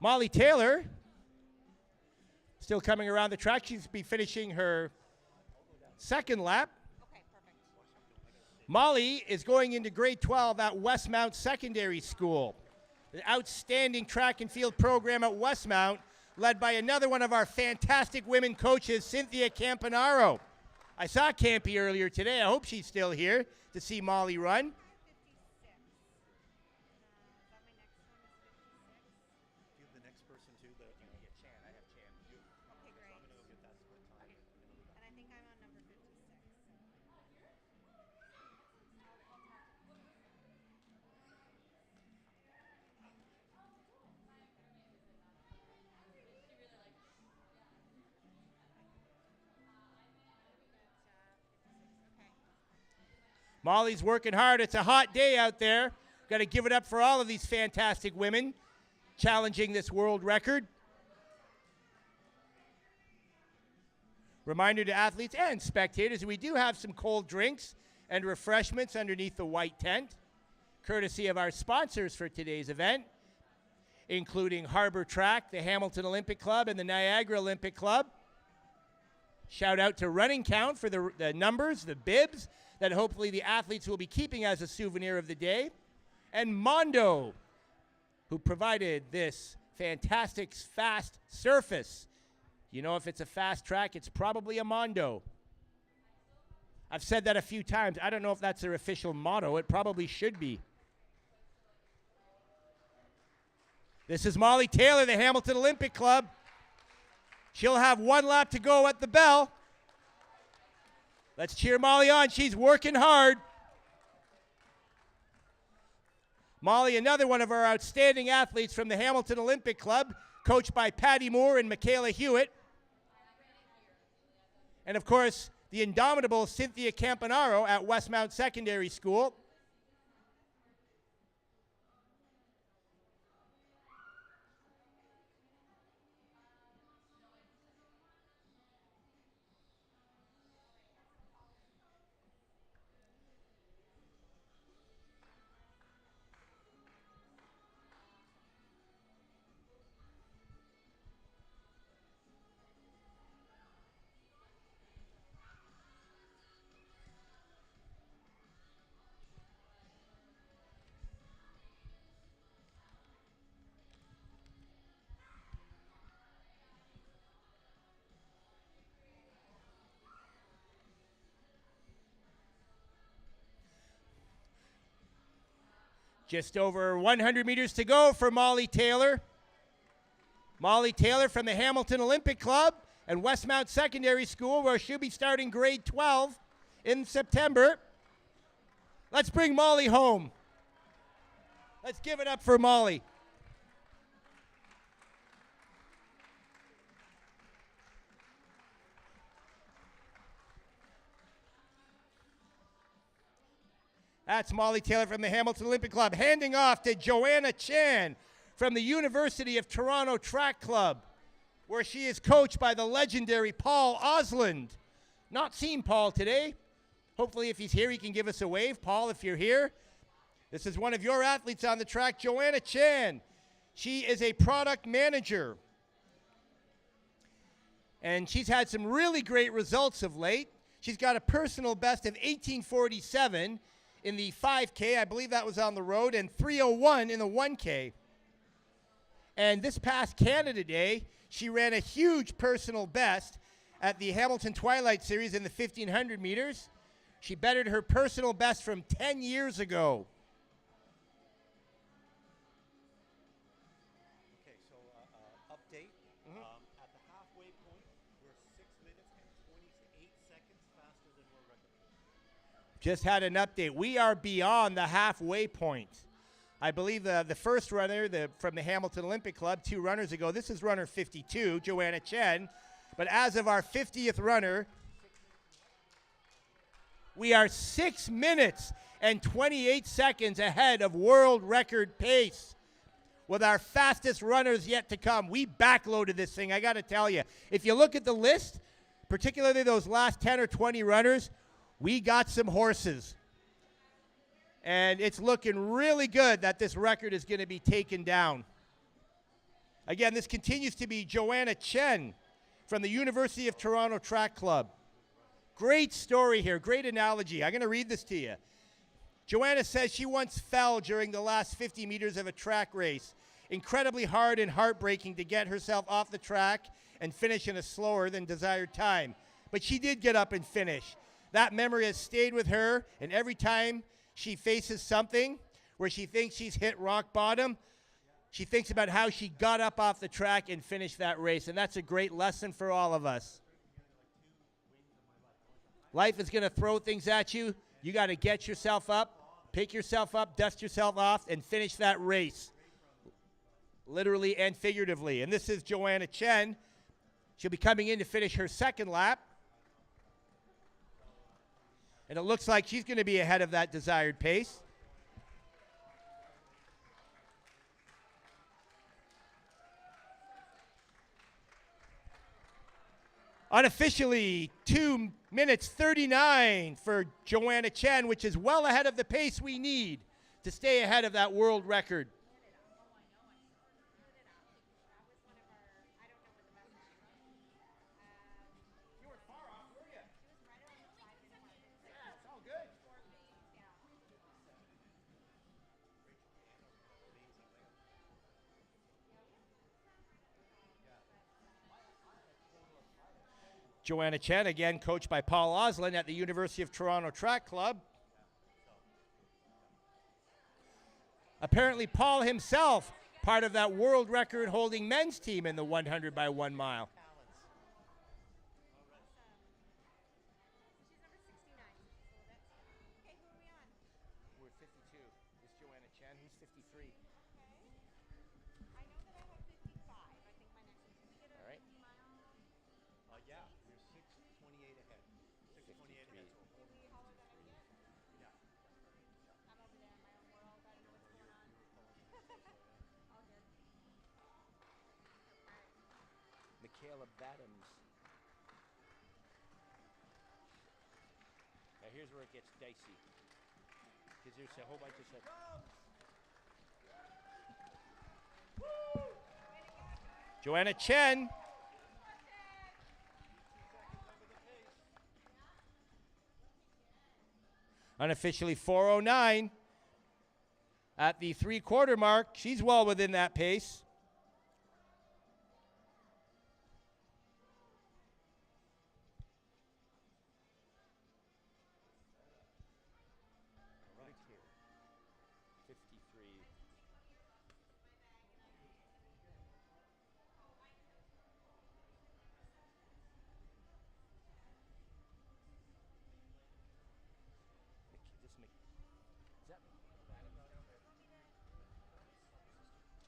Molly Taylor, still coming around the track. She's be finishing her second lap. Okay, perfect. Molly is going into grade 12 at Westmount Secondary School. An outstanding track and field program at Westmount led by another one of our fantastic women coaches, Cynthia Campanaro. I saw Campy earlier today. I hope she's still here to see Molly run. Molly's working hard. It's a hot day out there. Got to give it up for all of these fantastic women challenging this world record. Reminder to athletes and spectators, we do have some cold drinks and refreshments underneath the white tent, courtesy of our sponsors for today's event, including Harbor Track, the Hamilton Olympic Club, and the Niagara Olympic Club. Shout out to Running Count for the numbers, the bibs, that hopefully the athletes will be keeping as a souvenir of the day. And Mondo, who provided this fantastic fast surface. You know, if it's a fast track, it's probably a Mondo. I've said that a few times. I don't know if that's their official motto. It probably should be. This is Molly Taylor, the Hamilton Olympic Club. She'll have one lap to go at the bell. Let's cheer Molly on. She's working hard. Molly, another one of our outstanding athletes from the Hamilton Olympic Club, coached by Patty Moore and Michaela Hewitt. And, of course, the indomitable Cynthia Campanaro at Westmount Secondary School. Just over 100 meters to go for Molly Taylor. Molly Taylor from the Hamilton Olympic Club and Westmount Secondary School, where she'll be starting grade 12 in September. Let's bring Molly home. Let's give it up for Molly. That's Molly Taylor from the Hamilton Olympic Club, handing off to Joanna Chan from the University of Toronto Track Club, where she is coached by the legendary Paul Osland. Not seen Paul today. Hopefully, if he's here, he can give us a wave. Paul, if you're here, this is one of your athletes on the track, Joanna Chan. She is a product manager, and she's had some really great results of late. She's got a personal best of 18:47 in the 5K, I believe that was on the road, and 3:01 in the 1K. And this past Canada Day, she ran a huge personal best at the Hamilton Twilight Series in the 1,500 meters. She bettered her personal best from 10 years ago. Okay, so update. At the halfway point, we're 6 minutes and 28 seconds faster than world record. Just had an update. We are beyond the halfway point. I believe the first runner from the Hamilton Olympic Club 2 runners ago, this is runner 52, Joanna Chen. But as of our 50th runner, we are 6 minutes and 28 seconds ahead of world record pace with our fastest runners yet to come. We backloaded this thing, I got to tell you. If you look at the list, particularly those last 10 or 20 runners, we got some horses. And it's looking really good that this record is going to be taken down. Again, this continues to be Joanna Chen from the University of Toronto Track Club. Great story here, great analogy. I'm going to read this to you. Joanna says she once fell during the last 50 meters of a track race incredibly hard and heartbreaking to get herself off the track and finish in a slower than desired time. But she did get up and finish. That memory has stayed with her, and every time she faces something where she thinks she's hit rock bottom, she thinks about how she got up off the track and finished that race, and that's a great lesson for all of us. Life is going to throw things at you. You got to get yourself up, pick yourself up, dust yourself off, and finish that race, literally and figuratively. And this is Joanna Chen. She'll be coming in to finish her second lap. And it looks like she's going to be ahead of that desired pace. Unofficially, 2 minutes 39 for Joanna Chen, which is well ahead of the pace we need to stay ahead of that world record. Joanna Chen, again coached by Paul Oslin at the University of Toronto Track Club. Apparently Paul himself, part of that world record holding men's team in the 100 by 1 mile. We're 52. It's Joanna Chen, who's 53. All right. Yeah, you're 6:28 ahead. 6:28 ahead. Michaela Badams. Now here's where it gets dicey, because there's a whole bunch of stuff. Joanna Chen. Unofficially 4:09 at the 3/4 mark. She's well within that pace. Right here. 53.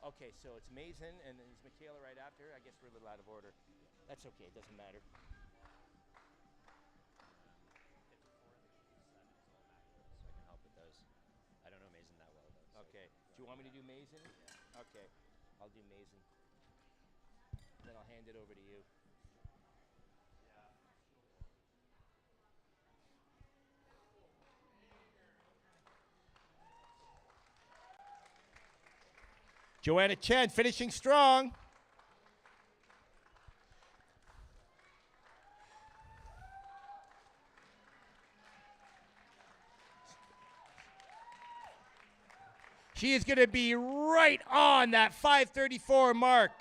Okay, so it's Mason, and then it's Michaela right after. I guess we're a little out of order. That's okay, it doesn't matter. So I can help with those. I don't know Mason that well, though. So Okay, do you want me to do Mason? Yeah. Okay, I'll do Mason. Then I'll hand it over to you. Joanna Chen finishing strong. She is going to be right on that 5:34 mark.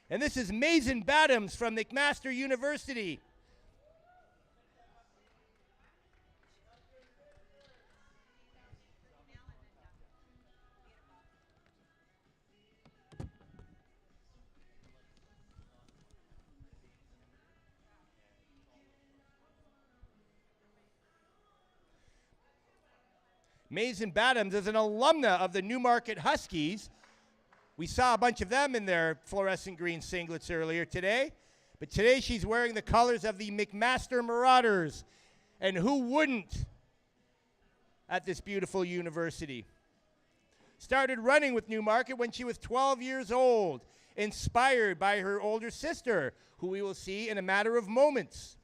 And this is Mason Badams from McMaster University. Mason Badams is an alumna of the Newmarket Huskies. We saw a bunch of them in their fluorescent green singlets earlier today. But today she's wearing the colors of the McMaster Marauders. And who wouldn't at this beautiful university? Started running with Newmarket when she was 12 years old, inspired by her older sister, who we will see in a matter of moments.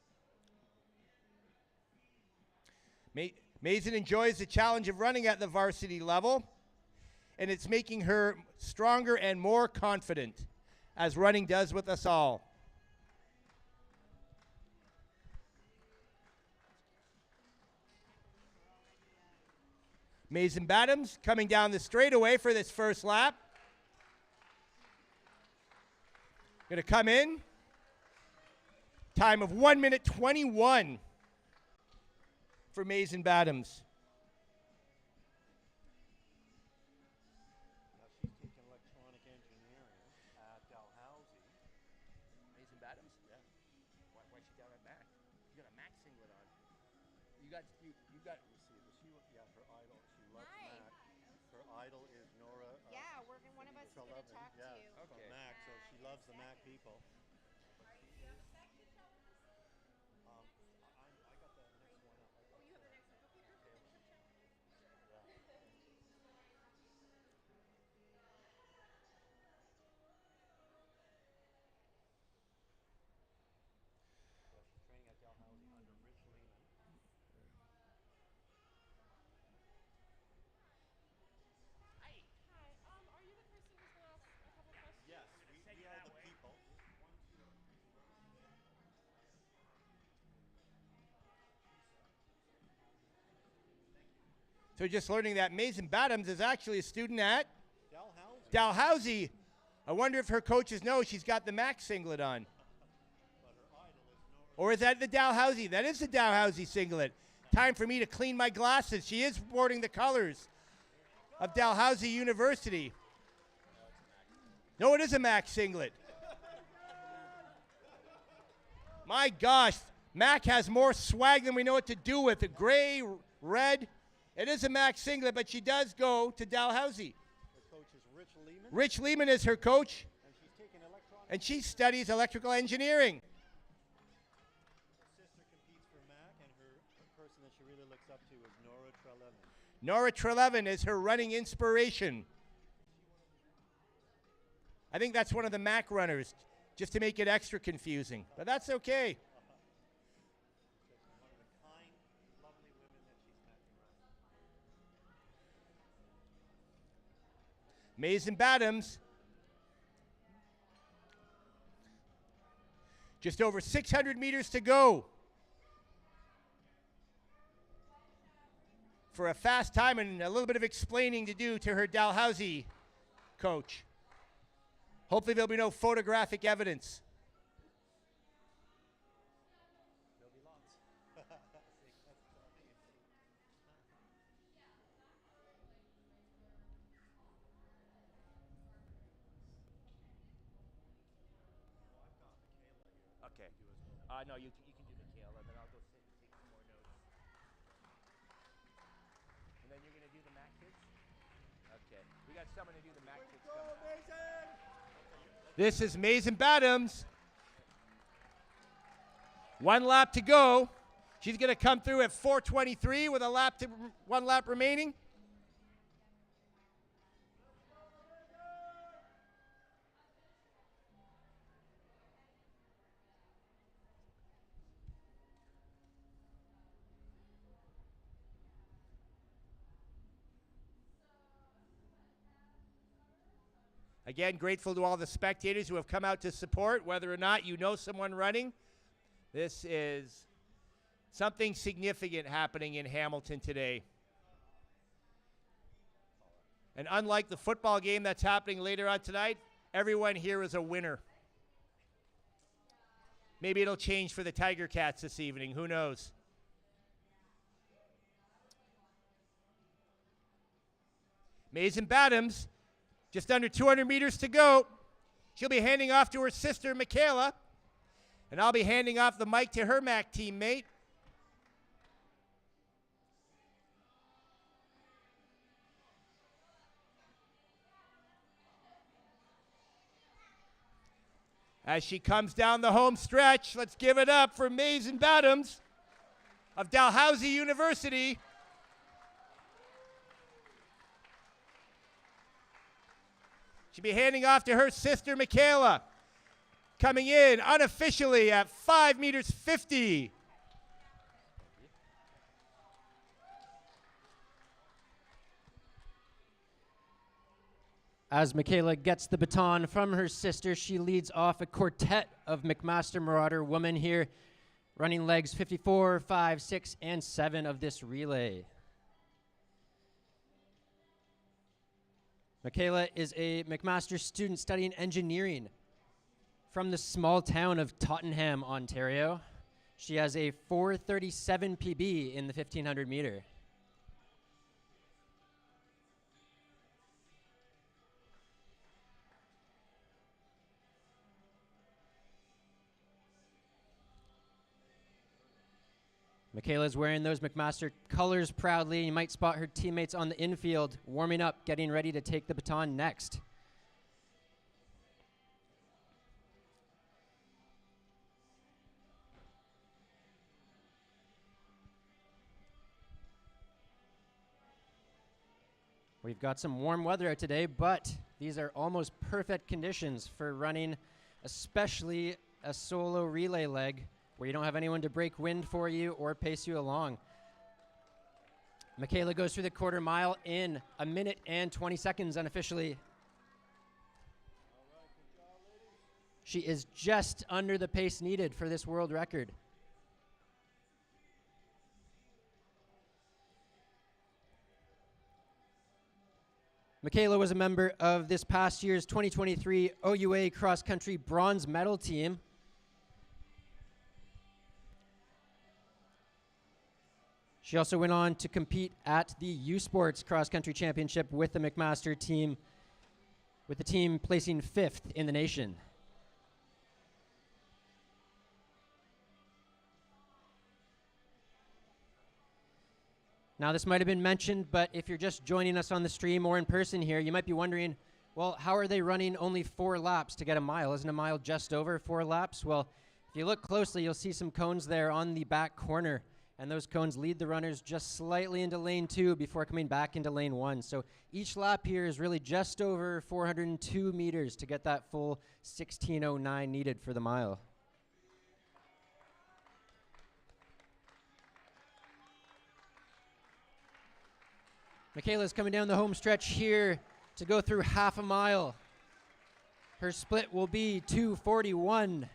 Mason enjoys the challenge of running at the varsity level, and it's making her stronger and more confident, as running does with us all. Mason Badams coming down the straightaway for this first lap. Going to come in. Time of 1 minute 21 for Mason Badams. Now she's taking electronic engineering at Dalhousie. Mason Badams? Yeah. Why she down at Mac? You got a Mac singlet on. You got. Yeah, her idol. She loves Hi. Mac. Her idol is Nora. Yeah, one of us is going to Sullivan, talk yeah, to you. from Okay. Mac, so she loves the Mac people. I got the next one up. Oh, you have the next one. Okay, perfect. Yeah, she's training at Dalhousie under Rich Lehman. Hi. Are you the person who's going to ask a couple questions? Yes, we are the people. So just learning that Mason Badams is actually a student at Dalhousie. Dalhousie. I wonder if her coaches know she's got the Mac singlet on. But her idol is Nora. Or is that the Dalhousie? That is the Dalhousie singlet. Time for me to clean my glasses. She is sporting the colors of Dalhousie University. No, it is a Mac singlet. My gosh, Mac has more swag than we know what to do with. The gray, red. It is a Mac singlet, but she does go to Dalhousie. Her coach is Rich Lehman. Rich Lehman is her coach, And she's taking electronic. and she studies electrical engineering. Her sister competes for Mac, and her person that she really looks up to is Nora Trelevan. Nora Trelevan is her running inspiration. I think that's one of the Mac runners, just to make it extra confusing. But that's okay. Just one of the kind, lovely women that she's met in running. Mason Badams. Just over 600 meters to go for a fast time and a little bit of explaining to do to her Dalhousie coach. Hopefully there'll be no photographic evidence. There'll be lots. Okay. No, you can do Michaela, and then I'll go sit and take some more notes. And then you're going to do the Mac kids? Okay. We got someone to do the Mac kids. This is Mason Badams. 1 lap to go. She's going to come through at 4:23 with 1 lap remaining. Again, grateful to all the spectators who have come out to support, whether or not you know someone running. This is something significant happening in Hamilton today. And unlike the football game that's happening later on tonight, everyone here is a winner. Maybe it'll change for the Tiger Cats this evening. Who knows? Mason Badams. Just under 200 meters to go. She'll be handing off to her sister, Michaela. And I'll be handing off the mic to her Mac teammate. As she comes down the home stretch, let's give it up for Mason Badams of Dalhousie University. She'll be handing off to her sister, Michaela, coming in unofficially at 5 meters 50. As Michaela gets the baton from her sister, she leads off a quartet of McMaster Marauder women here, running legs 54, 5, 6, and 7 of this relay. Michaela is a McMaster student studying engineering from the small town of Tottenham, Ontario. She has a 4:37 PB in the 1500 meter. Michaela's wearing those McMaster colors proudly. You might spot her teammates on the infield, warming up, getting ready to take the baton next. We've got some warm weather out today, but these are almost perfect conditions for running, especially a solo relay leg where you don't have anyone to break wind for you or pace you along. Michaela goes through the quarter mile in 1 minute and 20 seconds unofficially. She is just under the pace needed for this world record. Michaela was a member of this past year's 2023 OUA Cross Country Bronze Medal team. She also went on to compete at the U Sports Cross Country Championship with the McMaster team, with the team placing 5th in the nation. Now, this might have been mentioned, but if you're just joining us on the stream or in person here, you might be wondering, well, how are they running only 4 laps to get a mile? Isn't a mile just over 4 laps? Well, if you look closely, you'll see some cones there on the back corner, and those cones lead the runners just slightly into lane 2 before coming back into lane 1. So each lap here is really just over 402 meters to get that full 16:09 needed for the mile. Michaela's coming down the home stretch here to go through half a mile. Her split will be 2:41.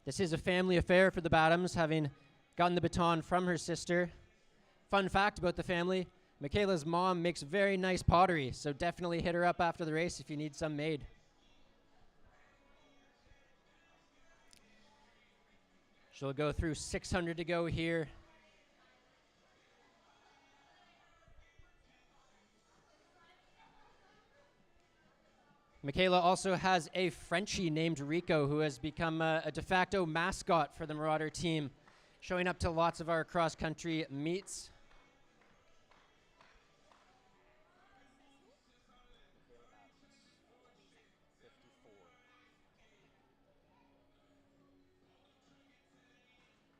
This is a family affair for the Badhams, having gotten the baton from her sister. Fun fact about the family, Michaela's mom makes very nice pottery, so definitely hit her up after the race if you need some made. She'll go through 600 to go here. Michaela also has a Frenchie named Rico who has become a de facto mascot for the Marauder team, showing up to lots of our cross-country meets.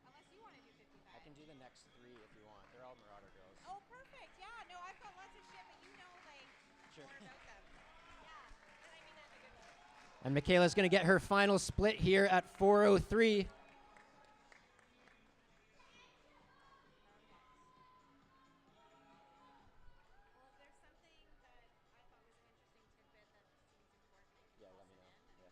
Unless you want to do 55. I can do the next 3 if you want. They're all Marauder girls. Oh, perfect. Yeah, no, I've got lots of shit, but you know, like, Sure. more about them. Yeah, and I mean that in a good way. And Michaela's going to get her final split here at 4:03. Well, if there's something that I thought was an interesting tidbit that seems important, Yeah, let me know. Yeah.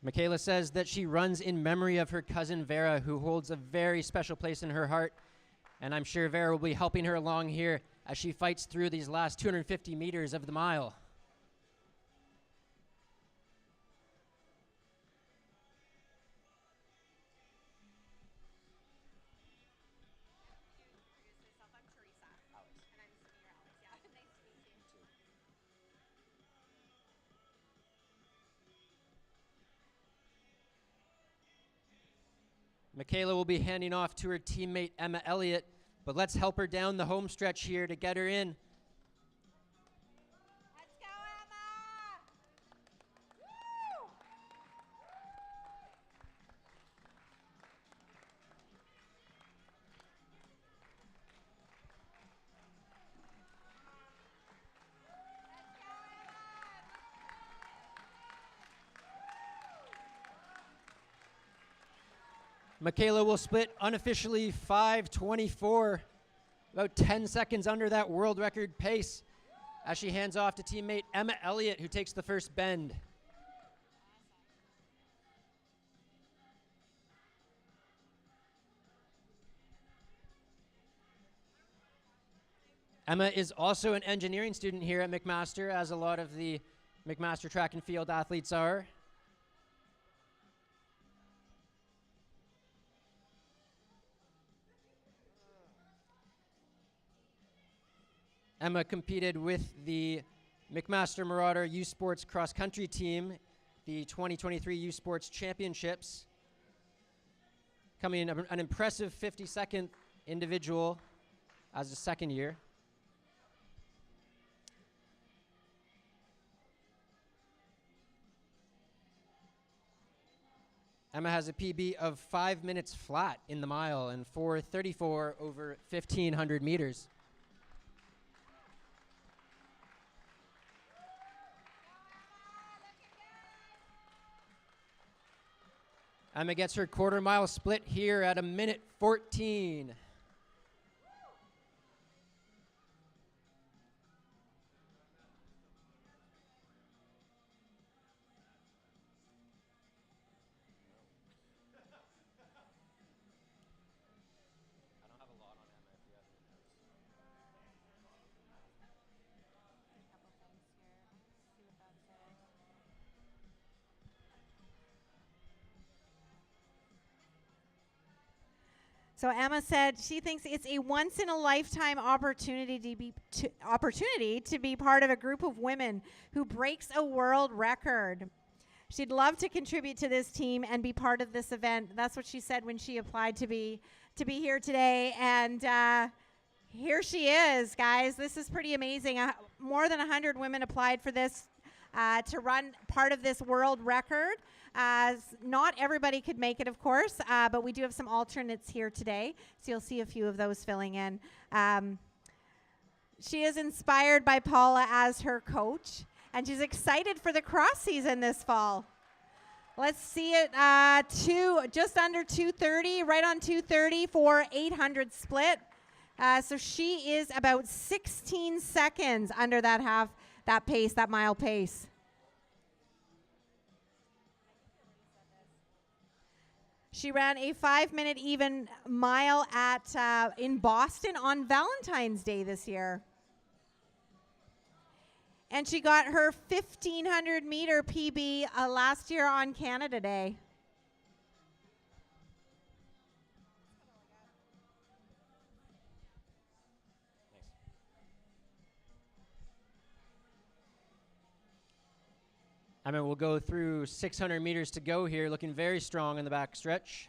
Michaela says that she runs in memory of her cousin Vera, who holds a very special place in her heart. And I'm sure Vera will be helping her along here as she fights through these last 250 meters of the mile. Introduce yourself. I'm Teresa. Alex. And I'm Senior Alex. Yeah, nice to meet you. Michaela will be handing off to her teammate Emma Elliott, but let's help her down the home stretch here to get her in. Let's go, Emma! Woo! Michaela will split unofficially 5:24, about 10 seconds under that world record pace, as she hands off to teammate Emma Elliott, who takes the first bend. Emma is also an engineering student here at McMaster, as a lot of the McMaster track and field athletes are. Emma competed with the McMaster Marauder U Sports cross country team, the 2023 U Sports Championships, coming in an impressive 52nd individual as a second year. Emma has a PB of 5 minutes flat in the mile and 4:34 over 1,500 meters. Emma gets her quarter mile split here at 1:14. So Emma said she thinks it's a once-in-a-lifetime opportunity to be part of a group of women who breaks a world record. She'd love to contribute to this team and be part of this event. That's what she said when she applied to be here today. And here she is, guys. This is pretty amazing. More than 100 women applied for this to run part of this world record. Not everybody could make it, of course, but we do have some alternates here today, so you'll see a few of those filling in. She is inspired by Paula as her coach, and she's excited for the cross season this fall. Let's see it, just under 2:30, right on 2:30 for 800 split. So she is about 16 seconds under that pace, that mile pace. She ran a 5-minute even mile in Boston on Valentine's Day this year. And she got her 1,500 meter PB last year on Canada Day. I mean, we'll go through 600 meters to go here, looking very strong in the back stretch.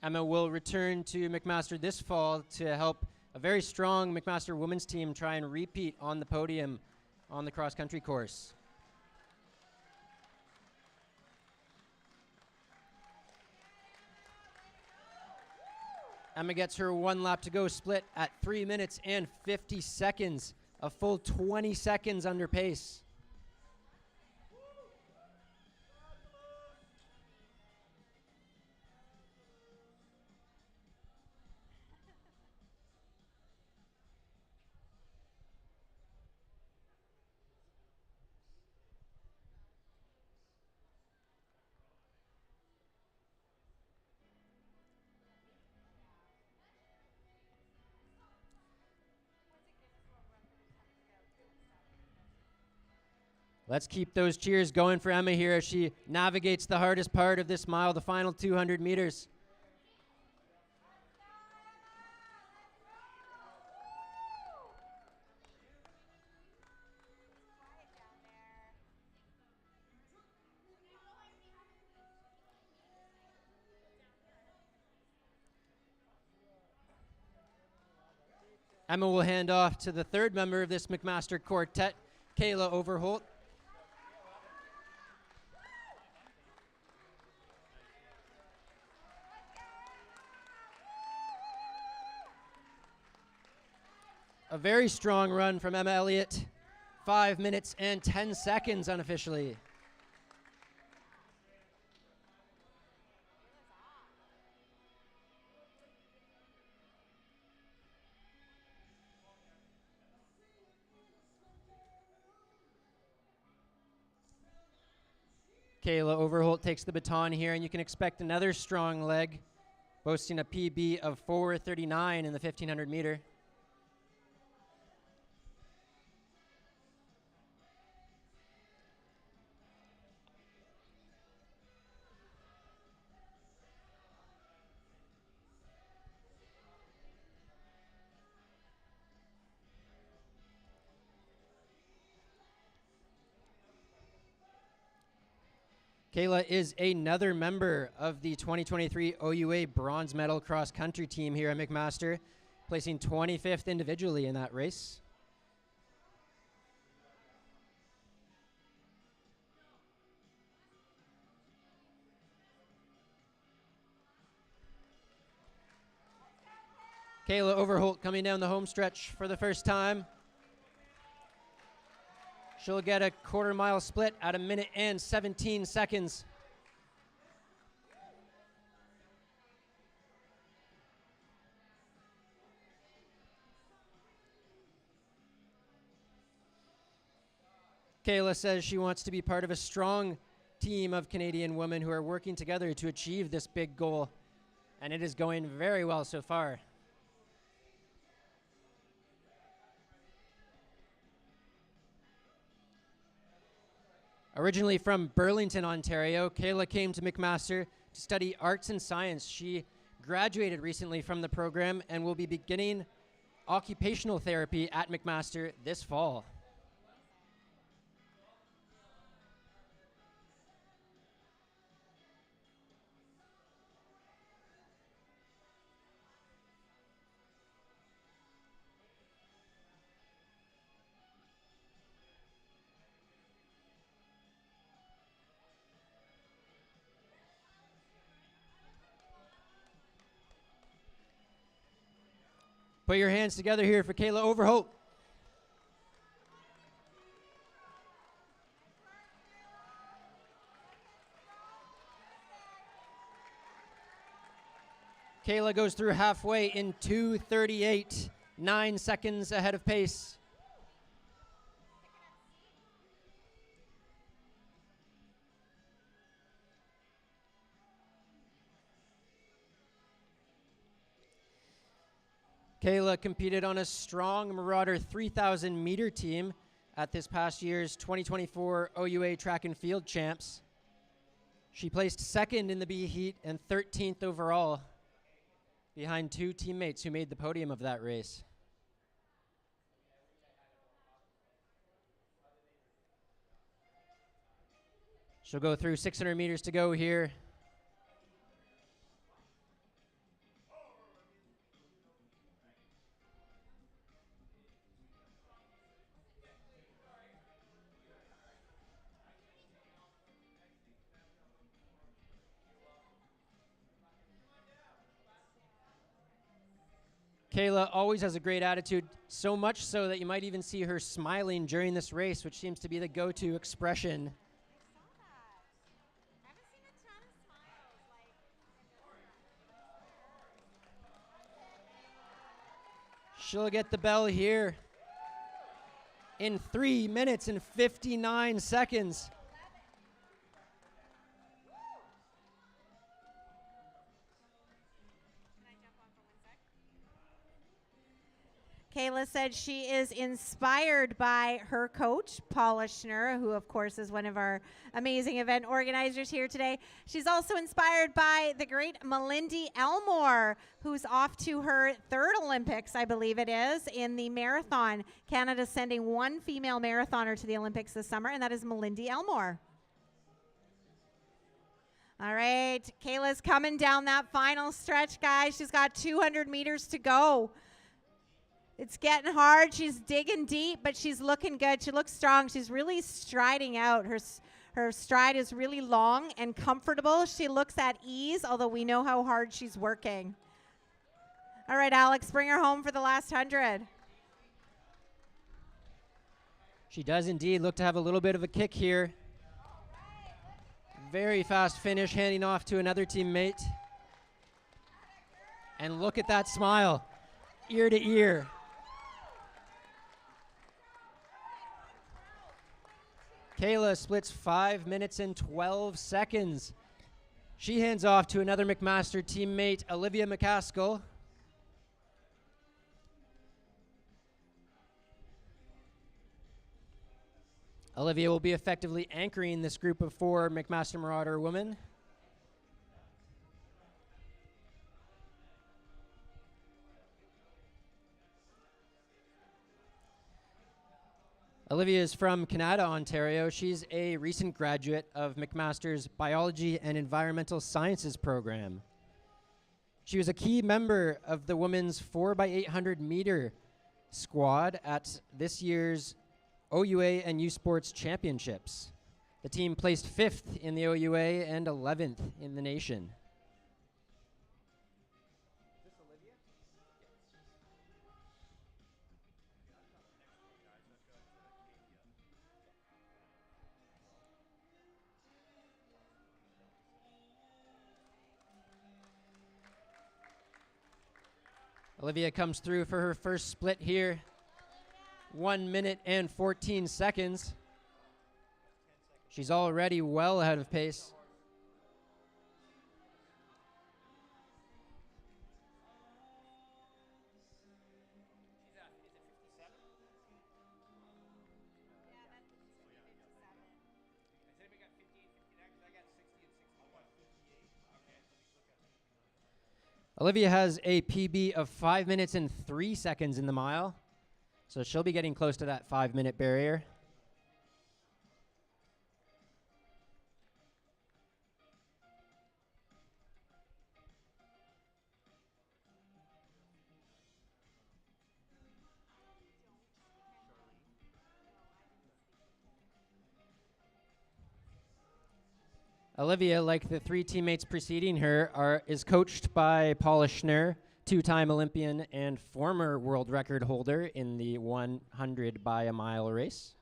Emma will return to McMaster this fall to help a very strong McMaster women's team try and repeat on the podium on the cross-country course. Emma gets her 1 lap to go split at 3 minutes and 50 seconds, a full 20 seconds under pace. Let's keep those cheers going for Emma here as she navigates the hardest part of this mile, the final 200 meters. Emma will hand off to the third member of this McMaster quartet, Kayla Overholt. A very strong run from Emma Elliott. 5 minutes and 10 seconds unofficially. Kayla Overholt takes the baton here, and you can expect another strong leg, boasting a PB of 4:39 in the 1500 meter. Kayla is another member of the 2023 OUA bronze medal cross country team here at McMaster, placing 25th individually in that race. Kayla Overholt coming down the home stretch for the first time. She'll get a quarter-mile split at 1 minute and 17 seconds. Kayla says she wants to be part of a strong team of Canadian women who are working together to achieve this big goal, and it is going very well so far. Originally from Burlington, Ontario, Kayla came to McMaster to study arts and science. She graduated recently from the program and will be beginning occupational therapy at McMaster this fall. Put your hands together here for Kayla Overholt. Kayla goes through halfway in 2:38, 9 seconds ahead of pace. Kayla competed on a strong Marauder 3,000 meter team at this past year's 2024 OUA Track and Field Champs. She placed second in the B heat and 13th overall, behind two teammates who made the podium of that race. She'll go through 600 meters to go here. Kayla always has a great attitude, so much so that you might even see her smiling during this race, which seems to be the go-to expression. She'll get the bell here in 3 minutes and 59 seconds. Kayla said she is inspired by her coach, Paul Schner, who, of course, is one of our amazing event organizers here today. She's also inspired by the great Melindy Elmore, who's off to her third Olympics, I believe it is, in the marathon. Canada's sending one female marathoner to the Olympics this summer, and that is Melindy Elmore. All right, Kayla's coming down that final stretch, guys. She's got 200 meters to go. It's getting hard. She's digging deep, but she's looking good. She looks strong. She's really striding out. Her stride is really long and comfortable. She looks at ease, although we know how hard she's working. All right, Alex, bring her home for the last 100. She does indeed look to have a little bit of a kick here. Very fast finish, handing off to another teammate. And look at that smile, ear to ear. Kayla splits 5 minutes and 12 seconds. She hands off to another McMaster teammate, Olivia McCaskill. Olivia will be effectively anchoring this group of 4 McMaster Marauder women. Olivia is from Canada, Ontario. She's a recent graduate of McMaster's Biology and Environmental Sciences program. She was a key member of the women's 4x800 meter squad at this year's OUA and U Sports Championships. The team placed 5th in the OUA and 11th in the nation. Olivia comes through for her first split here. 1 minute and 14 seconds. She's already well ahead of pace. Olivia has a PB of 5 minutes and 3 seconds in the mile, so she'll be getting close to that 5-minute barrier. Olivia, like the 3 teammates preceding her, is coached by Paula Schnurr, 2-time Olympian and former world record holder in the 100 by a mile race.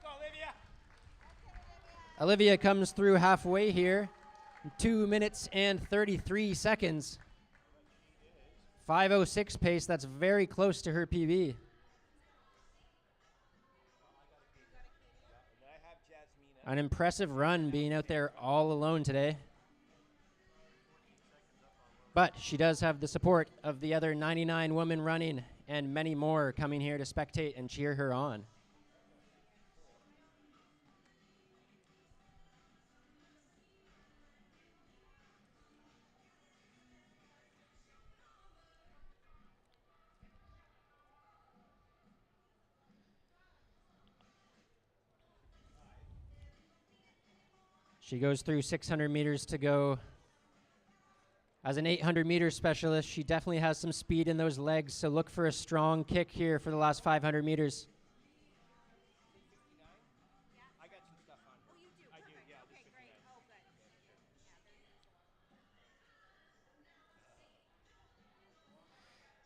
Go, Olivia! Olivia comes through halfway here. 2 minutes and 33 seconds. 5:06 pace, that's very close to her PB. An impressive run being out there all alone today. But she does have the support of the other 99 women running and many more coming here to spectate and cheer her on. She goes through 600 meters to go. As an 800-meter specialist, she definitely has some speed in those legs, so look for a strong kick here for the last 500 meters. I got some stuff on. Oh, you do? I do, yeah. Okay, great. Oh,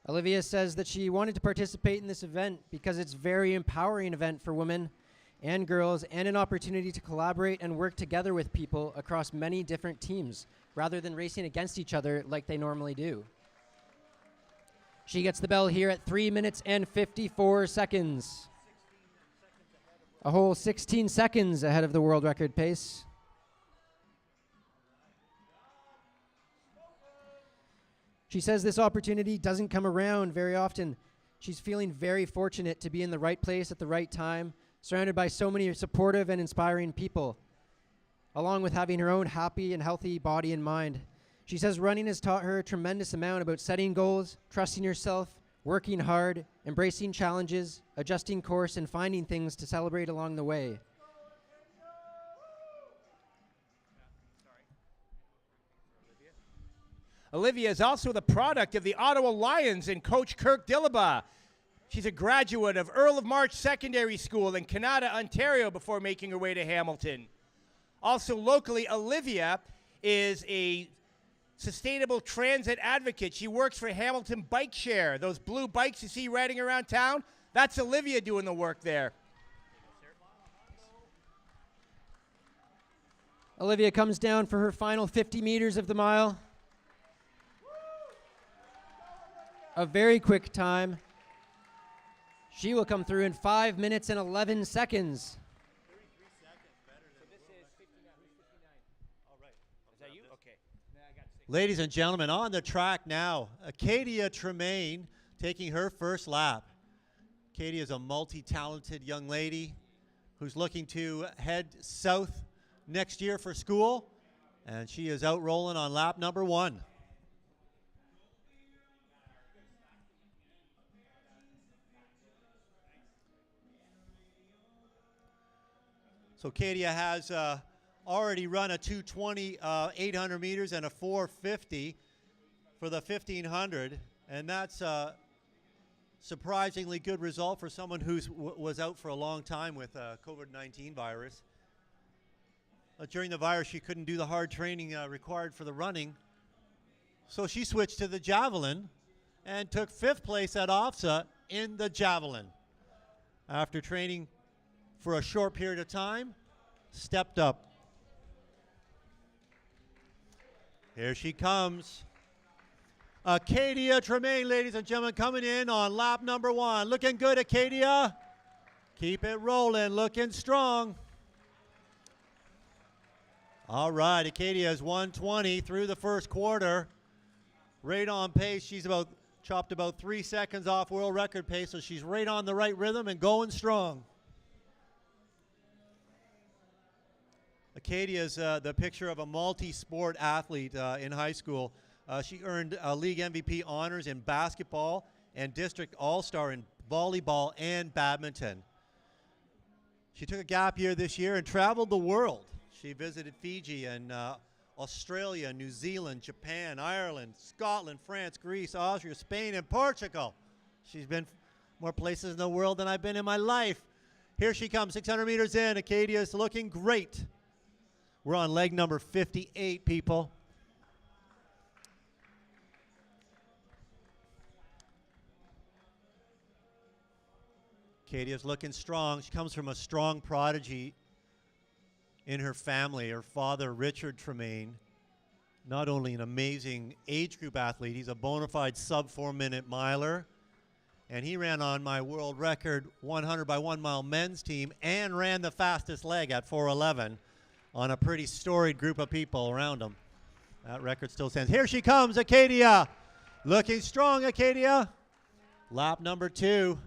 good. Olivia says that she wanted to participate in this event because it's a very empowering event for women and girls, and an opportunity to collaborate and work together with people across many different teams, rather than racing against each other like they normally do. She gets the bell here at 3 minutes and 54 seconds. A whole 16 seconds ahead of the world record pace. She says this opportunity doesn't come around very often. She's feeling very fortunate to be in the right place at the right time, surrounded by so many supportive and inspiring people, along with having her own happy and healthy body and mind. She says running has taught her a tremendous amount about setting goals, trusting yourself, working hard, embracing challenges, adjusting course, and finding things to celebrate along the way. Olivia is also the product of the Ottawa Lions and Coach Kirk Dillaba. She's a graduate of Earl of March Secondary School in Canada, Ontario, before making her way to Hamilton. Also locally, Olivia is a sustainable transit advocate. She works for Hamilton Bike Share. Those blue bikes you see riding around town, that's Olivia doing the work there. Olivia comes down for her final 50 meters of the mile. A very quick time. She will come through in 5 minutes and 11 seconds. Ladies and gentlemen, on the track now, Acadia Tremaine taking her first lap. Acadia is a multi-talented young lady who's looking to head south next year for school, and she is out rolling on lap number 1. So Acadia has already run a 2:20 800 meters and a 4:50 for the 1500, and that's a surprisingly good result for someone who was out for a long time with COVID-19 virus. During the virus, she couldn't do the hard training required for the running, so she switched to the javelin and took 5th place at OFSA in the javelin. After training for a short period of time, stepped up. Here she comes. Acadia Tremaine, ladies and gentlemen, coming in on lap number 1. Looking good, Acadia. Keep it rolling, looking strong. All right, Acadia is 1:20 through the first quarter. Right on pace. She's chopped about 3 seconds off world record pace, so she's right on the right rhythm and going strong. Acadia is the picture of a multi-sport athlete in high school. She earned league MVP honors in basketball and district all-star in volleyball and badminton. She took a gap year this year and traveled the world. She visited Fiji and Australia, New Zealand, Japan, Ireland, Scotland, France, Greece, Austria, Spain, and Portugal. She's been more places in the world than I've been in my life. Here she comes, 600 meters in. Acadia is looking great. We're on leg number 58, people. Acadia's looking strong. She comes from a strong prodigy in her family. Her father, Richard Tremaine, not only an amazing age group athlete, he's a bona fide sub-4 minute miler. And he ran on my world record 100 by 1 mile men's team and ran the fastest leg at 4:11 on a pretty storied group of people around him. That record still stands. Here she comes, Acadia. Looking strong, Acadia. Lap number 2.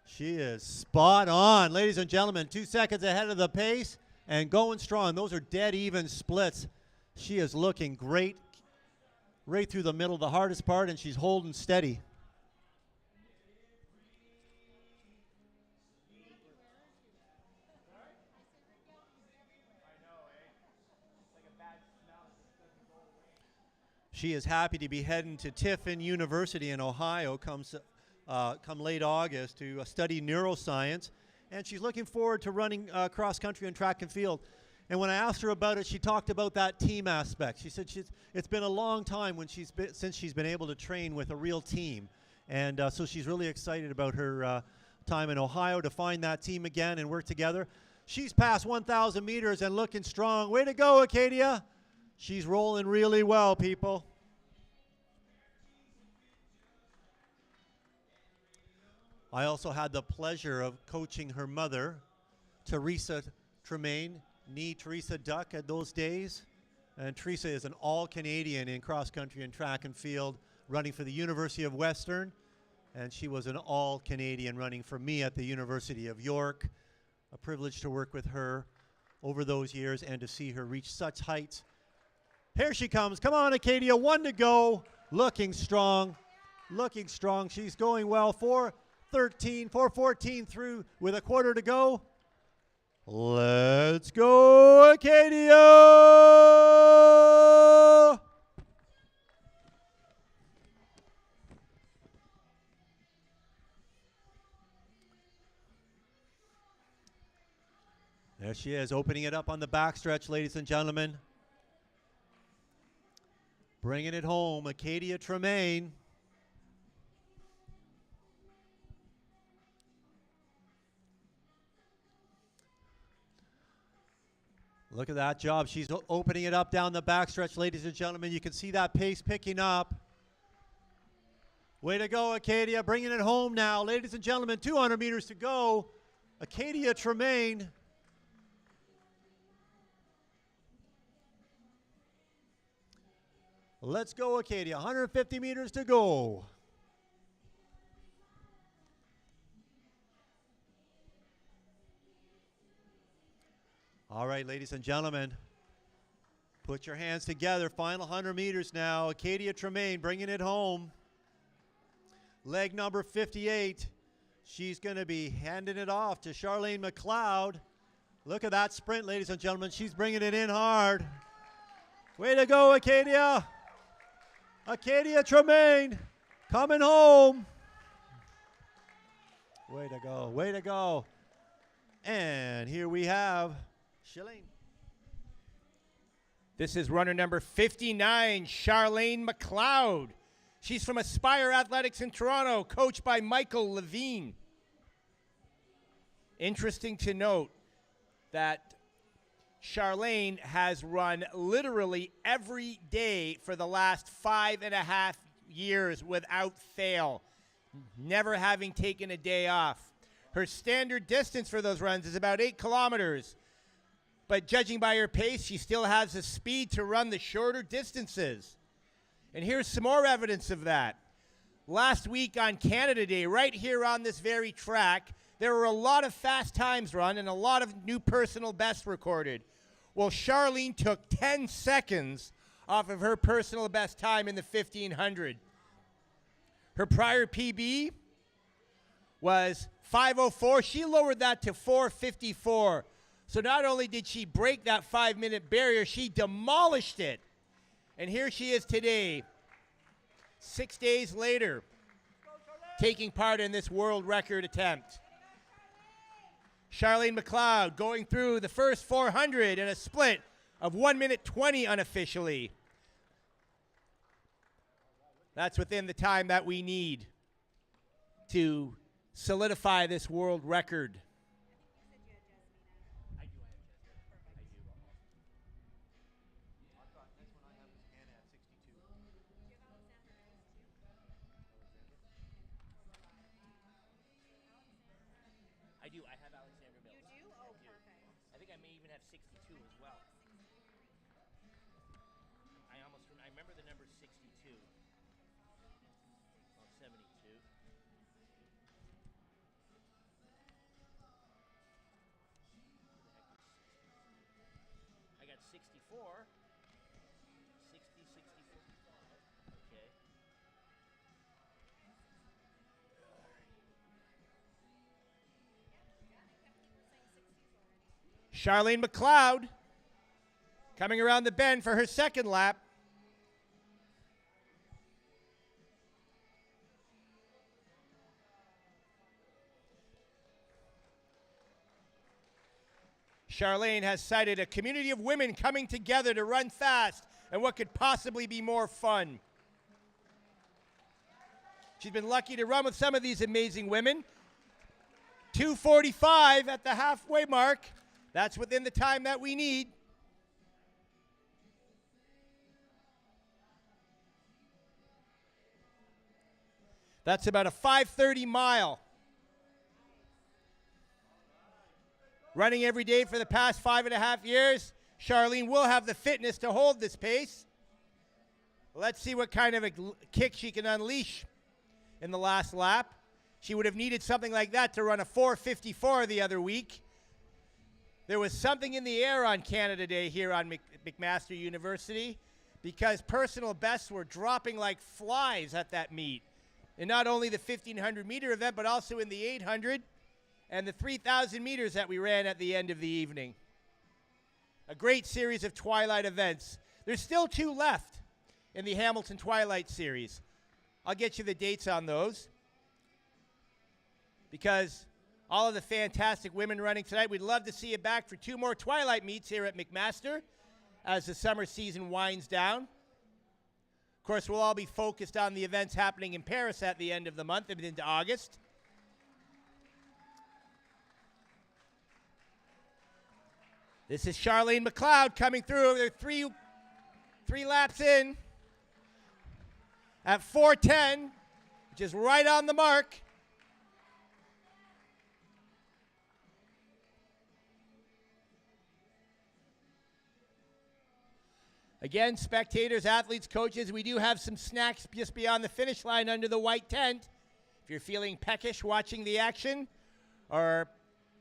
She is spot on. Ladies and gentlemen, 2 seconds ahead of the pace and going strong. Those are dead even splits. She is looking great right through the middle, the hardest part, and she's holding steady. She is happy to be heading to Tiffin University in Ohio come late August to study neuroscience. And she's looking forward to running cross country and track and field. And when I asked her about it, she talked about that team aspect. She said it's been a long time since she's been able to train with a real team. And so she's really excited about her time in Ohio to find that team again and work together. She's past 1,000 meters and looking strong. Way to go, Acadia. She's rolling really well, people. I also had the pleasure of coaching her mother, Teresa Tremaine, nee Teresa Duck at those days. And Teresa is an all-Canadian in cross-country and track and field, running for the University of Western. And she was an all-Canadian running for me at the University of York. A privilege to work with her over those years and to see her reach such heights. Here she comes. Come on, Acadia. 1 to go. Looking strong. Looking strong. She's going well. 4:14 through with a quarter to go. Let's go, Acadia! Yes, she is. Opening it up on the backstretch, ladies and gentlemen. Bringing it home, Acadia Tremaine. Look at that job. She's opening it up down the backstretch, ladies and gentlemen. You can see that pace picking up. Way to go, Acadia. Bringing it home now. Ladies and gentlemen, 200 meters to go. Acadia Tremaine. Let's go, Acadia. 150 meters to go. All right, ladies and gentlemen, put your hands together. Final 100 meters now. Acadia Tremaine bringing it home. Leg number 58. She's going to be handing it off to Charlene McLeod. Look at that sprint, ladies and gentlemen. She's bringing it in hard. Way to go, Acadia. Acadia Tremaine coming home. Way to go, way to go. And here we have Charlene. This is runner number 59, Charlene McLeod. She's from Aspire Athletics in Toronto, coached by Michael Levine. Interesting to note that Charlene has run literally every day for the last 5.5 years without fail, never having taken a day off. Her standard distance for those runs is about 8 kilometers. But judging by her pace, she still has the speed to run the shorter distances. And here's some more evidence of that. Last week on Canada Day, right here on this very track, there were a lot of fast times run and a lot of new personal bests recorded. Well, Charlene took 10 seconds off of her personal best time in the 1500. Her prior PB was 5:04. She lowered that to 4:54. So not only did she break that 5-minute barrier, she demolished it. And here she is today, 6 days later, taking part in this world record attempt. Charlene McLeod going through the first 400 in a split of 1 minute 20 unofficially. That's within the time that we need to solidify this world record. I do. I have Alexander Mills. You do? Oh, perfect. I think I may even have 62 as well. I remember the number 62. Well, 72. I got 64. 60, 64. Okay. Charlene McLeod coming around the bend for her second lap. Charlene has cited a community of women coming together to run fast, and what could possibly be more fun. She's been lucky to run with some of these amazing women. 2:45 at the halfway mark. That's within the time that we need. That's about a 5:30 mile. Running every day for the past 5.5 years, Charlene will have the fitness to hold this pace. Let's see what kind of a kick she can unleash in the last lap. She would have needed something like that to run a 4:54 the other week. There was something in the air on Canada Day here on McMaster University because personal bests were dropping like flies at that meet. And not only the 1,500 meter event, but also in the 800 and the 3,000 meters that we ran at the end of the evening. A great series of Twilight events. There's still 2 left in the Hamilton Twilight Series. I'll get you the dates on those because all of the fantastic women running tonight. We'd love to see you back for 2 more Twilight meets here at McMaster as the summer season winds down. Of course, we'll all be focused on the events happening in Paris at the end of the month and into August. This is Charlene McLeod coming through. They're three laps in at 4:10, which is right on the mark. Again, spectators, athletes, coaches, we do have some snacks just beyond the finish line under the white tent. If you're feeling peckish watching the action or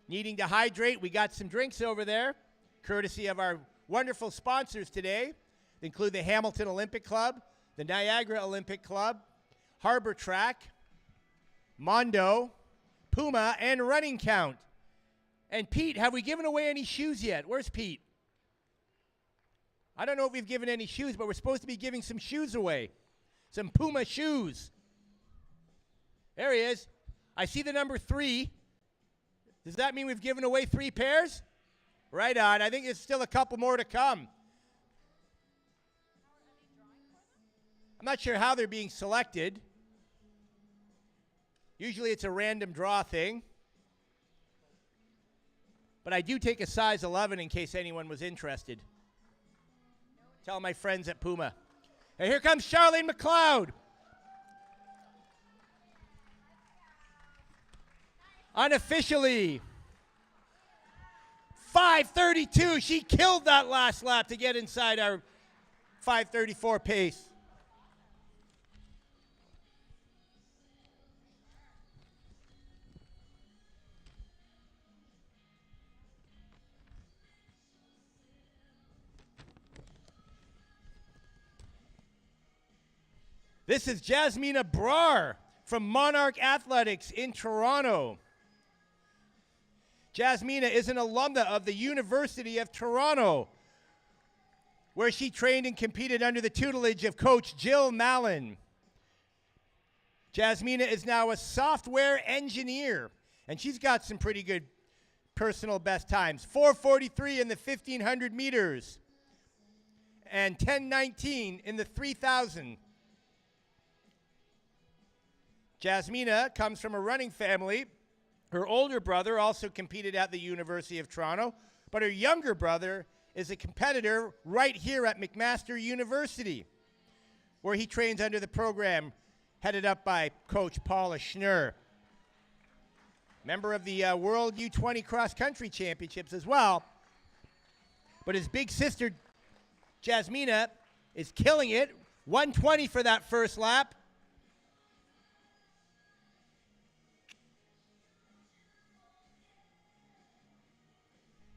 needing to hydrate, we got some drinks over there, courtesy of our wonderful sponsors today. They include the Hamilton Olympic Club, the Niagara Olympic Club, Harbor Track, Mondo, Puma, and Running Count. And Pete, have we given away any shoes yet? Where's Pete? I don't know if we've given any shoes, but we're supposed to be giving some shoes away. Some Puma shoes. There he is. I see the number 3. Does that mean we've given away 3 pairs? Right on. I think there's still a couple more to come. I'm not sure how they're being selected. Usually it's a random draw thing. But I do take a size 11 in case anyone was interested. Tell my friends at Puma. And here comes Charlene McLeod. Unofficially, 5:32. She killed that last lap to get inside our 5:34 pace. This is Jasmina Brar from Monarch Athletics in Toronto. Jasmina is an alumna of the University of Toronto, where she trained and competed under the tutelage of Coach Jill Mallon. Jasmina is now a software engineer, and she's got some pretty good personal best times. 4:43 in the 1,500 meters and 10:19 in the 3,000. Jasmina comes from a running family. Her older brother also competed at the University of Toronto, but her younger brother is a competitor right here at McMaster University, where he trains under the program headed up by Coach Paula Schnurr. Member of the World U20 Cross Country Championships as well. But his big sister, Jasmina, is killing it. 1:20 for that first lap.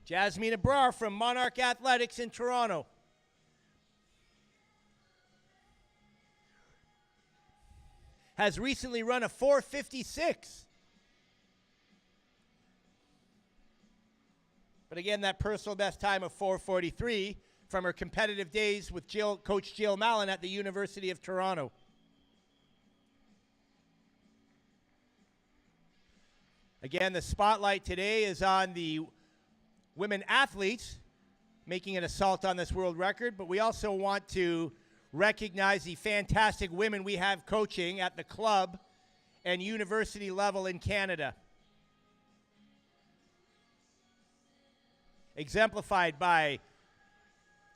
Jasmina Brar from Monarch Athletics in Toronto. Has recently run a 4:56. But again, that personal best time of 4:43 from her competitive days with Coach Jill Mallon at the University of Toronto. Again, the spotlight today is on the women athletes making an assault on this world record, but we also want to recognize the fantastic women we have coaching at the club and university level in Canada. Exemplified by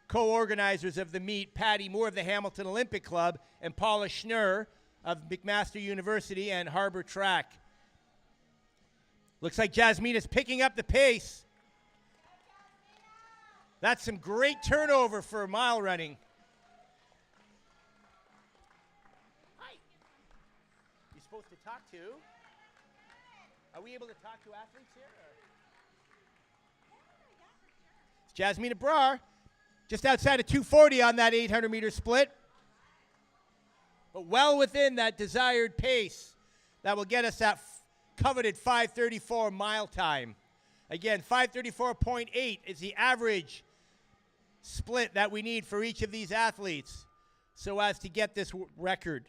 co-organizers of the meet, Patty Moore of the Hamilton Olympic Club and Paula Schnurr of McMaster University and Harbor Track. Looks like Jasmina's picking up the pace. That's some great turnover for mile running. Hi. You're supposed to talk to? Are we able to talk to athletes here? It's Jasmina Brar, just outside of 2:40 on that 800-meter split. But well within that desired pace that will get us that coveted 5:34 mile time. Again, 5:34.8 is the average split that we need for each of these athletes so as to get this record.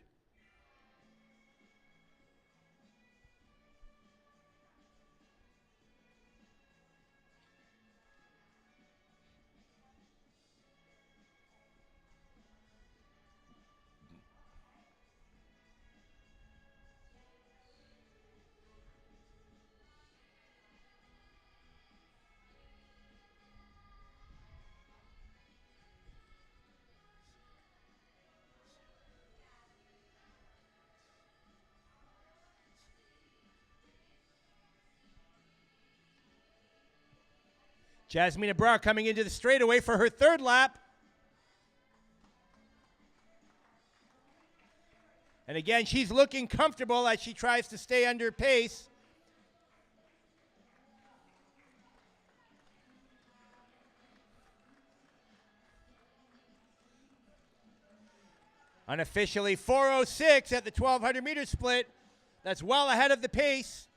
Jasmine Brar coming into the straightaway for her third lap. And again, she's looking comfortable as she tries to stay under pace. Unofficially 4:06 at the 1200 meter split. That's well ahead of the pace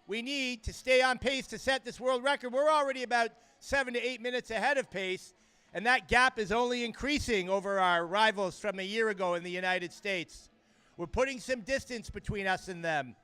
we need to stay on pace to set this world record. We're already about 7 to 8 minutes ahead of pace, and that gap is only increasing over our rivals from a year ago in the United States. We're putting some distance between us and them.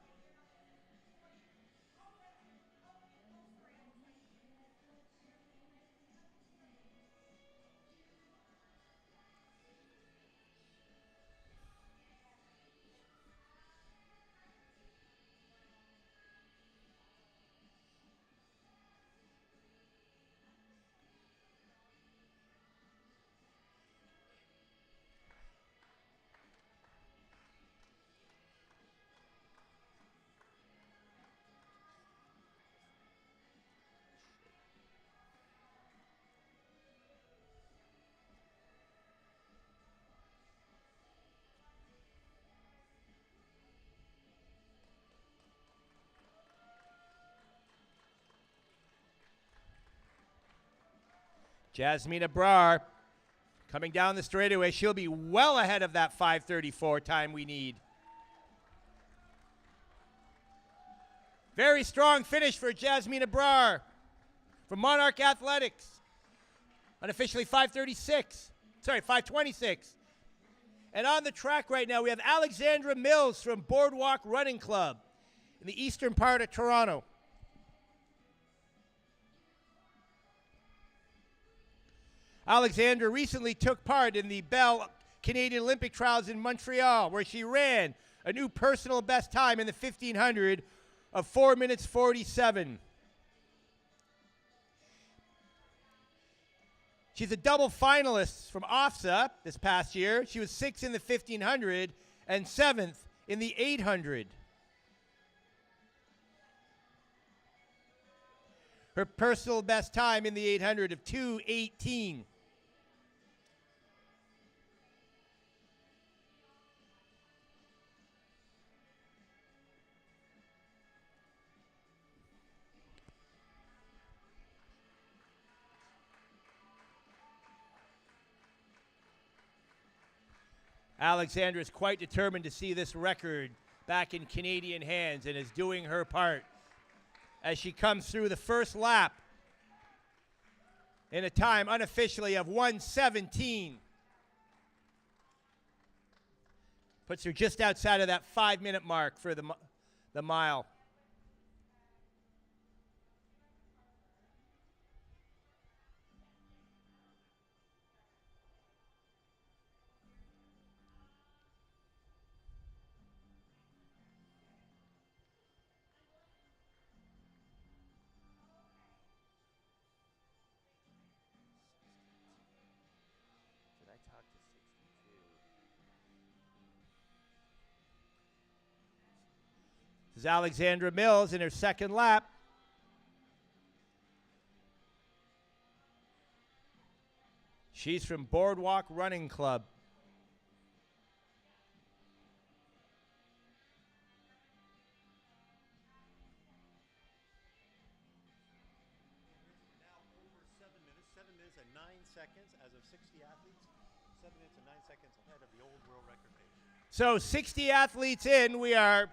Jasmine Brar coming down the straightaway. She'll be well ahead of that 5:34 time we need. Very strong finish for Jasmine Brar from Monarch Athletics. Unofficially 5:36. Sorry, 5:26. And on the track right now, we have Alexandra Mills from Boardwalk Running Club in the eastern part of Toronto. Alexandra recently took part in the Bell Canadian Olympic Trials in Montreal, where she ran a new personal best time in the 1500 of 4 minutes 47. She's a double finalist from OFSA this past year. She was 6th in the 1500 and 7th in the 800. Her personal best time in the 800 of 2:18. Alexandra is quite determined to see this record back in Canadian hands and is doing her part as she comes through the first lap in a time unofficially of 1:17. Puts her just outside of that 5-minute mark for the mile. This is Alexandra Mills in her second lap. She's from Boardwalk Running Club. Now over 7 minutes. 7 minutes and 9 seconds as of 60 athletes. 7 minutes and 9 seconds ahead of the old world record pace. So 60 athletes in, we are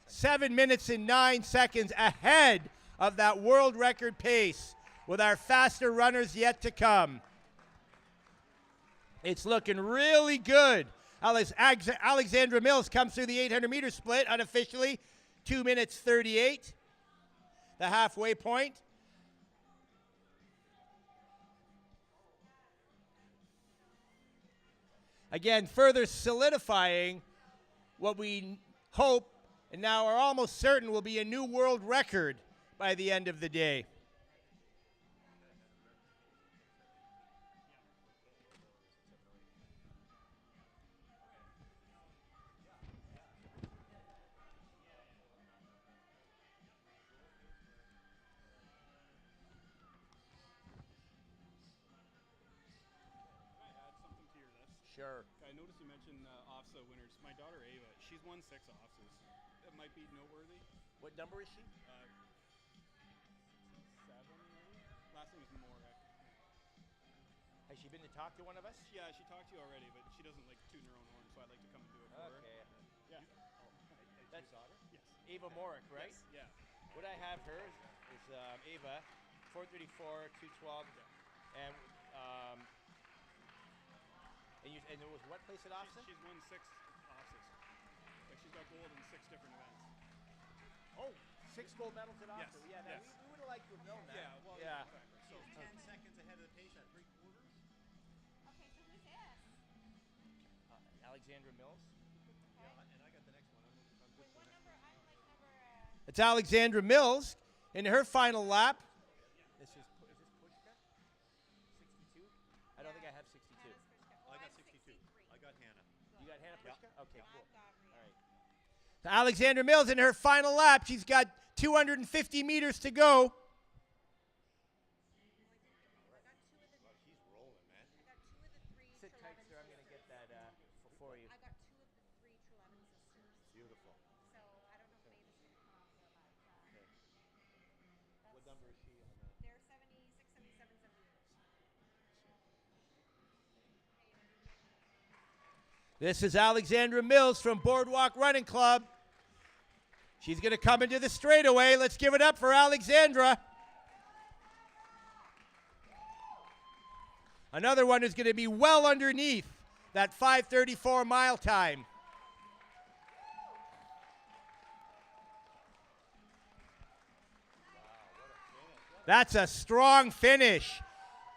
7 minutes and 9 seconds ahead of that world record pace with our faster runners yet to come. It's looking really good. Alexandra Mills comes through the 800 meter split unofficially, 2 minutes 38, the halfway point. Again, further solidifying what we hope and now are almost certain will be a new world record by the end of the day. Sure. I noticed you mentioned OFSA winners. My daughter Ava, she's won 6 OFSAs. That might be noteworthy. What number is she? 7 maybe? Last name is Morek. Has she been to talk to one of us? Yeah, she talked to you already, but she doesn't like tooting her own horn, so I'd like to come and do it for her. Okay. Yeah. That's daughter? Yes. Ava Morick, right? Yes. Yeah. What I have her is Ava, 434, 212, and and it was what place at OFSA? She's won 6 OFSAs. Like she's got gold in 6 different events. Oh, 6 gold medals at OFSA. Yes. Yeah, we would have liked to have known that. Yeah, well, yeah. exactly. So 10 seconds ahead of the pace at 3/4. Okay, so who's this? Alexandra Mills. Yeah, and I got the next one. I'm good for the next one. It's Alexandra Mills in her final lap. Is this Pushka? 62? I don't think I have 62. I got 62. I got Hannah. You got Hannah Pushka? Okay, cool. All right. So Alexandra Mills in her final lap. She's got 250 meters to go. She's rolling, man. Sit tight, sir. I'm going to get that for you. I got 2 of the 3 Trelevin sisters. Beautiful. So I don't know if Ava's going to come up here, but What number is she on that? they're 76, 77, 78. This is Alexandra Mills from Boardwalk Running Club. She's going to come into the straightaway. Let's give it up for Alexandra. Another one is going to be well underneath that 5:34 mile time. That's a strong finish.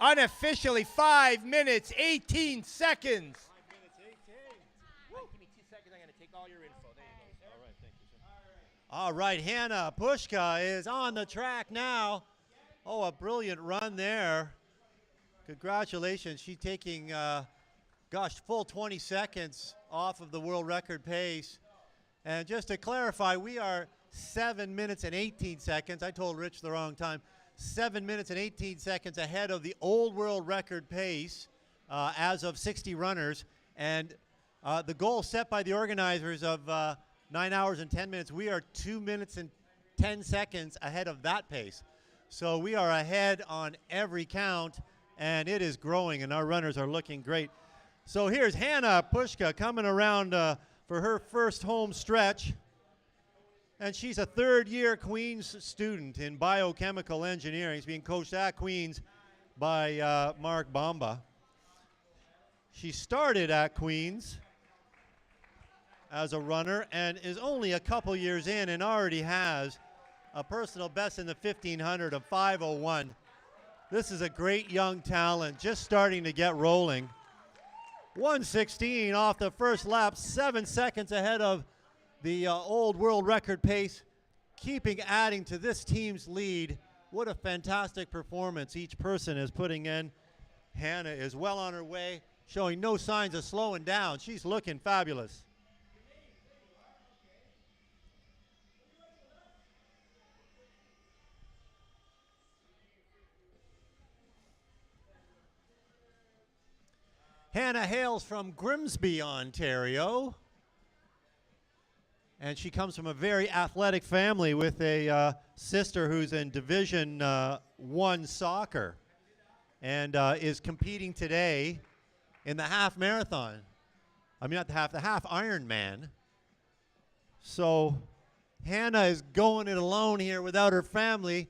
Unofficially 5 minutes, 18 seconds. 5 minutes 18. Give me 2 seconds. I'm going to take all your info. There you go. All right, thank you, sir. All right, Hannah Pushka is on the track now. Oh, a brilliant run there. Congratulations. She's taking, full 20 seconds off of the world record pace. And just to clarify, we are 7 minutes and 18 seconds. I told Rich the wrong time. 7 minutes and 18 seconds ahead of the old world record pace as of 60 runners. And the goal set by the organizers of 9 hours and 10 minutes, we are 2 minutes and 10 seconds ahead of that pace. So we are ahead on every count, and it is growing, and our runners are looking great. So here's Hannah Pushka coming around for her first home stretch. And she's a third-year Queens student in biochemical engineering. She's being coached at Queens by Mark Bamba. She started at Queens as a runner and is only a couple years in and already has a personal best in the 1500 of 5:01. This is a great young talent just starting to get rolling. 1:16 off the first lap, 7 seconds ahead of the old world record pace, keeping adding to this team's lead. What a fantastic performance each person is putting in. Hannah is well on her way, showing no signs of slowing down. She's looking fabulous. Hannah hails from Grimsby, Ontario. And she comes from a very athletic family with a sister who's in Division 1 soccer and is competing today in the half marathon. I mean, not the half Ironman. So Hannah is going it alone here without her family,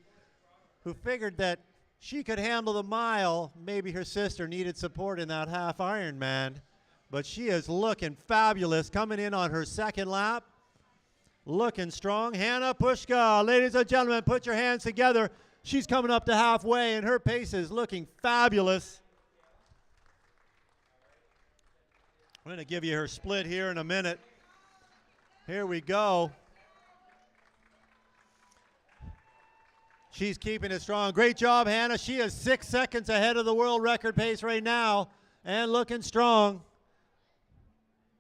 who figured that she could handle the mile. Maybe her sister needed support in that half Ironman. But she is looking fabulous, coming in on her second lap. Looking strong. Hannah Pushka, ladies and gentlemen, put your hands together. She's coming up to halfway, and her pace is looking fabulous. I'm going to give you her split here in a minute. Here we go. She's keeping it strong. Great job, Hannah. She is 6 seconds ahead of the world record pace right now and looking strong.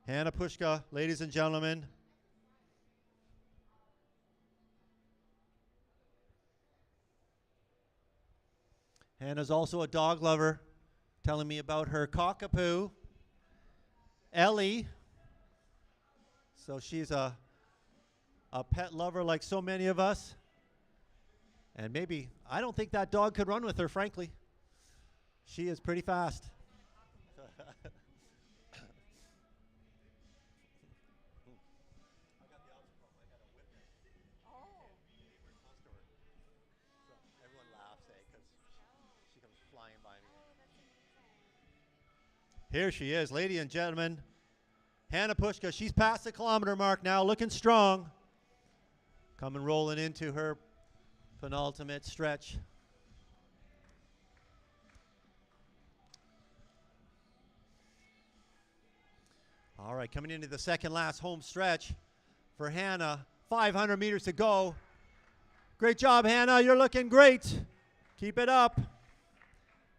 Hannah Pushka, ladies and gentlemen. Hannah's also a dog lover, telling me about her cockapoo. Ellie. So she's a pet lover like so many of us. And maybe, I don't think that dog could run with her, frankly. She is pretty fast. Here she is, ladies and gentlemen. Hannah Pushka, she's past the kilometer mark now, looking strong. Coming rolling into her penultimate stretch. All right, coming into the second last home stretch for Hannah. 500 meters to go. Great job, Hannah. You're looking great. Keep it up.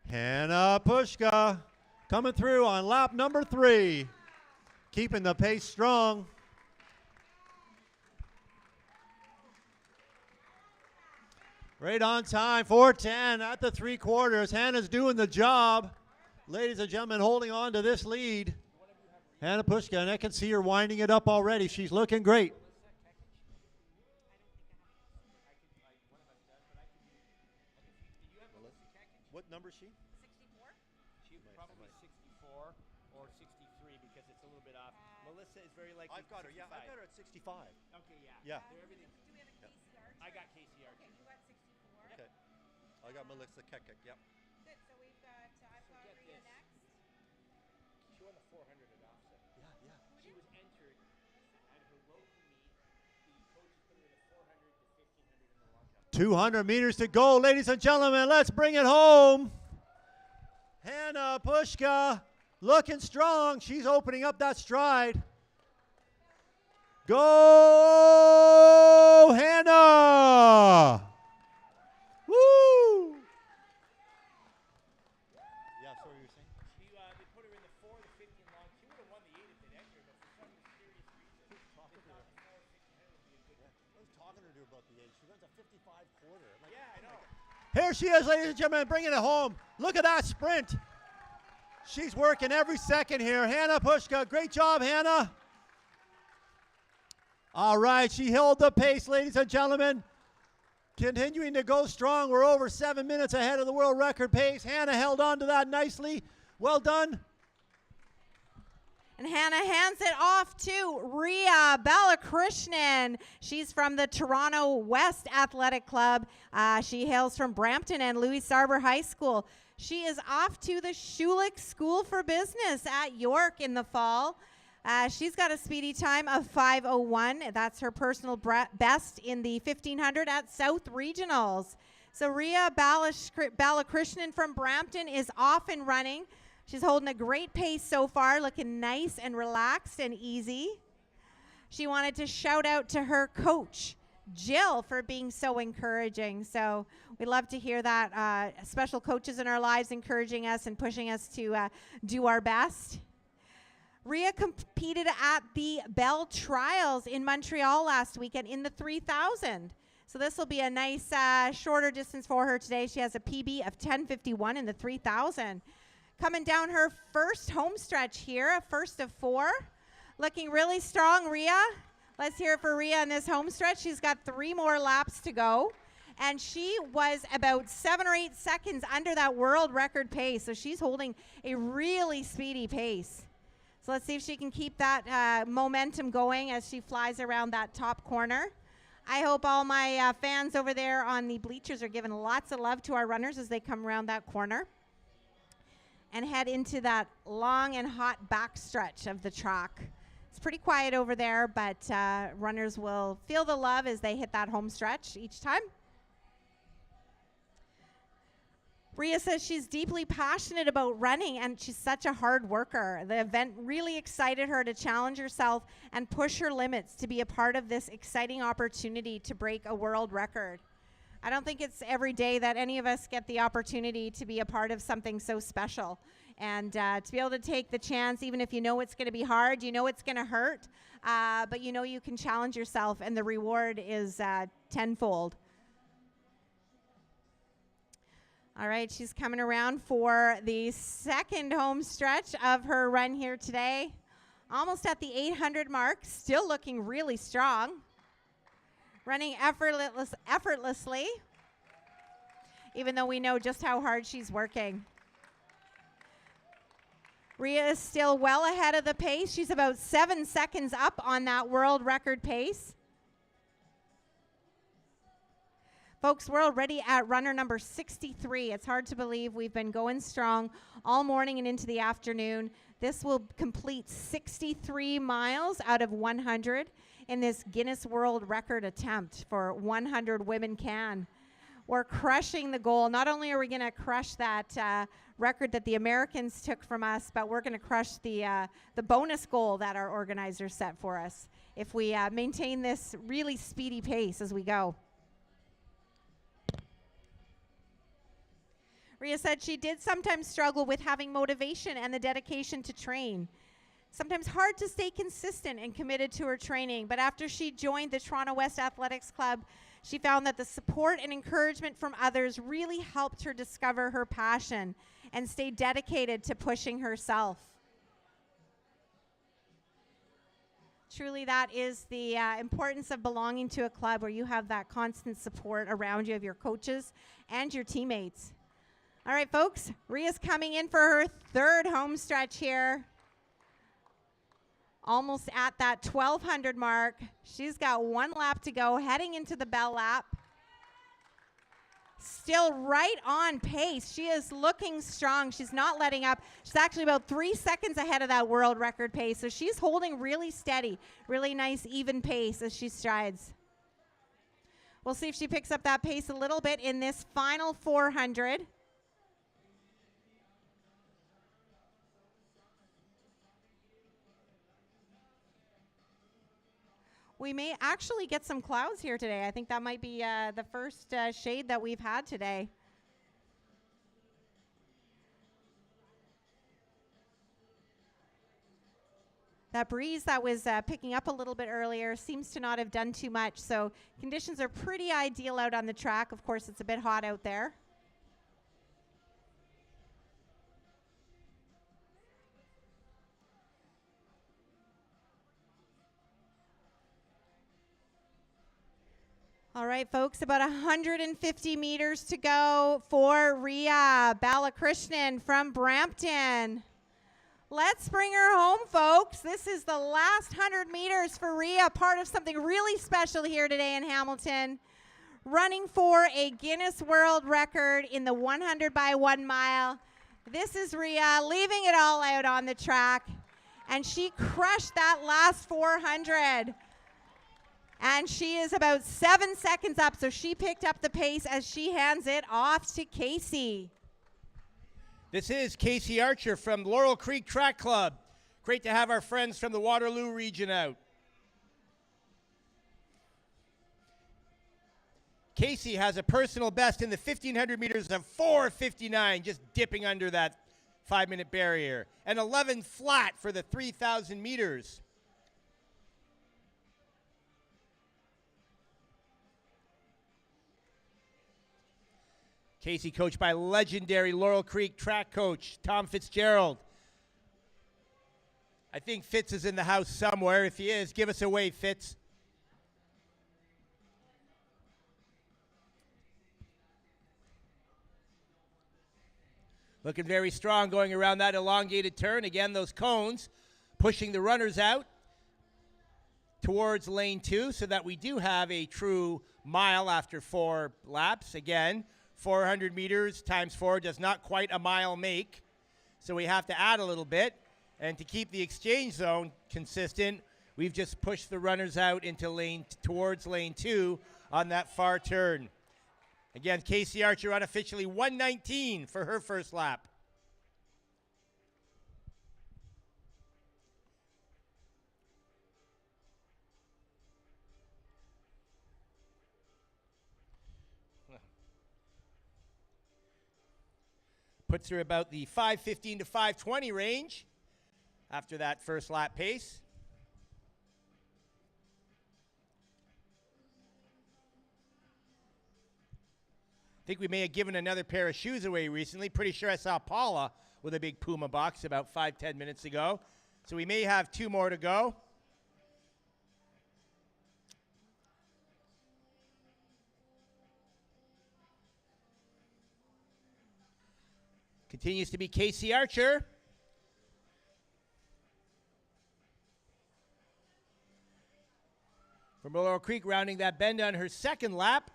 Hannah Pushka coming through on lap number 3. Keeping the pace strong. Right on time, 4:10 at the 3/4. Hannah's doing the job. Ladies and gentlemen, holding on to this lead. Hannah Pushka, and I can see her winding it up already. She's looking great. What number is she? 64? She's probably 64 or 63 because it's a little bit off. Melissa is very likely. I've got her, yeah. I've got her at 65. Okay, yeah. Yeah. They're everything. Do we have a KCR? I got KCR. Okay, you got 64. Okay. I got Melissa Kekek, yep. Good. So we've got I've got get Rhea this. next. She won the 400 at offset. Yeah. She was entered at her local meet. The coaches put her in the 400 to 1500 in the long jump. 200 meters to go, ladies and gentlemen. Let's bring it home. Hannah Pushka looking strong. She's opening up that stride. Go, Hannah! Woo! Yeah, sorry, you were saying? They put her in the 4 to 15 long. She would have won the 8 if they'd entered, but for some mysterious reason, they thought the 4 1500 would be a good one. I was talking to her about the age. She runs a 55 quarter. Like, Yeah, I know. here she is, ladies and gentlemen, bringing it home. Look at that sprint. She's working every second here. Hannah Pushka, great job, Hannah. All right, she held the pace, ladies and gentlemen. Continuing to go strong. We're over 7 minutes ahead of the world record pace. Hannah held on to that nicely. Well done. And Hannah hands it off to Rhea Balakrishnan. She's from the Toronto West Athletic Club. She hails from Brampton and Louis Sarber High School. She is off to the Schulich School for Business at York in the fall. She's got a speedy time of 5:01. That's her personal best in the 1500 at South Regionals. So Rhea Balakrishnan from Brampton is off and running. She's holding a great pace so far, looking nice and relaxed and easy. She wanted to shout out to her coach, Jill, for being so encouraging. So we love to hear that. Special coaches in our lives encouraging us and pushing us to do our best. Rhea competed at the Bell Trials in Montreal last weekend in the 3000. So this will be a nice shorter distance for her today. She has a PB of 10:51 in the 3000. Coming down her first home stretch here, a first of 4. Looking really strong, Rhea. Let's hear it for Rhea in this home stretch. She's got 3 more laps to go. And she was about 7 or 8 seconds under that world record pace. So she's holding a really speedy pace. So let's see if she can keep that momentum going as she flies around that top corner. I hope all my fans over there on the bleachers are giving lots of love to our runners as they come around that corner and head into that long and hot back stretch of the track. It's pretty quiet over there, but runners will feel the love as they hit that home stretch each time. Rhea says she's deeply passionate about running and she's such a hard worker. The event really excited her to challenge herself and push her limits to be a part of this exciting opportunity to break a world record. I don't think it's every day that any of us get the opportunity to be a part of something so special. And to be able to take the chance, even if you know it's going to be hard, you know it's going to hurt, but you know you can challenge yourself and the reward is tenfold. All right, she's coming around for the second home stretch of her run here today. Almost at the 800 mark, still looking really strong. Running effortlessly, even though we know just how hard she's working. Rhea is still well ahead of the pace. She's about 7 seconds up on that world record pace. Folks, we're already at runner number 63. It's hard to believe we've been going strong all morning and into the afternoon. This will complete 63 miles out of 100 in this Guinness World Record attempt for 100 women can. We're crushing the goal. Not only are we going to crush that record that the Americans took from us, but we're going to crush the bonus goal that our organizers set for us if we maintain this really speedy pace as we go. Rhea said she did sometimes struggle with having motivation and the dedication to train. Sometimes hard to stay consistent and committed to her training, but after she joined the Toronto West Athletics Club, she found that the support and encouragement from others really helped her discover her passion and stay dedicated to pushing herself. Truly, that is the importance of belonging to a club where you have that constant support around you of your coaches and your teammates. All right, folks, Rhea's coming in for her third home stretch here. Almost at that 1,200 mark. She's got 1 lap to go, heading into the bell lap. Still right on pace. She is looking strong. She's not letting up. She's actually about 3 seconds ahead of that world record pace. So she's holding really steady, really nice, even pace as she strides. We'll see if she picks up that pace a little bit in this final 400. We may actually get some clouds here today. I think that might be the first shade that we've had today. That breeze that was picking up a little bit earlier seems to not have done too much. So conditions are pretty ideal out on the track. Of course, it's a bit hot out there. All right, folks, about 150 meters to go for Rhea Balakrishnan from Brampton. Let's bring her home, folks. This is the last 100 meters for Rhea, part of something really special here today in Hamilton. Running for a Guinness World Record in the 100 by 1 mile. This is Rhea leaving it all out on the track, and she crushed that last 400. And she is about 7 seconds up, so she picked up the pace as she hands it off to Casey. This is Casey Archer from Laurel Creek Track Club. Great to have our friends from the Waterloo region out. Casey has a personal best in the 1,500 meters of 4:59, just dipping under that 5-minute barrier, and 11 flat for the 3,000 meters. Casey coached by legendary Laurel Creek track coach Tom Fitzgerald. I think Fitz is in the house somewhere. If he is, give us a wave, Fitz. Looking very strong going around that elongated turn. Again, those cones pushing the runners out towards lane 2 so that we do have a true mile after 4 laps. Again, 400 meters times 4 does not quite a mile make, so we have to add a little bit. And to keep the exchange zone consistent, we've just pushed the runners out into towards lane 2 on that far turn. Again, Casey Archer unofficially 1:19 for her first lap. Puts her about the 5:15 to 5:20 range after that first lap pace. I think we may have given another pair of shoes away recently. Pretty sure I saw Paula with a big Puma box about 5-10 minutes ago. So we may have 2 more to go. Continues to be Casey Archer. From Laurel Creek, rounding that bend on her second lap.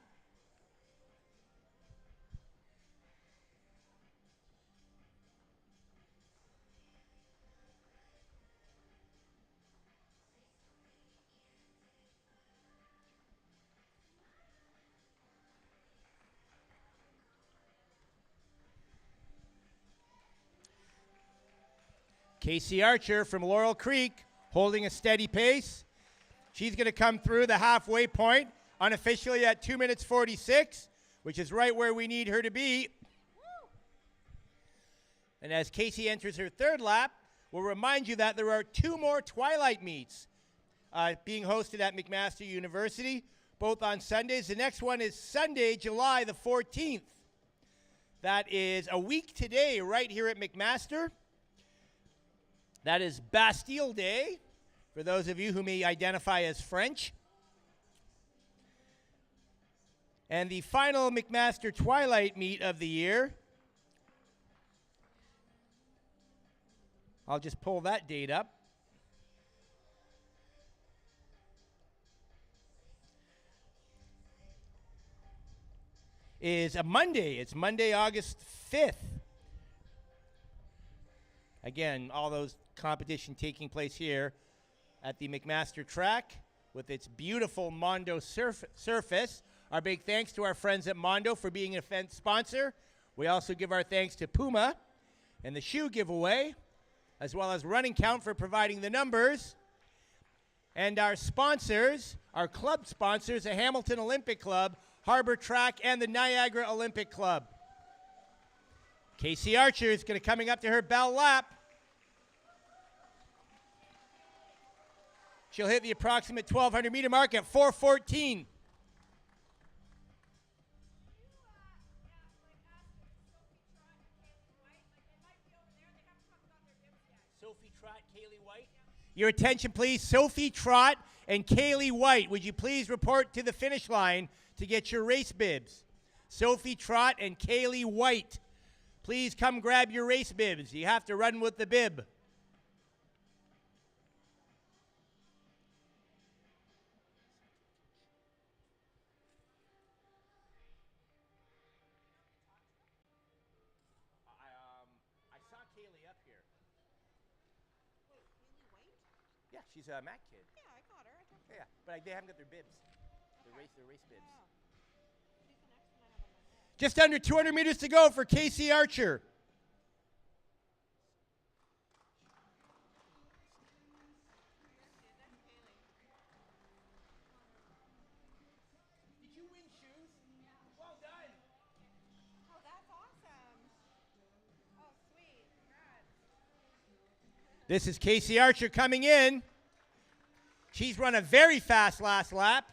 Casey Archer from Laurel Creek holding a steady pace. She's going to come through the halfway point unofficially at 2 minutes 46, which is right where we need her to be. And as Casey enters her third lap, we'll remind you that there are 2 more Twilight meets being hosted at McMaster University, both on Sundays. The next one is Sunday, July the 14th. That is a week today right here at McMaster. That is Bastille Day, for those of you who may identify as French. And the final McMaster Twilight meet of the year, I'll just pull that date up, is a Monday. It's Monday, August 5th. Again, all those competition taking place here at the McMaster track with its beautiful Mondo surface. Our big thanks to our friends at Mondo for being an event sponsor. We also give our thanks to Puma and the shoe giveaway, as well as Running Count for providing the numbers. And our sponsors, our club sponsors, the Hamilton Olympic Club, Harbor Track, and the Niagara Olympic Club. Casey Archer is going to coming up to her bell lap. She'll hit the approximate 1,200 meter mark at 4:14. Sophie Trott, Kaylee White. Your attention, please. Sophie Trott and Kaylee White, would you please report to the finish line to get your race bibs? Sophie Trott and Kaylee White, please come grab your race bibs. You have to run with the bib. I saw Kaylee up here. Wait, Kaylee White? Yeah, she's a Mac kid. Yeah, I got her. I talked to her. Yeah, but they haven't got their bibs. Okay. Their race bibs. Oh. She's the next one I have on my list. Just under 200 meters to go for Casey Archer. Did you win shoes? Well done. Oh, that's awesome. Oh, sweet. Congrats. This is Casey Archer coming in. She's run a very fast last lap.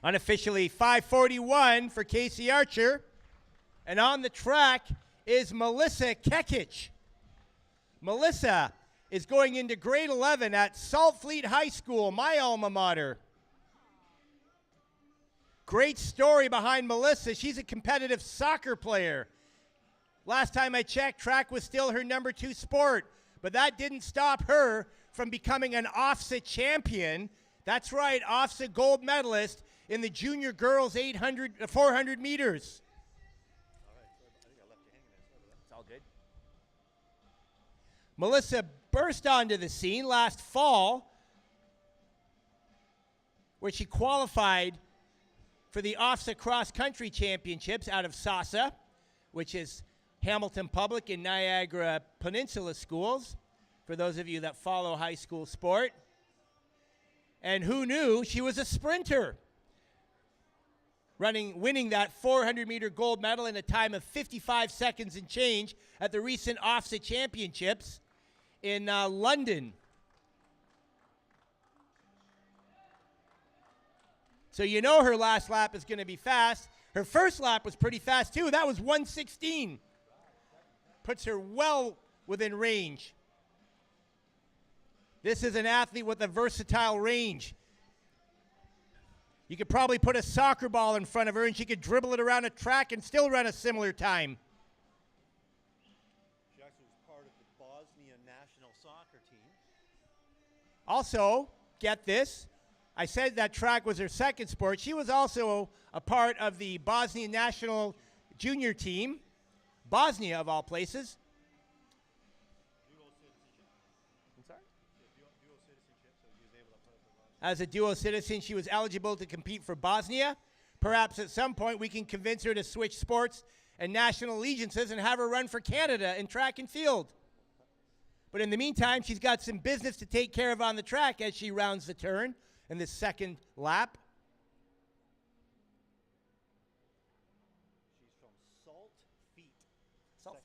Unofficially 5:41 for Casey Archer. And on the track is Melissa Kekich. Melissa is going into grade 11 at Salt Fleet High School, my alma mater. Great story behind Melissa. She's a competitive soccer player. Last time I checked, track was still her number 2 sport, but that didn't stop her from becoming an OFSA champion. That's right, OFSA gold medalist in the junior girls 400 meters. It's all good. Melissa burst onto the scene last fall, where she qualified for the OFSA Cross Country Championships out of SASA, which is Hamilton Public and Niagara Peninsula Schools, for those of you that follow high school sport. And who knew she was a sprinter, winning that 400-meter gold medal in a time of 55 seconds and change at the recent OFSA Championships in London. So you know her last lap is going to be fast. Her first lap was pretty fast, too. That was 1:16. Puts her well within range. This is an athlete with a versatile range. You could probably put a soccer ball in front of her and she could dribble it around a track and still run a similar time. She actually was part of the Bosnia national soccer team. Also, get this, I said that track was her second sport. She was also a part of the Bosnia national junior team, Bosnia of all places. Dual citizenship. I'm sorry? Dual citizenship, so she was able to play for Bosnia. As a dual citizen, she was eligible to compete for Bosnia. Perhaps at some point we can convince her to switch sports and national allegiances and have her run for Canada in track and field. But in the meantime, she's got some business to take care of on the track as she rounds the turn in this second lap. She's from Salt Feet. Salt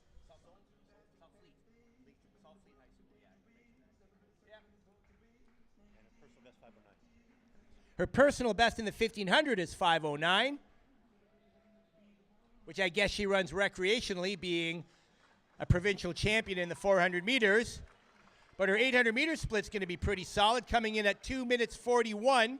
And her personal best 509. Her personal best in the 1500 is 5:09, which I guess she runs recreationally, being a provincial champion in the 400 meters. But her 800 meter split's going to be pretty solid, coming in at 2 minutes 41. She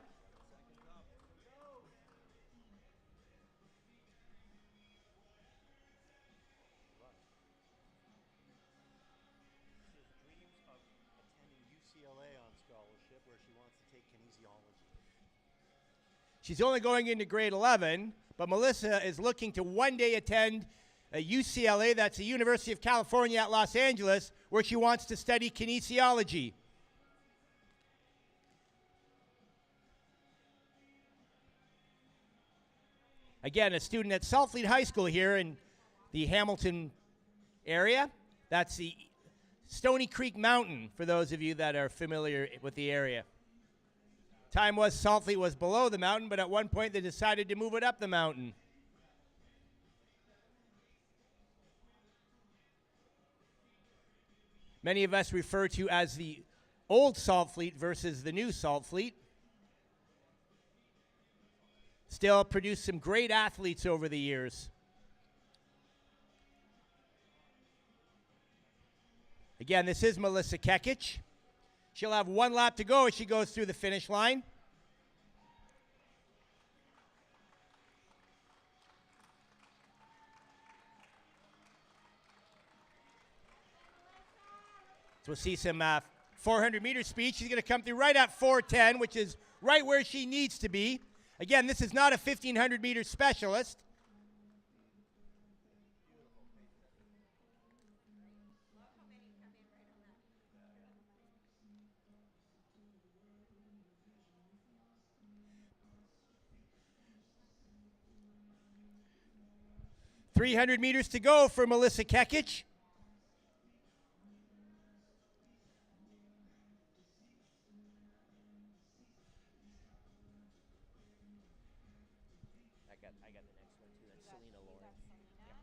has dreams of attending UCLA on scholarship, where she wants to take kinesiology. She's only going into grade 11, but Melissa is looking to one day attend a UCLA, that's the University of California at Los Angeles, where she wants to study kinesiology. Again, a student at Southfleet High School here in the Hamilton area. That's the Stony Creek Mountain, for those of you that are familiar with the area. Time was Southfleet was below the mountain, but at one point they decided to move it up the mountain. Many of us refer to as the old Saltfleet versus the new Saltfleet. Still produced some great athletes over the years. Again, this is Melissa Kekic. She'll have one lap to go as she goes through the finish line. So we'll see some 400 meter speed. She's going to come through right at 4:10, which is right where she needs to be. Again, this is not a 1,500 meter specialist. .300 meters to go for Melissa Kekic. I got the next one too. That's Selena Loring. Yep.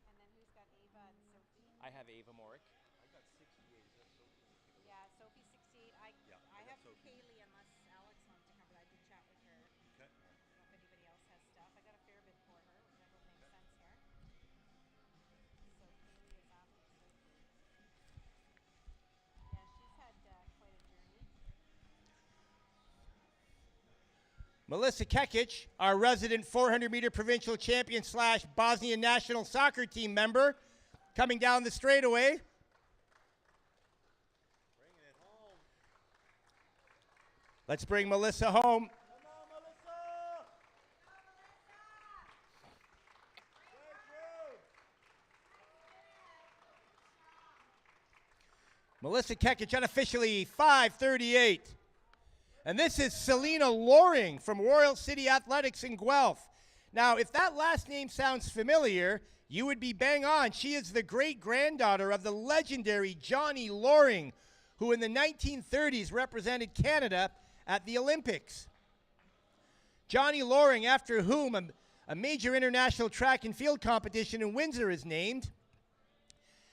And then who's got Ava and Sophie? I have Ava Morick. I got 68. Is that Sophie? Yeah, Sophie 68. Yeah, I I have got Sophie. Kaylee, unless Alex wants to come, but I did chat with her. Okay. I don't know if anybody else has stuff. I got a fair bit for her, which I hope makes sense here. So Kaylee is after Sophie. Yeah, she's had quite a journey. Melissa Kekic, our resident 400 meter provincial champion / Bosnian national soccer team member, coming down the straightaway. Bringing it home. Let's bring Melissa home. Come on, Melissa! Melissa Kekic unofficially 5:38. And this is Selena Loring from Royal City Athletics in Guelph. Now, if that last name sounds familiar, you would be bang on. She is the great-granddaughter of the legendary Johnny Loring, who in the 1930s represented Canada at the Olympics. Johnny Loring, after whom a major international track and field competition in Windsor is named,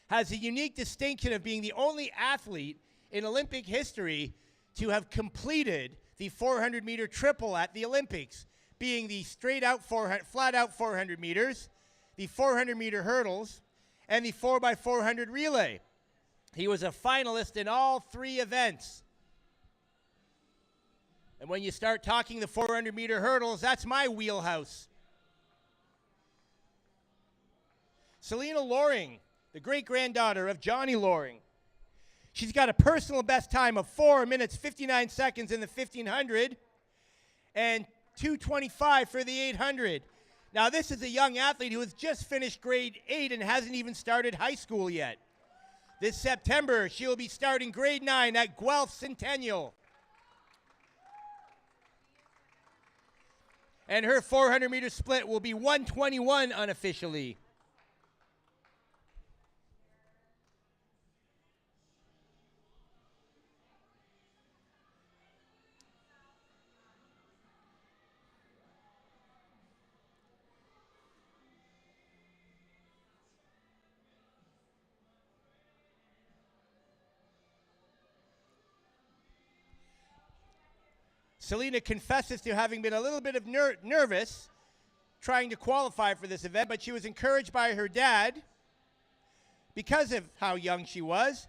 has the unique distinction of being the only athlete in Olympic history to have completed the 400-meter triple at the Olympics, being the flat-out 400 meters, the 400-meter hurdles, and the 4x400 relay. He was a finalist in all 3 events. And when you start talking the 400-meter hurdles, that's my wheelhouse. Selena Loring, the great-granddaughter of Johnny Loring. She's got a personal best time of 4 minutes, 59 seconds in the 1500 and 2:25 for the 800. Now, this is a young athlete who has just finished grade 8 and hasn't even started high school yet. This September, she'll be starting grade 9 at Guelph Centennial. And her 400-meter split will be 1:21 unofficially. Selena confesses to having been a little bit of nervous trying to qualify for this event, but she was encouraged by her dad because of how young she was.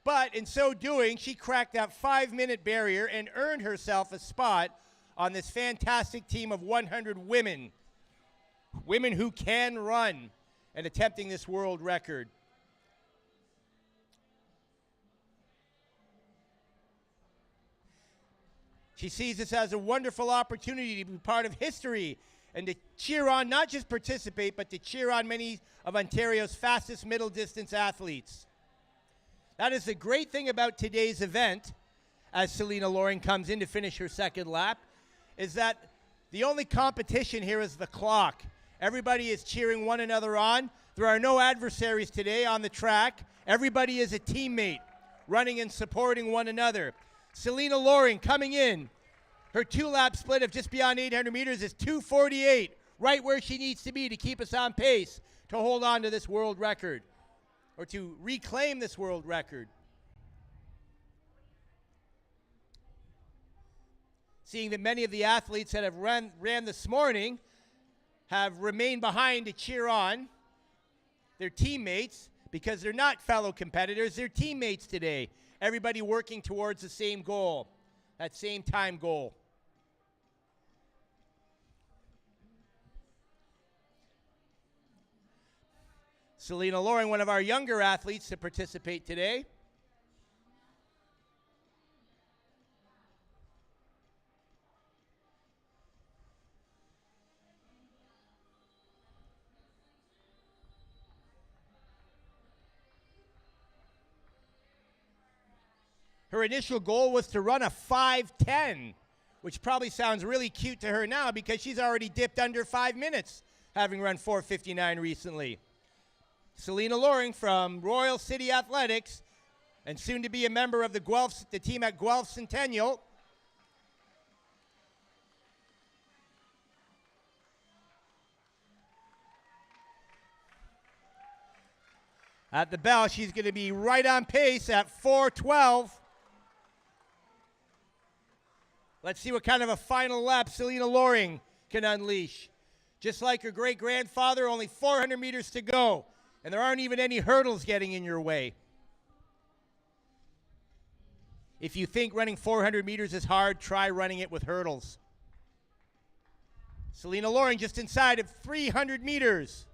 But in so doing, she cracked that 5-minute barrier and earned herself a spot on this fantastic team of 100 women. Women who can run and attempting this world record. She sees this as a wonderful opportunity to be part of history and to cheer on, not just participate, but to cheer on many of Ontario's fastest middle distance athletes. That is the great thing about today's event, as Selena Loring comes in to finish her second lap, is that the only competition here is the clock. Everybody is cheering one another on. There are no adversaries today on the track. Everybody is a teammate, running and supporting one another. Selena Loring coming in. Her 2-lap split of just beyond 800 meters is 2:48, right where she needs to be to keep us on pace to hold on to this world record, or to reclaim this world record. Seeing that many of the athletes that have ran this morning have remained behind to cheer on their teammates, because they're not fellow competitors, they're teammates today. Everybody working towards the same goal, that same time goal. Selena Loring, one of our younger athletes to participate today. Her initial goal was to run a 5:10, which probably sounds really cute to her now because she's already dipped under 5 minutes, having run 4:59 recently. Selena Loring from Royal City Athletics, and soon to be a member of the team at Guelph Centennial. At the bell, she's going to be right on pace at 4:12. Let's see what kind of a final lap Selena Loring can unleash. Just like her great-grandfather, only 400 meters to go, and there aren't even any hurdles getting in your way. If you think running 400 meters is hard, try running it with hurdles. Selena Loring just inside of 300 meters.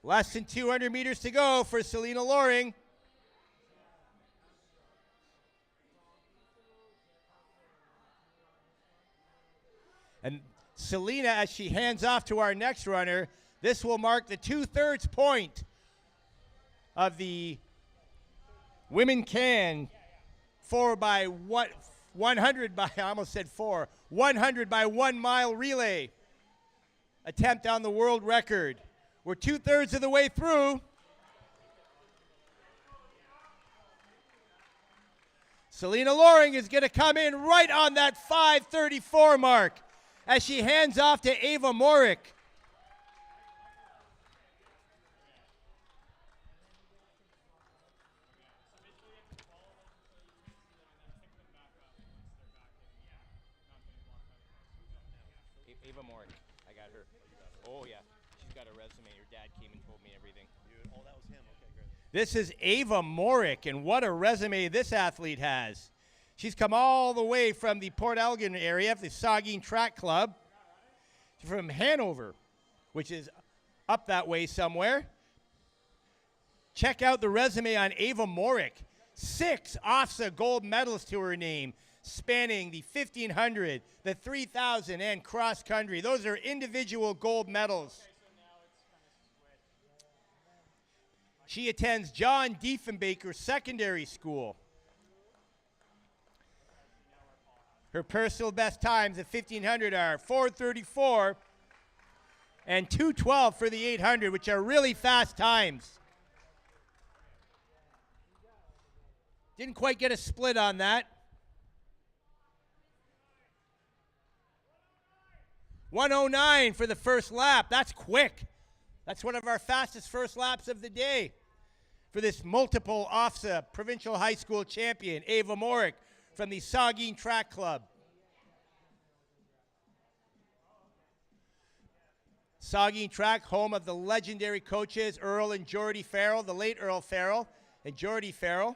Less than 200 meters to go for Selena Loring. And Selena, as she hands off to our next runner, this will mark the 2/3 point of the Women Can 100 by 1 mile relay attempt on the world record. We're 2/3 of the way through. Selena Loring is going to come in right on that 5:34 mark as she hands off to Ava Morick. Ava Morick, I got her. Oh yeah, she's got a resume. Her dad came and told me everything. Oh, that was him. Okay, great. This is Ava Morick, and what a resume this athlete has. She's come all the way from the Port Elgin area, the Saugeen Track Club. She's from Hanover, which is up that way somewhere. Check out the resume on Ava Morick. 6 OFSA gold medals to her name, spanning the 1,500, the 3,000, and cross country. Those are individual gold medals. She attends John Diefenbaker Secondary School. Her personal best times at 1,500 are 4:34 and 2:12 for the 800, which are really fast times. Didn't quite get a split on that. 1:09 for the first lap. That's quick. That's one of our fastest first laps of the day for this multiple OFSA provincial high school champion, Ava Morick, from the Saugeen Track Club. Saugeen Track, home of the legendary coaches Earl and Geordie Farrell, the late Earl Farrell and Geordie Farrell.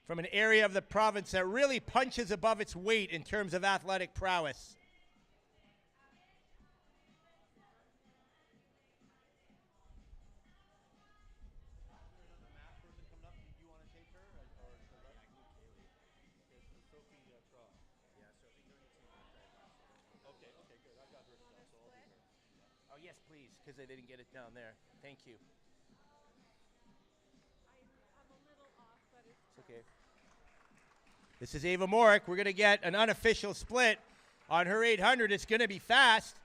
From an area of the province that really punches above its weight in terms of athletic prowess. Oh, yes, please, because I didn't get it down there. Thank you. I'm a little off, but it's Okay. This is Ava Morick. We're going to get an unofficial split on her 800. It's going to be fast.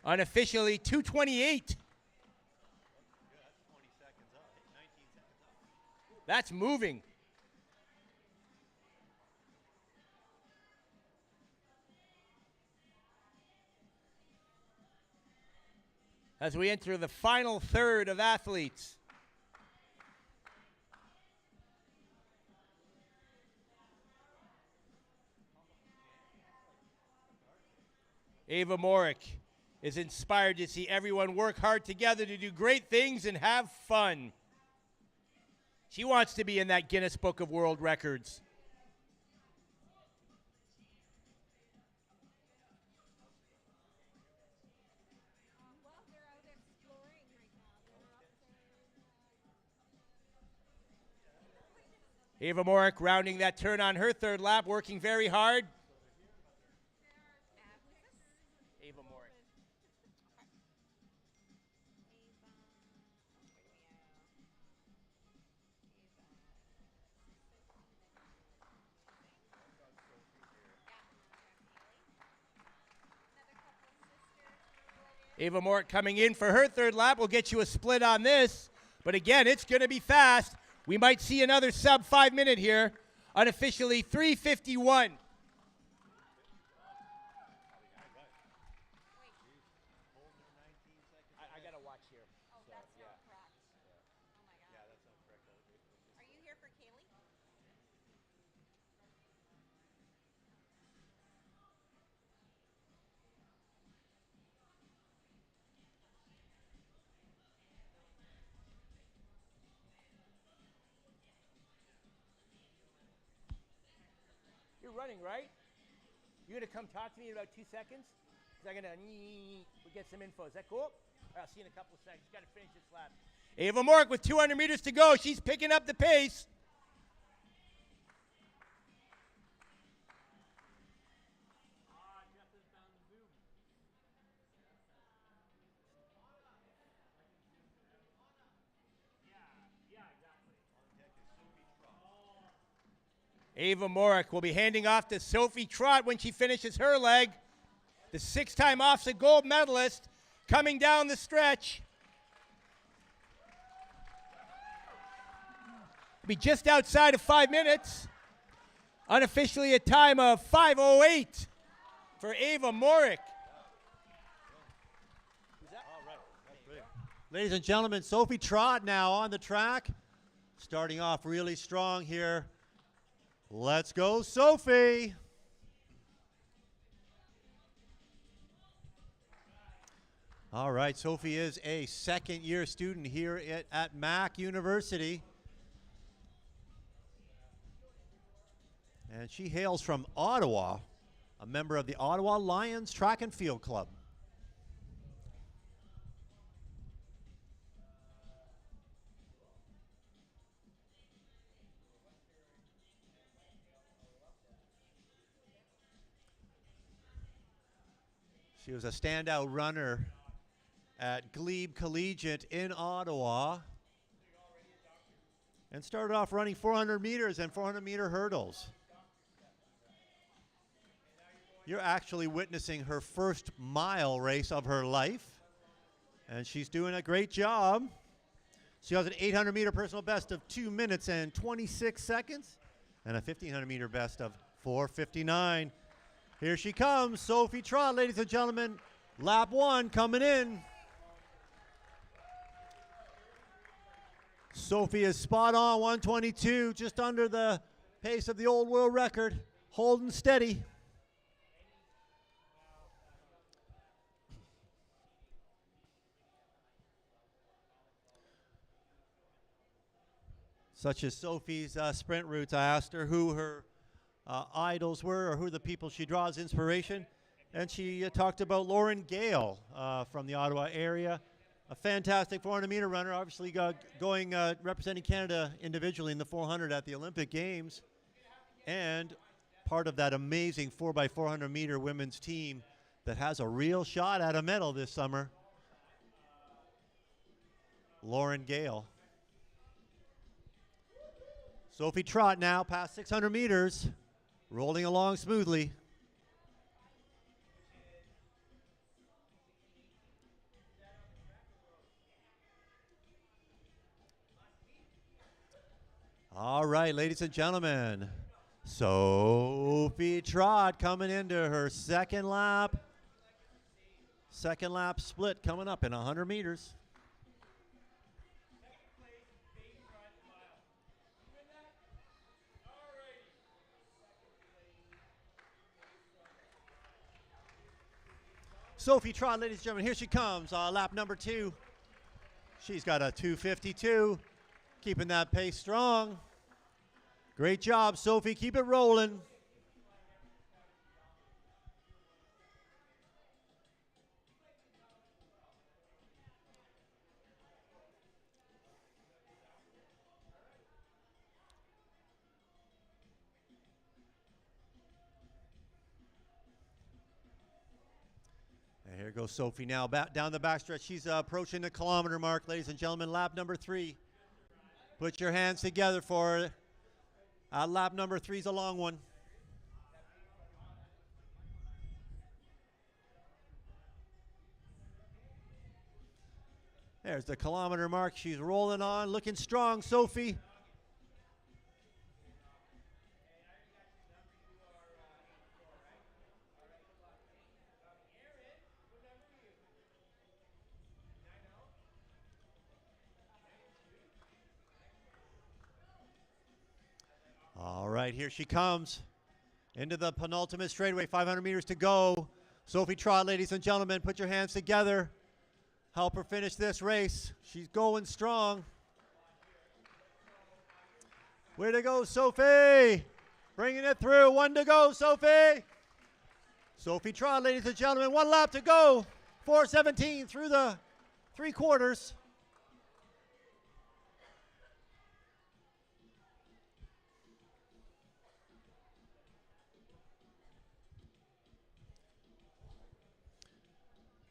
Unofficially, 2:28. That's moving. As we enter the final third of athletes. Ava Morick is inspired to see everyone work hard together to do great things and have fun. She wants to be in that Guinness Book of World Records. Ava Morick rounding that turn on her third lap, working very hard. Ava Morick. Ava Morick coming in for her third lap. We'll get you a split on this. But again, it's going to be fast. We might see another sub 5 minute here. Unofficially 3:51. I got to watch here. Oh, that's not correct. Oh my God. Yeah, that's not correct. Are you here for Kaylee? You're running, right? You're going to come talk to me in about 2 seconds? Because I'm going to get some info. Is that cool? All right, I'll see you in a couple of seconds. Got to finish this lap. Ava Morick with 200 meters to go. She's picking up the pace. Ava Morick will be handing off to Sophie Trott when she finishes her leg. the 6-time OFSA gold medalist, coming down the stretch. Be just outside of 5 minutes. Unofficially a time of 5:08 for Ava Morick. Ladies and gentlemen, Sophie Trott now on the track. Starting off really strong here. Let's go, Sophie. All right, Sophie is a second-year student here at Mac University. And she hails from Ottawa, a member of the Ottawa Lions Track and Field Club. She was a standout runner at Glebe Collegiate in Ottawa and started off running 400 meters and 400-meter hurdles. You're actually witnessing her first mile race of her life, and she's doing a great job. She has an 800-meter personal best of 2 minutes and 26 seconds and a 1,500-meter best of 4:59. Here she comes, Sophie Trott, ladies and gentlemen. Lap 1 coming in. Sophie is spot on, 1:22, just under the pace of the old world record, holding steady. Such as Sophie's sprint routes, I asked her who her idols were or who the people she draws inspiration. And she talked about Lauren Gale from the Ottawa area, a fantastic 400-meter runner, obviously going representing Canada individually in the 400 at the Olympic Games, and part of that amazing 4x400-meter women's team that has a real shot at a medal this summer. Lauren Gale. Sophie Trott now past 600 meters, rolling along smoothly. All right, ladies and gentlemen, Sophie Trott coming into her second lap. Second lap split coming up in 100 meters. Sophie Trott, ladies and gentlemen, here she comes, lap number 2. She's got a 2:52, keeping that pace strong. Great job, Sophie, keep it rolling. And here goes Sophie now, back down the backstretch. She's approaching the kilometer mark, ladies and gentlemen, lap number 3. Put your hands together for her. Lap number 3 is a long one. There's the kilometer mark. She's rolling on, looking strong, Sophie. All right, here she comes into the penultimate straightaway, 500 meters to go. Sophie Trott, ladies and gentlemen, put your hands together. Help her finish this race. She's going strong. Way to go, Sophie. Bringing it through. 1 to go, Sophie. Sophie Trott, ladies and gentlemen, 1 lap to go. 4:17 through the 3/4.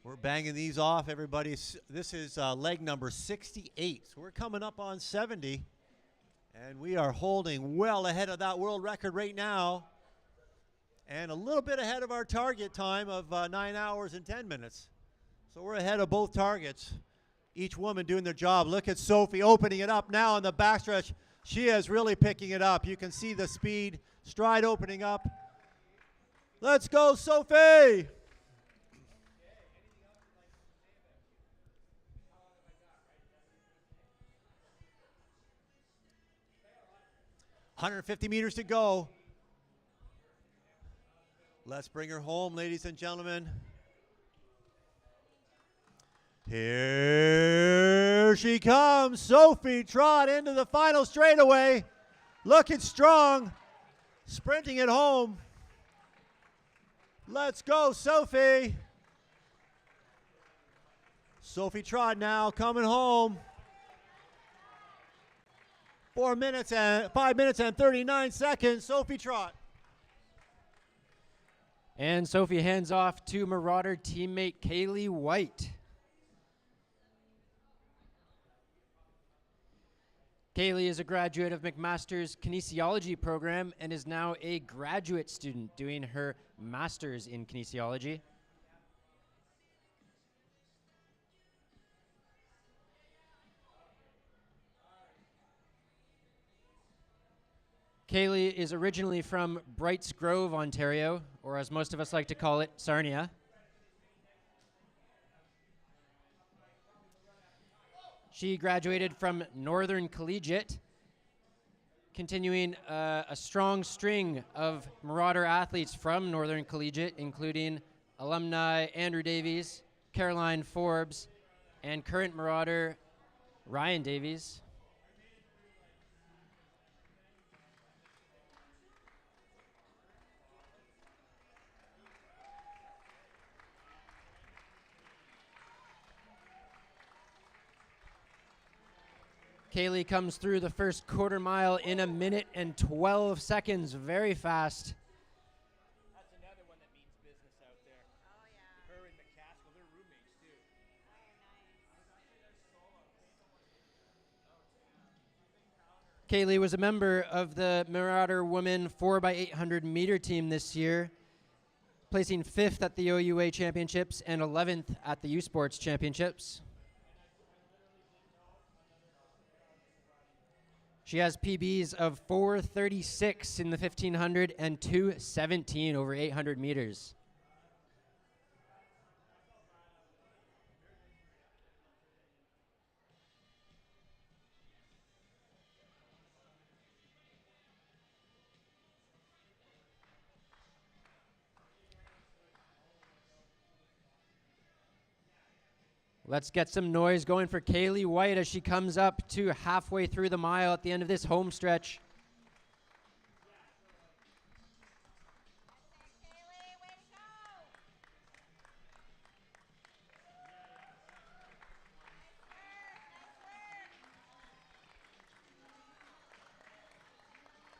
We're banging these off, everybody. This is leg number 68. So we're coming up on 70. And we are holding well ahead of that world record right now. and a little bit ahead of our target time of 9 hours and 10 minutes. So we're ahead of both targets. Each woman doing their job. Look at Sophie opening it up now on the backstretch. She is really picking it up. You can see the speed, stride opening up. Let's go, Sophie! "150 meters to go." Let's bring her home, ladies and gentlemen. Here she comes, Sophie Trott into the final straightaway. Looking strong, sprinting it home. Let's go, Sophie. Sophie Trott now coming home. 5 minutes and 39 seconds, Sophie Trott. And Sophie hands off to Marauder teammate Kaylee White. Kaylee is a graduate of McMaster's kinesiology program and is now a graduate student doing her master's in kinesiology. Kaylee is originally from Brights Grove, Ontario, or as most of us like to call it, Sarnia. She graduated from Northern Collegiate, continuing a strong string of Marauder athletes from Northern Collegiate, including alumni Andrew Davies, Caroline Forbes, and current Marauder Ryan Davies. Kaylee comes through the first quarter mile in 1 minute and 12 seconds, very fast. That's another one that means business out there. Oh, yeah. Her and McCaskill, they're roommates too. Kaylee was a member of the Marauder Women 4x800 meter team this year, placing 5th at the OUA Championships and 11th at the U Sports Championships. She has PBs of 4:36 in the 1500 and 2:17 over 800 meters. Let's get some noise going for Kaylee White as she comes up to halfway through the mile at the end of this home stretch.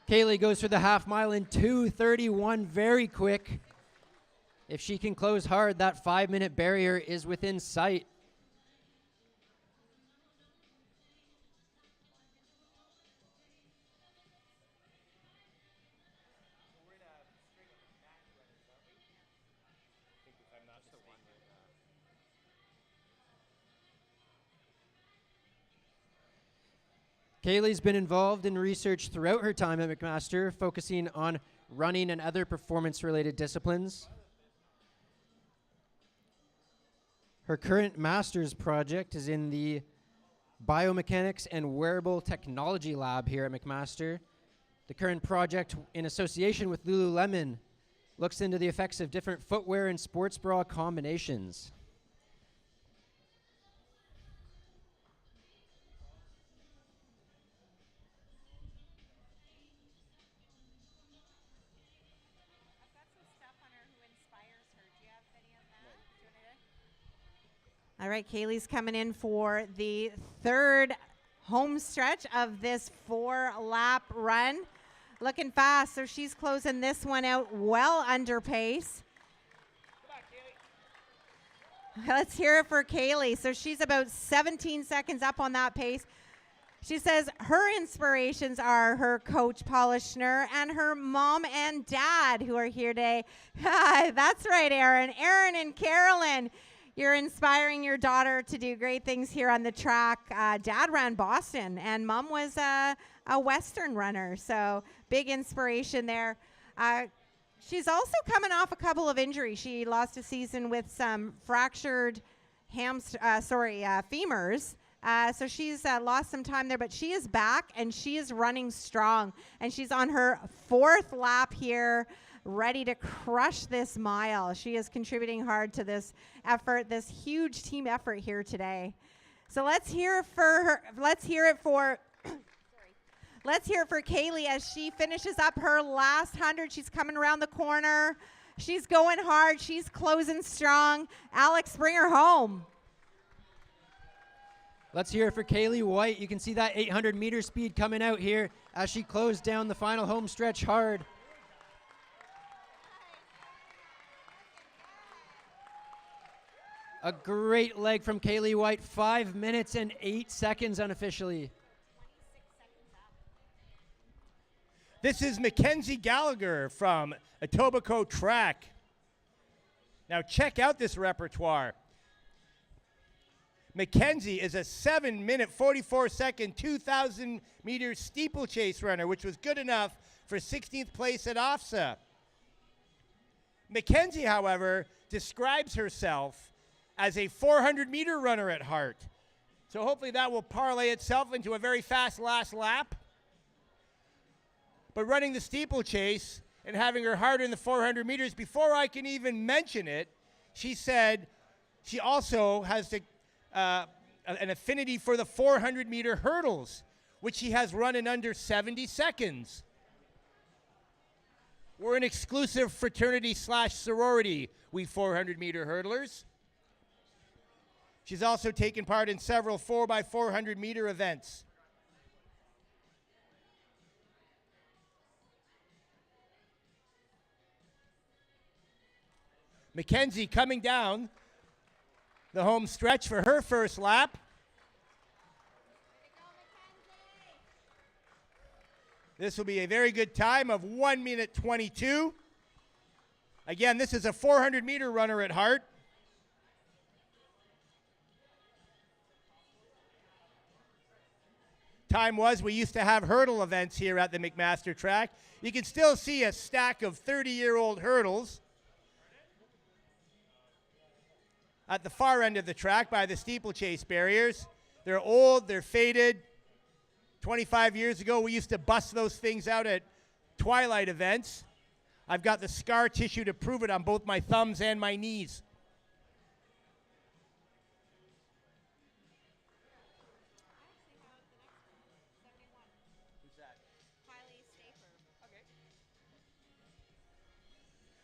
Kaylee goes for the half mile in 2:31, very quick. If she can close hard, that 5-minute barrier is within sight. Kaylee's been involved in research throughout her time at McMaster, focusing on running and other performance-related disciplines. Her current master's project is in the Biomechanics and Wearable Technology Lab here at McMaster. The current project, in association with Lululemon, looks into the effects of different footwear and sports bra combinations. All right, Kaylee's coming in for the third home stretch of this 4-lap run. Looking fast, so she's closing this one out well under pace. Let's hear it for Kaylee. So she's about 17 seconds up on that pace. She says her inspirations are her coach, Paula Schnur, and her mom and dad who are here today. That's right, Aaron. Aaron and Carolyn, you're inspiring your daughter to do great things here on the track. Dad ran Boston, and mom was a Western runner, so big inspiration there. She's also coming off a couple of injuries. She lost a season with some fractured femurs. So she's lost some time there, but she is back and she is running strong. And she's on her 4th lap here, ready to crush this mile. She is contributing hard to this effort, this huge team effort here today. So let's hear it for Kaylee as she finishes up her last 100. She's coming around the corner. She's going hard. She's closing strong. Alex, bring her home. Let's hear it for Kaylee White. You can see that 800-meter speed coming out here as she closed down the final home stretch hard. A great leg from Kaylee White, 5 minutes and 8 seconds unofficially. This is Mackenzie Gallagher from Etobicoke Track. Now check out this repertoire. Mackenzie is a 7-minute, 44-second, 2,000-meter steeplechase runner, which was good enough for 16th place at OFSA. Mackenzie, however, describes herself as a 400-meter runner at heart. So hopefully that will parlay itself into a very fast last lap. But running the steeplechase and having her heart in the 400 meters, before I can even mention it, she said she also has an affinity for the 400-meter hurdles, which she has run in under 70 seconds. We're an exclusive fraternity/sorority, we 400-meter hurdlers. She's also taken part in several 4x400-meter events. Mackenzie coming down the home stretch for her first lap. This will be a very good time of 1 minute 22. Again, this is a 400-meter runner at heart. Time was we used to have hurdle events here at the McMaster track. You can still see a stack of 30-year-old hurdles at the far end of the track by the steeplechase barriers. They're old, they're faded. 25 years ago, we used to bust those things out at twilight events. I've got the scar tissue to prove it on both my thumbs and my knees.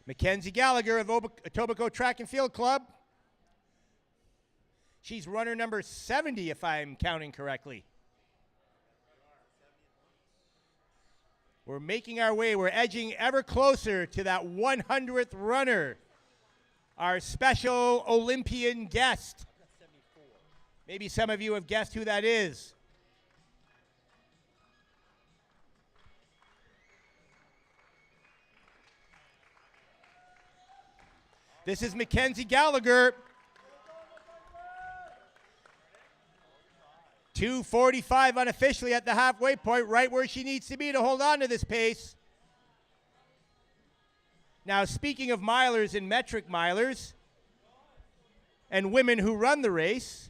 Mackenzie Gallagher of Etobicoke Track and Field Club. She's runner number 70, if I'm counting correctly. We're making our way. We're edging ever closer to that 100th runner, our special Olympian guest. Maybe some of you have guessed who that is. This is Mackenzie Gallagher. 2:45 unofficially at the halfway point, right where she needs to be to hold on to this pace. Now, speaking of milers and metric milers and women who run the race,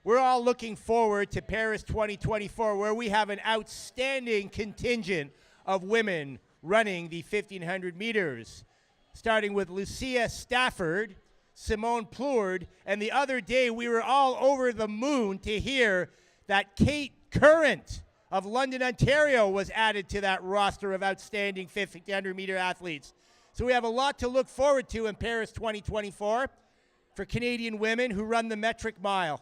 we're all looking forward to Paris 2024, where we have an outstanding contingent of women running the 1,500 meters, starting with Lucia Stafford, Simone Plourde, and the other day we were all over the moon to hear that Kate Current of London, Ontario was added to that roster of outstanding 1,500-meter athletes. So we have a lot to look forward to in Paris 2024 for Canadian women who run the metric mile.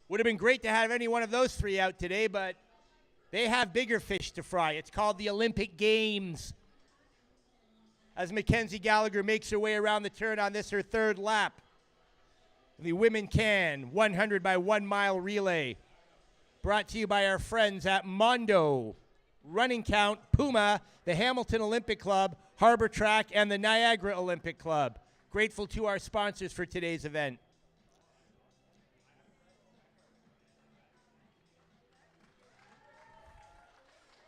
Would have been great to have any one of those three out today, but they have bigger fish to fry. It's called the Olympic Games. As Mackenzie Gallagher makes her way around the turn on this, her third lap. The women can 100 by 1 mile relay. Brought to you by our friends at Mondo, Running Count, Puma, the Hamilton Olympic Club, Harbor Track, and the Niagara Olympic Club. Grateful to our sponsors for today's event.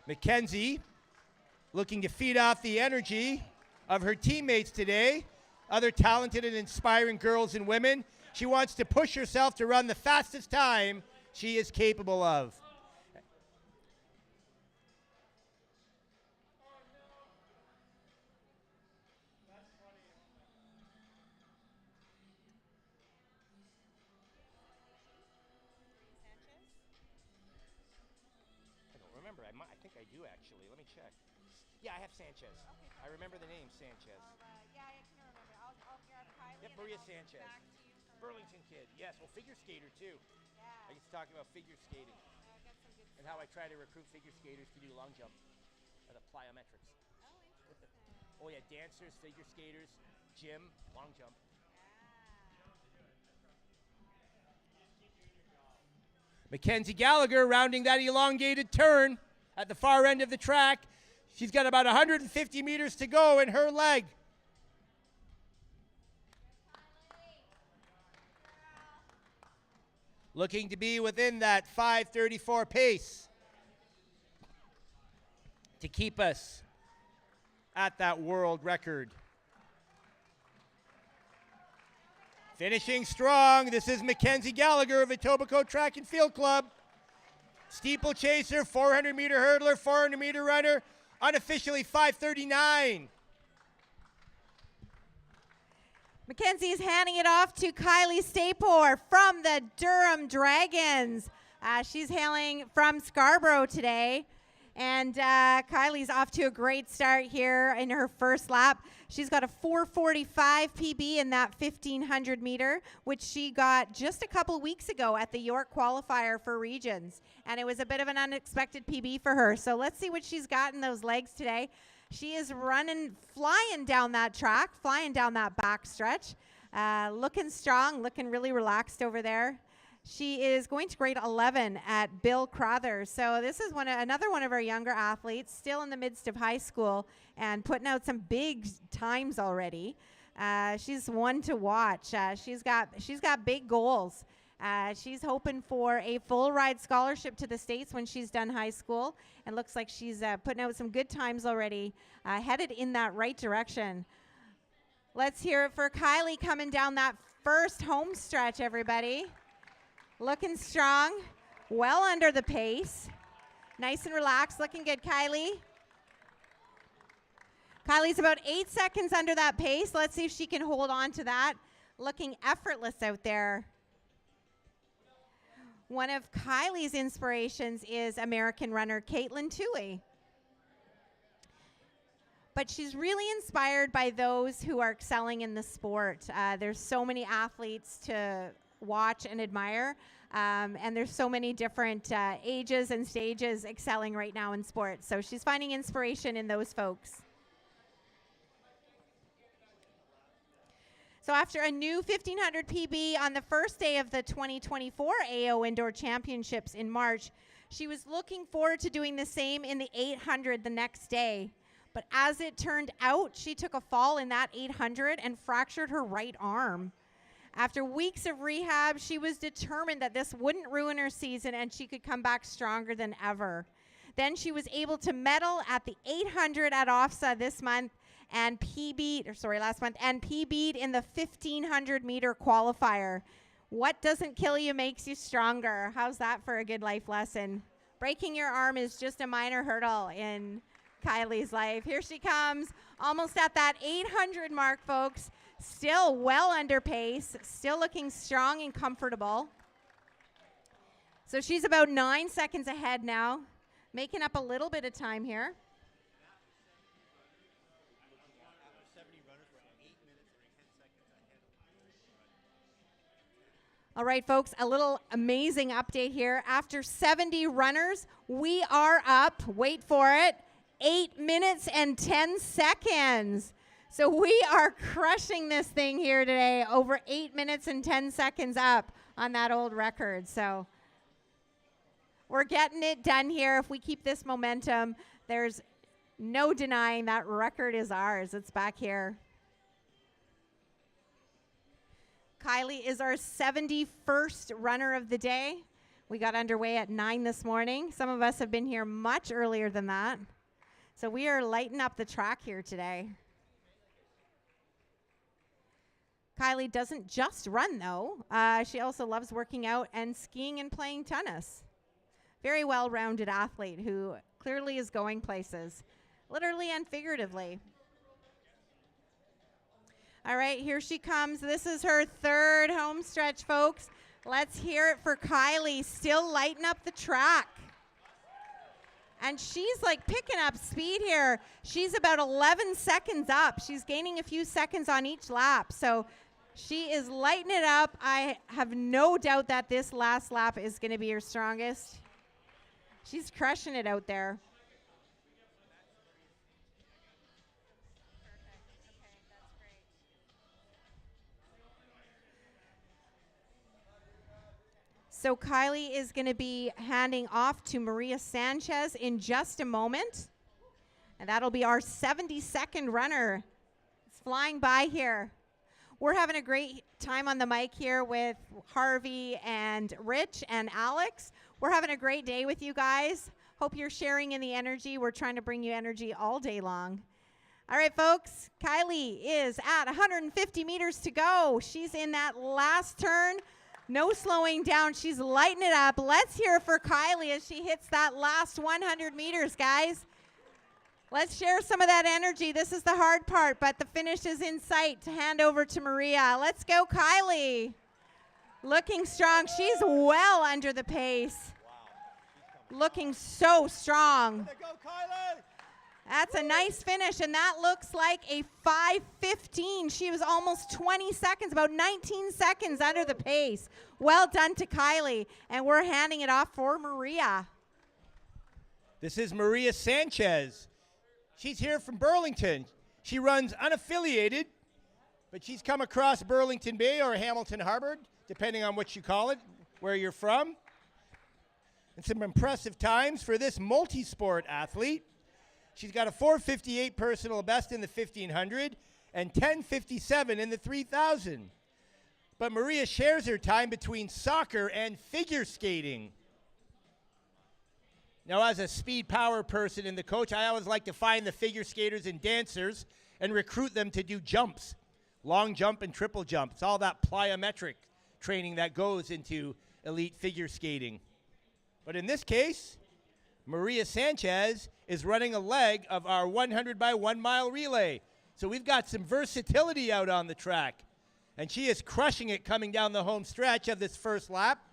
Mackenzie looking to feed off the energy of her teammates today, other talented and inspiring girls and women. She wants to push herself to run the fastest time she is capable of. I don't remember. I think I do, actually. Let me check. Yeah, I have Sanchez. Okay, I remember the name Sanchez. Yeah, I can remember. I'll grab Kylie. Yep, Maria Sanchez. Burlington kid. Yes, well, figure skater, too. Yeah. I get to talk about figure skating Got some good and how I try to recruit figure skaters to do long jump at the plyometrics. Oh, interesting. Oh, yeah, dancers, figure skaters, gym, long jump. Mackenzie Gallagher rounding that elongated turn at the far end of the track. She's got about 150 meters to go in her leg. Looking to be within that 5:34 pace to keep us at that world record. Finishing strong, this is Mackenzie Gallagher of Etobicoke Track and Field Club. Steeplechaser, 400-meter hurdler, 400-meter runner, unofficially 5:39. Mackenzie is handing it off to Kylie Stapor from the Durham Dragons. She's hailing from Scarborough today. And Kylie's off to a great start here in her first lap. She's got a 4:45 PB in that 1,500 meter, which she got just a couple weeks ago at the York qualifier for regions. And it was a bit of an unexpected PB for her. So let's see what she's got in those legs today. She is running, flying down that track, flying down that back stretch. Looking strong, looking really relaxed over there. She is going to grade 11 at Bill Crothers. So this is another one of our younger athletes, still in the midst of high school and putting out some big times already. She's one to watch. She's got big goals. She's hoping for a full ride scholarship to the States when she's done high school, and looks like she's putting out some good times already, headed in that right direction. Let's hear it for Kylie coming down that first home stretch, everybody. Looking strong, well under the pace. Nice and relaxed, looking good, Kylie. Kylie's about 8 seconds under that pace. Let's see if she can hold on to that. Looking effortless out there. One of Kylie's inspirations is American runner Caitlin Toohey. But she's really inspired by those who are excelling in the sport. There's so many athletes to watch and admire, and there's so many different ages and stages excelling right now in sports. So she's finding inspiration in those folks. So after a new 1,500 PB on the first day of the 2024 AO Indoor Championships in March, she was looking forward to doing the same in the 800 the next day. But as it turned out, she took a fall in that 800 and fractured her right arm. After weeks of rehab, she was determined that this wouldn't ruin her season and she could come back stronger than ever. Then she was able to medal at the 800 at OFSA this month and last month, and PB'd in the 1,500 meter qualifier. What doesn't kill you makes you stronger. How's that for a good life lesson? Breaking your arm is just a minor hurdle in Kylie's life. Here she comes, almost at that 800 mark, folks. Still well under pace, still looking strong and comfortable. So she's about 9 seconds ahead now, making up a little bit of time here. All right, folks, a little amazing update here. After 70 runners, we are up, wait for it, 8 minutes and 10 seconds. So we are crushing this thing here today, over 8 minutes and 10 seconds up on that old record. So we're getting it done here. If we keep this momentum, there's no denying that record is ours. It's back here. Kylie is our 71st runner of the day. We got underway at 9 this morning. Some of us have been here much earlier than that. So we are lighting up the track here today. Kylie doesn't just run, though. She also loves working out and skiing and playing tennis. Very well-rounded athlete who clearly is going places, literally and figuratively. All right, here she comes. This is her third home stretch, folks. Let's hear it for Kylie, still lighting up the track. And she's like picking up speed here. She's about 11 seconds up. She's gaining a few seconds on each lap. So she is lighting it up. I have no doubt that this last lap is going to be her strongest. She's crushing it out there. So Kylie is going to be handing off to Maria Sanchez in just a moment. And that'll be our 72nd runner. It's flying by here. We're having a great time on the mic here with Harvey and Rich and Alex. We're having a great day with you guys. Hope you're sharing in the energy. We're trying to bring you energy all day long. All right, folks, Kylie is at 150 meters to go. She's in that last turn. No slowing down. She's lighting it up. Let's hear for Kylie as she hits that last 100 meters, guys. Let's share some of that energy. This is the hard part, but the finish is in sight to hand over to Maria. Let's go, Kylie. Looking strong. She's well under the pace. Wow. Looking so strong. Go, Kylie. That's a nice finish, and that looks like a 5:15. She was almost 20 seconds, about 19 seconds under the pace. Well done to Kylie, and we're handing it off for Maria. This is Maria Sanchez. She's here from Burlington. She runs unaffiliated, but she's come across Burlington Bay or Hamilton Harbor, depending on what you call it, where you're from. And some impressive times for this multi-sport athlete. She's got a 4:58 personal best in the 1500 and 10:57 in the 3000. But Maria shares her time between soccer and figure skating. Now, as a speed power person and the coach, I always like to find the figure skaters and dancers and recruit them to do jumps, long jump and triple jump. It's all that plyometric training that goes into elite figure skating. But in this case, Maria Sanchez is running a leg of our 100 by 1 mile relay. So we've got some versatility out on the track. And she is crushing it coming down the home stretch of this first lap.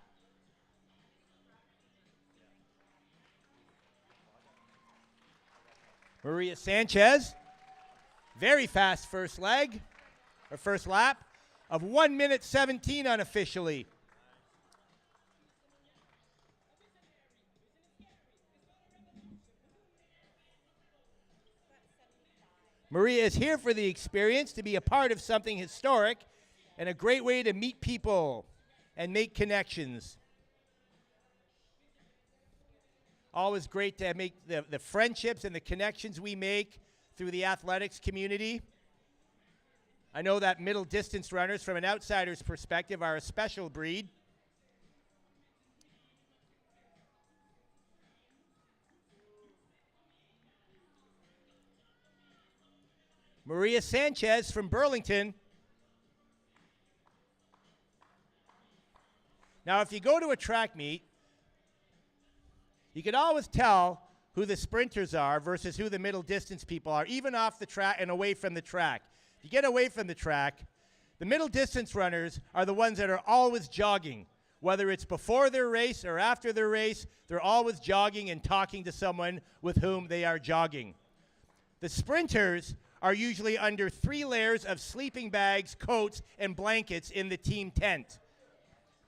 Maria Sanchez, very fast first leg, or first lap, of 1 minute 17 unofficially. Maria is here for the experience, to be a part of something historic, and a great way to meet people and make connections. Always great to make the friendships and the connections we make through the athletics community. I know that middle distance runners, from an outsider's perspective, are a special breed. Maria Sanchez from Burlington. Now, if you go to a track meet, you can always tell who the sprinters are versus who the middle distance people are, even off the track and away from the track. If you get away from the track, the middle distance runners are the ones that are always jogging. Whether it's before their race or after their race, they're always jogging and talking to someone with whom they are jogging. The sprinters are usually under 3 layers of sleeping bags, coats, and blankets in the team tent,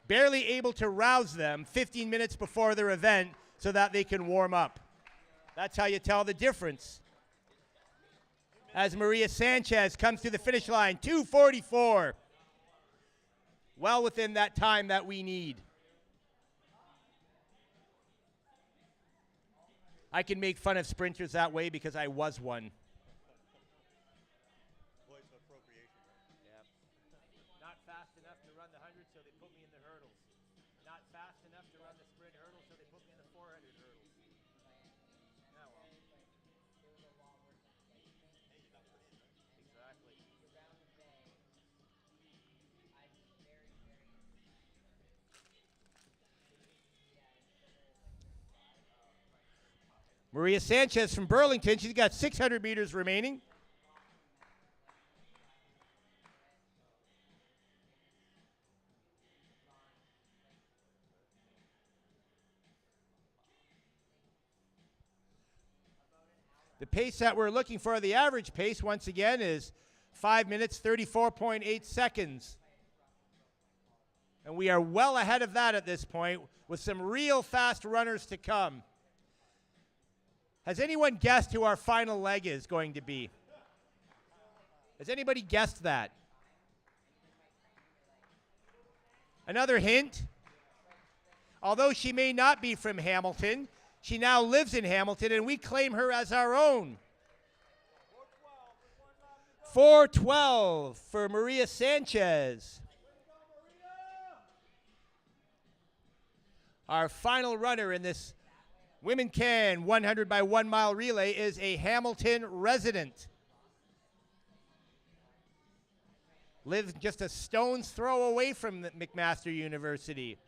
barely able to rouse them 15 minutes before their event so that they can warm up. That's how you tell the difference. as Maria Sanchez comes to the finish line, 2:44. Well within that time that we need. I can make fun of sprinters that way because I was one. Voice of appropriation. Yep. Not fast enough to run the 100, so they put me in the hurdles. Not fast enough to run the sprint hurdles, so they put me in the 400 hurdles. Now, well. Exactly. Maria Sanchez from Burlington. She's got 600 meters remaining. The pace that we're looking for, the average pace, once again, is 5 minutes, 34.8 seconds. And we are well ahead of that at this point, with some real fast runners to come. Has anyone guessed who our final leg is going to be? Has anybody guessed that? Another hint. Although she may not be from Hamilton, she now lives in Hamilton, and we claim her as our own. 4:12 for Maria Sanchez. Our final runner in this Women Can 100 by 1 mile relay is a Hamilton resident. Lives just a stone's throw away from McMaster University.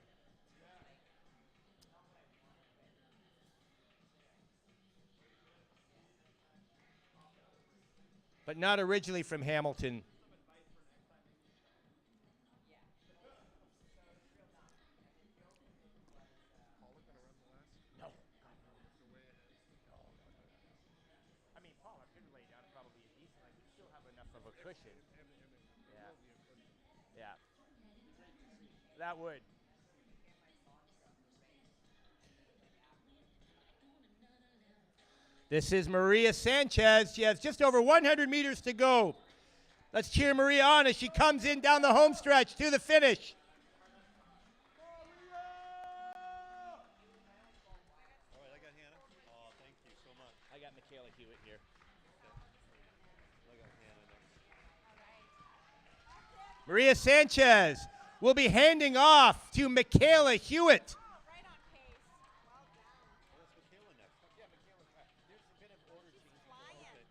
But not originally from Hamilton. Cushion. Yeah. That would. This is Maria Sanchez. She has just over 100 meters to go. Let's cheer Maria on as she comes in down the home stretch to the finish. All right, I got Hannah. Oh, thank you so much. I got Michaela Hewitt here. I got Hannah next. Maria Sanchez will be handing off to Michaela Hewitt. Right on pace. Well done. Oh, that's Michaela next. Yeah, Michaela. There's a bit of order change. Flying. Okay.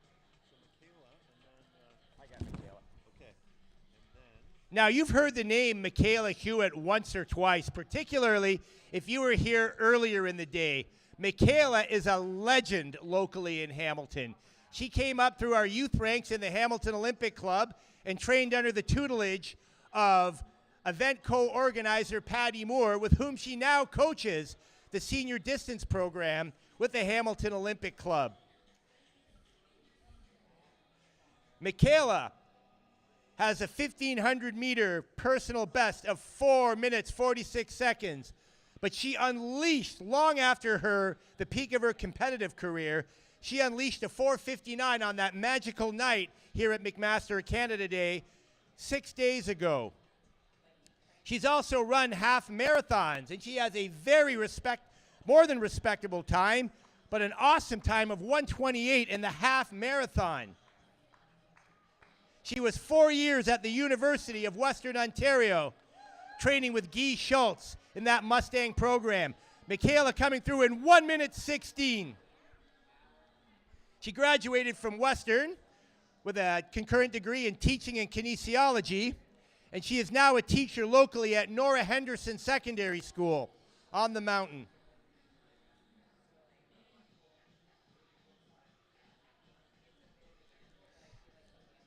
So Michaela, and then I got Michaela. okay, and then Now, you've heard the name Michaela Hewitt once or twice, particularly if you were here earlier in the day. Michaela is a legend locally in Hamilton. She came up through our youth ranks in the Hamilton Olympic Club and trained under the tutelage of event co-organizer Patty Moore, with whom she now coaches the senior distance program with the Hamilton Olympic Club. Michaela has a 1,500 meter personal best of 4 minutes, 46 seconds. But she unleashed, long after the peak of her competitive career, she unleashed a 4:59 on that magical night here at McMaster Canada Day 6 days ago. She's also run half marathons, and she has a very more than respectable time, but an awesome time of 1:28 in the half marathon. She was 4 years at the University of Western Ontario, training with Guy Schultz in that Mustang program. Michaela coming through in 1 minute 16. She graduated from Western with a concurrent degree in teaching and kinesiology, and she is now a teacher locally at Nora Henderson Secondary School on the mountain.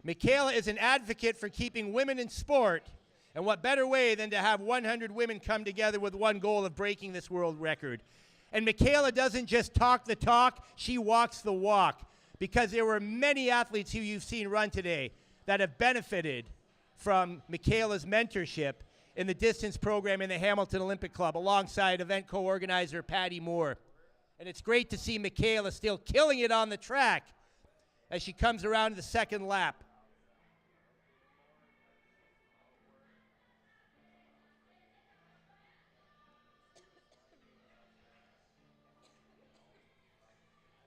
Michaela is an advocate for keeping women in sport, and what better way than to have 100 women come together with one goal of breaking this world record. And Michaela doesn't just talk the talk, she walks the walk, because there were many athletes who you've seen run today that have benefited from Michaela's mentorship in the distance program in the Hamilton Olympic Club alongside event co-organizer Patty Moore. And it's great to see Michaela still killing it on the track as she comes around to the second lap.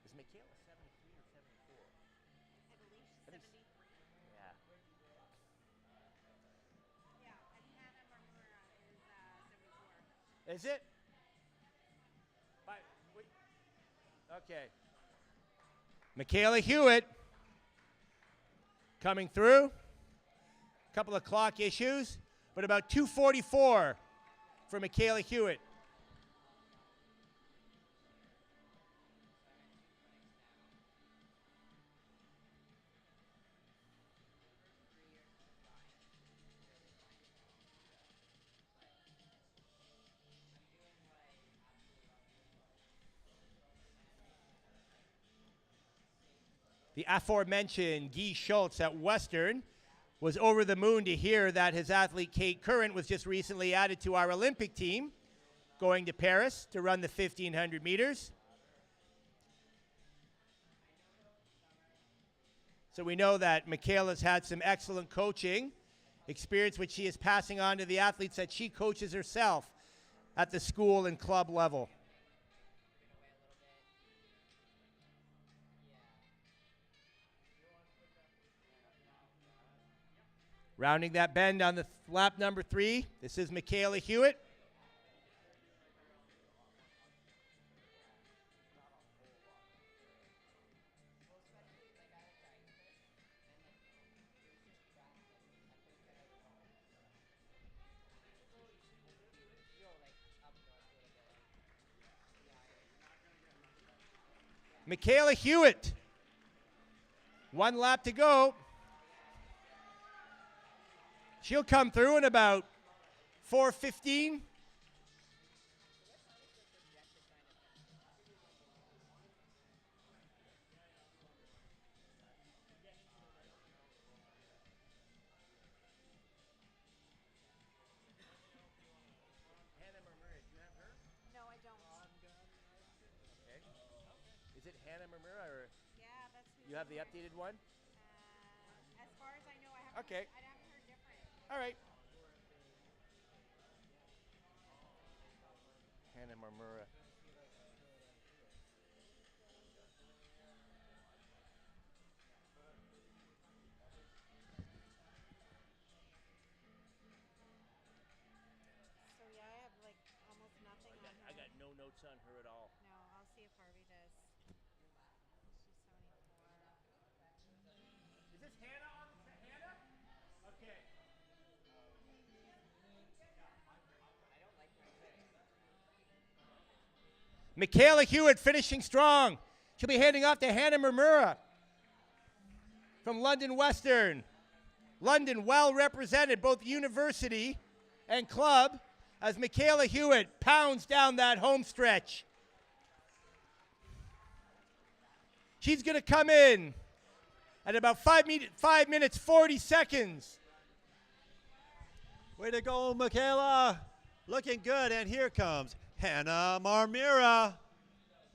Is Michaela 73 or 74? I believe she's 73. Yeah. Yeah, and Hannah Marmura is 74. Is it? Okay. Michaela Hewitt coming through. A couple of clock issues, but about 2:44 for Michaela Hewitt. The aforementioned Guy Schultz at Western was over the moon to hear that his athlete Kate Current was just recently added to our Olympic team, going to Paris to run the 1,500 meters. So we know that Michaela's had some excellent coaching experience, which she is passing on to the athletes that she coaches herself at the school and club level. Rounding that bend on the lap number 3, this is Michaela Hewitt. Michaela Hewitt. 1 lap to go. She'll come through in about 4:15. No, I don't. Okay. Is it Hannah Marmura or Yeah, that's who you have the updated one? as far as I know, I haven't Okay. I haven't heard different. All right. Hannah Marmura. So yeah, I have like almost nothing on her. I got no notes on her at all. No, I'll see if Harvey does. She's 74. Is this Hannah on Hannah? Okay. Michaela Hewitt finishing strong. She'll be handing off to Hannah Marmura from London Western. London well represented, both university and club, as Michaela Hewitt pounds down that home stretch. She's going to come in at about 5 minutes 40 seconds. Way to go, Michaela. Looking good. And here comes Hannah Marmura.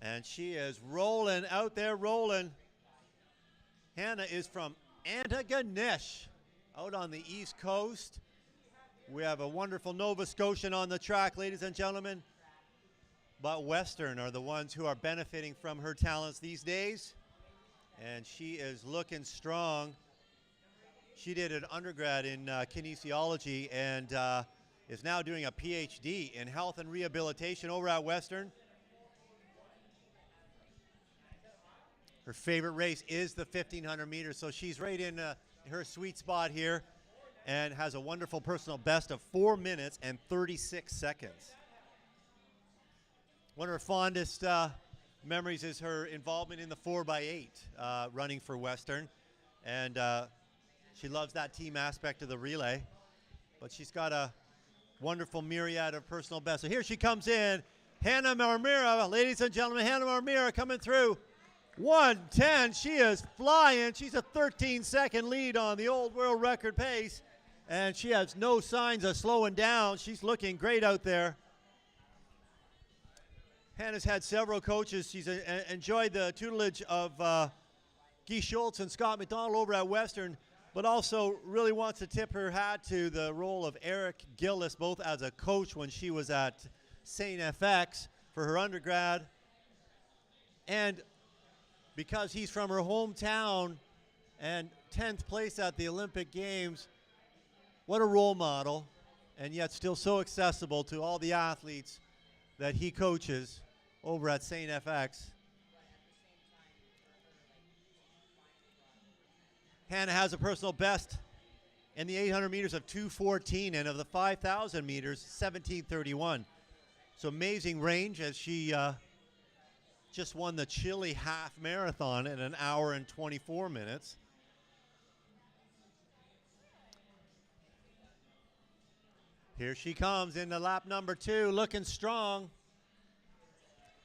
And she is rolling out there, rolling. Hannah is from Antigonish, out on the East Coast. We have a wonderful Nova Scotian on the track, ladies and gentlemen. But Western are the ones who are benefiting from her talents these days. And she is looking strong. She did an undergrad in kinesiology and is now doing a PhD in health and rehabilitation over at Western. Her favorite race is the 1,500 meters, so she's right in her sweet spot here and has a wonderful personal best of 4 minutes and 36 seconds. One of her fondest memories is her involvement in the 4x8 running for Western, and she loves that team aspect of the relay, but she's got a wonderful myriad of personal bests. So here she comes in, Hannah Marmura, ladies and gentlemen, Hannah Marmura coming through. 1:10, she is flying. She's a 13-second lead on the old world record pace, and she has no signs of slowing down. She's looking great out there. Hannah's had several coaches. She's enjoyed the tutelage of Guy Schultz and Scott McDonald over at Western, but also really wants to tip her hat to the role of Eric Gillis, both as a coach when she was at St. FX for her undergrad, and because he's from her hometown and 10th place at the Olympic Games, what a role model, and yet still so accessible to all the athletes that he coaches over at St. FX. Hannah has a personal best in the 800 meters of 2:14, and of the 5,000 meters, 17:31. So amazing range, as she just won the Chile half marathon in an hour and 24 minutes. Here she comes into lap number 2, looking strong.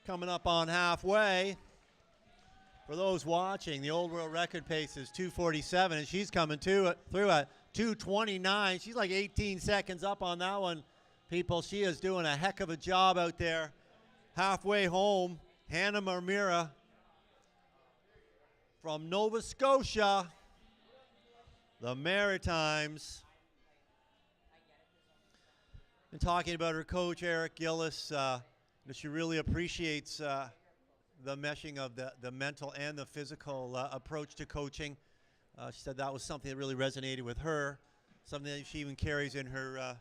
Coming up on halfway. For those watching, the old world record pace is 2:47, and she's coming through at 2:29. She's like 18 seconds up on that one, people. She is doing a heck of a job out there. Halfway home, Hannah Marmira from Nova Scotia, the Maritimes. And talking about her coach, Eric Gillis, she really appreciates the meshing of the mental and the physical approach to coaching. She said that was something that really resonated with her, something that she even carries in her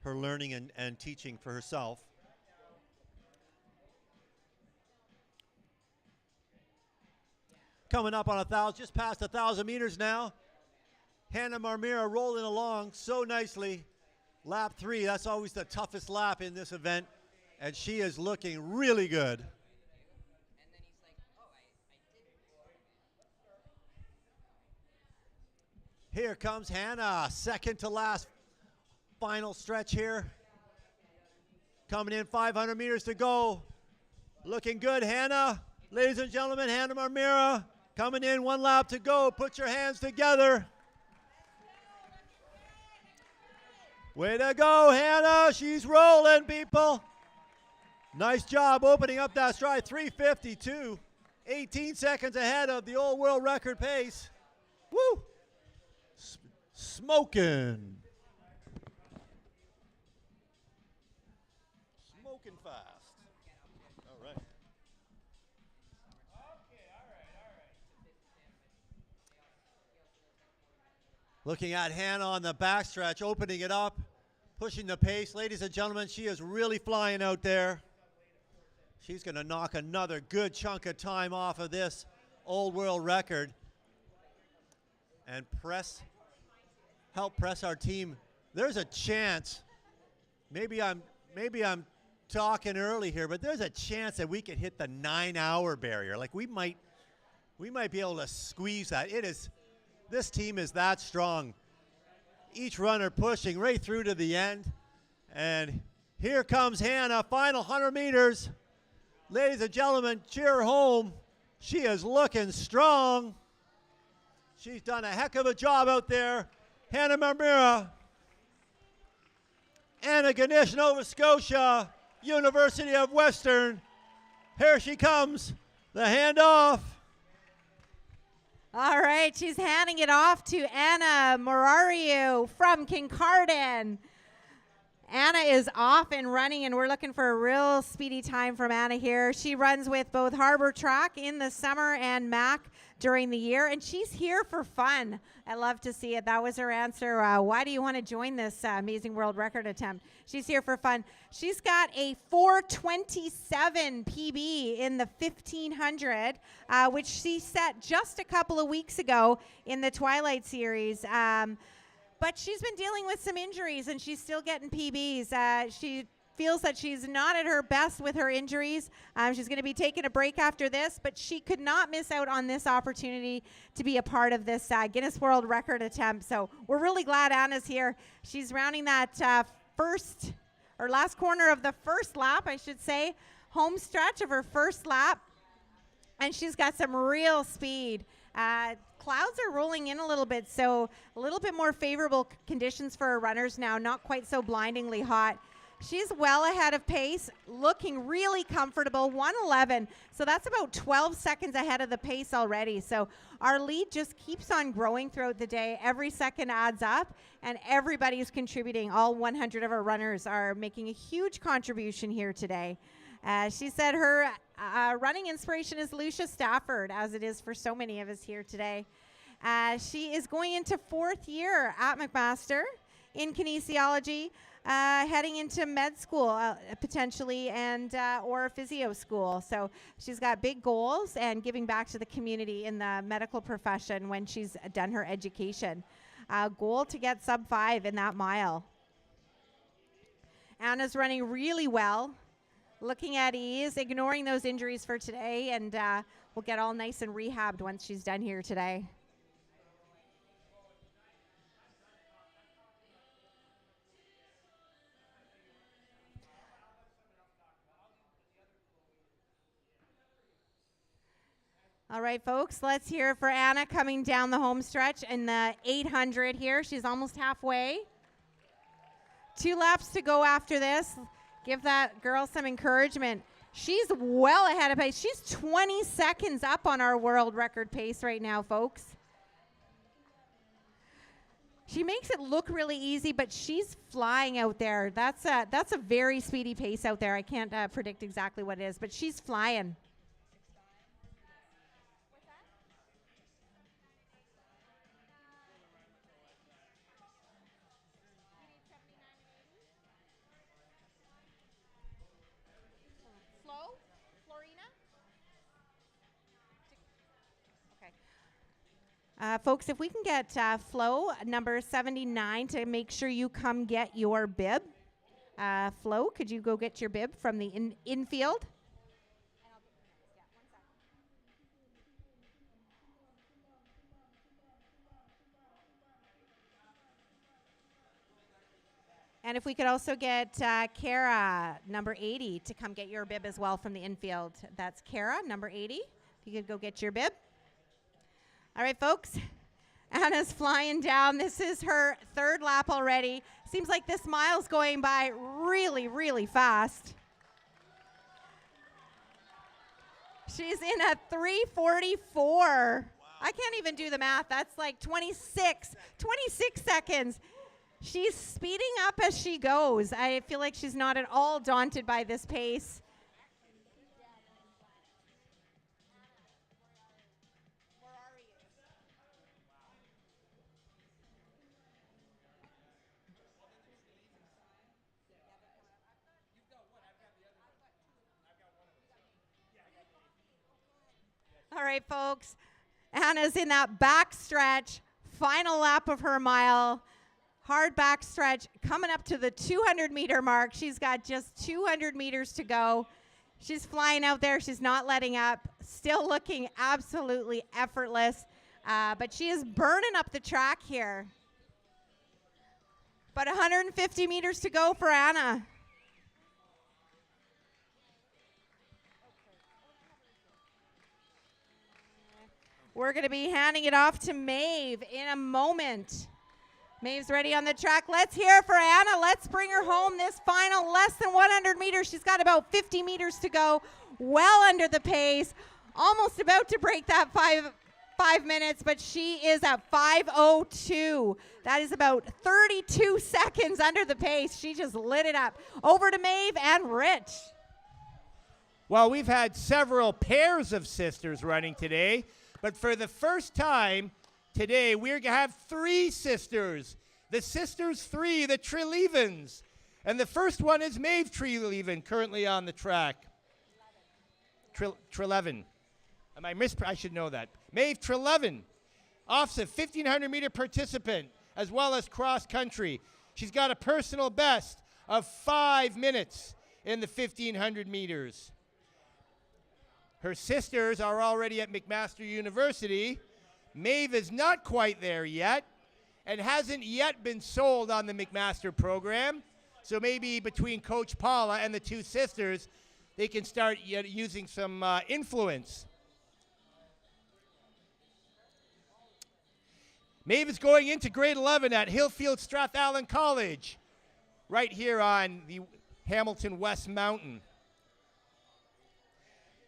her learning and teaching for herself. Coming up on 1,000, just past 1,000 meters now. Hannah Marmira rolling along so nicely. Lap 3, that's always the toughest lap in this event, and she is looking really good. Here comes Hannah, second to last, final stretch here. Coming in, 500 meters to go. Looking good, Hannah. Ladies and gentlemen, Hannah Marmira coming in, 1 lap to go. Put your hands together. Way to go, Hannah. She's rolling, people. Nice job opening up that stride. 3:52. 18 seconds ahead of the old world record pace. Woo! Smoking. Smoking fast. All right. Looking at Hannah on the backstretch, opening it up, pushing the pace. Ladies and gentlemen, she is really flying out there. She's going to knock another good chunk of time off of this old world record and help press our team. There's a chance, maybe I'm talking early here, but there's a chance that we could hit the 9-hour barrier. Like we might be able to squeeze that. This team is that strong. Each runner pushing right through to the end. And here comes Hannah, final 100 meters. Ladies and gentlemen, cheer her home. She is looking strong. She's done a heck of a job out there. Hannah Marmira, Antigonish, Nova Scotia, University of Western. Here she comes, the handoff. All right, she's handing it off to Anna Morariu from Kincardine. Anna is off and running, and we're looking for a real speedy time from Anna here. She runs with both Harbor Track in the summer and MAC during the year, and she's here for fun. I love to see it. That was her answer. Why do you want to join this amazing world record attempt? She's here for fun. She's got a 4:27 PB in the 1500, which she set just a couple of weeks ago in the Twilight Series. But she's been dealing with some injuries, and she's still getting PBs. She feels that she's not at her best with her injuries. She's going to be taking a break after this, but she could not miss out on this opportunity to be a part of this Guinness World Record attempt. So we're really glad Anna's here. She's rounding that last corner of the first lap, I should say, home stretch of her first lap, and she's got some real speed. Clouds are rolling in a little bit, so a little bit more favorable conditions for our runners now, not quite so blindingly hot. She's well ahead of pace, looking really comfortable, 1:11. So that's about 12 seconds ahead of the pace already. So our lead just keeps on growing throughout the day. Every second adds up, and everybody's contributing. All 100 of our runners are making a huge contribution here today. She said her running inspiration is Lucia Stafford, as it is for so many of us here today. She is going into 4th year at McMaster in kinesiology, heading into med school potentially, and or physio school. So she's got big goals and giving back to the community in the medical profession when she's done her education. Goal to get sub 5 in that mile. Anna's running really well, looking at ease, ignoring those injuries for today, and we'll get all nice and rehabbed once she's done here today. All right, folks, let's hear it for Anna coming down the home stretch in the 800 here. She's almost halfway. 2 laps to go after this. Give that girl some encouragement. She's well ahead of pace. She's 20 seconds up on our world record pace right now, folks. She makes it look really easy, but she's flying out there. That's a very speedy pace out there. I can't predict exactly what it is, but she's flying. Folks, if we can get Flo, number 79, to make sure you come get your bib. Flo, could you go get your bib from the infield? And if we could also get Kara, number 80, to come get your bib as well from the infield. That's Kara, number 80. If you could go get your bib. All right, folks. Anna's flying down. This is her 3rd lap already. Seems like this mile's going by really, really fast. She's in a 3:44. Wow. I can't even do the math. That's like 26 seconds. She's speeding up as she goes. I feel like she's not at all daunted by this pace. All right, folks. Anna's in that back stretch, final lap of her mile. Hard back stretch, coming up to the 200-meter mark. She's got just 200 meters to go. She's flying out there. She's not letting up. Still looking absolutely effortless. But she is burning up the track here. But 150 meters to go for Anna. We're going to be handing it off to Maeve in a moment. Maeve's ready on the track. Let's hear it for Anna. Let's bring her home this final less than 100 meters. She's got about 50 meters to go. Well under the pace. Almost about to break that five minutes, but she is at 5:02. That is about 32 seconds under the pace. She just lit it up. Over to Maeve and Rich. Well, we've had several pairs of sisters running today, but for the first time today, we're going to have 3 sisters. The sisters 3, the Trelevens. And the first one is Maeve Treleven, currently on the track. Treleven. I should know that. Maeve Treleven, OFSA 1,500-meter participant, as well as cross-country. She's got a personal best of 5 minutes in the 1,500 meters. Her sisters are already at McMaster University. Maeve is not quite there yet and hasn't yet been sold on the McMaster program. So maybe between Coach Paula and the 2 sisters, they can start using some influence. Maeve is going into grade 11 at Hillfield Strathallan College, right here on the Hamilton West Mountain.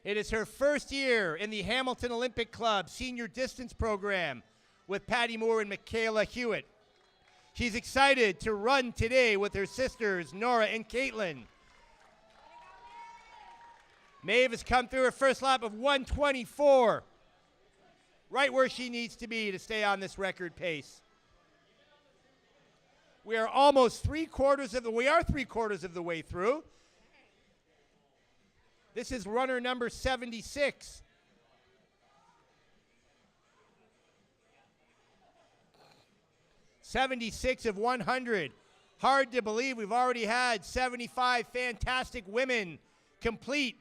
It is her first year in the Hamilton Olympic Club senior distance program with Patty Moore and Michaela Hewitt. She's excited to run today with her sisters, Nora and Caitlin. Maeve has come through her first lap of 1:24, right where she needs to be to stay on this record pace. We are almost three-quarters of the way through. This is runner number 76. '76 of 100. Hard to believe we've already had 75 fantastic women complete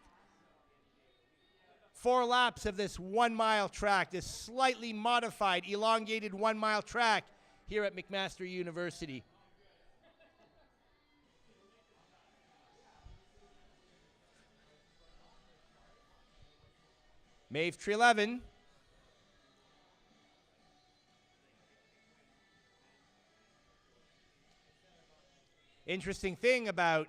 4 laps of this 1 mile track, this slightly modified, elongated 1 mile track here at McMaster University. Maeve Treleaven. Interesting thing about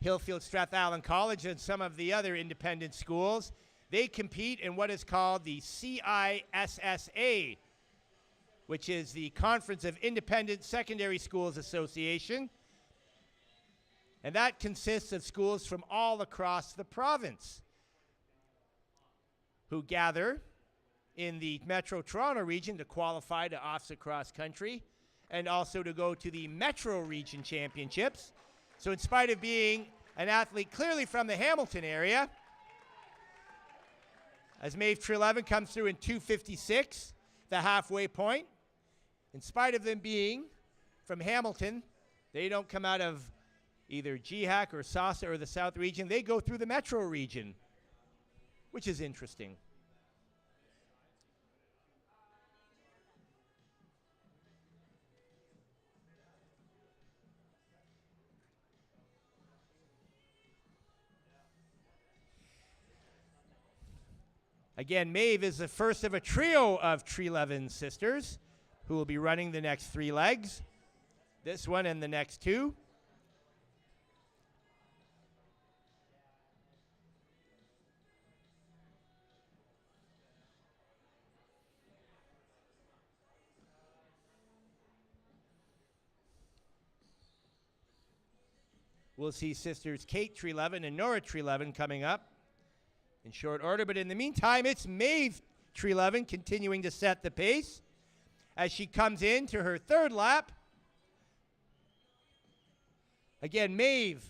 Hillfield Strathallan College and some of the other independent schools, they compete in what is called the CISSA, which is the Conference of Independent Secondary Schools Association. And that consists of schools from all across the province who gather in the Metro Toronto region to qualify to OFSA Cross Country and also to go to the Metro Region Championships. So in spite of being an athlete clearly from the Hamilton area, as Maeve Treleaven comes through in 2:56, the halfway point, in spite of them being from Hamilton, they don't come out of either GHAC or SASA or the South Region. They go through the Metro Region, which is interesting. Again, Maeve is the first of a trio of Treleaven sisters who will be running the next 3 legs, this one and the next 2. We'll see sisters Kate Treleaven and Nora Treleaven coming up in short order. But in the meantime, it's Maeve Treleaven continuing to set the pace as she comes into her 3rd lap. Again, Maeve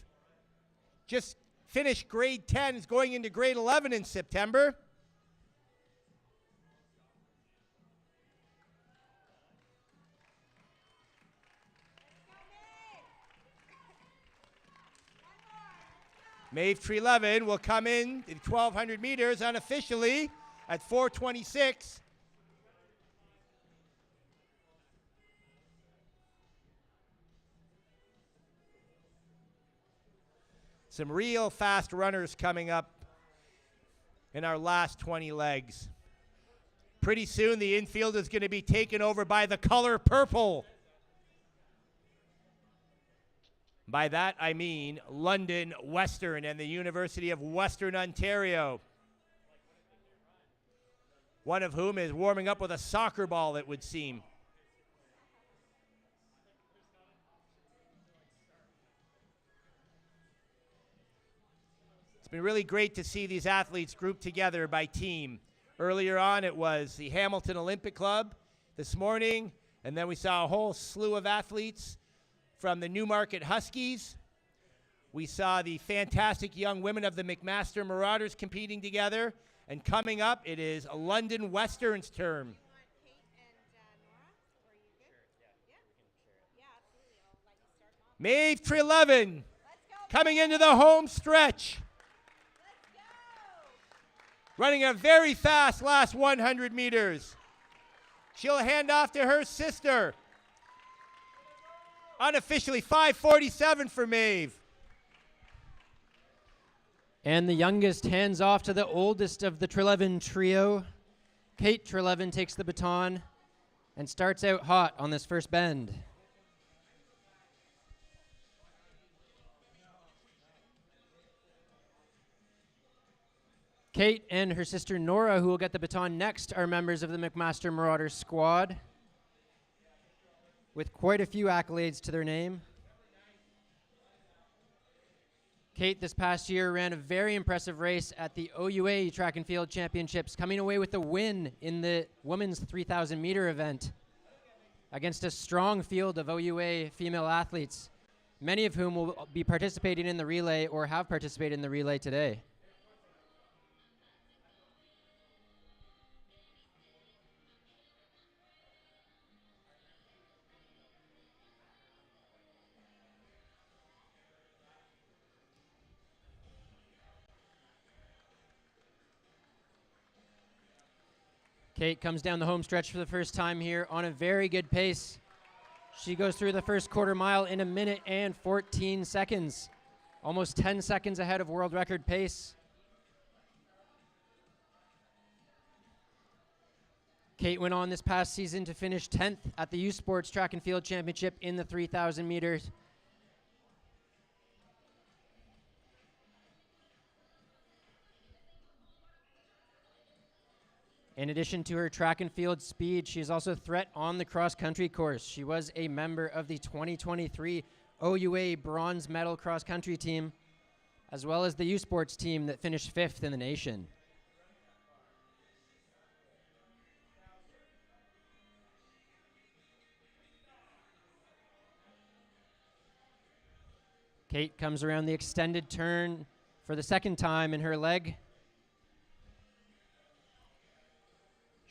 just finished grade 10, is going into grade 11 in September. Maeve Treleaven will come in 1,200 meters unofficially at 4:26. Some real fast runners coming up in our last 20 legs. Pretty soon the infield is going to be taken over by the color purple. By that, I mean London Western and the University of Western Ontario, one of whom is warming up with a soccer ball, it would seem. It's been really great to see these athletes grouped together by team. Earlier on, it was the Hamilton Olympic Club this morning, and then we saw a whole slew of athletes from the Newmarket Huskies. We saw the fantastic young women of the McMaster Marauders competing together. And coming up, it is London Western's turn. Maeve Treleaven coming into the home stretch. Running a very fast last 100 meters. She'll hand off to her sister. Unofficially 5:47 for Maeve. And the youngest hands off to the oldest of the Treleaven trio. Kate Treleaven takes the baton and starts out hot on this first bend. Kate and her sister Nora, who will get the baton next, are members of the McMaster Marauders squad with quite a few accolades to their name. Kate this past year ran a very impressive race at the OUA Track and Field Championships, coming away with the win in the women's 3,000 meter event against a strong field of OUA female athletes, many of whom will be participating in the relay or have participated in the relay today. Kate comes down the home stretch for the first time here on a very good pace. She goes through the first quarter mile in 1 minute and 14 seconds, almost 10 seconds ahead of world record pace. Kate went on this past season to finish 10th at the U Sports Track and Field Championship in the 3,000 meters. In addition to her track and field speed, she is also a threat on the cross-country course. She was a member of the 2023 OUA bronze medal cross-country team, as well as the U Sports team that finished 5th in the nation. Kate comes around the extended turn for the second time in her leg.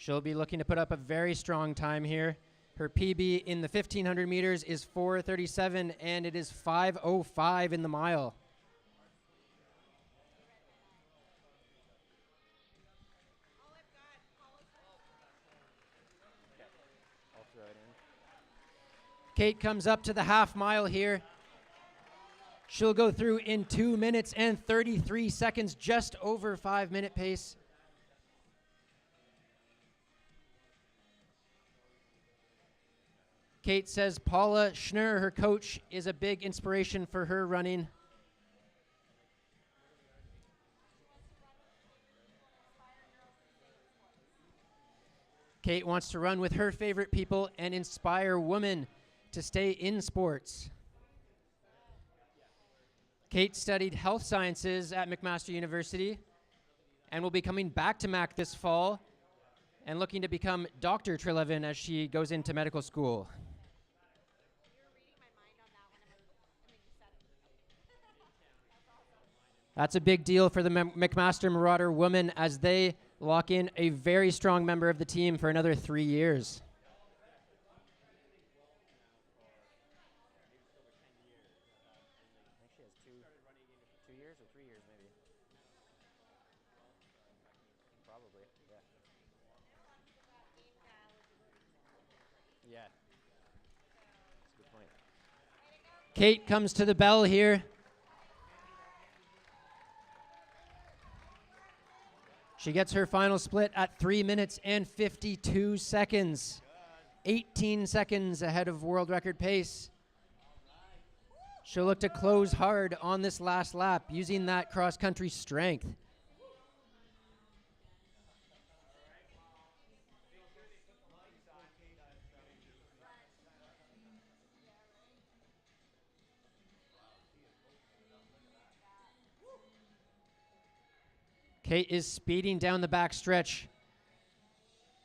She'll be looking to put up a very strong time here. Her PB in the 1,500 meters is 4:37, and it is 5:05 in the mile. Kate comes up to the half mile here. She'll go through in 2 minutes and 33 seconds, just over 5-minute pace. Kate says Paula Schnur, her coach, is a big inspiration for her running. Kate wants to run with her favorite people and inspire women to stay in sports. Kate studied health sciences at McMaster University and will be coming back to Mac this fall and looking to become Dr. Trelevin as she goes into medical school. That's a big deal for the McMaster Marauder women as they lock in a very strong member of the team for another 3 years. She has 2 years or 3 years maybe. Probably, yeah. Yeah. That's a good point. Kate comes to the bell here. She gets her final split at 3 minutes and 52 seconds. 18 seconds ahead of world record pace. She'll look to close hard on this last lap using that cross-country strength. Kate is speeding down the back stretch,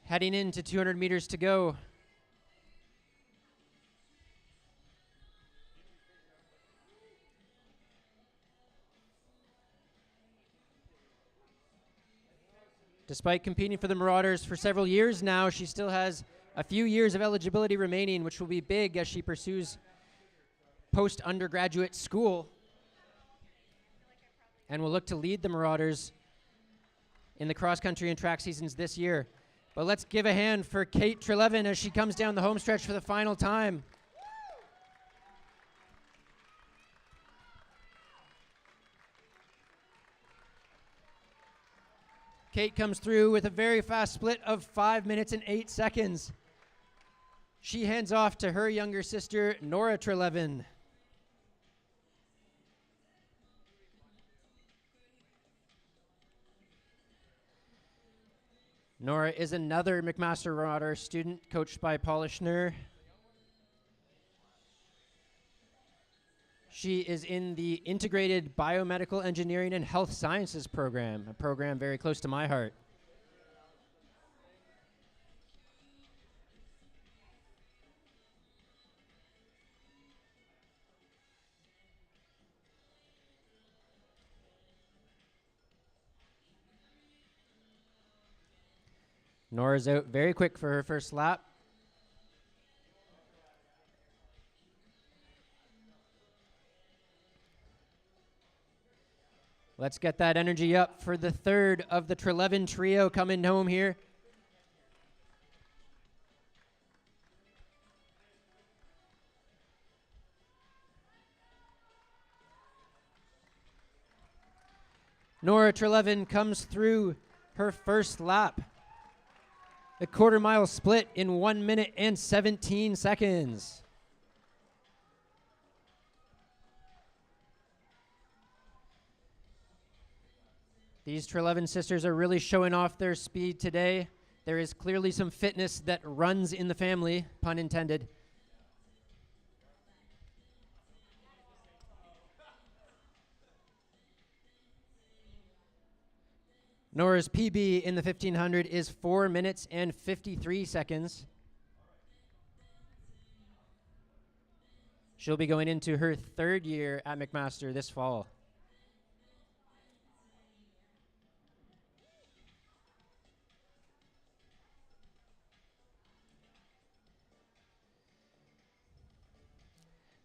heading into 200 meters to go. Despite competing for the Marauders for several years now, she still has a few years of eligibility remaining, which will be big as she pursues post-undergraduate school and will look to lead the Marauders in the cross-country and track seasons this year. But let's give a hand for Kate Trelevin as she comes down the home stretch for the final time. Kate comes through with a very fast split of 5 minutes and 8 seconds. She hands off to her younger sister, Nora Trelevin. Nora is another McMaster Rodder student coached by Paula Schnur. She is in the Integrated Biomedical Engineering and Health Sciences program, a program very close to my heart. Nora's out very quick for her first lap. Let's get that energy up for the third of the Treleven trio coming home here. Nora Treleven comes through her first lap. A quarter mile split in 1 minute and 17 seconds. These Treleven sisters are really showing off their speed today. There is clearly some fitness that runs in the family, pun intended. Nora's PB in the 1500 is 4 minutes and 53 seconds. She'll be going into her third year at McMaster this fall.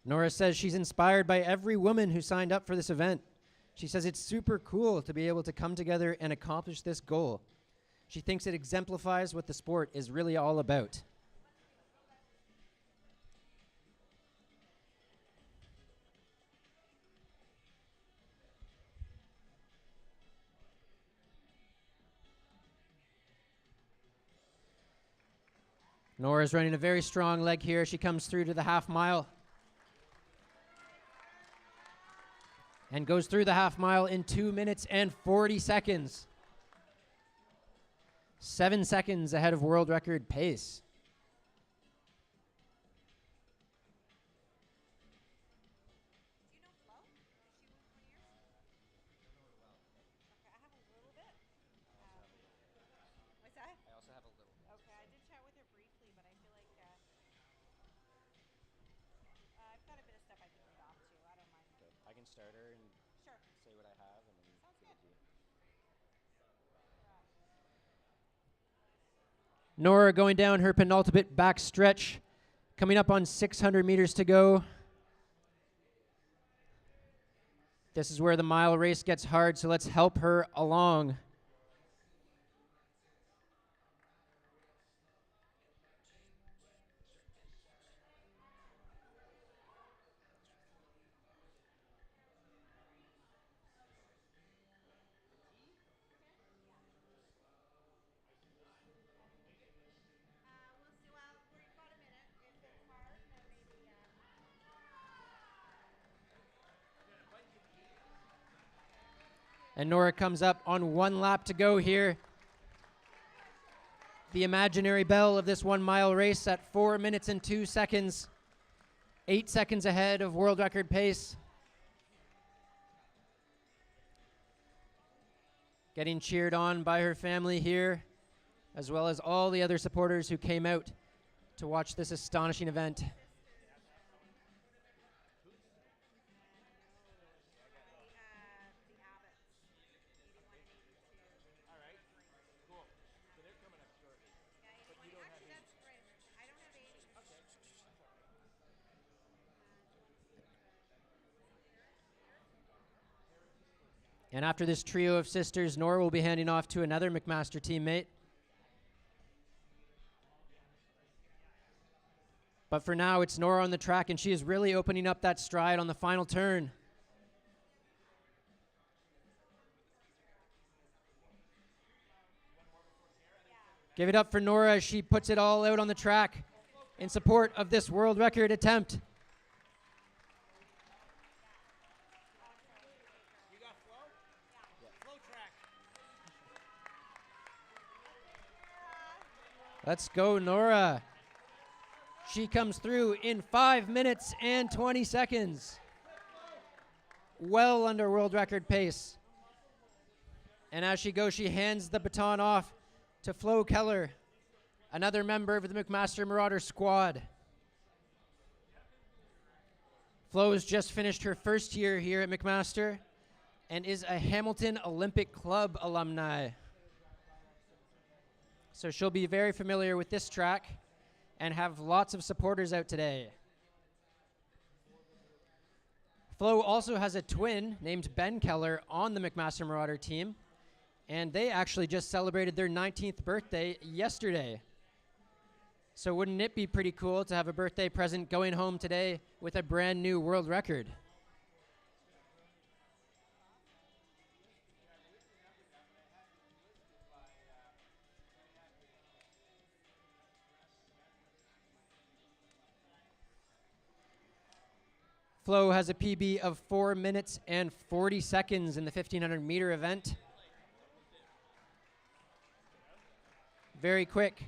Nora says she's inspired by every woman who signed up for this event. She says it's super cool to be able to come together and accomplish this goal. She thinks it exemplifies what the sport is really all about. Nora's running a very strong leg here. She comes through to the half mile. And goes through the half mile in 2 minutes and 40 seconds. 7 seconds ahead of world record pace. I can start her and say what I have and then give it to you. Nora going down her penultimate back stretch. Coming up on 600 meters to go. This is where the mile race gets hard, so let's help her along. And Nora comes up on 1 lap to go here. The imaginary bell of this 1 mile race at 4 minutes and 2 seconds. 8 seconds ahead of world record pace. Getting cheered on by her family here, as well as all the other supporters who came out to watch this astonishing event. And after this trio of sisters, Nora will be handing off to another McMaster teammate. But for now, it's Nora on the track, and she is really opening up that stride on the final turn. Give it up for Nora as she puts it all out on the track in support of this world record attempt. Let's go, Nora. She comes through in 5 minutes and 20 seconds. Well under world record pace. And as she goes, she hands the baton off to Flo Keller, another member of the McMaster Marauder squad. Flo has just finished her first year here at McMaster and is a Hamilton Olympic Club alumni. So she'll be very familiar with this track and have lots of supporters out today. Flo also has a twin named Ben Keller on the McMaster Marauder team, and they actually just celebrated their 19th birthday yesterday. So wouldn't it be pretty cool to have a birthday present going home today with a brand new world record? Flo has a PB of 4 minutes and 40 seconds in the 1500 meter event. Very quick.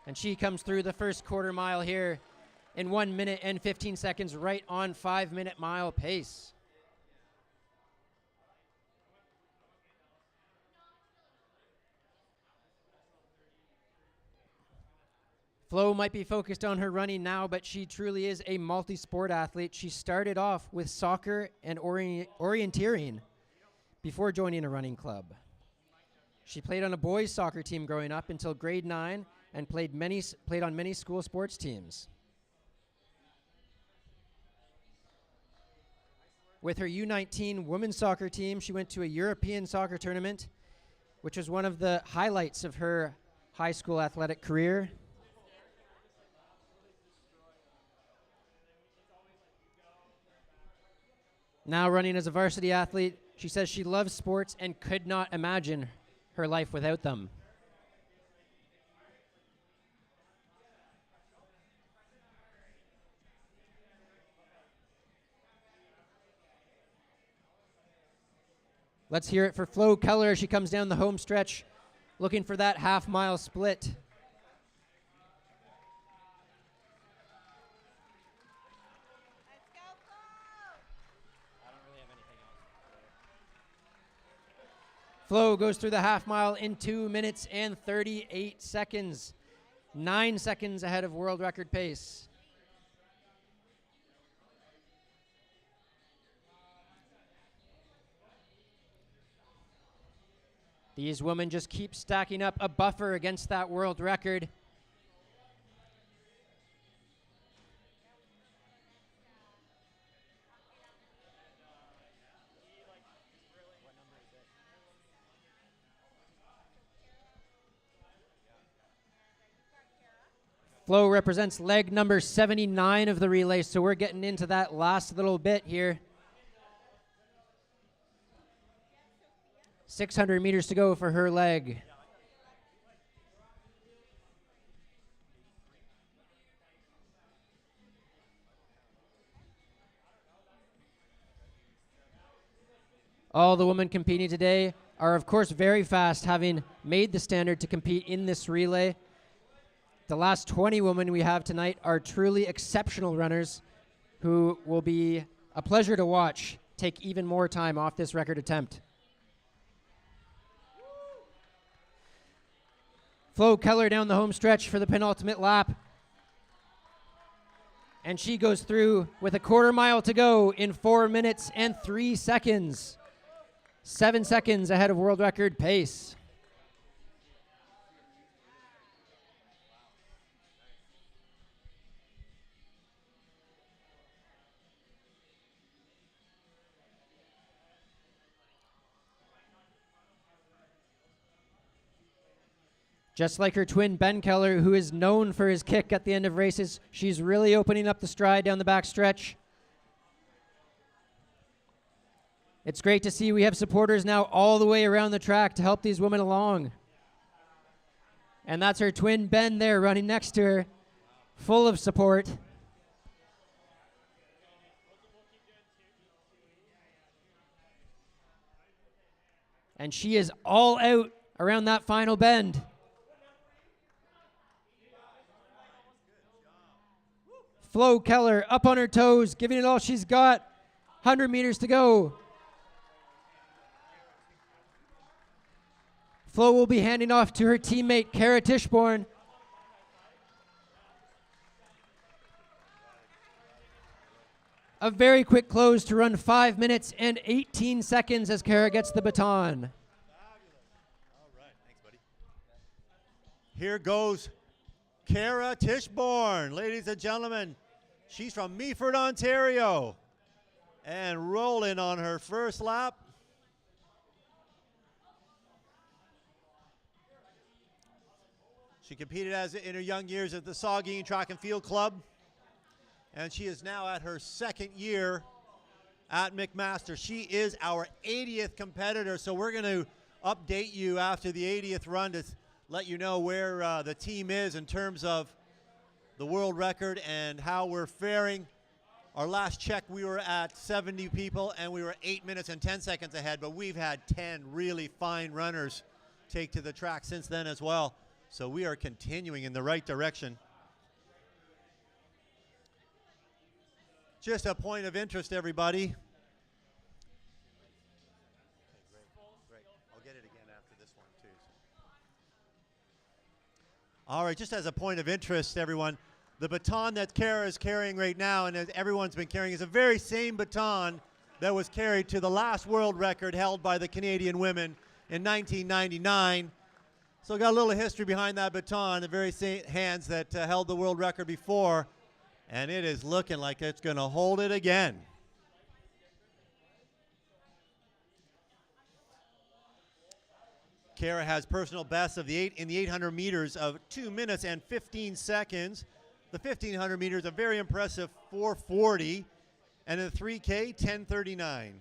And she comes through the first quarter mile here in 1 minute and 15 seconds, right on 5 minute mile pace. Flo might be focused on her running now, but she truly is a multi-sport athlete. She started off with soccer and orienteering before joining a running club. She played on a boys' soccer team growing up until grade 9 and played on many school sports teams. With her U19 women's soccer team, she went to a European soccer tournament, which was one of the highlights of her high school athletic career. Now running as a varsity athlete, she says she loves sports and could not imagine her life without them. Let's hear it for Flo Keller as she comes down the home stretch, looking for that half-mile split. Flo goes through the half mile in 2 minutes and 38 seconds, 9 seconds ahead of world record pace. These women just keep stacking up a buffer against that world record. Flo represents leg number 79 of the relay, so we're getting into that last little bit here. 600 meters to go for her leg. All the women competing today are, of course, very fast, having made the standard to compete in this relay. The last 20 women we have tonight are truly exceptional runners who will be a pleasure to watch take even more time off this record attempt. Flo Keller down the home stretch for the penultimate lap. And she goes through with a quarter mile to go in 4 minutes and 3 seconds. 7 seconds ahead of world record pace. Just like her twin Ben Keller, who is known for his kick at the end of races, she's really opening up the stride down the back stretch. It's great to see we have supporters now all the way around the track to help these women along. And that's her twin Ben there running next to her, full of support. And she is all out around that final bend. Flo Keller up on her toes, giving it all she's got. 100 meters to go. Flo will be handing off to her teammate, Kara Tischborn. A very quick close to run 5 minutes and 18 seconds as Kara gets the baton. All right, thanks, buddy. Here goes Kara Tischborn, ladies and gentlemen. She's from Meaford, Ontario, and rolling on her first lap. She competed in her young years at the Saugeen Track and Field Club, and she is now at her second year at McMaster. She is our 80th competitor, so we're going to update you after the 80th run to let you know where the team is in terms of the world record and how we're faring. Our last check, we were at 70 people, and we were 8 minutes and 10 seconds ahead, but we've had 10 really fine runners take to the track since then as well. So we are continuing in the right direction. Just a point of interest, everybody. Okay, great. I'll get it again after this one, too. All right, just as a point of interest, everyone, the baton that Kara is carrying right now, and as everyone's been carrying, is the very same baton that was carried to the last world record held by the Canadian women in 1999. So got a little history behind that baton, the very same hands that held the world record before, and it is looking like it's going to hold it again. Kara has personal best of in the 800 meters of 2 minutes and 15 seconds. The 1500 meters, a very impressive 4:40, and in the 3K, 10:39.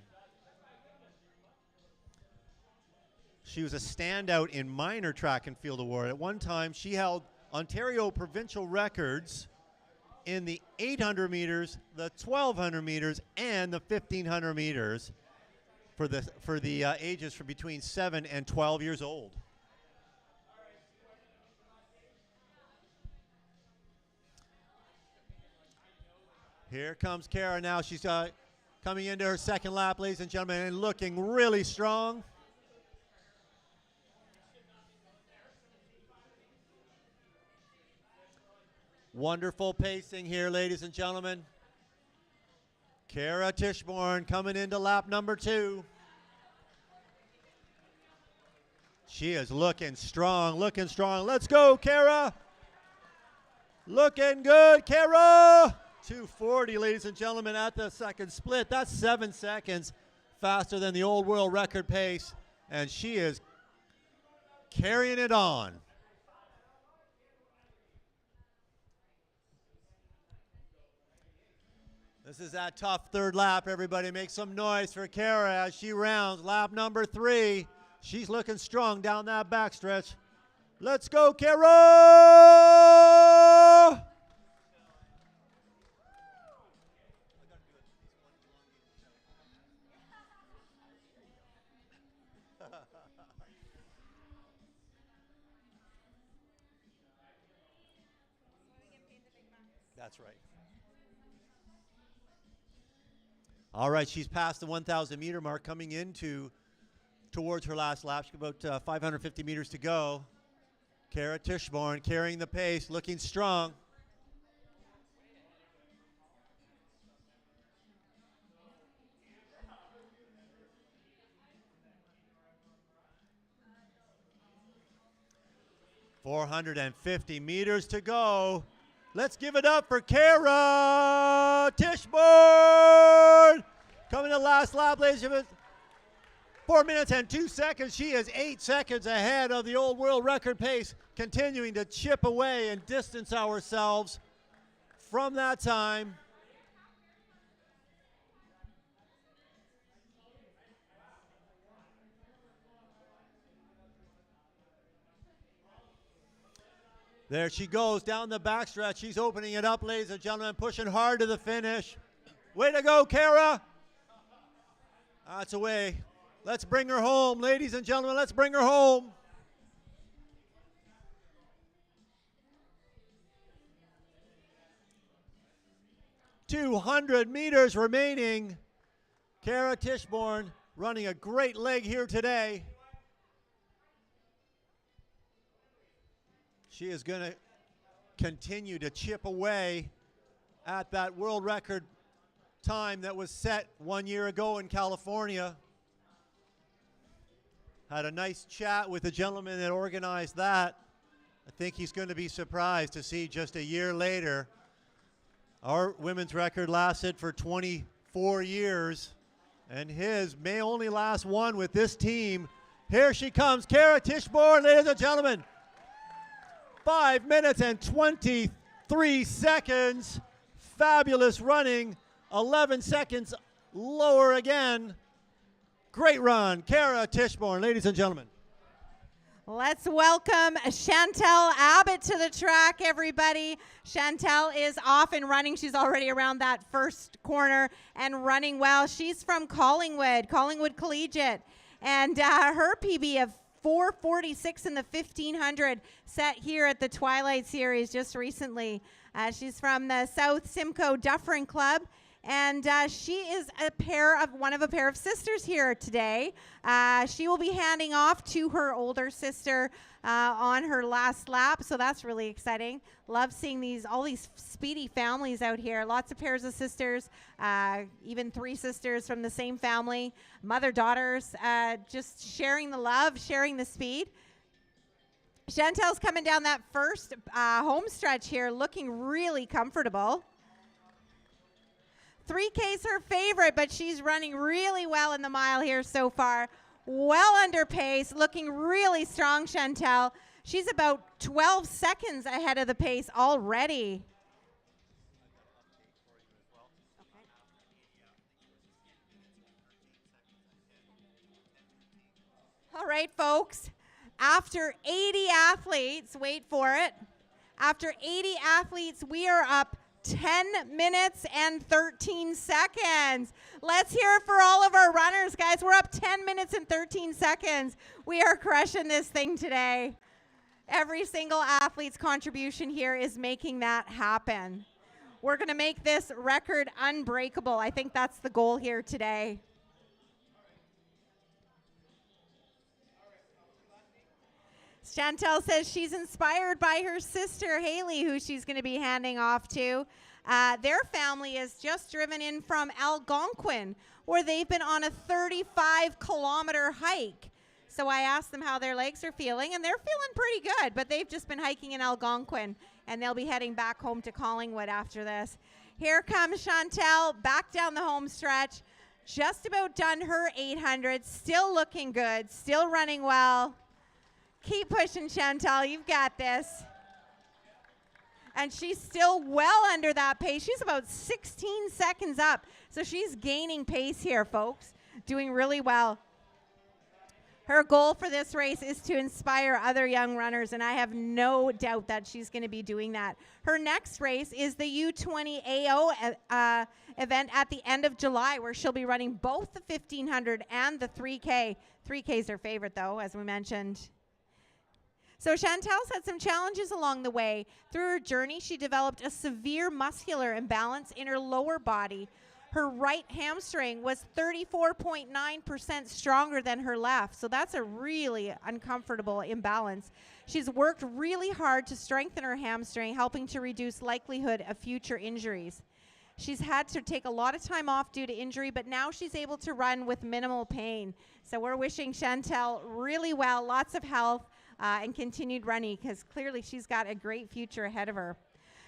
She was a standout in minor track and field award. At one time, she held Ontario provincial records in the 800 meters, the 1200 meters, and the 1500 meters for the ages from between 7 and 12 years old. Here comes Kara now. She's coming into her second lap, ladies and gentlemen, and looking really strong. Wonderful pacing here, ladies and gentlemen. Kara Tischborn coming into lap number 2. She is looking strong, looking strong. Let's go, Kara. Looking good, Kara. 2:40, ladies and gentlemen, at the second split. That's 7 seconds faster than the old world record pace, and she is carrying it on. This is that tough third lap. Everybody make some noise for Kara as she rounds lap number 3. She's looking strong down that backstretch. Let's go, Kara! That's right. All right, she's passed the 1,000 meter mark, coming towards her last lap. She's about 550 meters to go. Kara Tischborn carrying the pace, looking strong. .450 meters to go. Let's give it up for Kara Tischborn. Coming to last lap, ladies and gentlemen. 4 minutes and 2 seconds. She is 8 seconds ahead of the old world record pace, continuing to chip away and distance ourselves from that time. There she goes down the backstretch. She's opening it up, ladies and gentlemen, pushing hard to the finish. Way to go, Kara. That's away. Let's bring her home, ladies and gentlemen. Let's bring her home. 200 meters remaining. Kara Tischborn running a great leg here today. She is going to continue to chip away at that world record time that was set 1 year ago in California. Had a nice chat with the gentleman that organized that. I think he's going to be surprised to see just a year later. Our women's record lasted for 24 years, and his may only last one with this team. Here she comes, Kara Tischborn, ladies and gentlemen. 5 minutes and 23 seconds. Fabulous running. 11 seconds lower again. Great run, Kara Tischborn, ladies and gentlemen. Let's welcome Chantel Abbott to the track, everybody. Chantel is off and running. She's already around that first corner and running well. She's from Collingwood Collegiate. And her PB of 4:46 in the 1500 set here at the Twilight Series just recently. She's from the South Simcoe Dufferin Club. And she is one of a pair of sisters here today. She will be handing off to her older sister on her last lap, so that's really exciting. Love seeing all these speedy families out here. Lots of pairs of sisters, even 3 sisters from the same family, mother-daughters, just sharing the love, sharing the speed. Chantel's coming down that first home stretch here, looking really comfortable. 3K's her favorite, but she's running really well in the mile here so far. Well under pace, looking really strong, Chantel. She's about 12 seconds ahead of the pace already. All right, folks. After 80 athletes, wait for it. After 80 athletes, we are up 10 minutes and 13 seconds. Let's hear it for all of our runners, guys. We're up 10 minutes and 13 seconds. We are crushing this thing today. Every single athlete's contribution here is making that happen. We're going to make this record unbreakable. I think that's the goal here today. Chantel says she's inspired by her sister, Haley, who she's going to be handing off to. Their family is just driven in from Algonquin, where they've been on a 35-kilometer hike. So I asked them how their legs are feeling, and they're feeling pretty good, but they've just been hiking in Algonquin, and they'll be heading back home to Collingwood after this. Here comes Chantel back down the home stretch, just about done her 800, still looking good, still running well. Keep pushing, Chantel. You've got this. And she's still well under that pace. She's about 16 seconds up. So she's gaining pace here, folks. Doing really well. Her goal for this race is to inspire other young runners, and I have no doubt that she's going to be doing that. Her next race is the U20AO event at the end of July, where she'll be running both the 1500 and the 3K. 3K's her favorite, though, as we mentioned. So Chantel's had some challenges along the way. Through her journey, she developed a severe muscular imbalance in her lower body. Her right hamstring was 34.9% stronger than her left, so that's a really uncomfortable imbalance. She's worked really hard to strengthen her hamstring, helping to reduce likelihood of future injuries. She's had to take a lot of time off due to injury, but now she's able to run with minimal pain. So we're wishing Chantel really well, lots of health, and continued running, because clearly she's got a great future ahead of her.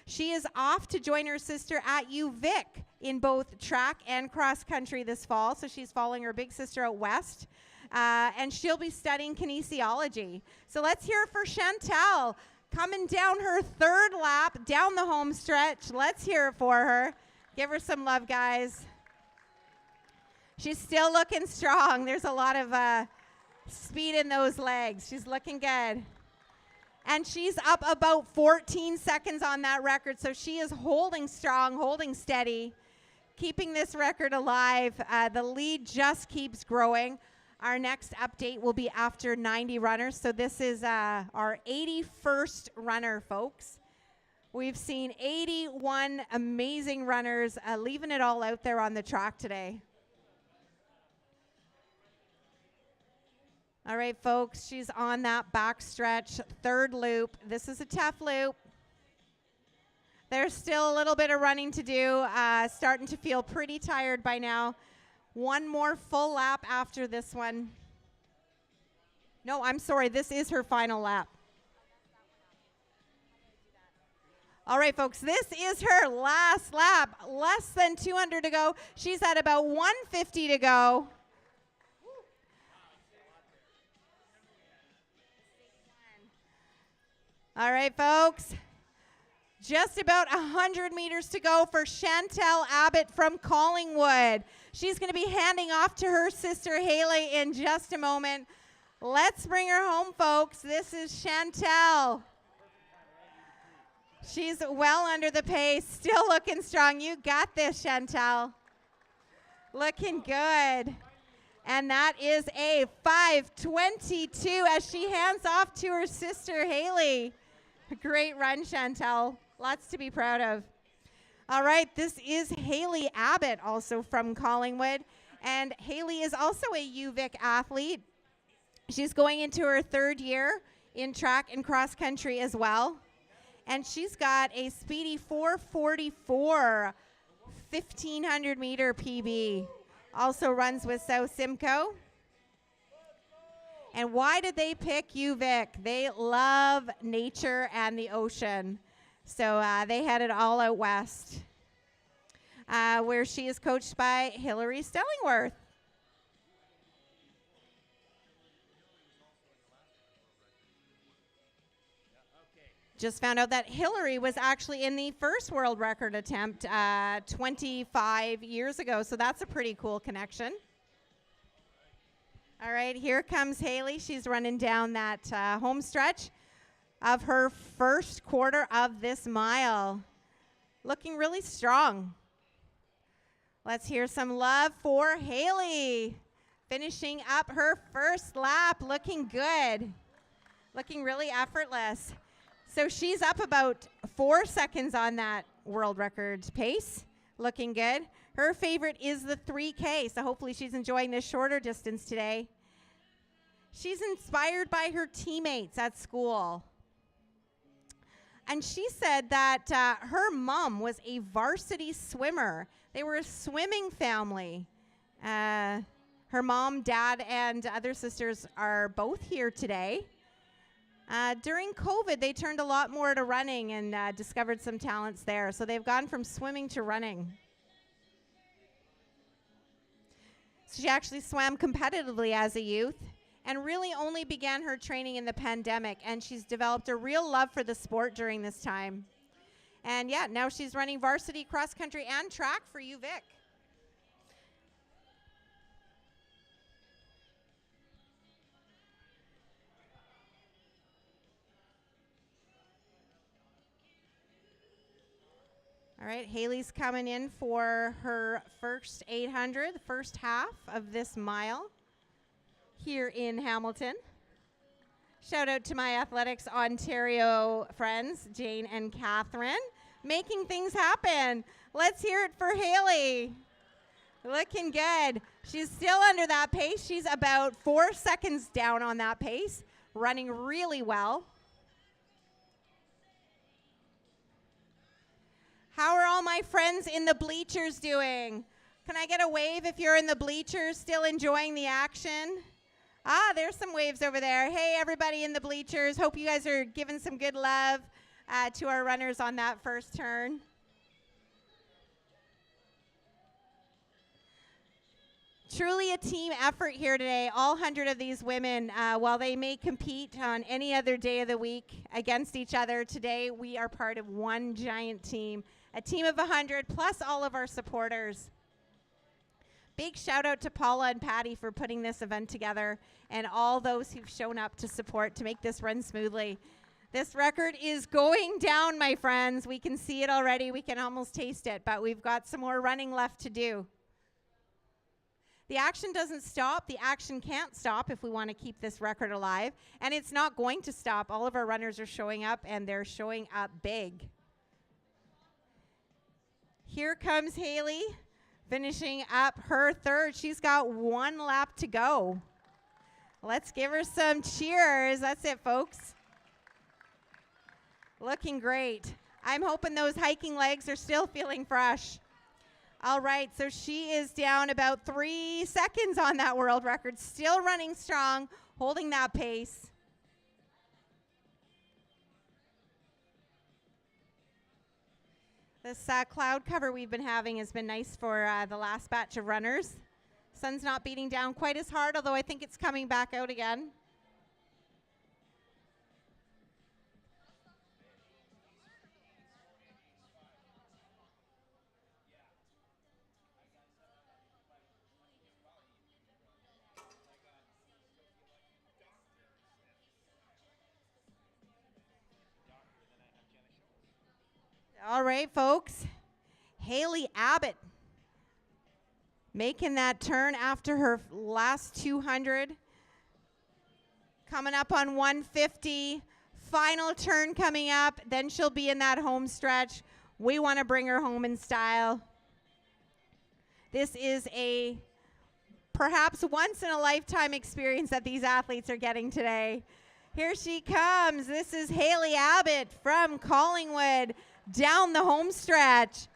She is off to join her sister at UVic in both track and cross country this fall, so she's following her big sister out west, and she'll be studying kinesiology. So let's hear it for Chantel, coming down her third lap, down the home stretch. Let's hear it for her. Give her some love, guys. She's still looking strong. There's a lot of speed in those legs. She's looking good. And she's up about 14 seconds on that record, so she is holding strong, holding steady, keeping this record alive. The lead just keeps growing. Our next update will be after 90 runners, so this is our 81st runner, folks. We've seen 81 amazing runners leaving it all out there on the track today. All right, folks, she's on that back stretch, third loop. This is a tough loop. There's still a little bit of running to do, starting to feel pretty tired by now. One more full lap after this one. No, I'm sorry, this is her final lap. All right, folks, this is her last lap. Less than 200 to go. She's at about 150 to go. All right, folks. Just about 100 meters to go for Chantel Abbott from Collingwood. She's going to be handing off to her sister Haley in just a moment. Let's bring her home, folks. This is Chantel. She's well under the pace, still looking strong. You got this, Chantel. Looking good. And that is a 5:22 as she hands off to her sister Haley. Great run, Chantel. Lots to be proud of. All right, this is Haley Abbott, also from Collingwood. And Haley is also a UVic athlete. She's going into her third year in track and cross country as well. And she's got a speedy 4:44 1,500 meter PB. Also runs with South Simcoe. And why did they pick UVic? They love nature and the ocean. So they headed all out west, where she is coached by Hillary Stellingworth. Just found out that Hillary was actually in the first world record attempt 25 years ago. So that's a pretty cool connection. All right, here comes Haley. She's running down that home stretch of her first quarter of this mile. Looking really strong. Let's hear some love for Haley. Finishing up her first lap, looking good. Looking really effortless. So she's up about 4 seconds on that world record pace. Looking good. Her favorite is the 3K, so hopefully she's enjoying this shorter distance today. She's inspired by her teammates at school. And she said that her mom was a varsity swimmer. They were a swimming family. Her mom, dad, and other sisters are both here today. During COVID, they turned a lot more to running and discovered some talents there. So they've gone from swimming to running. She actually swam competitively as a youth and really only began her training in the pandemic. And she's developed a real love for the sport during this time. And yeah, now she's running varsity cross country and track for UVic. All right, Haley's coming in for her first 800, the first half of this mile here in Hamilton. Shout out to my Athletics Ontario friends, Jane and Catherine, making things happen. Let's hear it for Haley. Looking good. She's still under that pace. She's about 4 seconds down on that pace, running really well. How are all my friends in the bleachers doing? Can I get a wave if you're in the bleachers still enjoying the action? Ah, there's some waves over there. Hey, everybody in the bleachers. Hope you guys are giving some good love to our runners on that first turn. Truly a team effort here today. All 100 of these women, while they may compete on any other day of the week against each other, today we are part of one giant team. A team of 100 plus all of our supporters. Big shout out to Paula and Patty for putting this event together and all those who've shown up to support to make this run smoothly. This record is going down, my friends. We can see it already. We can almost taste it, but we've got some more running left to do. The action doesn't stop. The action can't stop if we want to keep this record alive, and it's not going to stop. All of our runners are showing up, and they're showing up big. Here comes Haley, finishing up her third. She's got 1 lap to go. Let's give her some cheers. That's it, folks. Looking great. I'm hoping those hiking legs are still feeling fresh. All right, so she is down about 3 seconds on that world record. Still running strong, holding that pace. This cloud cover we've been having has been nice for the last batch of runners. Sun's not beating down quite as hard, although I think it's coming back out again. All right, folks. Haley Abbott making that turn after her last 200. Coming up on 150. Final turn coming up. Then she'll be in that home stretch. We want to bring her home in style. This is a perhaps once in a lifetime experience that these athletes are getting today. Here she comes. This is Haley Abbott from Collingwood down the home stretch.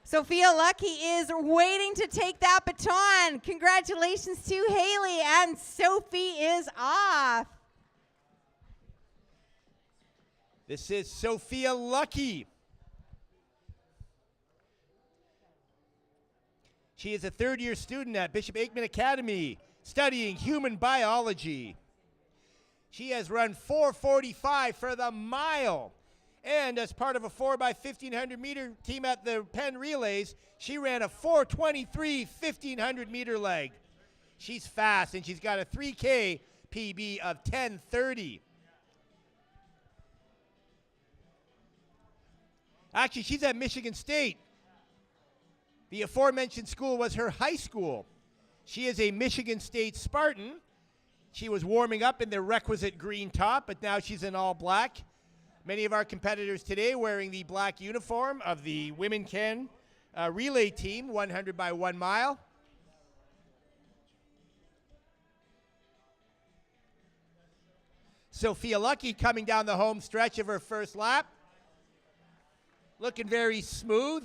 Sophia Lucky is waiting to take that baton. Congratulations to Haley, and Sophie is off. This is Sophia Lucky. She is a third-year student at Bishop Aikman Academy, studying human biology. She has run 4:45 for the mile. And as part of a 4x1500 meter team at the Penn Relays, she ran a 4:23 1500 meter leg. She's fast, and she's got a 3K PB of 10:30. Actually, she's at Michigan State. The aforementioned school was her high school. She is a Michigan State Spartan. She was warming up in the requisite green top, but now she's in all black. Many of our competitors today wearing the black uniform of the Women Can relay team, 100 by 1 mile. Sophia Lucky coming down the home stretch of her first lap. Looking very smooth.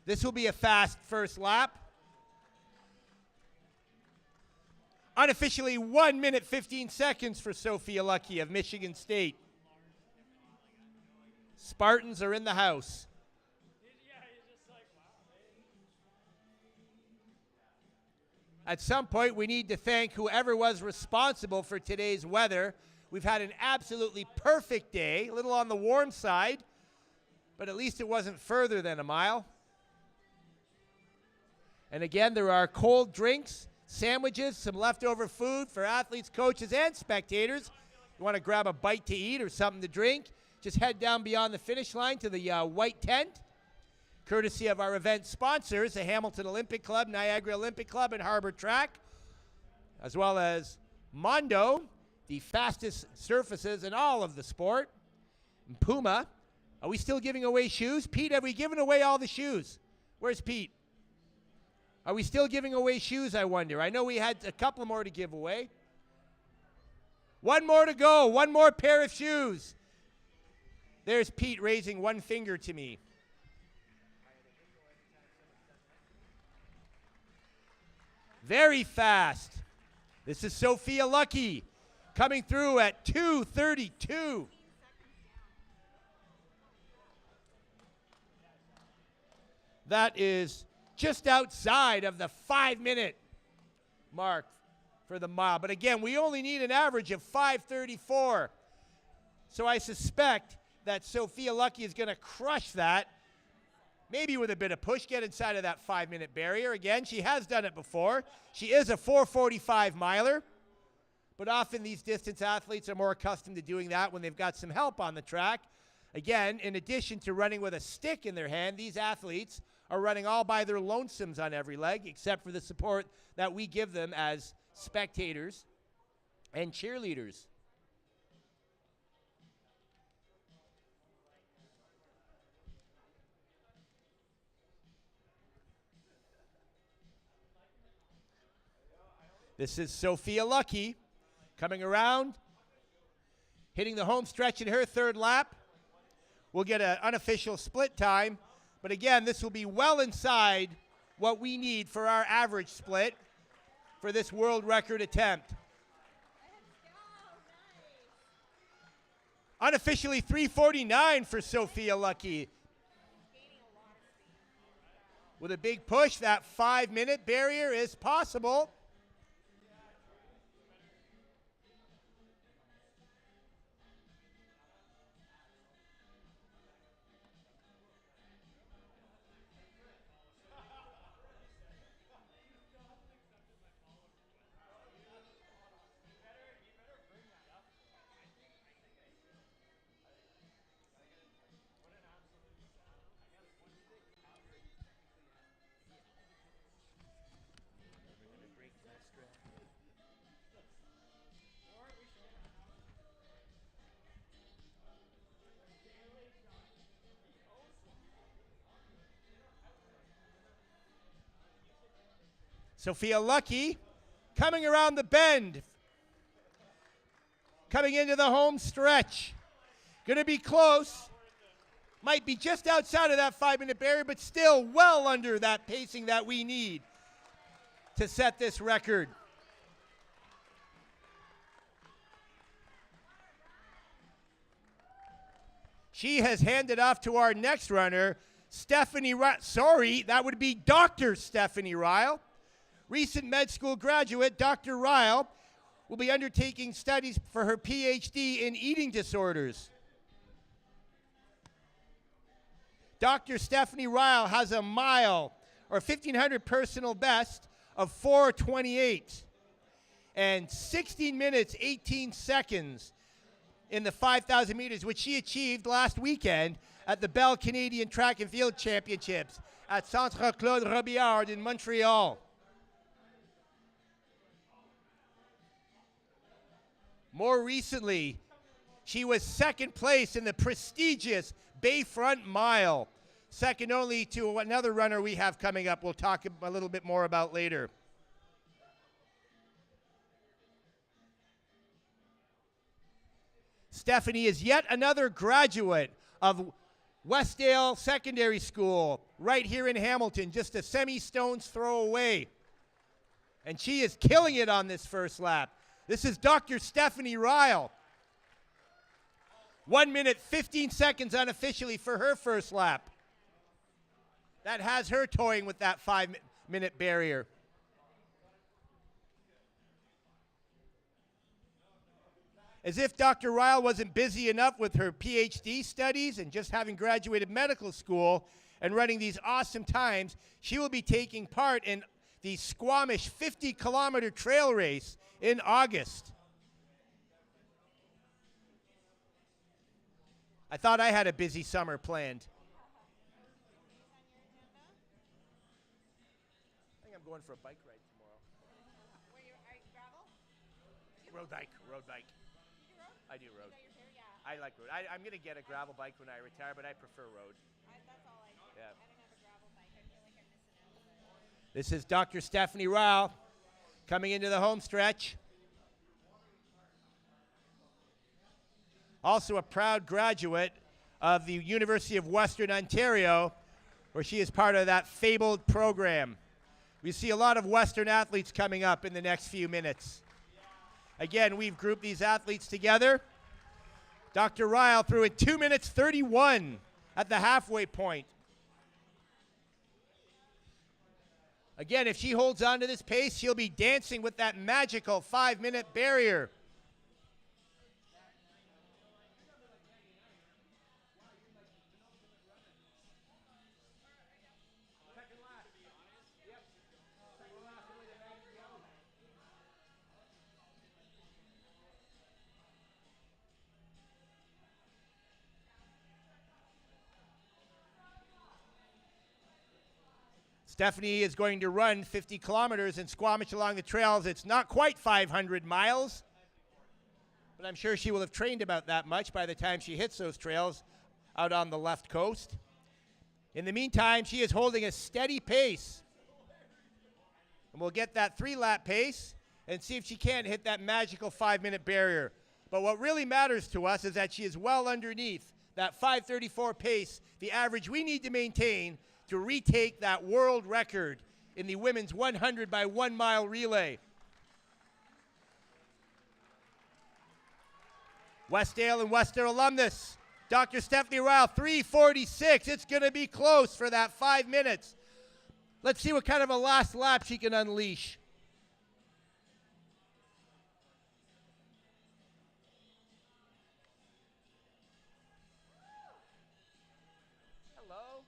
This will be a fast first lap. Unofficially 1 minute 15 seconds for Sophia Lucky of Michigan State. Spartans are in the house. At some point, we need to thank whoever was responsible for today's weather. We've had an absolutely perfect day, a little on the warm side, but at least it wasn't further than a mile. And again, there are cold drinks, sandwiches, some leftover food for athletes, coaches, and spectators. You want to grab a bite to eat or something to drink, just head down beyond the finish line to the white tent, courtesy of our event sponsors, the Hamilton Olympic Club, Niagara Olympic Club, and Harbor Track, as well as Mondo, the fastest surfaces in all of the sport, and Puma. Are we still giving away shoes? Pete, have we given away all the shoes? Where's Pete? Are we still giving away shoes, I wonder? I know we had a couple more to give away. One more to go. One more pair of shoes. There's Pete raising one finger to me. Very fast. This is Sophia Lucky coming through at 2:32. That is just outside of the 5-minute mark for the mile. But again, we only need an average of 5:34. So I suspect that Sophia Lucky is going to crush that, maybe with a bit of push, get inside of that 5-minute barrier. Again, she has done it before. She is a 4:45 miler, but often these distance athletes are more accustomed to doing that when they've got some help on the track. Again, in addition to running with a stick in their hand, these athletes are running all by their lonesomes on every leg, except for the support that we give them as spectators and cheerleaders. This is Sophia Lucky coming around, hitting the home stretch in her third lap. We'll get an unofficial split time, but again, this will be well inside what we need for our average split for this world record attempt. Unofficially 3:49 for Sophia Lucky. With a big push, that 5-minute barrier is possible. Sophia Lucky coming around the bend, coming into the home stretch. Going to be close. Might be just outside of that 5-minute barrier, but still well under that pacing that we need to set this record. She has handed off to our next runner, Stephanie Ryle. Sorry, that would be Dr. Stephanie Ryle. Recent med school graduate, Dr. Ryle will be undertaking studies for her PhD in eating disorders. Dr. Stephanie Ryle has a mile or 1,500 personal best of 4:28 and 16 minutes, 18 seconds in the 5,000 meters, which she achieved last weekend at the Bell Canadian Track and Field Championships at Centre Claude Robillard in Montreal. More recently, she was second place in the prestigious Bayfront Mile, second only to another runner we have coming up we'll talk a little bit more about later. Stephanie is yet another graduate of Westdale Secondary School right here in Hamilton, just a semi-stone's throw away. And she is killing it on this first lap. This is Dr. Stephanie Ryle. 1 minute, 15 seconds unofficially for her first lap. That has her toying with that 5-minute barrier. As if Dr. Ryle wasn't busy enough with her PhD studies and just having graduated medical school and running these awesome times, she will be taking part in the Squamish 50-kilometer trail race in August. I thought I had a busy summer planned. I think I'm going for a bike ride tomorrow. Where you are you gravel? Road bike. You do road? I do road. Is that your favorite? Yeah. I like road. I'm going to get a gravel bike when I retire, but I prefer road. That's all I do. Yeah. I don't have a gravel bike. I feel like I'm missing out. This is Dr. Stephanie Ryle coming into the home stretch. Also a proud graduate of the University of Western Ontario, where she is part of that fabled program. We see a lot of Western athletes coming up in the next few minutes. Again, we've grouped these athletes together. Dr. Ryle threw in 2 minutes 31 at the halfway point. Again, if she holds on to this pace, she'll be dancing with that magical 5-minute barrier. Stephanie is going to run 50 kilometers in Squamish along the trails. It's not quite 500 miles, but I'm sure she will have trained about that much by the time she hits those trails out on the left coast. In the meantime, she is holding a steady pace. And we'll get that 3-lap pace and see if she can't hit that magical 5-minute barrier. But what really matters to us is that she is well underneath that 5:34 pace, the average we need to maintain to retake that world record in the women's 100 by 1 mile relay. Westdale and Westdale alumnus, Dr. Stephanie Ryle, 3:46. It's going to be close for that 5 minutes. Let's see what kind of a last lap she can unleash. Hello.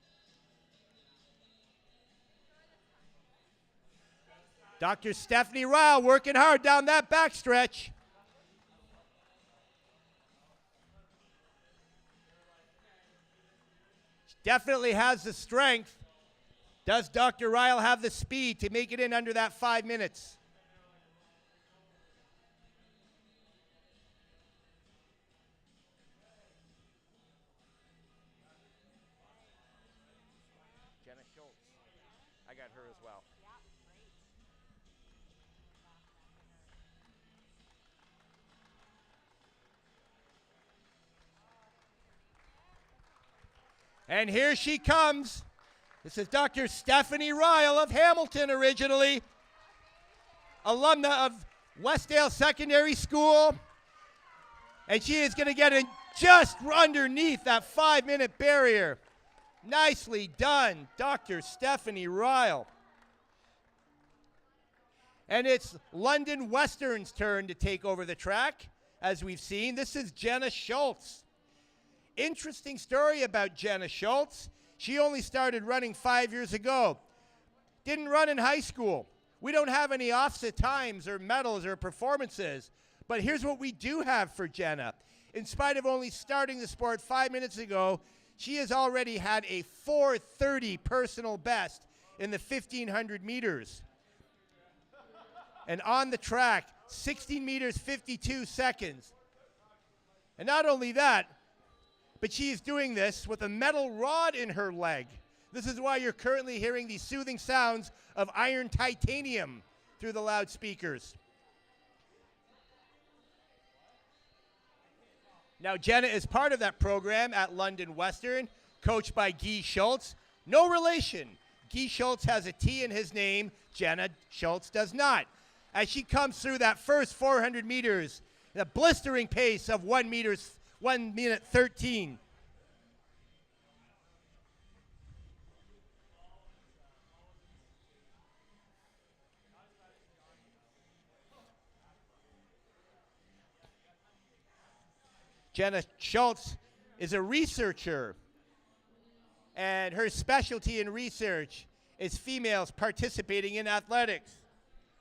Dr. Stephanie Ryle working hard down that backstretch. Definitely has the strength. Does Dr. Ryle have the speed to make it in under that 5 minutes? Jenna Schultz. I got her as well. And here she comes. This is Dr. Stephanie Ryle of Hamilton originally, alumna of Westdale Secondary School. And she is going to get in just underneath that 5-minute barrier. Nicely done, Dr. Stephanie Ryle. And it's London Western's turn to take over the track, as we've seen. This is Jenna Schultz. Interesting story about Jenna Schultz. She only started running 5 years ago. Didn't run in high school. We don't have any offset times or medals or performances. But here's what we do have for Jenna. In spite of only starting the sport 5 minutes ago, she has already had a 4:30 personal best in the 1,500 meters. And on the track, 16 meters, 52 seconds. And not only that, but she is doing this with a metal rod in her leg. This is why you're currently hearing the soothing sounds of iron titanium through the loudspeakers. Now, Jenna is part of that program at London Western, coached by Guy Schultz. No relation. Guy Schultz has a T in his name. Jenna Schultz does not. As she comes through that first 400 meters, the blistering pace of 1 minute 13. Jenna Schultz is a researcher, and her specialty in research is females participating in athletics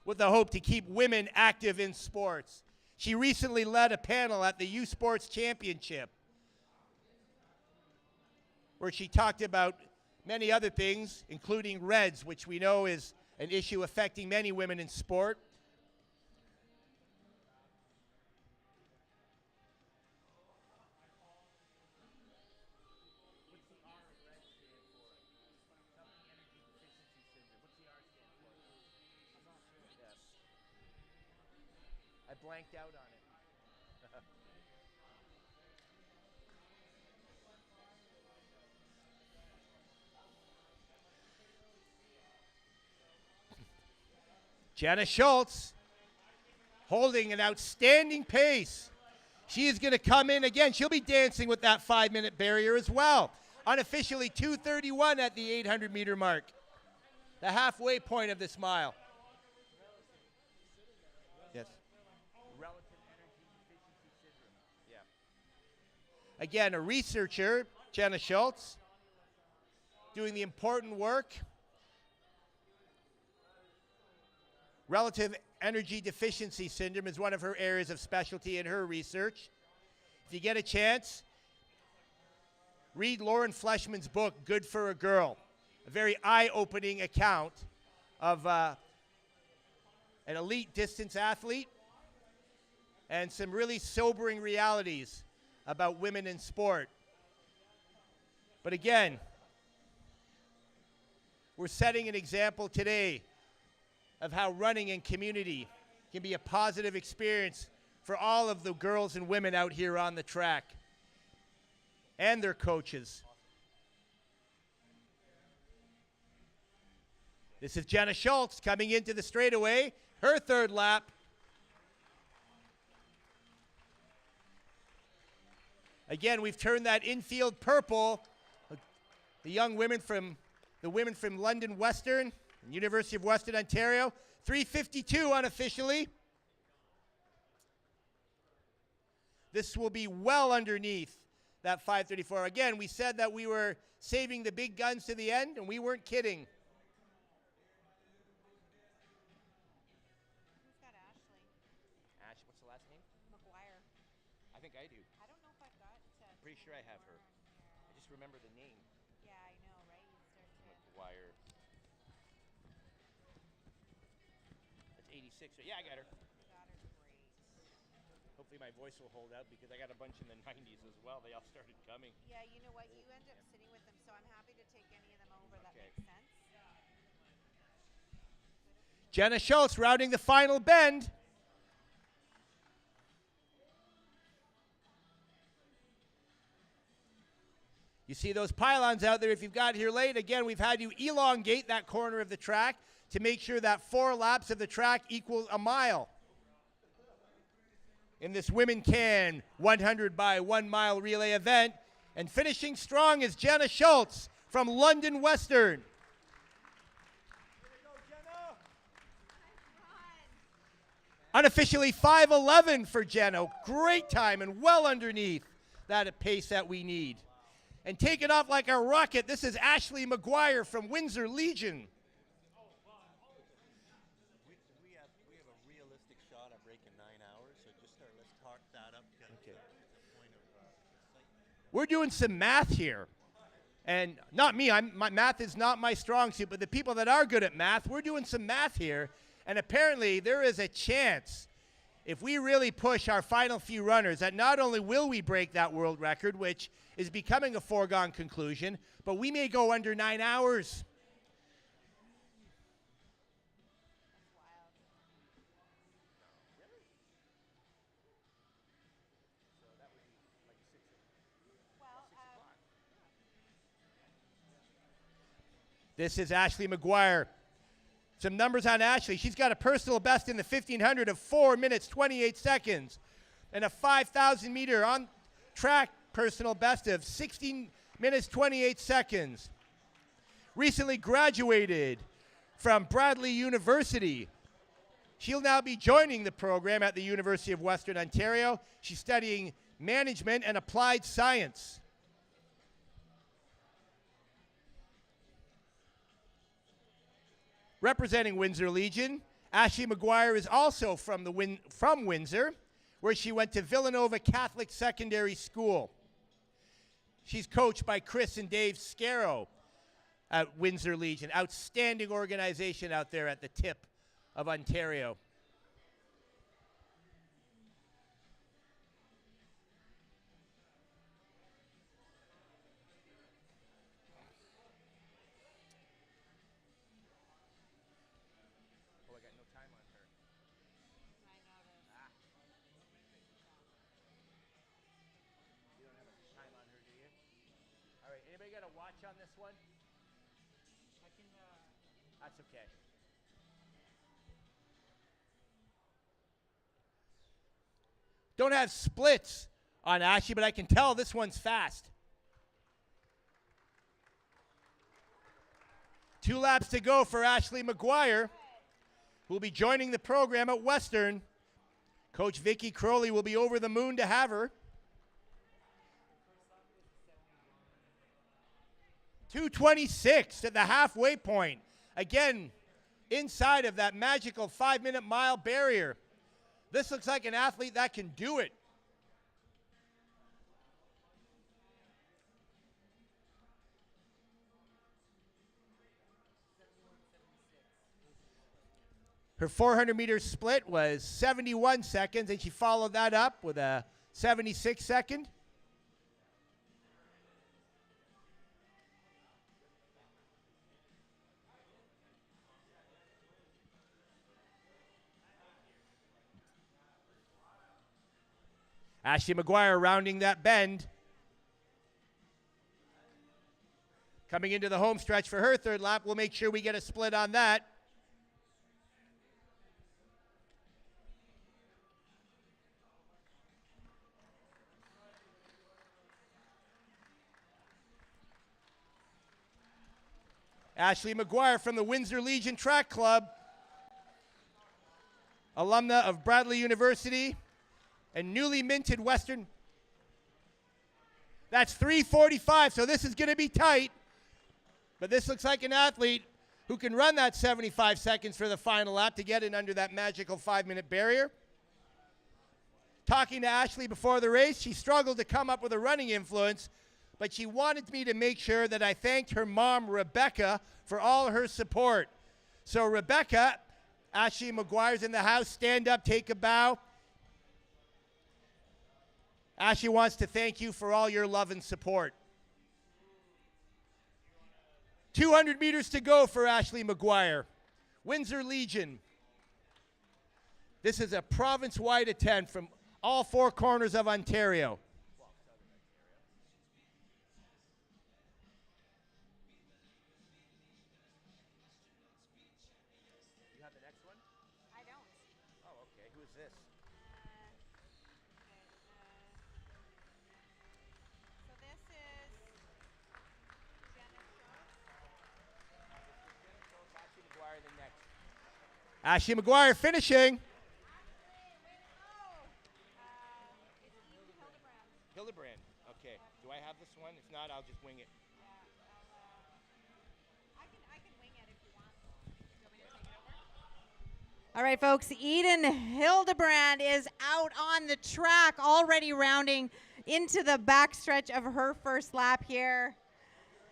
with the hope to keep women active in sports. She recently led a panel at the Youth Sports Championship where she talked about many other things, including REDS, which we know is an issue affecting many women in sport. I blanked out on it. Jenna Schultz holding an outstanding pace. She is going to come in again. She'll be dancing with that 5-minute barrier as well. Unofficially 2:31 at the 800-meter mark, the halfway point of this mile. Yes. Relative energy deficiency syndrome. Yeah. Again, a researcher, Jenna Schultz, doing the important work. Relative energy deficiency syndrome is one of her areas of specialty in her research. If you get a chance, read Lauren Fleshman's book, Good for a Girl, a very eye-opening account of an elite distance athlete and some really sobering realities about women in sport. But again, we're setting an example today of how running in community can be a positive experience for all of the girls and women out here on the track and their coaches. This is Jenna Schultz coming into the straightaway, her third lap. Again, we've turned that infield purple. The women from London Western and University of Western Ontario. 3:52 unofficially. This will be well underneath that 5:34. Again, we said that we were saving the big guns to the end, and we weren't kidding. Who's got Ashley? Ash, what's the last name? McGuire. I think I do. I don't know if I've got. I'm pretty sure I have her. I just remember the name. Yeah, I know, right? You start to. McGuire. That's 86. Yeah, I got her. Got her great. Hopefully my voice will hold out because I got a bunch in the 90s as well. They all started coming. Yeah, you know what? You end up sitting with them, so I'm happy to take any of them over. That Okay. makes sense. Jenna Schultz routing the final bend. You see those pylons out there if you've got here late. Again, we've had you elongate that corner of the track to make sure that 4 laps of the track equals a mile. In this Women Can 100 by 1 mile relay event. And finishing strong is Jenna Schultz from London Western. Unofficially 5:11 for Jenna. Great time and well underneath that pace that we need. And taking off like a rocket, this is Ashley McGuire from Windsor Legion. We have a realistic shot at breaking 9 hours, so let's talk that up. Okay. We're doing some math here. And not me, my math is not my strong suit, but the people that are good at math, we're doing some math here. And apparently there is a chance, if we really push our final few runners, that not only will we break that world record, which is becoming a foregone conclusion, but we may go under 9 hours. This is Ashley McGuire. Some numbers on Ashley. She's got a personal best in the 1500 of 4 minutes, 28 seconds. And a 5,000 meter on track personal best of 16 minutes, 28 seconds. Recently graduated from Bradley University. She'll now be joining the program at the University of Western Ontario. She's studying management and applied science. Representing Windsor Legion, Ashley McGuire is also from Windsor, where she went to Villanova Catholic Secondary School. She's coached by Chris and Dave Scarrow at Windsor Legion. Outstanding organization out there at the tip of Ontario. Anybody got a watch on this one? That's okay. Don't have splits on Ashley, but I can tell this one's fast. 2 laps to go for Ashley McGuire, who will be joining the program at Western. Coach Vicky Crowley will be over the moon to have her. 2:26 at the halfway point. Again, inside of that magical 5-minute mile barrier. This looks like an athlete that can do it. Her 400-meter split was 71 seconds, and she followed that up with a 76 second. Ashley McGuire rounding that bend. Coming into the home stretch for her third lap. We'll make sure we get a split on that. Ashley McGuire from the Windsor Legion Track Club, alumna of Bradley University and newly minted Western. That's 3:45, so this is going to be tight. But this looks like an athlete who can run that 75 seconds for the final lap to get in under that magical 5-minute barrier. Talking to Ashley before the race, she struggled to come up with a running influence, but she wanted me to make sure that I thanked her mom, Rebecca, for all her support. So Rebecca, Ashley McGuire's in the house. Stand up, take a bow. Ashley wants to thank you for all your love and support. 200 meters to go for Ashley McGuire. Windsor Legion. This is a province-wide attempt from all four corners of Ontario. You have the next one? I don't. Oh, okay. Who is this? So this is Ashley McGuire the next. Ashley McGuire finishing. Hildebrand. Okay. Do I have this one? If not, I'll just wing it. I can wing it if you want. Do you want me to take it over? All right, folks. Eden Hildebrand is out on the track, already rounding into the backstretch of her first lap here.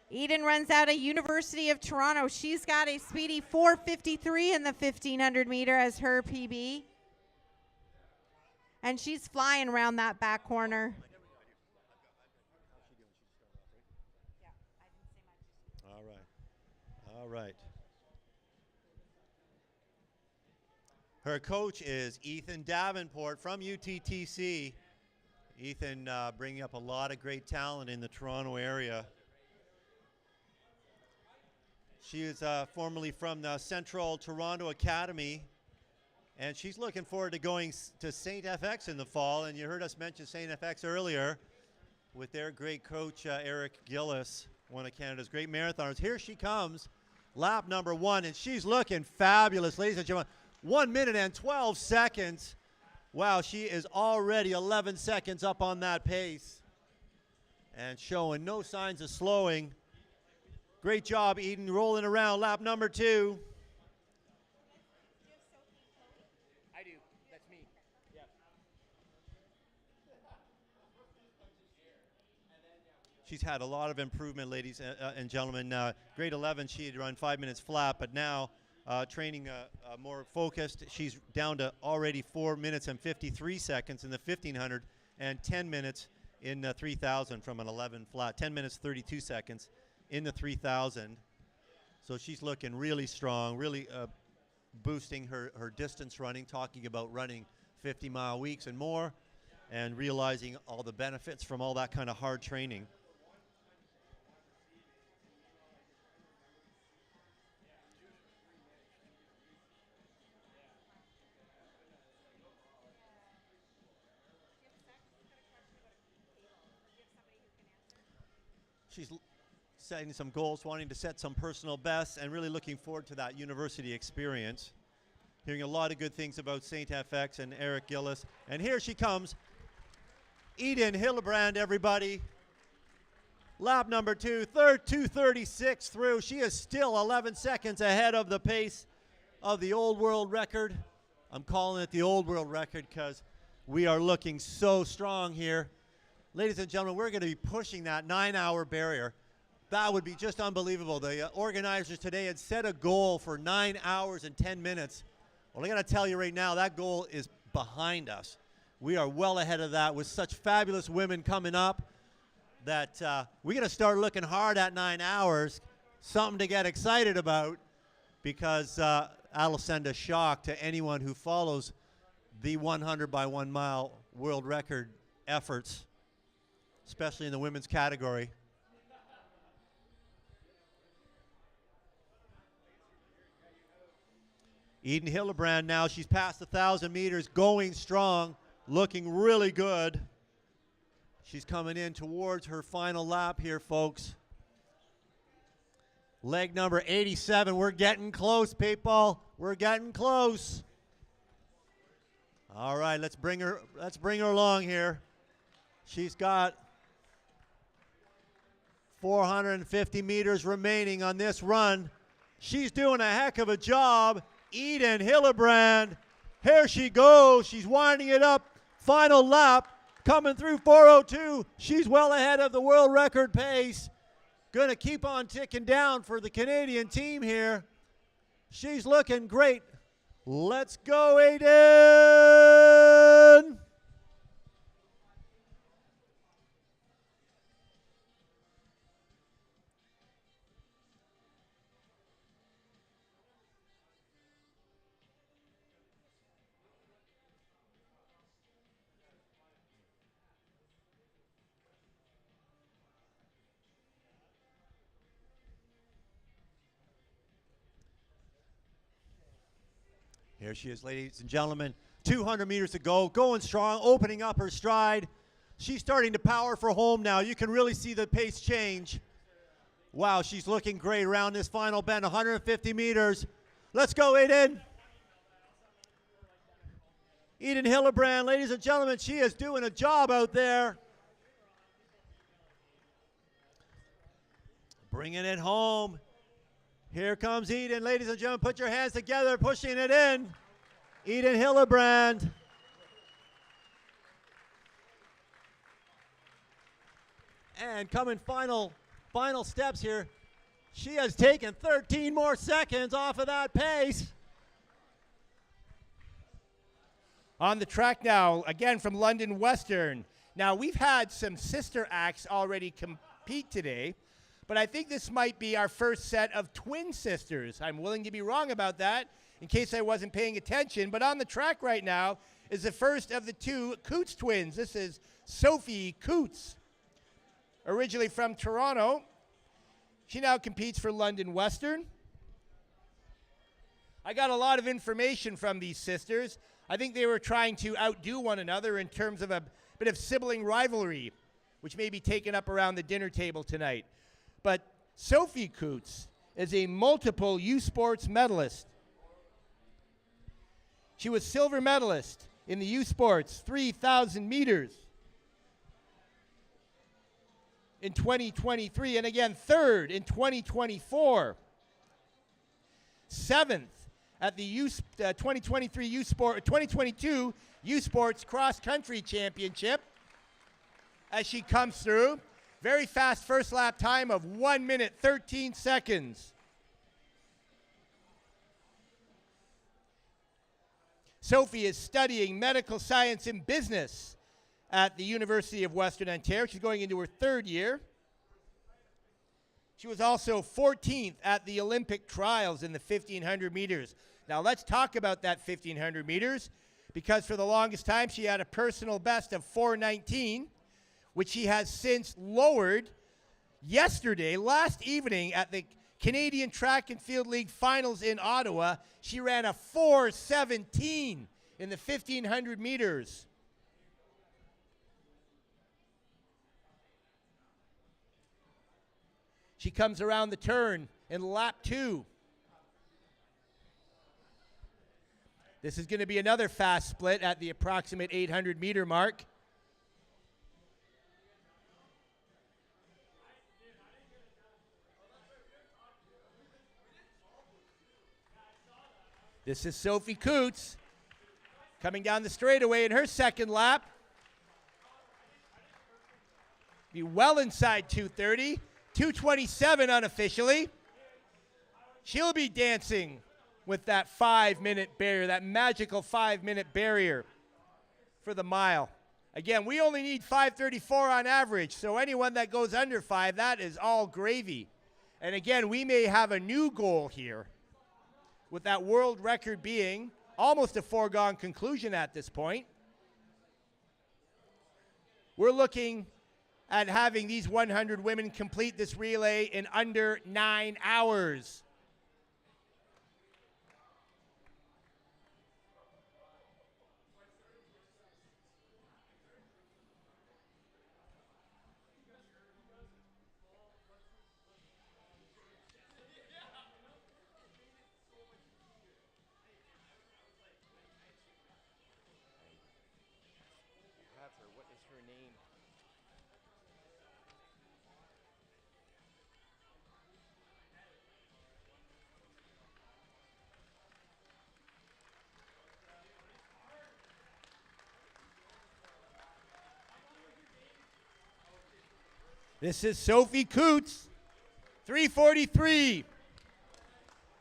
Eden runs out of University of Toronto. She's got a speedy 4:53 in the 1500 meter as her PB. And she's flying around that back corner. All right. Her coach is Ethan Davenport from UTTC. Ethan bringing up a lot of great talent in the Toronto area. She is formerly from the Central Toronto Academy, and she's looking forward to going to St. FX in the fall. And you heard us mention St. FX earlier with their great coach, Eric Gillis, one of Canada's great marathoners. Here she comes, lap number 1, and she's looking fabulous, ladies and gentlemen. 1 minute and 12 seconds. Wow, she is already 11 seconds up on that pace and showing no signs of slowing. Great job, Eden, rolling around lap number 2. I do. That's me. Yeah. She's had a lot of improvement, ladies and gentlemen. Grade 11, she had run 5 minutes flat, but now training more focused. She's down to already 4 minutes and 53 seconds in the 1500 and 10 minutes in the 3000 from an 11 flat. 10 minutes, 32 seconds in the 3000. So she's looking really strong, really boosting her distance running, talking about running 50-mile weeks and more, and realizing all the benefits from all that kind of hard training. She's setting some goals, wanting to set some personal bests, and really looking forward to that university experience. Hearing a lot of good things about St. FX and Eric Gillis. And here she comes, Eden Hildebrand, everybody. Lap number 2, 2:36 through. She is still 11 seconds ahead of the pace of the old world record. I'm calling it the old world record because we are looking so strong here. Ladies and gentlemen, we're going to be pushing that 9-hour barrier. That would be just unbelievable. The organizers today had set a goal for 9 hours and 10 minutes. Well, I got to tell you right now, that goal is behind us. We are well ahead of that with such fabulous women coming up that we're going to start looking hard at 9 hours, something to get excited about, because that'll send a shock to anyone who follows the 100 by 1 mile world record efforts, especially in the women's category. Eden Hillebrand now, she's past 1,000 meters, going strong, looking really good. She's coming in towards her final lap here, folks. Leg number 87, we're getting close, people. We're getting close. All right, let's bring her along here. She's got 450 meters remaining on this run. She's doing a heck of a job. Eden Hillebrand, here she goes. She's winding it up. Final lap, coming through 4:02. She's well ahead of the world record pace. Going to keep on ticking down for the Canadian team here. She's looking great. Let's go, Eden! Here she is, ladies and gentlemen. 200 meters to go, going strong, opening up her stride. She's starting to power for home now. You can really see the pace change. Wow, she's looking great around this final bend, 150 meters. Let's go, Eden. Eden Hillebrand, ladies and gentlemen, she is doing a job out there. Bringing it home. Here comes Eden. Ladies and gentlemen, put your hands together, pushing it in. Eden Hillebrand. And coming final steps here. She has taken 13 more seconds off of that pace. On the track now, again from London Western. Now, we've had some sister acts already compete today, but I think this might be our first set of twin sisters. I'm willing to be wrong about that in case I wasn't paying attention, but on the track right now is the first of the two Coots twins. This is Sophie Coots, originally from Toronto. She now competes for London Western. I got a lot of information from these sisters. I think they were trying to outdo one another in terms of a bit of sibling rivalry, which may be taken up around the dinner table tonight. But Sophie Coots is a multiple U Sports medalist. She was silver medalist in the U Sports 3,000 meters in 2023, and again third in 2024. Seventh at the 2022 U Sports Cross Country Championship as she comes through. Very fast first lap time of 1 minute, 13 seconds. Sophie is studying medical science and business at the University of Western Ontario. She's going into her third year. She was also 14th at the Olympic trials in the 1,500 meters. Now let's talk about that 1,500 meters, because for the longest time she had a personal best of 4:19, which she has since lowered. Yesterday, last evening at the Canadian Track and Field League Finals in Ottawa, she ran a 4:17 in the 1,500 meters. She comes around the turn in lap 2. This is going to be another fast split at the approximate 800-meter mark. This is Sophie Coots coming down the straightaway in her second lap. Be well inside 2:30, 2:27 unofficially. She'll be dancing with that 5-minute barrier, that magical 5-minute barrier for the mile. Again, we only need 5:34 on average, so anyone that goes under 5, that is all gravy. And again, we may have a new goal here, with that world record being almost a foregone conclusion at this point. We're looking at having these 100 women complete this relay in under 9 hours. What is her name? This is Sophie Coots, 3:43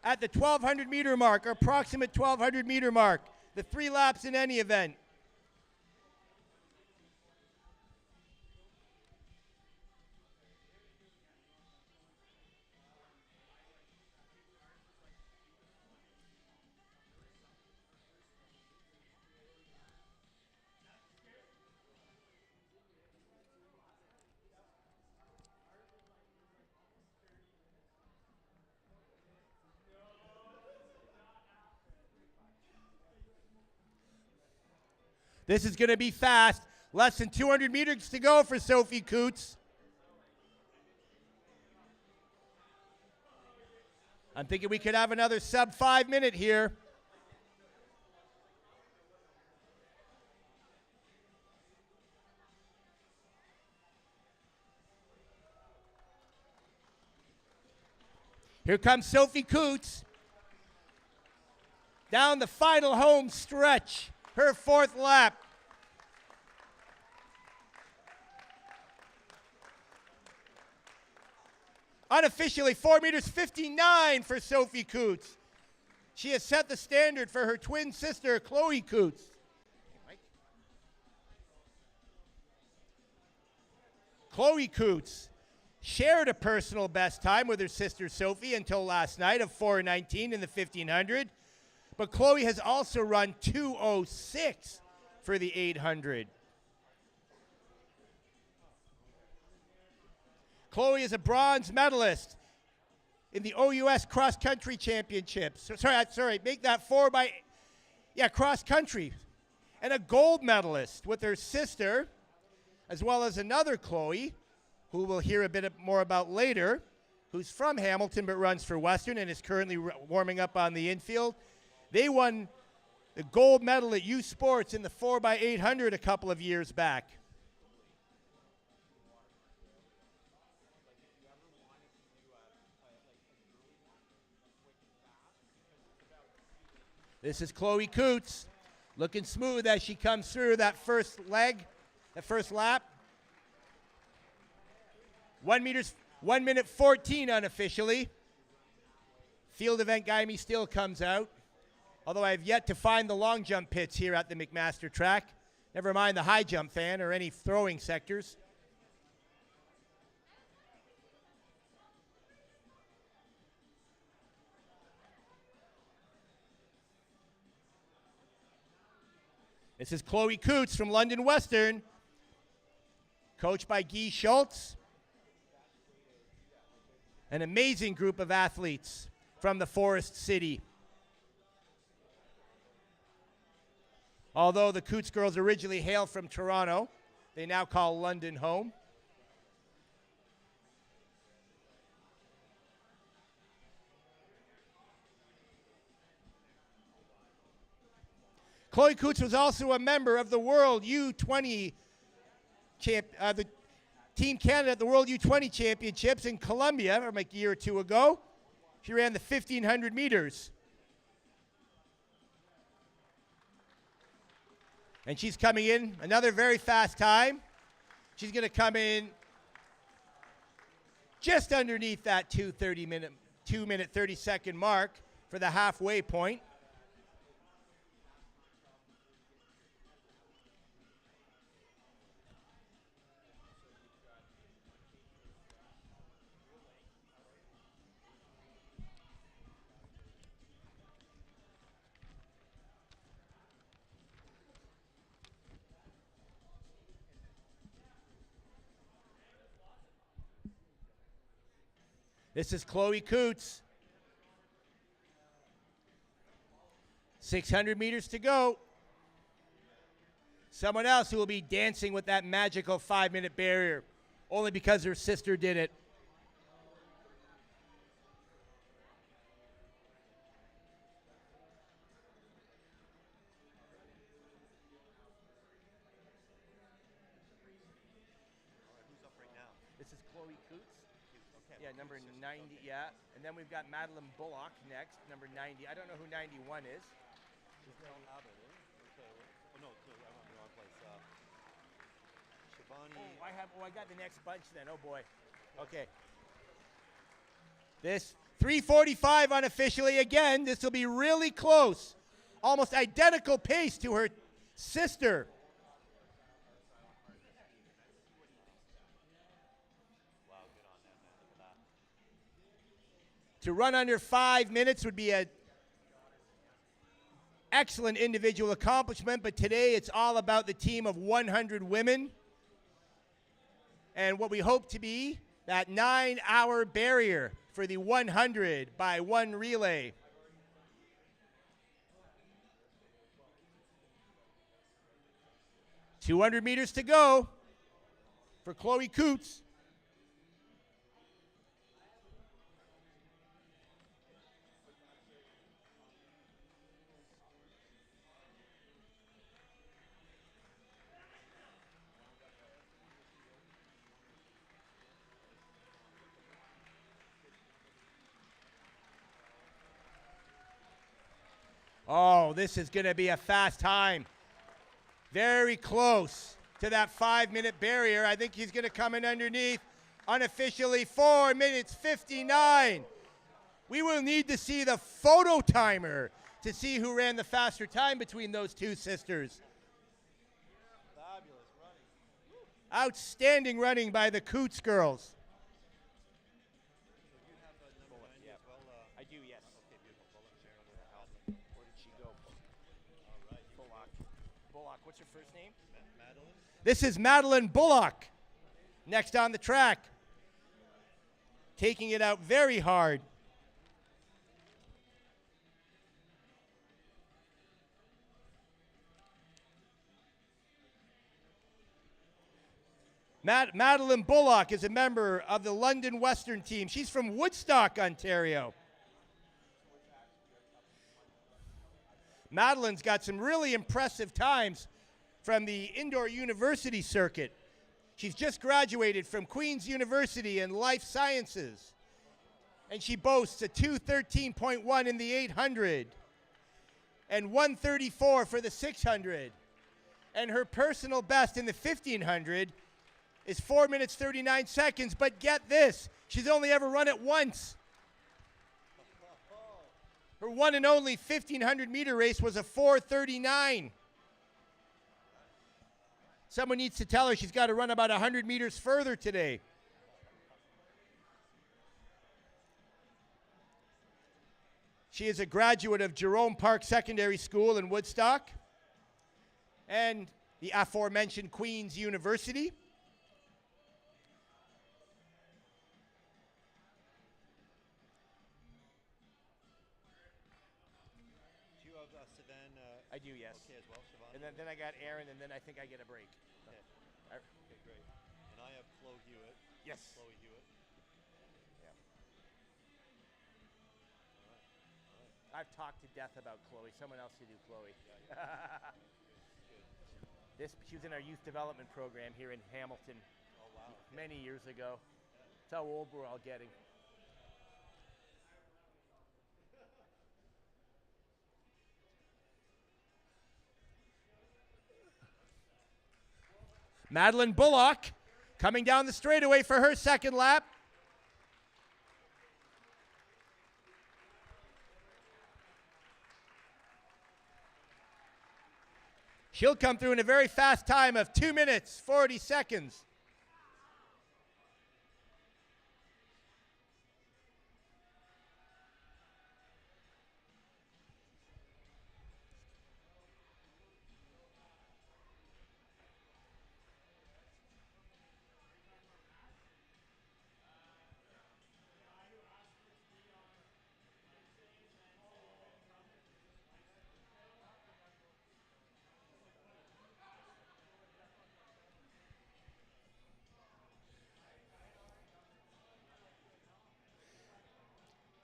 at the 1,200 meter mark, or approximate 1,200 meter mark. The 3 laps in any event. This is going to be fast. Less than 200 meters to go for Sophie Coots. I'm thinking we could have another sub 5 minute here. Here comes Sophie Coots. Down the final home stretch. Her 4th lap. Unofficially 4 meters 59 for Sophie Coots. She has set the standard for her twin sister, Chloe Coots. Chloe Coots shared a personal best time with her sister Sophie until last night of 4:19 in the 1500. But Chloe has also run 2:06 for the 800. Chloe is a bronze medalist in the OUS Cross Country Championships. Sorry, make that cross country. And a gold medalist with her sister, as well as another Chloe, who we'll hear a bit more about later, who's from Hamilton but runs for Western and is currently warming up on the infield. They won the gold medal at U Sports in the 4x800 a couple of years back. This is Chloe Coots, looking smooth as she comes through that first leg, that first lap. 1 minute 14 unofficially. Field event guy me still comes out. Although I have yet to find the long jump pits here at the McMaster track. Never mind the high jump fan or any throwing sectors. This is Chloe Coots from London Western, coached by Guy Schultz. An amazing group of athletes from the Forest City. Although the Coots girls originally hail from Toronto, they now call London home. Chloe Coots was also a member of the World U20 the Team Canada at the World U20 Championships in Colombia from a year or two ago. She ran the 1,500 meters. And she's coming in another very fast time. She's going to come in just underneath that 2 minute 30 second mark for the halfway point. This is Chloe Coots. 600 meters to go. Someone else who will be dancing with that magical 5-minute barrier, only because her sister did it. Who's up right now? This is Chloe Coots. Yeah, number 90, yeah. And then we've got Madeline Bullock next, number 90. I don't know who 91 is. No, I'm on the wrong place. Shivani. I got the next bunch then. Oh boy. Okay. This 3:45 unofficially again. This will be really close. Almost identical pace to her sister. Wow, good on them, man. Look at that. To run under 5 minutes would be an excellent individual accomplishment, but today it's all about the team of 100 women and what we hope to be that 9-hour barrier for the 100 by 1 relay. $200 meters to go for Chloe Coots. Oh, this is going to be a fast time. Very close to that 5-minute barrier. I think he's going to come in underneath. Unofficially 4 minutes 59. We will need to see the photo timer to see who ran the faster time between those two sisters. Fabulous running. Outstanding running by the Coots girls. You have number 90 as well? I do, yes. Okay, beautiful. Madeline. Where did she go? All right. Bullock. What's her first name? Madeline. This is Madeline Bullock. Next on the track. Taking it out very hard. Madeline Bullock is a member of the London Western team. She's from Woodstock, Ontario. Madeline's got some really impressive times from the indoor university circuit. She's just graduated from Queen's University in Life Sciences, and she boasts a 2:13.1 in the 800 and 1:34 for the 600. And her personal best in the 1500 is 4 minutes 39 seconds, but get this, she's only ever run it once. Her one and only 1500 meter race was a 4:39. Someone needs to tell her she's got to run about 100 meters further today. She is a graduate of Jerome Park Secondary School in Woodstock and the aforementioned Queen's University. Do you have Sivan? I do, yes. Okay, as well, Shivani. And then I got Aaron, and then I think I get a break. Okay. Okay, great. And I have Chloe Hewitt. Yes. Chloe Hewitt. Yeah. I've talked to death about Chloe. Someone else should do Chloe. She was in our youth development program here in Hamilton many years ago. That's how old we're all getting. Madeline Bullock coming down the straightaway for her second lap. She'll come through in a very fast time of 2 minutes, 40 seconds.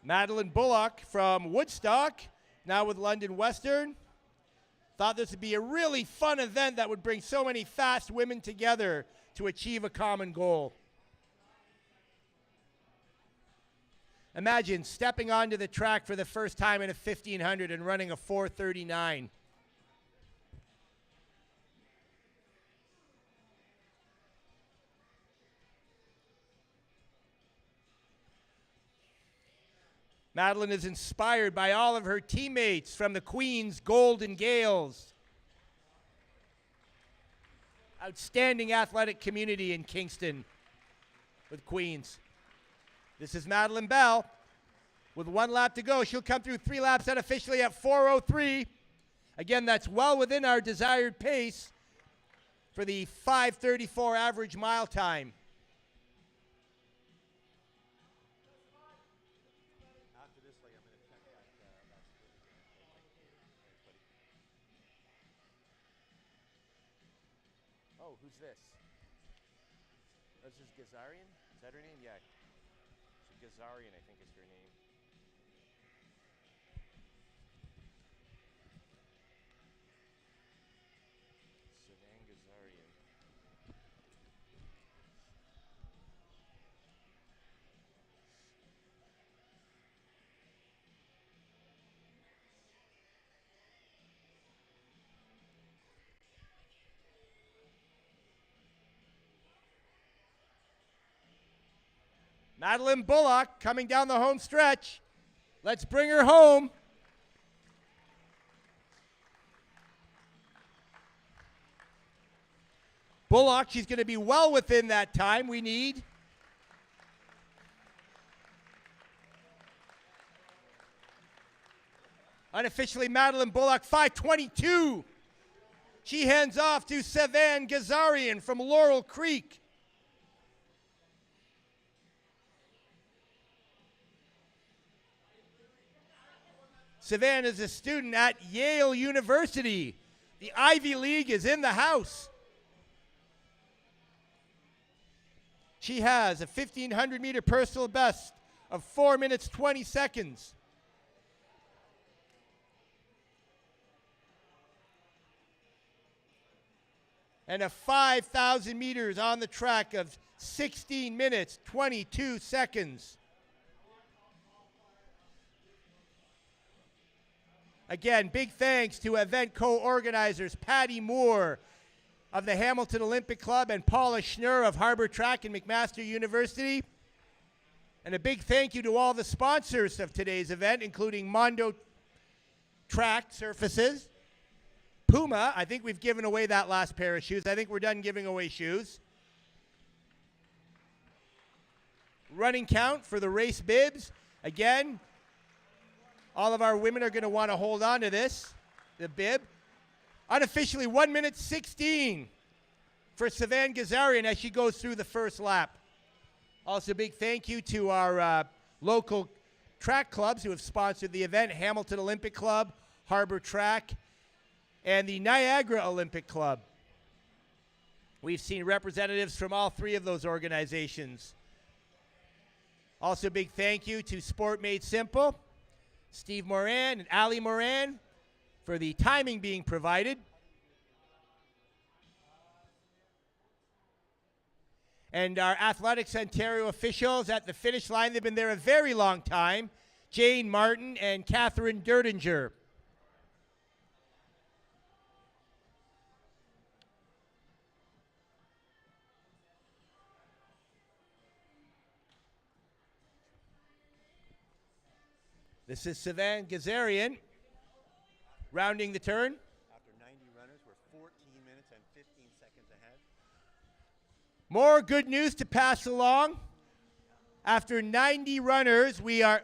Madeline Bullock from Woodstock, now with London Western. Thought this would be a really fun event that would bring so many fast women together to achieve a common goal. Imagine stepping onto the track for the first time in a 1500 and running a 4:39. Madeline is inspired by all of her teammates from the Queens Golden Gales. Outstanding athletic community in Kingston with Queens. This is Madeline Bell with 1 lap to go. She'll come through 3 laps unofficially at 4:03. Again, that's well within our desired pace for the 5:34 average mile time. Oh, who's this? This is Gazarian? Is that her name? Yeah. Gazarian, I think is her name. Savan Gazarian. Madeline Bullock coming down the home stretch. Let's bring her home. Bullock, she's going to be well within that time we need. Unofficially, Madeline Bullock, 5:22. She hands off to Savan Gazarian from Laurel Creek. Savan is a student at Yale University. The Ivy League is in the house. She has a 1,500-meter personal best of 4 minutes, 20 seconds. And a 5,000 meters on the track of 16 minutes, 22 seconds. Again, big thanks to event co-organizers Patty Moore of the Hamilton Olympic Club and Paula Schnurr of Harbor Track and McMaster University. And a big thank you to all the sponsors of today's event, including Mondo Track Surfaces, Puma. I think we've given away that last pair of shoes. I think we're done giving away shoes. Running count for the race bibs. Again, all of our women are going to want to hold on to this, the bib. Unofficially, 1 minute 16 for Savan Gazarian as she goes through the first lap. Also, big thank you to our local track clubs who have sponsored the event, Hamilton Olympic Club, Harbor Track, and the Niagara Olympic Club. We've seen representatives from all 3 of those organizations. Also, big thank you to Sport Made Simple, Steve Moran and Ali Moran for the timing being provided. And our Athletics Ontario officials at the finish line, they've been there a very long time, Jane Martin and Catherine Derdinger. This is Savan Gazarian rounding the turn. After 90 runners, we're 14 minutes and 15 seconds ahead. More good news to pass along. After 90 runners, we are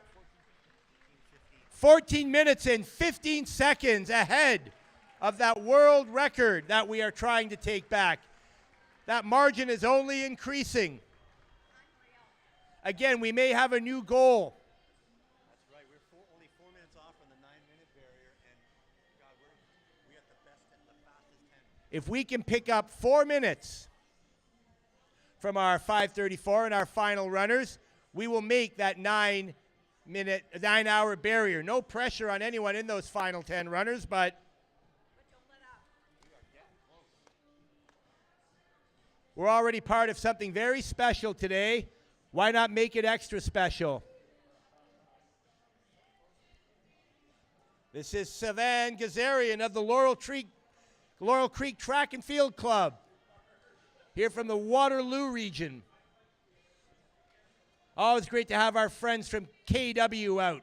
14 minutes and 15 seconds ahead of that world record that we are trying to take back. That margin is only increasing. Again, we may have a new goal. Only 4 minutes off from the 9-minute barrier, and God, we got the fastest 10. If we can pick up 4 minutes from our 5:34 and our final runners, we will make that 9 9-hour barrier. No pressure on anyone in those final 10 runners, but we're already part of something very special today. Why not make it extra special? This is Sivan Gazarian of the Laurel Creek Track and Field Club, here from the Waterloo region. Always great to have our friends from KW out.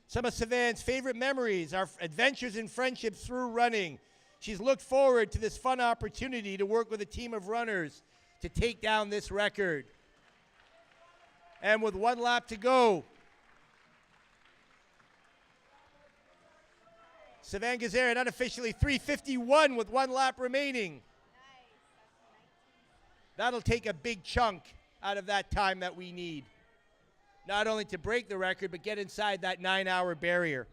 Some of Sivan's favorite memories are adventures and friendships through running. She's looked forward to this fun opportunity to work with a team of runners to take down this record. And with 1 lap to go, Sivan Gazarian unofficially 3:51 with 1 lap remaining. That'll take a big chunk out of that time that we need. Not only to break the record, but get inside that 9-hour barrier.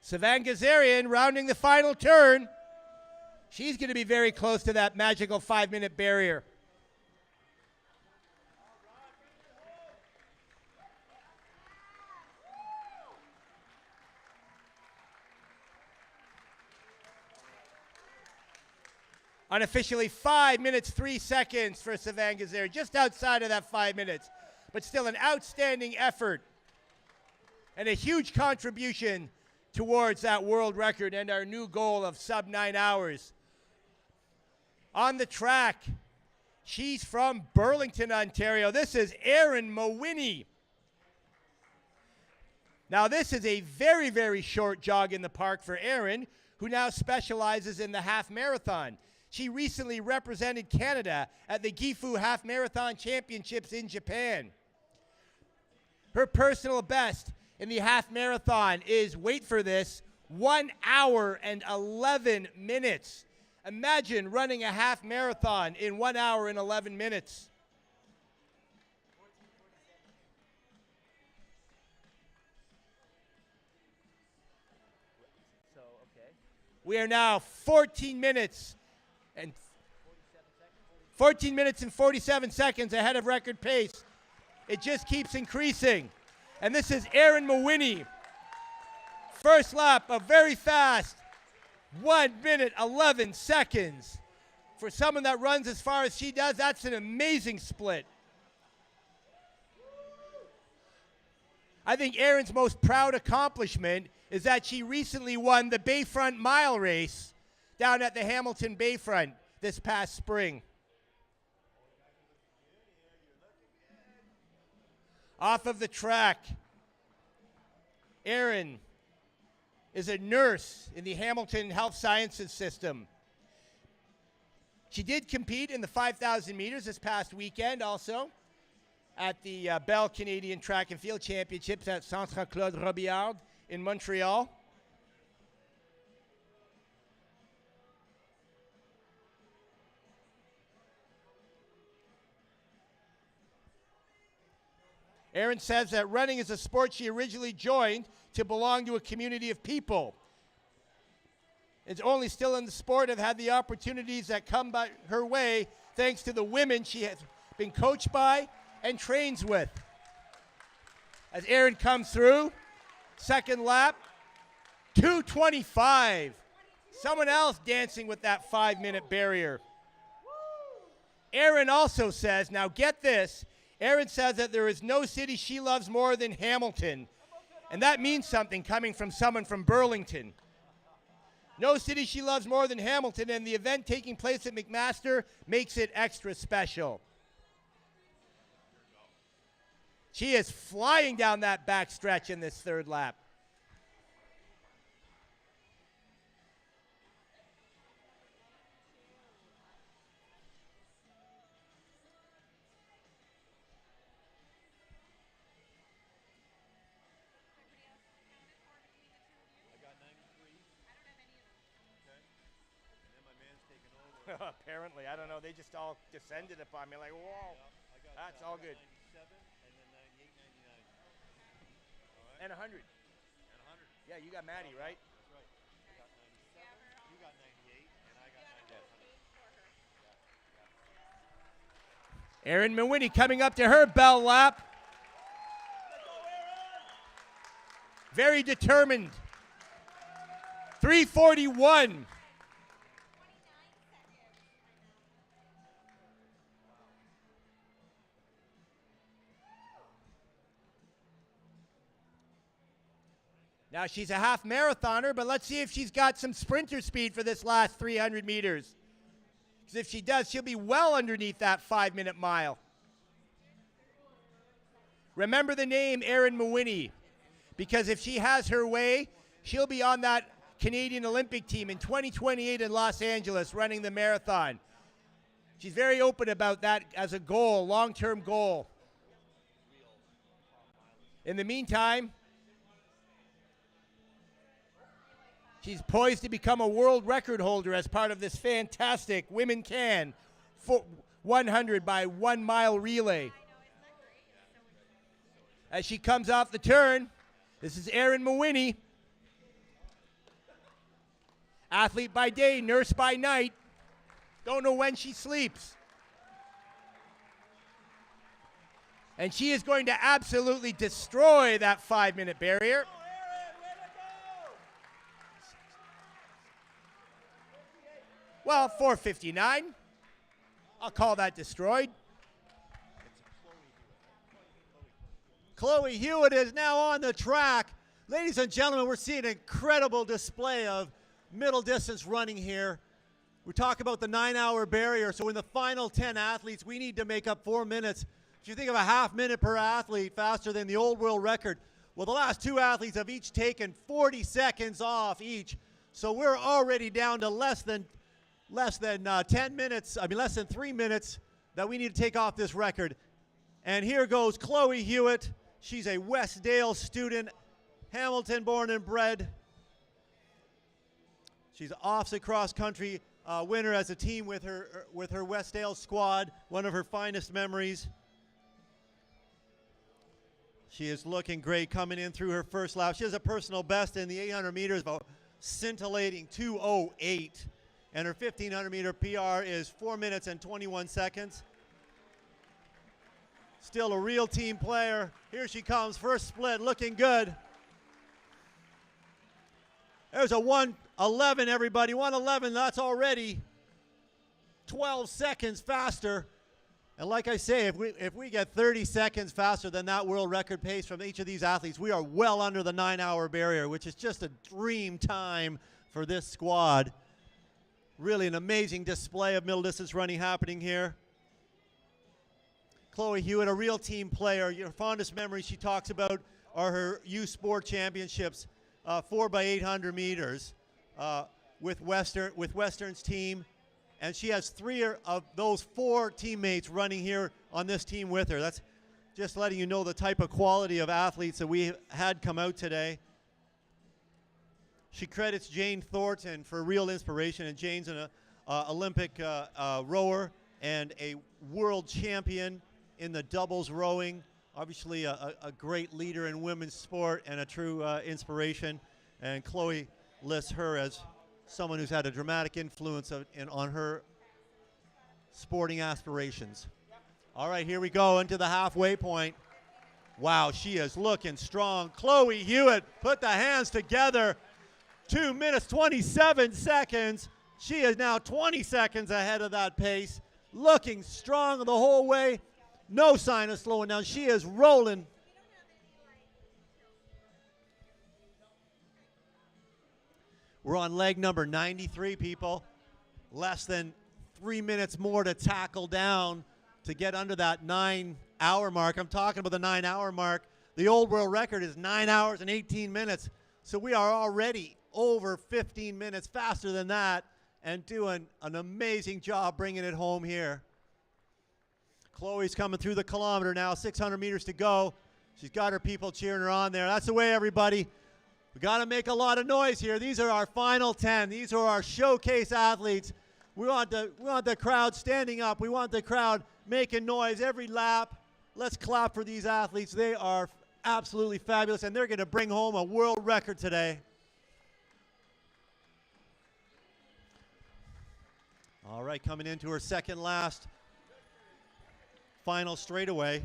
Sivan Gazarian rounding the final turn. She's going to be very close to that magical 5-minute barrier. Unofficially 5 minutes 3 seconds for Sivan Gazarian, just outside of that 5 minutes, but still an outstanding effort and a huge contribution towards that world record and our new goal of sub 9 hours. On the track, she's from Burlington, Ontario. This is Erin Mawhinney. Now this is a very, very short jog in the park for Erin, who now specializes in the half marathon. She recently represented Canada at the Gifu Half Marathon Championships in Japan. Her personal best in the half marathon is, wait for this, 1 hour and 11 minutes. Imagine running a half marathon in 1 hour and 11 minutes. We are now 14 minutes and 47 seconds ahead of record pace. It just keeps increasing. And this is Erin Mawhinney. First lap, a very fast 1 minute, 11 seconds. For someone that runs as far as she does, that's an amazing split. I think Erin's most proud accomplishment is that she recently won the Bayfront Mile Race down at the Hamilton Bayfront this past spring. Off of the track, Erin is a nurse in the Hamilton Health Sciences System. She did compete in the 5,000 meters this past weekend also at the Bell Canadian Track and Field Championships at Centre Claude Robillard in Montreal. Erin says that running is a sport she originally joined to belong to a community of people. It's only still in the sport have had the opportunities that come by her way thanks to the women she has been coached by and trains with. As Erin comes through, second lap, 2:25. Someone else dancing with that 5-minute barrier. Erin also says, now get this, Erin says that there is no city she loves more than Hamilton. And that means something coming from someone from Burlington. No city she loves more than Hamilton, and the event taking place at McMaster makes it extra special. She is flying down that back stretch in this third lap. Apparently, I don't know. They just all descended upon me like, whoa. That's all good. 97 and then 98, 99. All right. And 100. And 100. Yeah, you got Maddie, right? That's right. I got 97, you got 98, and I got 98. Erin Mawhinney coming up to her bell lap. Very determined. 3:41. Now she's a half marathoner, but let's see if she's got some sprinter speed for this last 300 meters. Because if she does, she'll be well underneath that 5-minute mile. Remember the name Erin Mawhinney, because if she has her way, she'll be on that Canadian Olympic team in 2028 in Los Angeles running the marathon. She's very open about that as a goal, long-term goal. In the meantime, she's poised to become a world record holder as part of this fantastic Women Can 100 by 1 mile relay. As she comes off the turn, this is Erin Mawhinney. Athlete by day, nurse by night. Don't know when she sleeps. And she is going to absolutely destroy that 5-minute barrier. Well, 4:59. I'll call that destroyed. Chloe Hewitt is now on the track. Ladies and gentlemen, we're seeing an incredible display of middle distance running here. We talk about the 9-hour barrier. So in the final 10 athletes, we need to make up 4 minutes. If you think of a half minute per athlete faster than the old world record, well, the last 2 athletes have each taken 40 seconds off each. So we're already down to less than 10 minutes, less than 3 minutes that we need to take off this record. And here goes Chloe Hewitt. She's a Westdale student, Hamilton born and bred. She's OFSA cross country winner as a team with her Westdale squad, one of her finest memories. She is looking great coming in through her first lap. She has a personal best in the 800 meters, about scintillating 2:08. And her 1,500 meter PR is 4 minutes and 21 seconds. Still a real team player. Here she comes, first split, looking good. There's a 1:11, everybody. 1:11, that's already 12 seconds faster. And like I say, if we get 30 seconds faster than that world record pace from each of these athletes, we are well under the 9-hour barrier, which is just a dream time for this squad. Really an amazing display of middle distance running happening here. Chloe Hewitt, a real team player. Your fondest memories she talks about are her youth sport championships, 4x800 meters with Western's team. And she has 3 of those 4 teammates running here on this team with her. That's just letting you know the type of quality of athletes that we had come out today. She credits Jane Thornton for real inspiration, and Jane's an Olympic rower and a world champion in the doubles rowing. Obviously a great leader in women's sport and a true inspiration. And Chloe lists her as someone who's had a dramatic influence on her sporting aspirations. All right, here we go into the halfway point. Wow, she is looking strong. Chloe Hewitt put the hands together. 2 minutes, 27 seconds. She is now 20 seconds ahead of that pace. Looking strong the whole way. No sign of slowing down. She is rolling. We're on leg number 93, people. Less than 3 minutes more to tackle down to get under that 9 hour mark. I'm talking about the 9-hour mark. The old world record is 9 hours and 18 minutes. So we are already over 15 minutes faster than that and doing an amazing job bringing it home here. Chloe's coming through the kilometer now, 600 meters to go. She's got her people cheering her on there. That's the way, everybody. We got to make a lot of noise here. These are our final 10. These are our showcase athletes. We want the crowd standing up. We want the crowd making noise every lap. Let's clap for these athletes. They are absolutely fabulous, and they're going to bring home a world record today. All right, coming into her second last final straightaway,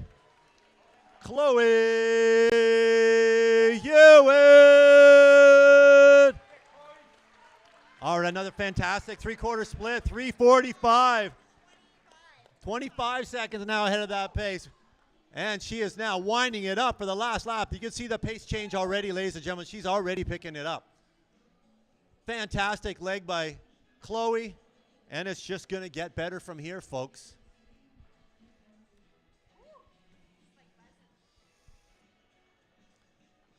Chloe Hewitt. All right, another fantastic three-quarter split, 3:45. 25 seconds now ahead of that pace. And she is now winding it up for the last lap. You can see the pace change already, ladies and gentlemen. She's already picking it up. Fantastic leg by Chloe. And it's just going to get better from here, folks.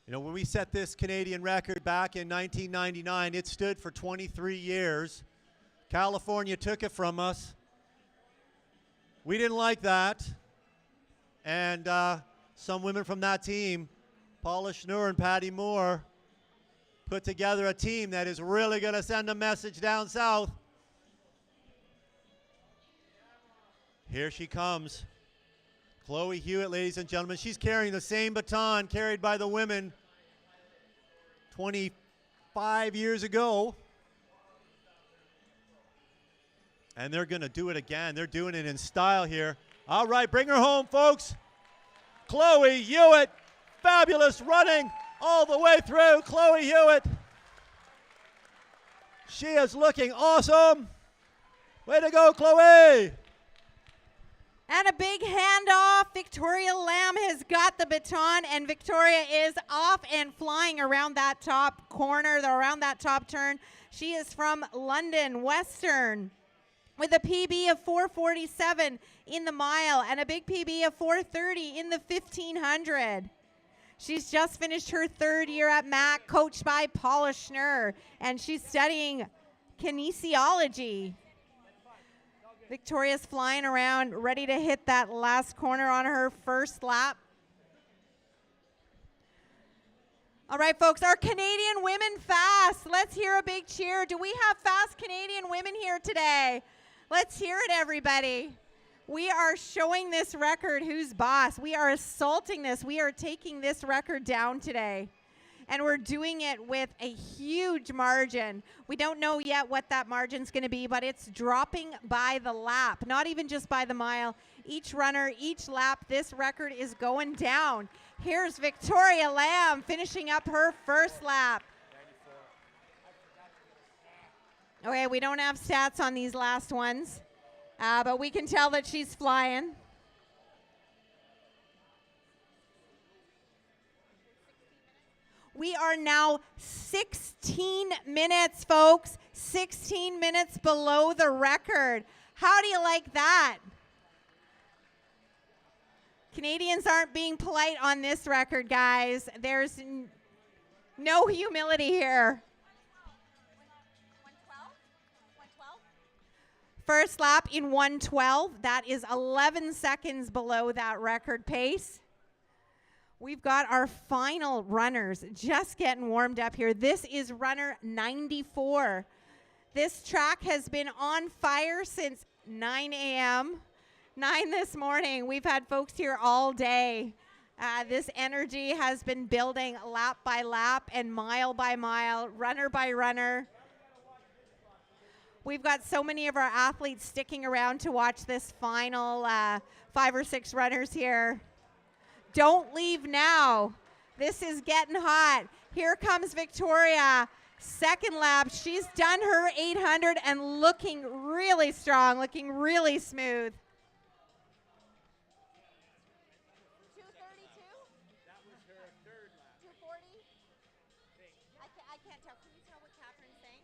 You know, when we set this Canadian record back in 1999, it stood for 23 years. California took it from us. We didn't like that. And some women from that team, Paula Schnur and Patty Moore, put together a team that is really going to send a message down south. Here she comes. Chloe Hewitt, ladies and gentlemen. She's carrying the same baton carried by the women 25 years ago. And they're going to do it again. They're doing it in style here. All right, bring her home, folks. Chloe Hewitt, fabulous running all the way through. Chloe Hewitt. She is looking awesome. Way to go, Chloe. And a big handoff. Victoria Lamb has got the baton, and Victoria is off and flying around that top corner, around that top turn. She is from London Western with a PB of 4:47 in the mile and a big PB of 4:30 in the 1500. She's just finished her third year at MAC, coached by Paula Schnur, and she's studying kinesiology. Victoria's flying around, ready to hit that last corner on her first lap. All right, folks, our Canadian women fast. Let's hear a big cheer. Do we have fast Canadian women here today? Let's hear it, everybody. We are showing this record who's boss. We are assaulting this. We are taking this record down today. And we're doing it with a huge margin. We don't know yet what that margin's going to be, but it's dropping by the lap, not even just by the mile. Each runner, each lap, this record is going down. Here's Victoria Lamb finishing up her first lap. Okay, we don't have stats on these last ones, but we can tell that she's flying. We are now 16 minutes, folks. 16 minutes below the record. How do you like that? Canadians aren't being polite on this record, guys. There's no humility here. 112? First lap in 112. That is 11 seconds below that record pace. We've got our final runners just getting warmed up here. This is runner 94. This track has been on fire since 9 a.m. 9 this morning. We've had folks here all day. This energy has been building lap by lap and mile by mile, runner by runner. We've got so many of our athletes sticking around to watch this final 5 or 6 runners here. Don't leave now. This is getting hot. Here comes Victoria. Second lap. She's done her 800 and looking really strong, looking really smooth. 232? That was her third lap. 240? I can't tell. Can you tell what Catherine's saying?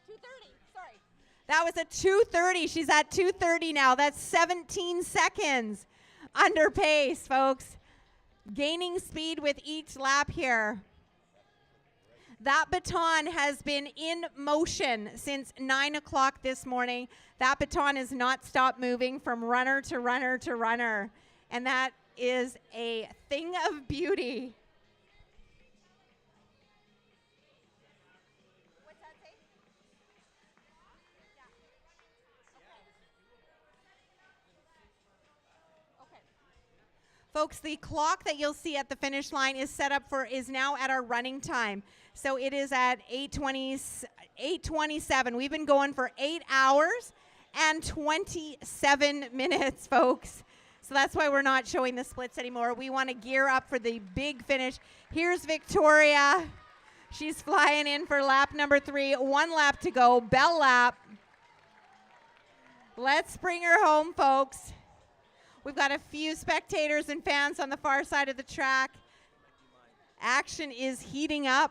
230. Sorry. That was at 2:30. She's at 2:30 now. That's 17 seconds under pace, folks. Gaining speed with each lap here. That baton has been in motion since 9 o'clock this morning. That baton has not stopped moving from runner to runner to runner. And that is a thing of beauty. What's that say? Okay. Folks, the clock that you'll see at the finish line is now at our running time. So it is at 8:27. We've been going for 8 hours and 27 minutes, folks. So that's why we're not showing the splits anymore. We want to gear up for the big finish. Here's Victoria. She's flying in for lap number 3. 1 lap to go, bell lap. Let's bring her home, folks. We've got a few spectators and fans on the far side of the track. Action is heating up.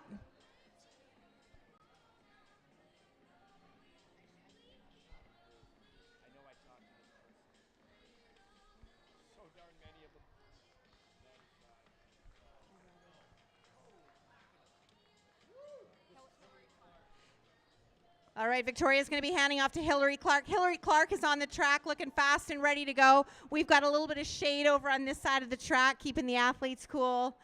All right, Victoria's going to be handing off to Hillary Clark. Hillary Clark is on the track looking fast and ready to go. We've got a little bit of shade over on this side of the track, keeping the athletes cool.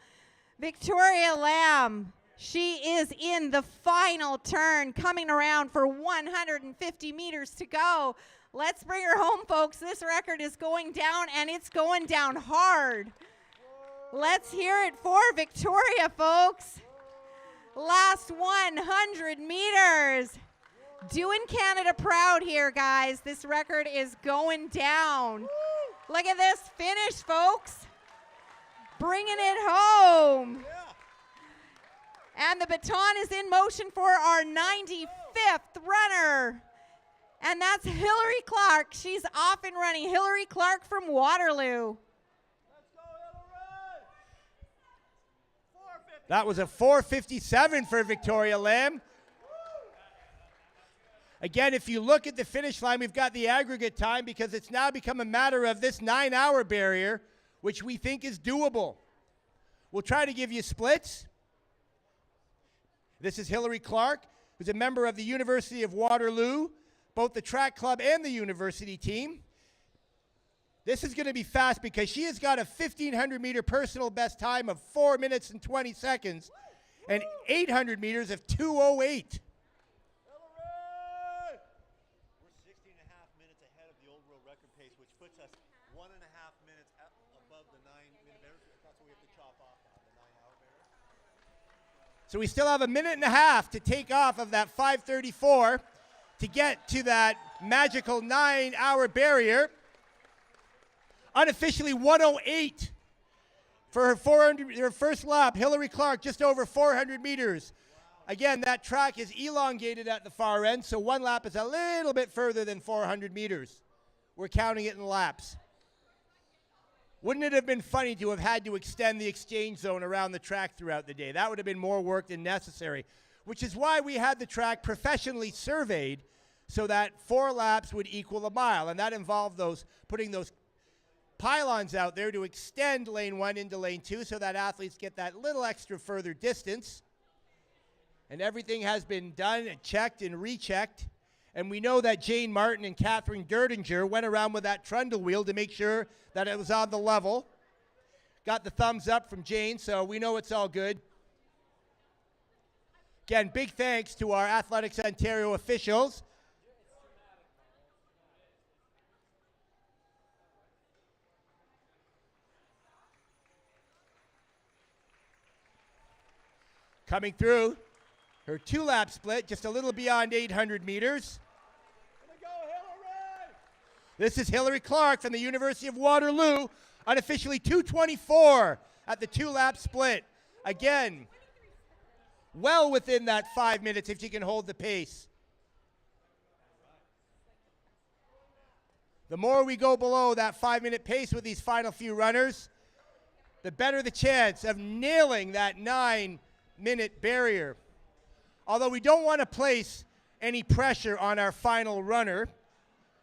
Victoria Lamb, she is in the final turn, coming around for 150 meters to go. Let's bring her home, folks. This record is going down, and it's going down hard. Let's hear it for Victoria, folks. Last 100 meters. Doing Canada proud here, guys. This record is going down. Look at this finish, folks. Bringing it home. And the baton is in motion for our 95th runner. And that's Hillary Clark. She's off and running. Hillary Clark from Waterloo. That was a 4:57 for Victoria Lamb. Again, if you look at the finish line, we've got the aggregate time because it's now become a matter of this 9-hour barrier, which we think is doable. We'll try to give you splits. This is Hillary Clark, who's a member of the University of Waterloo, both the track club and the university team. This is going to be fast because she has got a 1,500-meter personal best time of 4 minutes and 20 seconds and 800 meters of 2:08. So we still have a minute and a half to take off of that 5:34 to get to that magical 9-hour barrier. Unofficially 1:08 for her first lap. Hillary Clark just over 400 meters. Again, that track is elongated at the far end, so 1 lap is a little bit further than 400 meters. We're counting it in laps. Wouldn't it have been funny to have had to extend the exchange zone around the track throughout the day? That would have been more work than necessary, which is why we had the track professionally surveyed so that 4 laps would equal a mile, and that involved putting those pylons out there to extend lane 1 into lane 2 so that athletes get that little extra further distance. And everything has been done and checked and rechecked. And we know that Jane Martin and Catherine Derdinger went around with that trundle wheel to make sure that it was on the level. Got the thumbs up from Jane, so we know it's all good. Again, big thanks to our Athletics Ontario officials. Coming through, her 2-lap split, just a little beyond 800 meters. This is Hillary Clark from the University of Waterloo, unofficially 2:24 at the 2-lap split. Again, well within that 5 minutes if you can hold the pace. The more we go below that 5-minute pace with these final few runners, the better the chance of nailing that 9-minute barrier. Although we don't want to place any pressure on our final runner,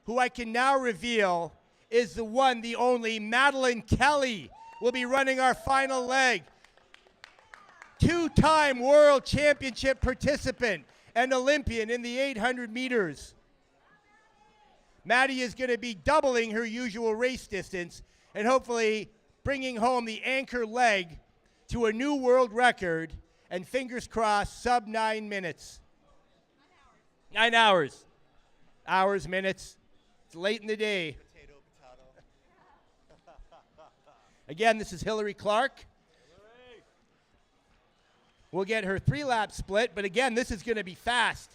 who I can now reveal is the one, the only, Madeline Kelly will be running our final leg. Two-time world championship participant and Olympian in the 800 meters. Maddie is going to be doubling her usual race distance and hopefully bringing home the anchor leg to a new world record, and fingers crossed, sub 9 minutes. 9 hours. Hours, minutes. It's late in the day. Potato, potato. Again, this is Hillary Clark. We'll get her 3-lap split, but again, this is going to be fast.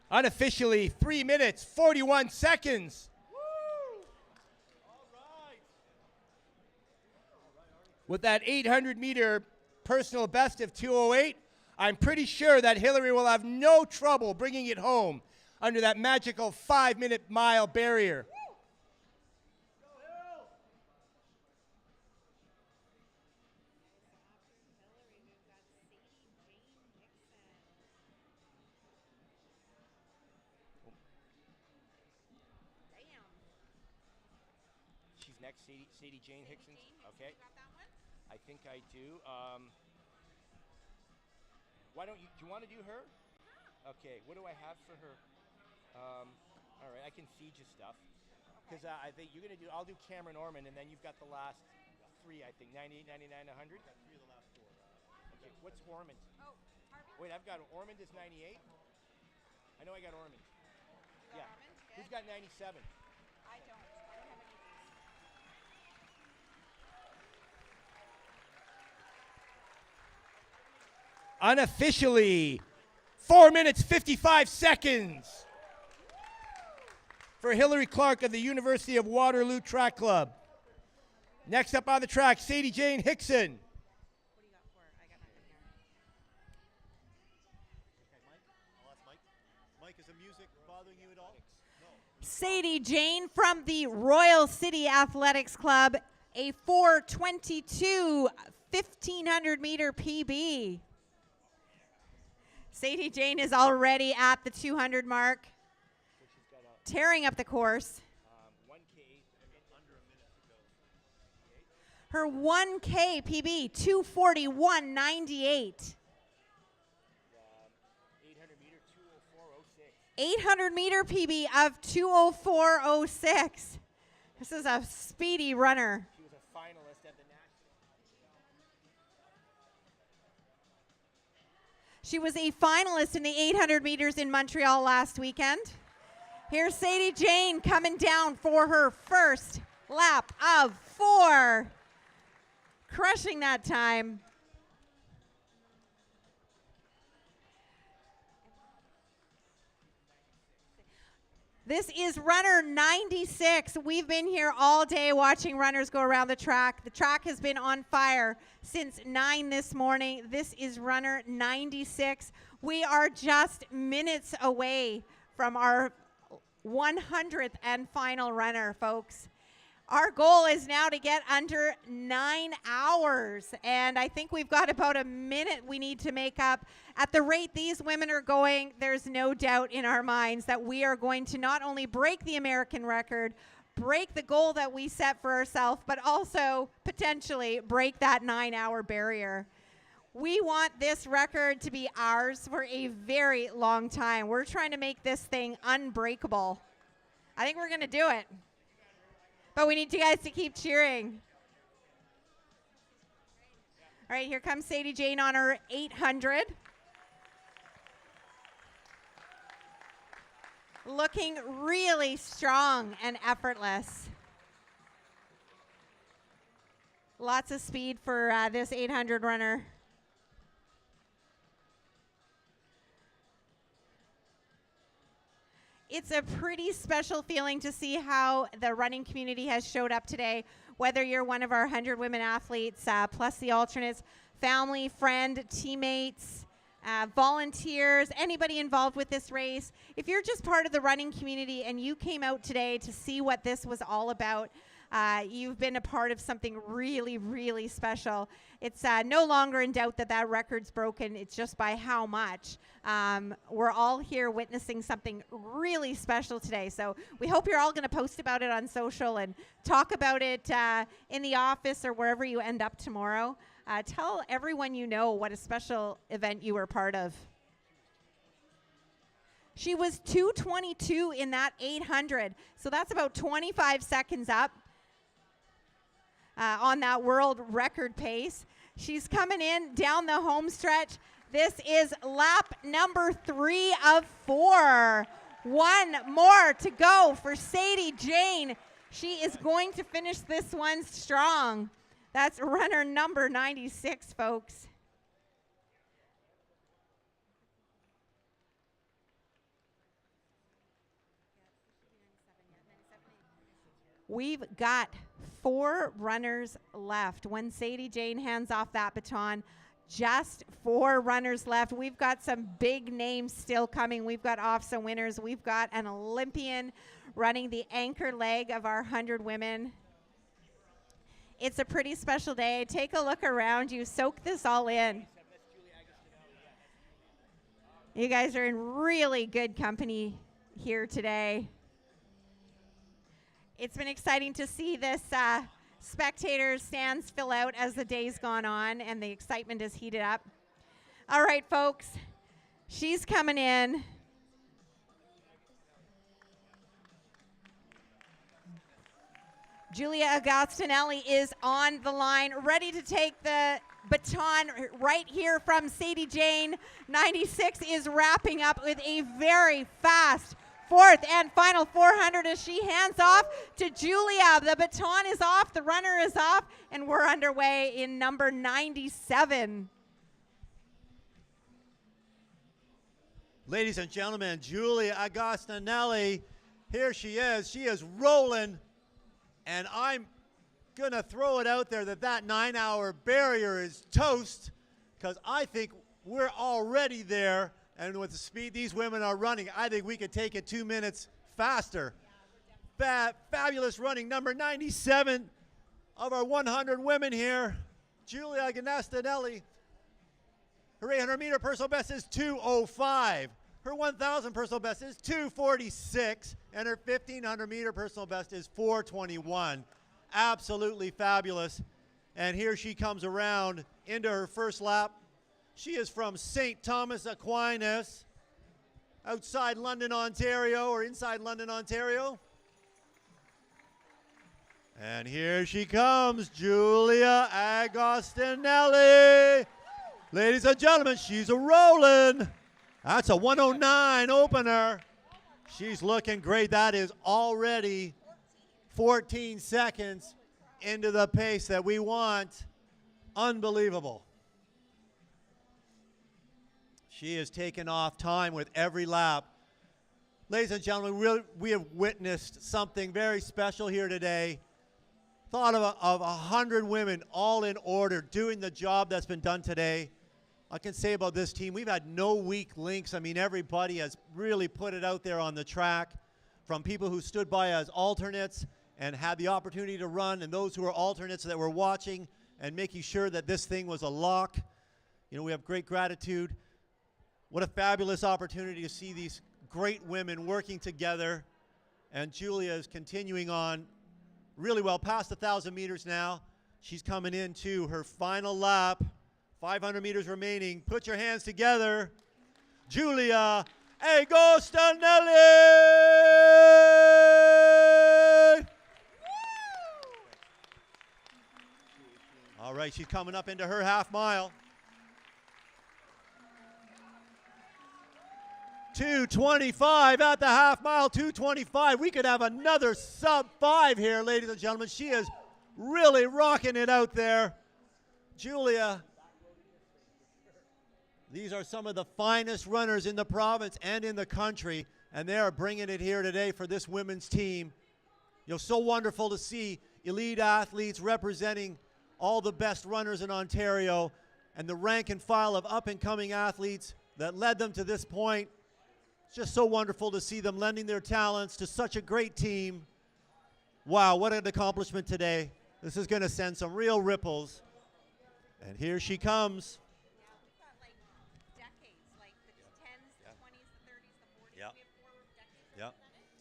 Unofficially, 3 minutes, 41 seconds. With that 800-meter personal best of 2:08, I'm pretty sure that Hillary will have no trouble bringing it home under that magical 5-minute mile barrier. She's next, Sadie Jane Hickson. Okay. I think I do. Why don't you? Do you want to do her? Okay. What do I have for her? All right. I can feed you stuff. Because I think you're gonna do. I'll do Cameron Ormond, and then you've got the last 3. I think 98, 99, 100. Got 3 of the last 4. Okay. What's Ormond? Oh, wait. I've got Ormond is 98. I know I got Ormond. Yeah. Who's got 97? I don't have any of these. Unofficially, 4 minutes, 55 seconds for Hillary Clark of the University of Waterloo Track Club. Next up on the track, Sadie Jane Hickson. What do you got for? I got nothing here. Okay, Mike. I'll ask Mike. Mike, is the music bothering you at all? No. Sadie Jane from the Royal City Athletics Club, a 4:22 1,500-meter PB. Sadie Jane is already at the 200 mark, tearing up the course. 1K, Under a minute to go. Her 1K PB, 2:41.98. 800-meter, 2:04.06. 800-meter PB of 2:04.06. This is a speedy runner. She was a finalist at the National. She was a finalist in the 800 meters in Montreal last weekend. Here's Sadie Jane coming down for her first lap of 4. Crushing that time. This is runner 96. We've been here all day watching runners go around the track. The track has been on fire since 9 this morning. This is runner 96. We are just minutes away from our 100th and final runner, folks. Our goal is now to get under 9 hours, and I think we've got about a minute we need to make up. At the rate these women are going, there's no doubt in our minds that we are going to not only break the American record, break the goal that we set for ourselves, but also potentially break that 9-hour barrier. We want this record to be ours for a very long time. We're trying to make this thing unbreakable. I think we're going to do it. But we need you guys to keep cheering. All right, here comes Sadie Jane on her 800. Looking really strong and effortless. Lots of speed for this 800 runner. It's a pretty special feeling to see how the running community has showed up today, whether you're one of our 100 women athletes, plus the alternates, family, friend, teammates, volunteers, anybody involved with this race. If you're just part of the running community and you came out today to see what this was all about, You've been a part of something really, really special. It's no longer in doubt that that record's broken. It's just by how much. We're all here witnessing something really special today. So we hope you're all going to post about it on social and talk about it in the office or wherever you end up tomorrow. Tell everyone you know what a special event you were part of. She was 2:22 in that 800, so that's about 25 seconds up on that world record pace. She's coming in down the home stretch. This is lap number 3 of 4. One more to go for Sadie Jane. She is going to finish this one strong. That's runner number 96, folks. We've got 4 runners left. When Sadie Jane hands off that baton, just 4 runners left. We've got some big names still coming. We've got OFSA winners. We've got an Olympian running the anchor leg of our 100 women. It's a pretty special day. Take a look around you. Soak this all in. You guys are in really good company here today. It's been exciting to see this spectator stands fill out as the day's gone on and the excitement is heated up. All right, folks, she's coming in. Julia Agostinelli is on the line, ready to take the baton right here from Sadie Jane. 96 is wrapping up with a very fast 4th and final 400 as she hands off to Julia. The baton is off, the runner is off, and we're underway in number 97. Ladies and gentlemen, Julia Agostinelli, here she is. She is rolling, and I'm going to throw it out there that 9-hour barrier is toast, because I think we're already there. And with the speed these women are running, I think we could take it 2 minutes faster. Fabulous running, number 97 of our 100 women here, Julia Agostinelli. Her 800-meter personal best is 2:05. Her 1,000 personal best is 2:46. And her 1,500-meter personal best is 4:21. Absolutely fabulous. And here she comes around into her first lap. She is from St. Thomas Aquinas, outside London, Ontario, or inside London, Ontario. And here she comes, Julia Agostinelli. Ladies and gentlemen, she's a rolling. That's a 1:09 opener. She's looking great. That is already 14 seconds into the pace that we want. Unbelievable. She is taking off time with every lap. Ladies and gentlemen, we have witnessed something very special here today. Thought of 100 women all in order doing the job that's been done today. I can say about this team, we've had no weak links. I mean, everybody has really put it out there on the track, from people who stood by as alternates and had the opportunity to run, and those who are alternates that were watching and making sure that this thing was a lock. You know, we have great gratitude. What a fabulous opportunity to see these great women working together. And Julia is continuing on really well, past 1,000 meters now. She's coming into her final lap. 500 meters remaining. Put your hands together. Julia Agostinelli! All right, she's coming up into her half mile. 2:25 at the half mile, 2:25. We could have another sub 5 here, ladies and gentlemen. She is really rocking it out there. Julia, these are some of the finest runners in the province and in the country, and they are bringing it here today for this women's team. You know, so wonderful to see elite athletes representing all the best runners in Ontario and the rank and file of up-and-coming athletes that led them to this point. It's just so wonderful to see them lending their talents to such a great team. Wow, what an accomplishment today. This is going to send some real ripples. And here she comes. Yeah, we've got like decades, like the 10s, the 20s, the 30s, the 40s. Yep. We have 4 decades Yep. represented.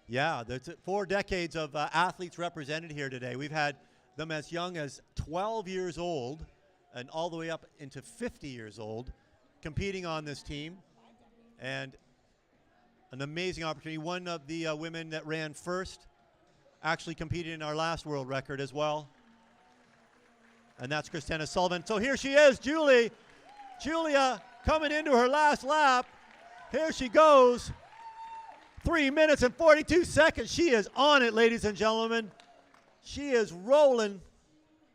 Yeah, there's 4 decades of athletes represented here today. We've had them as young as 12 years old and all the way up into 50 years old competing on this team. And an amazing opportunity. One of the women that ran first actually competed in our last world record as well. And that's Christina Sullivan. So here she is, Julia coming into her last lap. Here she goes. 3 minutes and 42 seconds. She is on it, ladies and gentlemen. She is rolling.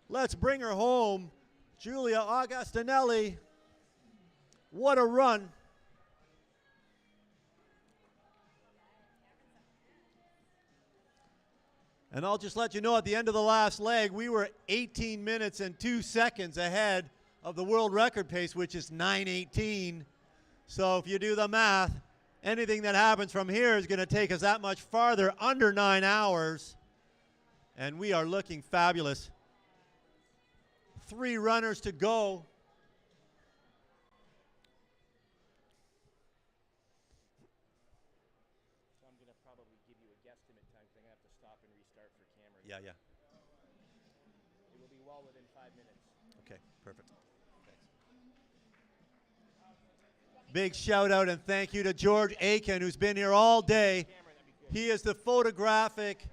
Let's bring her home. Julia Augustinelli. What a run. And I'll just let you know, at the end of the last leg, we were 18 minutes and 2 seconds ahead of the world record pace, which is 9:18. So if you do the math, anything that happens from here is going to take us that much farther, under 9 hours. And we are looking fabulous. 3 runners to go. So I'm going to probably give you a guesstimate time because I'm going to have to stop and restart for Cameron. Yeah. It will be well within 5 minutes. Okay, perfect. Big shout out and thank you to George Aiken, who's been here all day. He is the photographic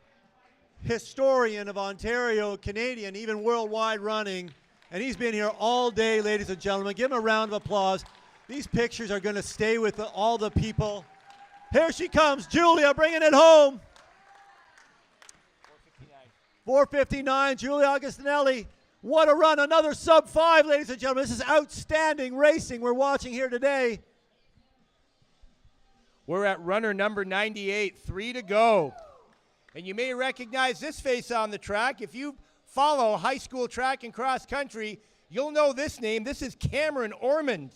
historian of Ontario, Canadian, even worldwide running. And he's been here all day, ladies and gentlemen. Give him a round of applause. These pictures are going to stay with all the people. Here she comes, Julia, bringing it home. 4:59, Julia Augustinelli. What a run, another sub-5, ladies and gentlemen. This is outstanding racing we're watching here today. We're at runner number 98, 3 to go. And you may recognize this face on the track. If you follow high school track and cross country, you'll know this name. This is Cameron Ormond.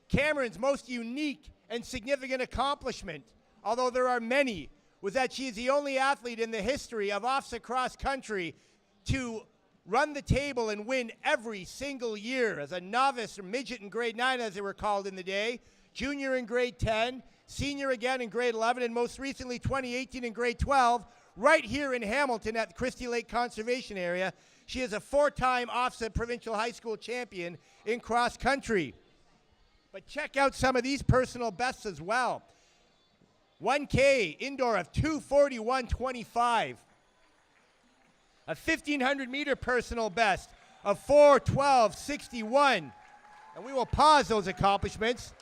Cameron's most unique and significant accomplishment, although there are many, was that she is the only athlete in the history of OFSA cross country to run the table and win every single year as a novice or midget in grade 9, as they were called in the day, junior in grade 10, senior again in grade 11, and most recently 2018 in grade 12, right here in Hamilton at the Christie Lake Conservation Area. She is a 4-time OFSA provincial high school champion in cross country. But check out some of these personal bests as well. 1K indoor of 2:41.25. A 1,500 meter personal best of 4:12.61. And we will pause those accomplishments.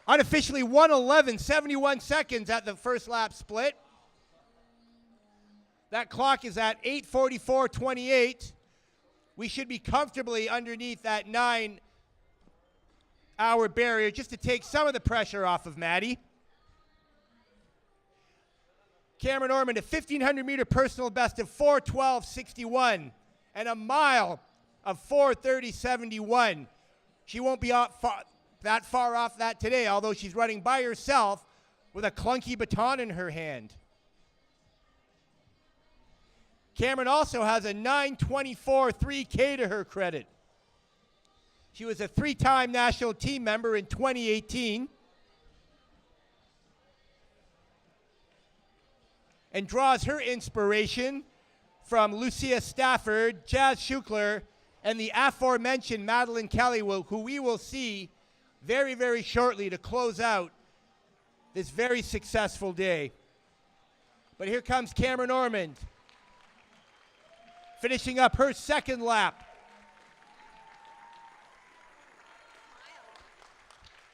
Unofficially 1:11.71 seconds at the first lap split. That clock is at 8:44.28. We should be comfortably underneath that 9-hour barrier just to take some of the pressure off of Maddie. Cameron Ormond, a 1,500 meter personal best of 4:12.61 and a mile of 4:30.71. She won't be that far off that today, although she's running by herself with a clunky baton in her hand. Cameron also has a 9:24 3K to her credit. She was a 3-time national team member in 2018 and draws her inspiration from Lucia Stafford, Jazz Schukler, and the aforementioned Madeline Kelly, who we will see very, very shortly to close out this very successful day. But here comes Cameron Ormond, finishing up her second lap.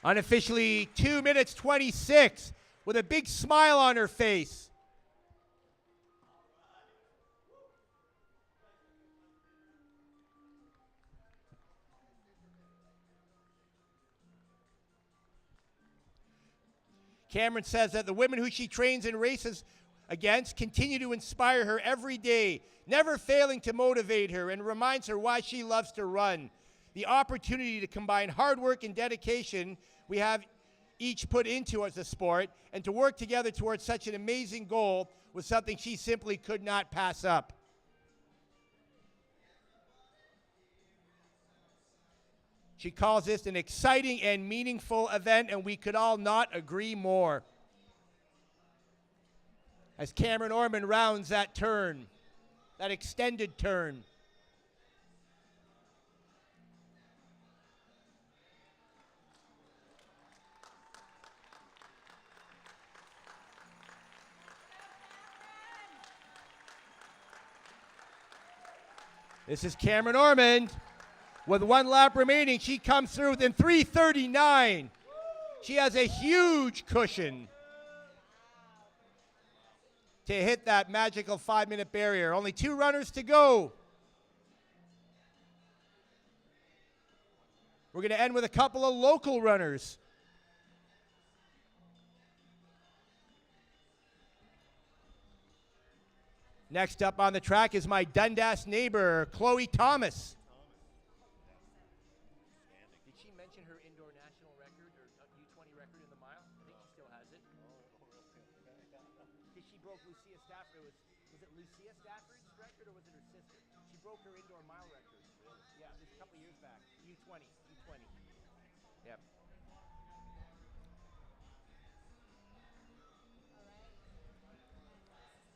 Unofficially 2 minutes 26 with a big smile on her face. Cameron says that the women who she trains and races against continue to inspire her every day, never failing to motivate her, and reminds her why she loves to run. The opportunity to combine hard work and dedication we have each put into as a sport, and to work together towards such an amazing goal was something she simply could not pass up. She calls this an exciting and meaningful event, and we could all not agree more. As Cameron Orman rounds that turn, that extended turn. This is Cameron Ormond. With 1 lap remaining, she comes through within 3:39. She has a huge cushion to hit that magical 5-minute barrier. Only 2 runners to go. We're going to end with a couple of local runners. Next up on the track is my Dundas neighbor, Chloe Thomas. Did she mention her indoor national record or U20 record in the mile? I think she still has it. Because she broke Lucia Stafford. Was it Lucia Stafford's record or was it her sister? She broke her indoor mile record. Yeah, this a couple years back. U20. Yep.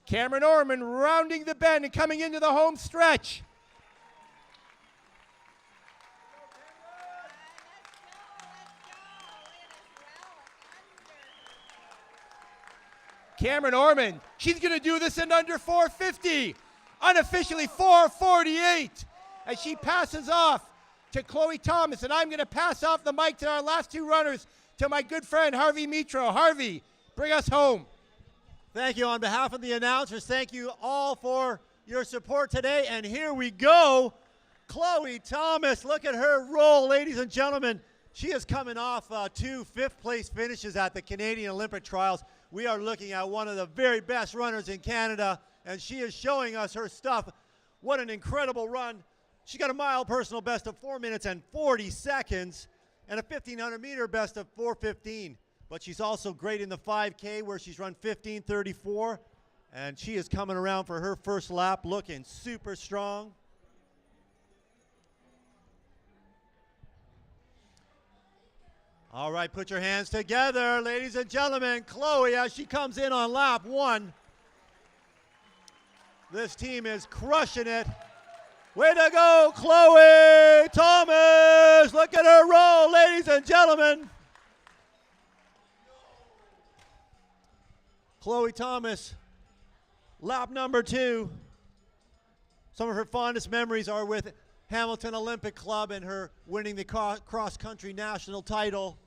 Cameron Orman rounding the bend and coming into the home stretch. Cameron Orman, she's going to do this in under 4:50, unofficially 4:48, as she passes off to Chloe Thomas. And I'm going to pass off the mic to our last 2 runners, to my good friend Harvey Mitro. Harvey, bring us home. Thank you. On behalf of the announcers, thank you all for your support today. And here we go. Chloe Thomas, look at her roll, ladies and gentlemen. She is coming off 2 fifth-place finishes at the Canadian Olympic Trials. We are looking at one of the very best runners in Canada, and she is showing us her stuff. What an incredible run. She got a mile personal best of 4 minutes and 40 seconds and a 1,500-meter best of 4:15. But she's also great in the 5K, where she's run 15:34, and she is coming around for her first lap looking super strong. All right, put your hands together, ladies and gentlemen. Chloe, as she comes in on lap 1. This team is crushing it. Way to go, Chloe Thomas. Look at her roll, ladies and gentlemen. Chloe Thomas, lap number 2. Some of her fondest memories are with Hamilton Olympic Club and her winning the cross-country national title.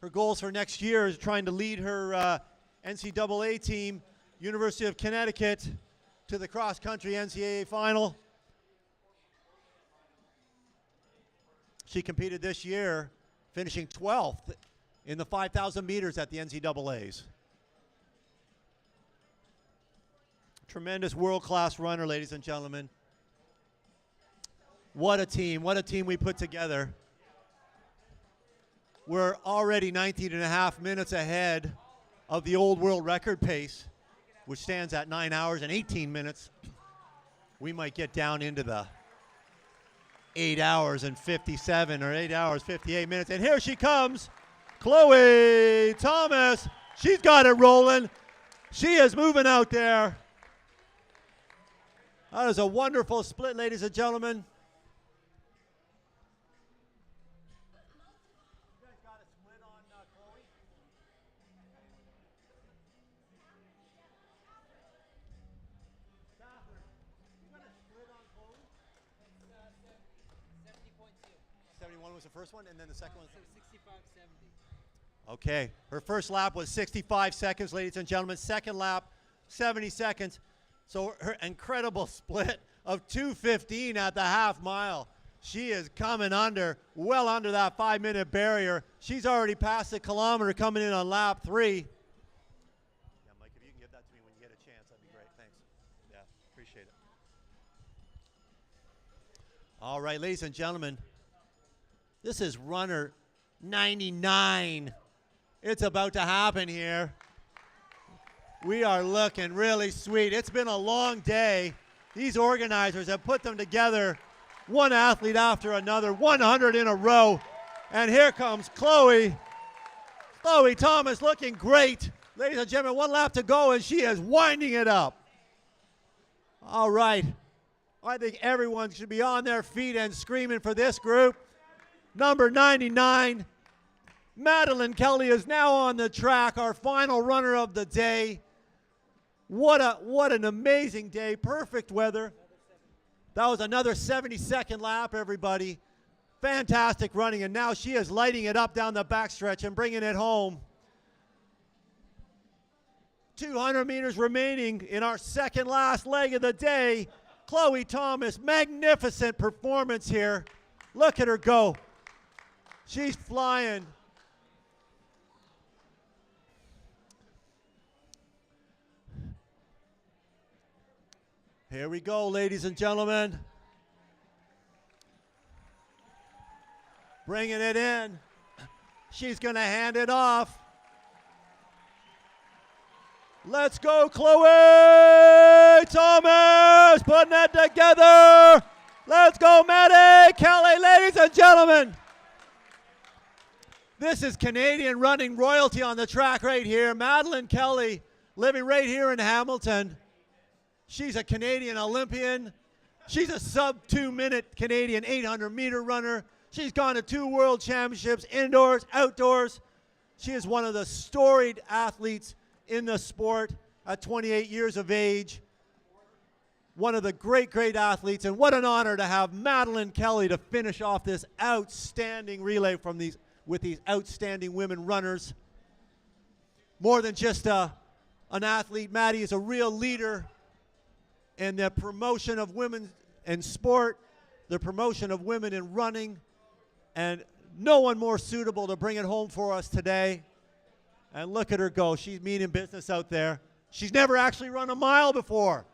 Her goals for next year is trying to lead her NCAA team, University of Connecticut, to the cross-country NCAA final. She competed this year, finishing 12th in the 5,000 meters at the NCAAs. Tremendous world-class runner, ladies and gentlemen. What a team we put together. We're already 19.5 minutes ahead of the old world record pace, which stands at 9 hours and 18 minutes. We might get down into the 8 hours and 57 or 8 hours, 58 minutes. And here she comes, Chloe Thomas. She's got it rolling. She is moving out there. That is a wonderful split, ladies and gentlemen. You guys got a split on Chloe? Stafford, you got a split on Chloe? 70.2. 71 was the first one, and then the second one? 65.70. Okay, her first lap was 65 seconds, ladies and gentlemen. Second lap, 70 seconds. So her incredible split of 2:15 at the half mile. She is coming well under that 5-minute barrier. She's already passed the kilometer coming in on lap 3. Yeah, Mike, if you can give that to me when you get a chance, that'd be great. Thanks. Yeah, appreciate it. All right, ladies and gentlemen, This is runner 99. It's about to happen here. We are looking really sweet. It's been a long day. These organizers have put them together, one athlete after another, 100 in a row. And here comes Chloe. Chloe Thomas looking great. Ladies and gentlemen, one lap to go, and she is winding it up. All right. I think everyone should be on their feet and screaming for this group. Number 99, Madeline Kelly is now on the track, our final runner of the day. What an amazing day. Perfect weather. That was another 72nd lap, everybody. Fantastic running, and now she is lighting it up down the backstretch and bringing it home. 200 meters remaining in our second last leg of the day. Chloe Thomas, magnificent performance here. Look at her go. She's flying. Here we go, ladies and gentlemen. Bringing it in. She's going to hand it off. Let's go, Chloe Thomas, putting it together. Let's go, Maddie Kelly, ladies and gentlemen. This is Canadian running royalty on the track right here. Madeline Kelly, living right here in Hamilton. She's a Canadian Olympian. She's a sub-2-minute Canadian 800-meter runner. She's gone to 2 world championships, indoors, outdoors. She is one of the storied athletes in the sport at 28 years of age. One of the great, great athletes, and what an honor to have Madeline Kelly to finish off this outstanding relay with these outstanding women runners. More than just an athlete, Maddie is a real leader in the promotion of women in sport, the promotion of women in running, and no one more suitable to bring it home for us today. And look at her go. She's meaning business out there. She's never actually run a mile before.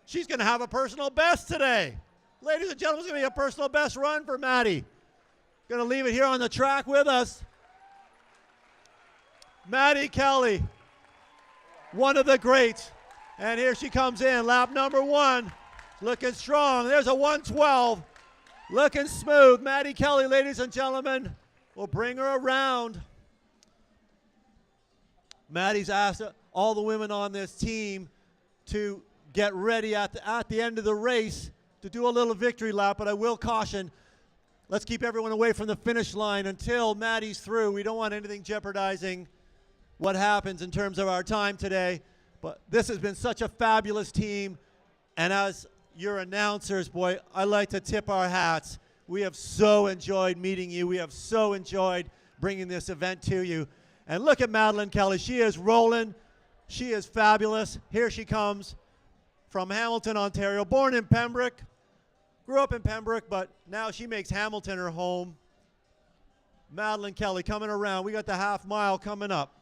She's going to have a personal best today. Ladies and gentlemen, it's going to be a personal best run for Maddie. Going to leave it here on the track with us. Maddie Kelly, one of the greats. And here she comes in, lap number 1. Looking strong. There's a 1:12. Looking smooth. Maddie Kelly, ladies and gentlemen, will bring her around. Maddie's asked all the women on this team to get ready at the end of the race to do a little victory lap, but I will caution, let's keep everyone away from the finish line until Maddie's through. We don't want anything jeopardizing what happens in terms of our time today. But this has been such a fabulous team, and as your announcers, boy, I like to tip our hats. We have so enjoyed meeting you. We have so enjoyed bringing this event to you. And look at Madeline Kelly. She is rolling. She is fabulous. Here she comes from Hamilton, Ontario. Born in Pembroke. Grew up in Pembroke, but now she makes Hamilton her home. Madeline Kelly coming around. We got the half mile coming up.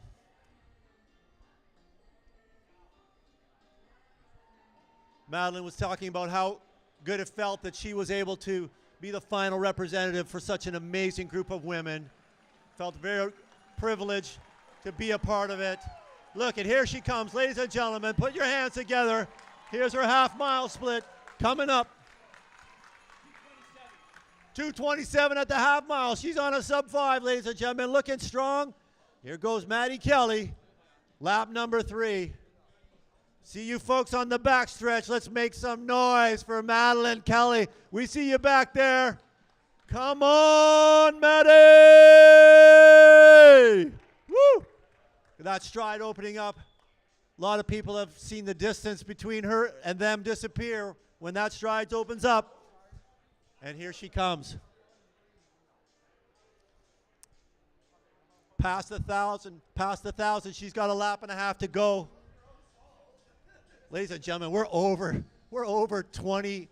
Madeline was talking about how good it felt that she was able to be the final representative for such an amazing group of women. Felt very privileged to be a part of it. Look, and here she comes. Ladies and gentlemen, put your hands together. Here's her half-mile split coming up. 2:27 at the half mile. She's on a sub-5, ladies and gentlemen, looking strong. Here goes Maddie Kelly, lap number 3. See you folks on the backstretch. Let's make some noise for Madeline Kelly. We see you back there. Come on, Maddie! Woo! That stride opening up. A lot of people have seen the distance between her and them disappear when that stride opens up. And here she comes. Past the 1,000. She's got a lap and a half to go. Ladies and gentlemen, we're over 20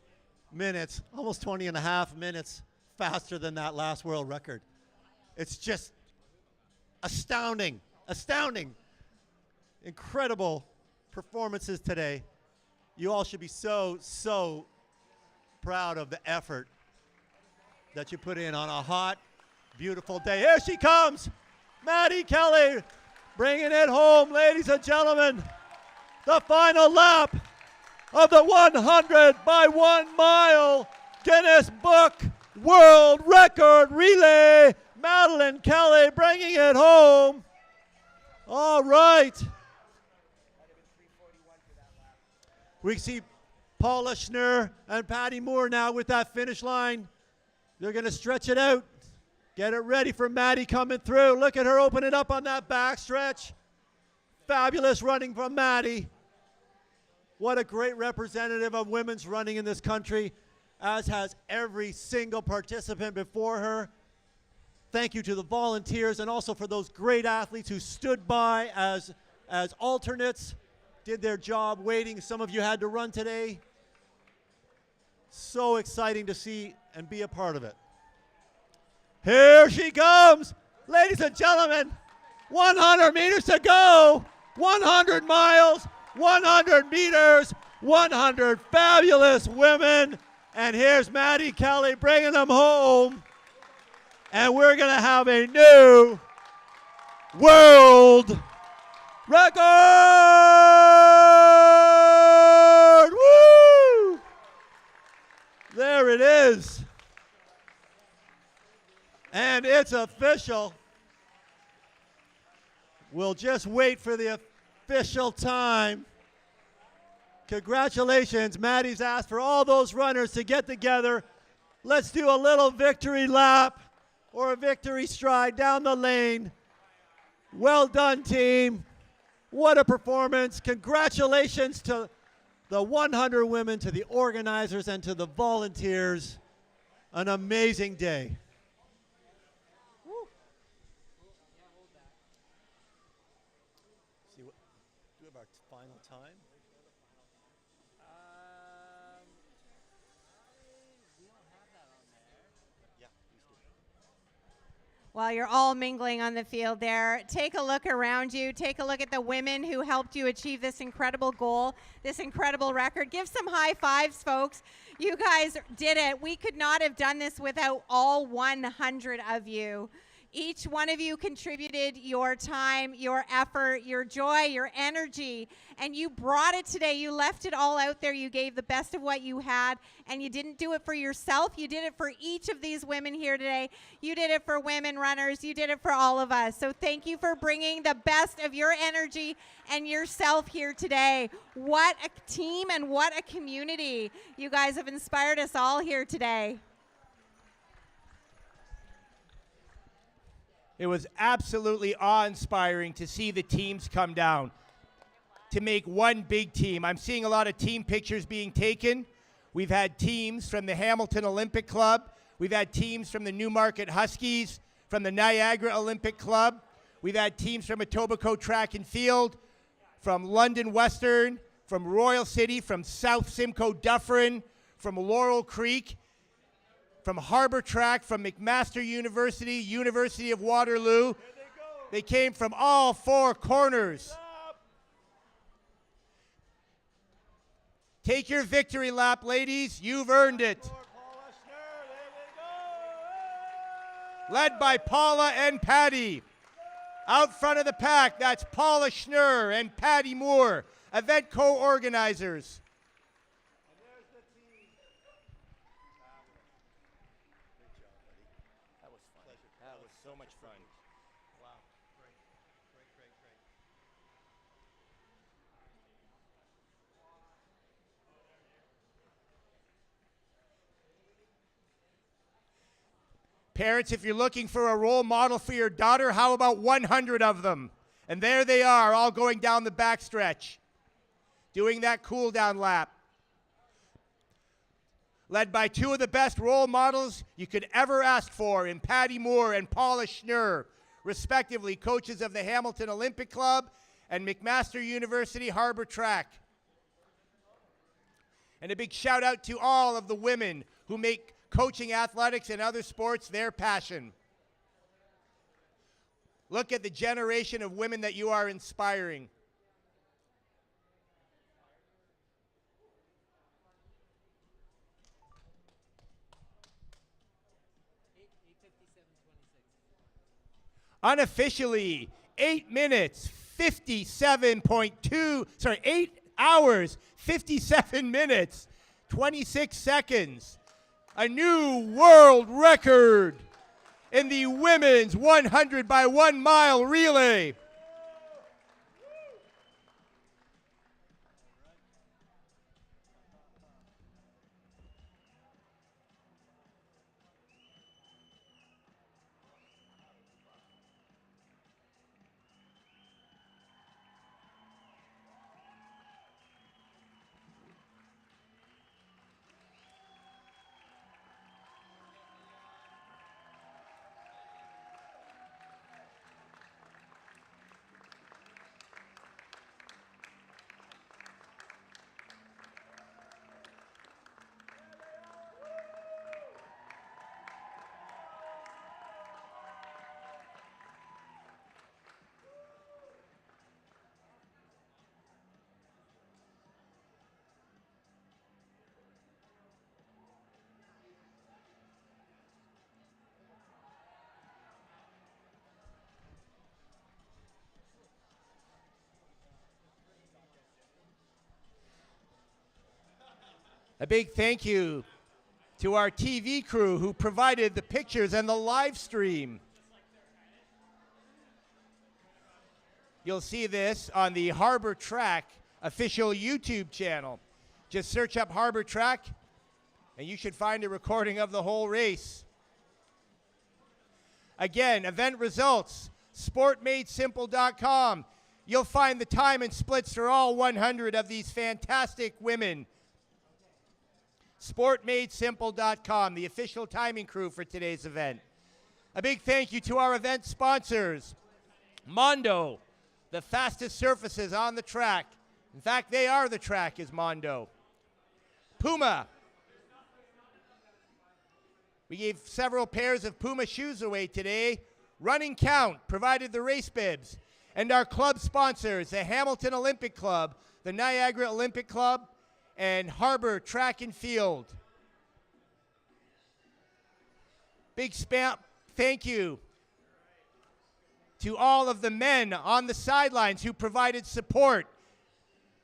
minutes, almost 20 and a half minutes faster than that last world record. It's just astounding. Incredible performances today. You all should be so proud of the effort that you put in on a hot, Beautiful day. Here she comes. Maddie Kelly bringing it home, ladies and gentlemen. The final lap of the 100 by 1 mile Guinness Book World Record Relay. Madeline Kelly bringing it home. All right. We see Paula Schnurr and Patty Moore now with that finish line. They're going to stretch it out. Get it ready for Maddie coming through. Look at her open it up on that back stretch. Fabulous running from Maddie. What a great representative of women's running in this country, as has every single participant before her. Thank you to the volunteers and also for those great athletes who stood by as alternates, did their job waiting. Some of you had to run today. So exciting to see and be a part of it. Here she comes, ladies and gentlemen. 100 meters to go. 100 miles, 100 meters, 100 fabulous women. And here's Maddie Kelly bringing them home. And we're going to have a new world record. Woo! There it is. And it's official. We'll just wait for the official time. Congratulations. Maddie's asked for all those runners to get together. Let's do a little victory lap or a victory stride down the lane. Well done, team. What a performance. Congratulations to the 100 women, to the organizers, and to the volunteers. An amazing day. See what, do we have our final time? While you're all mingling on the field there, take a look around you. Take a look at the women who helped you achieve this incredible goal, this incredible record. Give some high fives, folks. You guys did it. We could not have done this without all 100 of you. Each one of you contributed your time, your effort, your joy, your energy, and you brought it today. You left it all out there. You gave the best of what you had, and you didn't do it for yourself. You did it for each of these women here today. You did it for women runners. You did it for all of us. So thank you for bringing the best of your energy and yourself here today. What a team and what a community. You guys have inspired us all here today. It was absolutely awe-inspiring to see the teams come down to make one big team. I'm seeing a lot of team pictures being taken. We've had teams from the Hamilton Olympic Club. We've had teams from the Newmarket Huskies, from the Niagara Olympic Club. We've had teams from Etobicoke Track and Field, from London Western, from Royal City, from South Simcoe Dufferin, from Laurel Creek, from Harbour Track, from McMaster University, University of Waterloo. They came from all four corners. Take your victory lap, ladies. You've earned it. Led by Paula and Patty. Out front of the pack, that's Paula Schnurr and Patty Moore, event co-organizers. So much fun. Wow. Great. Great. Parents, if you're looking for a role model for your daughter, how about 100 of them? And there they are, all going down the backstretch, doing that cool down lap. Led by two of the best role models you could ever ask for in Patty Moore and Paula Schnurr, respectively coaches of the Hamilton Olympic Club and McMaster University Harbour Track. And a big shout out to all of the women who make coaching athletics and other sports their passion. Look at the generation of women that you are inspiring. Unofficially, 8 hours, 57 minutes, 26 seconds. A new world record in the women's 100 by 1 mile relay. A big thank you to our TV crew who provided the pictures and the live stream. You'll see this on the Harbor Track official YouTube channel. Just search up Harbor Track and you should find a recording of the whole race. Again, event results, sportmadesimple.com. You'll find the time and splits for all 100 of these fantastic women. sportmadesimple.com, the official timing crew for today's event. A big thank you to our event sponsors. Mondo, the fastest surfaces on the track. In fact, they are the track, is Mondo. Puma. We gave several pairs of Puma shoes away today. Running Count provided the race bibs. And our club sponsors, the Hamilton Olympic Club, the Niagara Olympic Club, and Harbor Track and Field. Big thank you to all of the men on the sidelines who provided support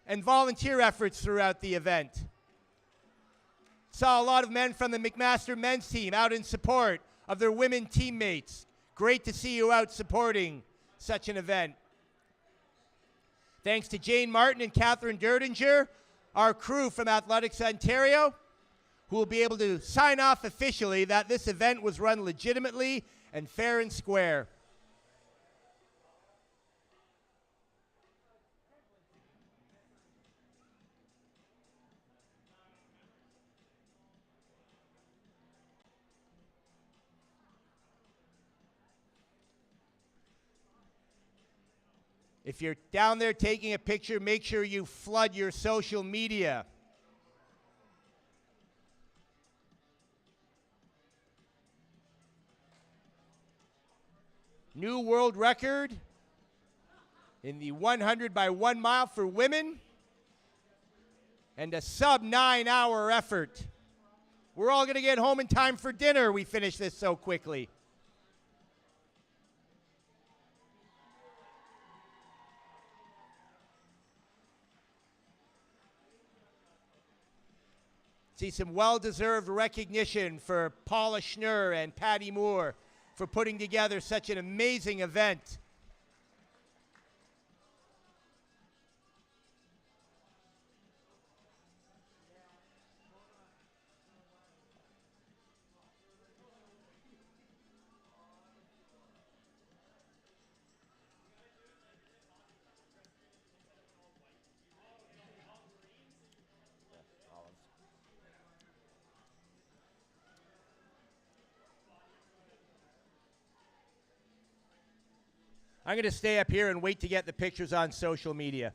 and volunteer efforts throughout the event. Saw a lot of men from the McMaster men's team out in support of their women teammates. Great to see you out supporting such an event. Thanks to Jane Martin and Catherine Derdinger, our crew from Athletics Ontario, who will be able to sign off officially that this event was run legitimately and fair and square. If you're down there taking a picture, make sure you flood your social media. New world record in the 100 by 1 mile for women and a sub 9 hour effort. We're all going to get home in time for dinner. We finished this so quickly. See some well-deserved recognition for Paula Schnurr and Patty Moore for putting together such an amazing event. I'm going to stay up here and wait to get the pictures on social media.